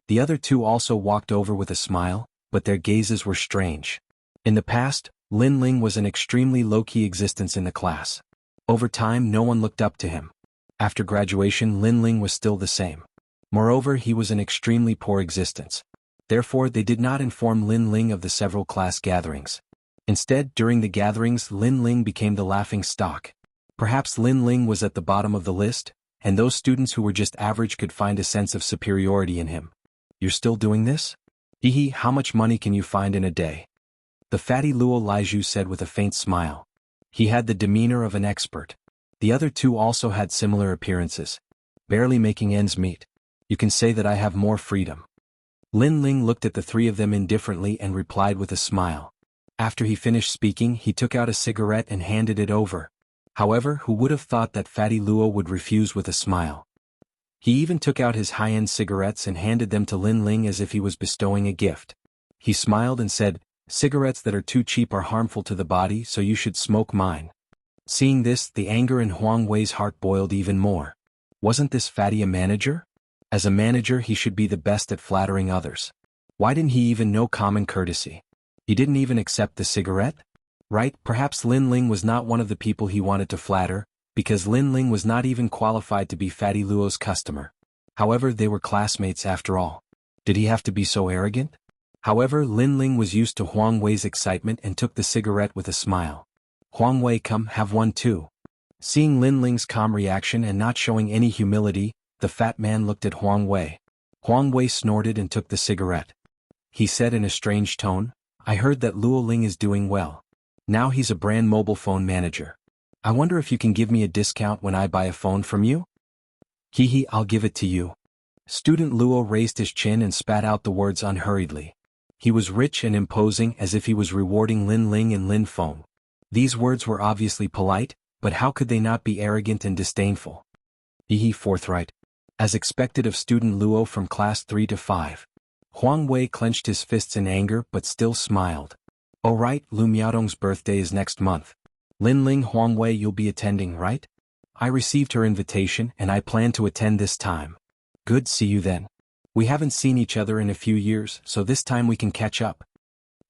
The other two also walked over with a smile, but their gazes were strange. In the past, Lin Ling was an extremely low-key existence in the class. Over time no one looked up to him. After graduation Lin Ling was still the same. Moreover, he was an extremely poor existence. Therefore they did not inform Lin Ling of the several class gatherings. Instead, during the gatherings Lin Ling became the laughing stock. Perhaps Lin Ling was at the bottom of the list, and those students who were just average could find a sense of superiority in him. You're still doing this? Hehe, how much money can you find in a day? The fatty Luo Laiju said with a faint smile. He had the demeanor of an expert. The other two also had similar appearances. Barely making ends meet. You can say that I have more freedom. Lin Ling looked at the three of them indifferently and replied with a smile. After he finished speaking, he took out a cigarette and handed it over. However, who would have thought that Fatty Luo would refuse with a smile? He even took out his high-end cigarettes and handed them to Lin Ling as if he was bestowing a gift. He smiled and said, "Cigarettes that are too cheap are harmful to the body, so you should smoke mine." Seeing this, the anger in Huang Wei's heart boiled even more. Wasn't this Fatty a manager? As a manager, he should be the best at flattering others. Why didn't he even know common courtesy? He didn't even accept the cigarette? Right, perhaps Lin Ling was not one of the people he wanted to flatter, because Lin Ling was not even qualified to be Fatty Luo's customer. However, they were classmates after all. Did he have to be so arrogant? However, Lin Ling was used to Huang Wei's excitement and took the cigarette with a smile. "Huang Wei, come, have one too." Seeing Lin Ling's calm reaction and not showing any humility, the fat man looked at Huang Wei. Huang Wei snorted and took the cigarette. He said in a strange tone, "I heard that Luo Ling is doing well. Now he's a brand mobile phone manager. I wonder if you can give me a discount when I buy a phone from you?" "Hee, I'll give it to you." Student Luo raised his chin and spat out the words unhurriedly. He was rich and imposing, as if he was rewarding Lin Ling and Lin Feng. These words were obviously polite, but how could they not be arrogant and disdainful? Hee, forthright. As expected of student Luo from class 3 to 5. Huang Wei clenched his fists in anger but still smiled. "Oh right, Lu Miaodong's birthday is next month. Lin Ling, Huang Wei, you'll be attending, right? I received her invitation and I plan to attend this time." "Good, see you then. We haven't seen each other in a few years, so this time we can catch up.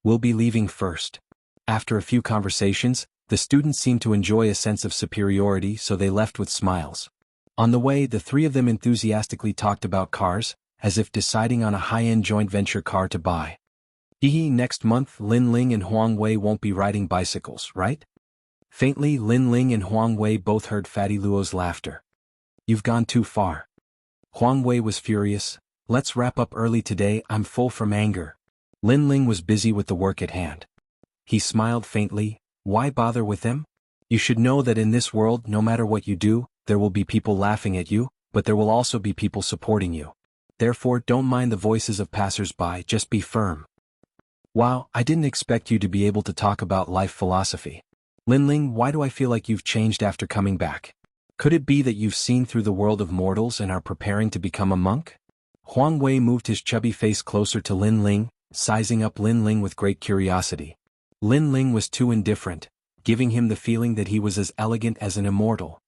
We'll be leaving first." After a few conversations, the students seemed to enjoy a sense of superiority, so they left with smiles. On the way, the three of them enthusiastically talked about cars, as if deciding on a high-end joint venture car to buy. Next month Lin Ling and Huang Wei won't be riding bicycles, right? Faintly, Lin Ling and Huang Wei both heard Fatty Luo's laughter. "You've gone too far." Huang Wei was furious. "Let's wrap up early today, I'm full from anger." Lin Ling was busy with the work at hand. He smiled faintly. "Why bother with them? You should know that in this world, no matter what you do, there will be people laughing at you, but there will also be people supporting you. Therefore, don't mind the voices of passers-by, just be firm." "Wow, I didn't expect you to be able to talk about life philosophy. Lin Ling, why do I feel like you've changed after coming back? Could it be that you've seen through the world of mortals and are preparing to become a monk?" Huang Wei moved his chubby face closer to Lin Ling, sizing up Lin Ling with great curiosity. Lin Ling was too indifferent, giving him the feeling that he was as elegant as an immortal.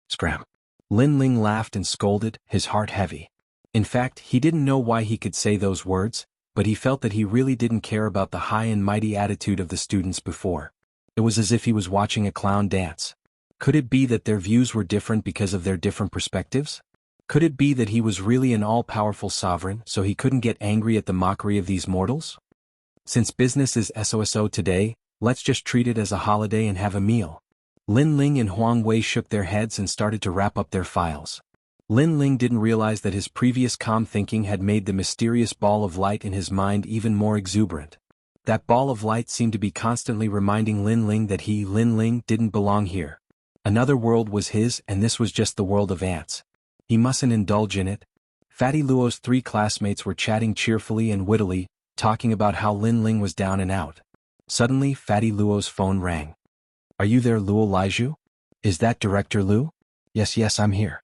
Scram. Lin Ling laughed and scolded, his heart heavy. In fact, he didn't know why he could say those words, but he felt that he really didn't care about the high and mighty attitude of the students before. It was as if he was watching a clown dance. Could it be that their views were different because of their different perspectives? Could it be that he was really an all-powerful sovereign, so he couldn't get angry at the mockery of these mortals? Since business is SOSO today, let's just treat it as a holiday and have a meal. Lin Ling and Huang Wei shook their heads and started to wrap up their files. Lin Ling didn't realize that his previous calm thinking had made the mysterious ball of light in his mind even more exuberant. That ball of light seemed to be constantly reminding Lin Ling that he, Lin Ling, didn't belong here. Another world was his, and this was just the world of ants. He mustn't indulge in it. Fatty Luo's three classmates were chatting cheerfully and wittily, talking about how Lin Ling was down and out. Suddenly, Fatty Luo's phone rang. "Are you there, Luo Laiju? Is that Director Lu?" Yes, I'm here."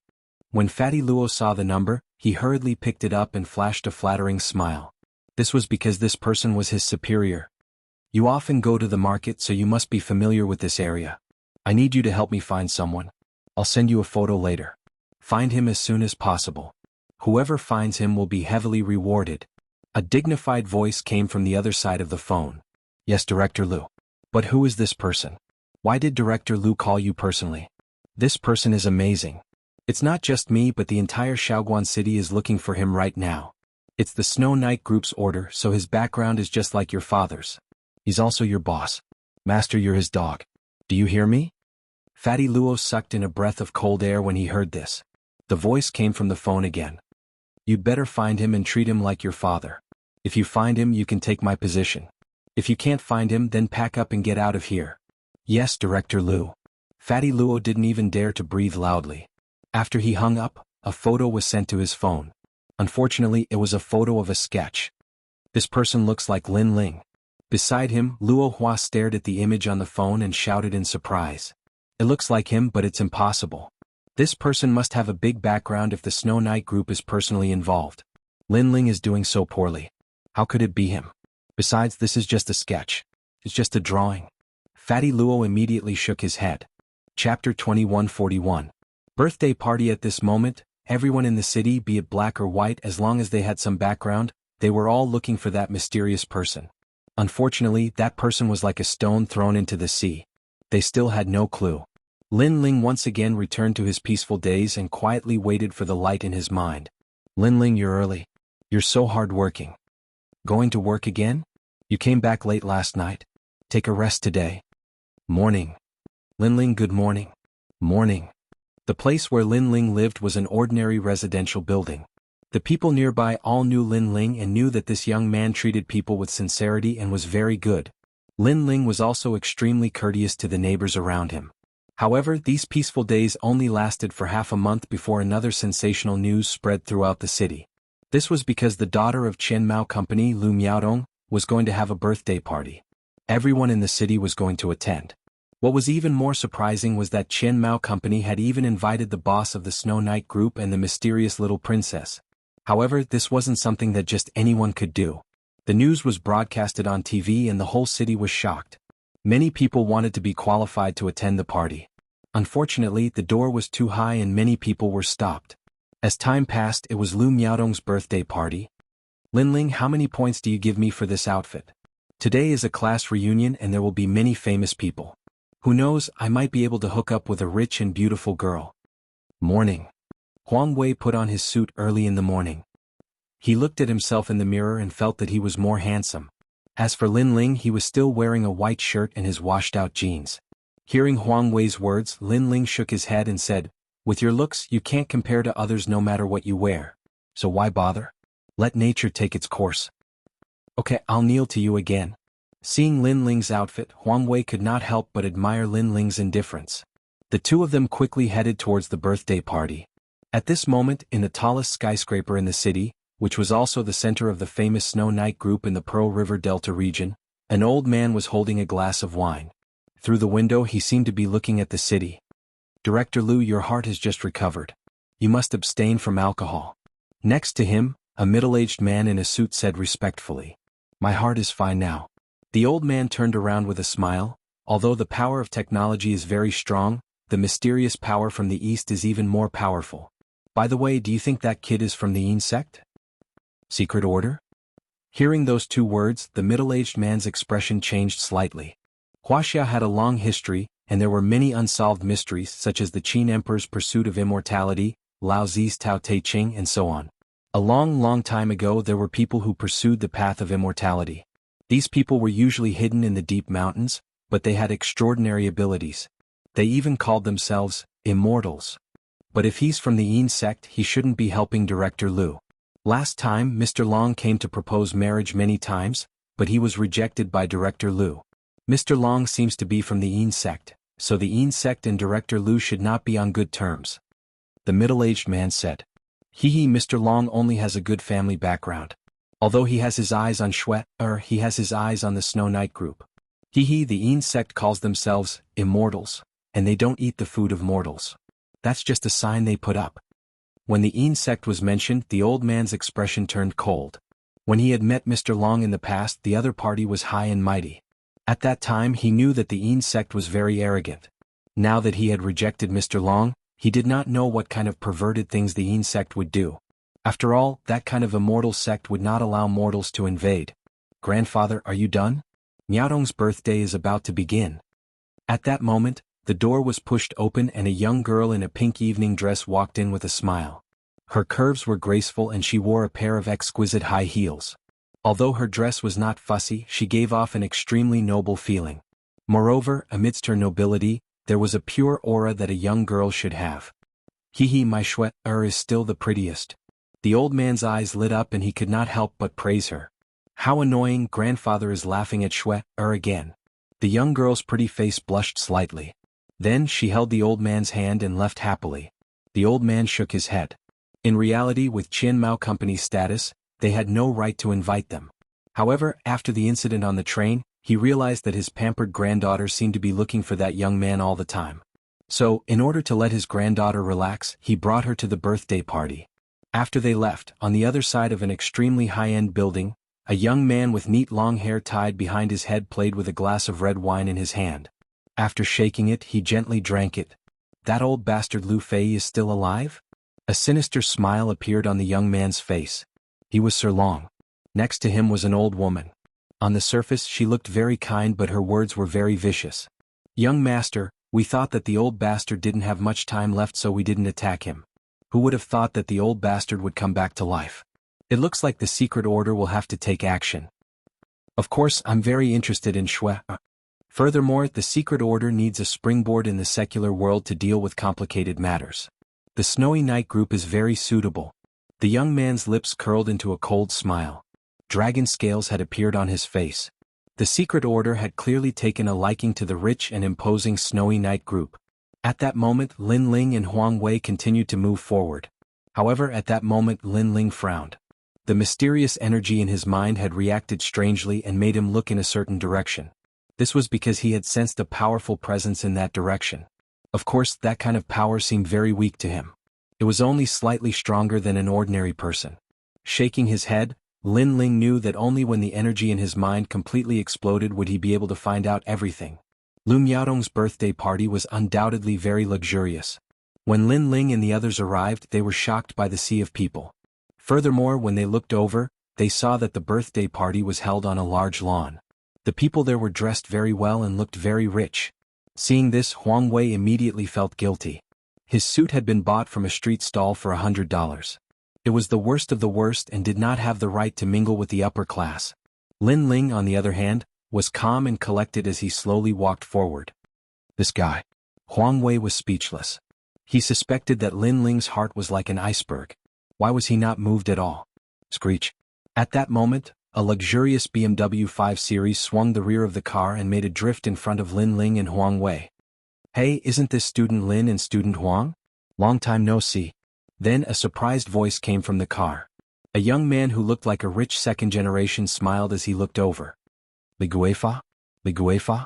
When Fatty Luo saw the number, he hurriedly picked it up and flashed a flattering smile. This was because this person was his superior. "You often go to the market, so you must be familiar with this area. I need you to help me find someone. I'll send you a photo later. Find him as soon as possible. Whoever finds him will be heavily rewarded." A dignified voice came from the other side of the phone. "Yes, Director Lu. But who is this person? Why did Director Lu call you personally? This person is amazing. It's not just me, but the entire Shaoguan city is looking for him right now. It's the Snow Knight Group's order, so his background is just like your father's. He's also your boss. Master, you're his dog. Do you hear me?" Fatty Luo sucked in a breath of cold air when he heard this. The voice came from the phone again. "You'd better find him and treat him like your father. If you find him, you can take my position. If you can't find him, then pack up and get out of here." "Yes, Director Lu." Fatty Luo didn't even dare to breathe loudly. After he hung up, a photo was sent to his phone. Unfortunately, it was a photo of a sketch. "This person looks like Lin Ling. Beside him, Luo Hua stared at the image on the phone and shouted in surprise. It looks like him, but it's impossible. This person must have a big background if the Snow Knight group is personally involved. Lin Ling is doing so poorly. How could it be him? Besides, this is just a sketch. It's just a drawing. Fatty Luo immediately shook his head. Chapter 2141. Birthday party. At this moment, everyone in the city, be it black or white, as long as they had some background, they were all looking for that mysterious person. Unfortunately, that person was like a stone thrown into the sea. They still had no clue. Lin Ling once again returned to his peaceful days and quietly waited for the light in his mind. Lin Ling, you're early. You're so hard-working. Going to work again? You came back late last night. Take a rest today. Morning. Lin Ling, good morning. Morning. The place where Lin Ling lived was an ordinary residential building. The people nearby all knew Lin Ling and knew that this young man treated people with sincerity and was very good. Lin Ling was also extremely courteous to the neighbors around him. However, these peaceful days only lasted for half a month before another sensational news spread throughout the city. This was because the daughter of Qian Mao Company, Lu Miaodong, was going to have a birthday party. Everyone in the city was going to attend. What was even more surprising was that Qian Mao Company had even invited the boss of the Snow Knight group and the mysterious little princess. However, this wasn't something that just anyone could do. The news was broadcasted on TV and the whole city was shocked. Many people wanted to be qualified to attend the party. Unfortunately, the door was too high and many people were stopped. As time passed, it was Lu Miaodong's birthday party. Lin Ling, how many points do you give me for this outfit? Today is a class reunion and there will be many famous people. Who knows, I might be able to hook up with a rich and beautiful girl. Morning. Huang Wei put on his suit early in the morning. He looked at himself in the mirror and felt that he was more handsome. As for Lin Ling, he was still wearing a white shirt and his washed-out jeans. Hearing Huang Wei's words, Lin Ling shook his head and said, with your looks, you can't compare to others no matter what you wear. So why bother? Let nature take its course. Okay, I'll kneel to you again. Seeing Lin Ling's outfit, Huang Wei could not help but admire Lin Ling's indifference. The two of them quickly headed towards the birthday party. At this moment, in the tallest skyscraper in the city, which was also the center of the famous Snow Knight group in the Pearl River Delta region, an old man was holding a glass of wine. Through the window he seemed to be looking at the city. Director Lu, your heart has just recovered. You must abstain from alcohol. Next to him, a middle-aged man in a suit said respectfully, my heart is fine now. The old man turned around with a smile. Although the power of technology is very strong, the mysterious power from the east is even more powerful. By the way, do you think that kid is from the Yin sect? Secret order? Hearing those two words, the middle-aged man's expression changed slightly. Wuxia had a long history, and there were many unsolved mysteries such as the Qin Emperor's pursuit of immortality, Lao Zi's Tao Te Ching and so on. A long time ago there were people who pursued the path of immortality. These people were usually hidden in the deep mountains, but they had extraordinary abilities. They even called themselves Immortals. But if he's from the Yin sect, he shouldn't be helping Director Lu. Last time, Mr. Long came to propose marriage many times, but he was rejected by Director Lu. Mr. Long seems to be from the Yin sect, so the Yin sect and Director Lu should not be on good terms. The middle-aged man said. Mr. Long only has a good family background. Although he has his eyes on he has his eyes on the Snow Knight group. The Yin sect calls themselves Immortals, and they don't eat the food of mortals. That's just a sign they put up. When the Yin sect was mentioned, the old man's expression turned cold. When he had met Mr. Long in the past, the other party was high and mighty. At that time he knew that the Yin sect was very arrogant. Now that he had rejected Mr. Long, he did not know what kind of perverted things the Yin sect would do. After all, that kind of immortal sect would not allow mortals to invade. Grandfather, are you done? Miaodong's birthday is about to begin. At that moment, the door was pushed open and a young girl in a pink evening dress walked in with a smile. Her curves were graceful and she wore a pair of exquisite high heels. Although her dress was not fussy, she gave off an extremely noble feeling. Moreover, amidst her nobility, there was a pure aura that a young girl should have. My is still the prettiest. The old man's eyes lit up and he could not help but praise her. How annoying, grandfather is laughing at again. The young girl's pretty face blushed slightly. Then she held the old man's hand and left happily. The old man shook his head. In reality, with Qian Mao Company's status, they had no right to invite them. However, after the incident on the train, he realized that his pampered granddaughter seemed to be looking for that young man all the time. So, in order to let his granddaughter relax, he brought her to the birthday party. After they left, on the other side of an extremely high-end building, a young man with neat long hair tied behind his head played with a glass of red wine in his hand. After shaking it, he gently drank it. That old bastard Lu Fei is still alive? A sinister smile appeared on the young man's face. He was Sir Long. Next to him was an old woman. On the surface she looked very kind, but her words were very vicious. Young master, we thought that the old bastard didn't have much time left, so we didn't attack him. Who would have thought that the old bastard would come back to life? It looks like the secret order will have to take action. Of course, I'm very interested in Shui. Furthermore, the secret order needs a springboard in the secular world to deal with complicated matters. The Snowy Knight group is very suitable. The young man's lips curled into a cold smile. Dragon scales had appeared on his face. The secret order had clearly taken a liking to the rich and imposing Snowy Knight group. At that moment, Lin Ling and Huang Wei continued to move forward. However, at that moment Lin Ling frowned. The mysterious energy in his mind had reacted strangely and made him look in a certain direction. This was because he had sensed a powerful presence in that direction. Of course, that kind of power seemed very weak to him. It was only slightly stronger than an ordinary person. Shaking his head, Lin Ling knew that only when the energy in his mind completely exploded would he be able to find out everything. Lu Miaodong's birthday party was undoubtedly very luxurious. When Lin Ling and the others arrived, they were shocked by the sea of people. Furthermore, when they looked over, they saw that the birthday party was held on a large lawn. The people there were dressed very well and looked very rich. Seeing this, Huang Wei immediately felt guilty. His suit had been bought from a street stall for $100. It was the worst of the worst and did not have the right to mingle with the upper class. Lin Ling, on the other hand, was calm and collected as he slowly walked forward. This guy. Huang Wei was speechless. He suspected that Lin Ling's heart was like an iceberg. Why was he not moved at all? Screech. At that moment, a luxurious BMW 5 Series swung the rear of the car and made a drift in front of Lin Ling and Huang Wei. Hey, isn't this Student Lin and Student Huang? Long time no see. Then a surprised voice came from the car. A young man who looked like a rich second generation smiled as he looked over. Liguefa? Liguefa?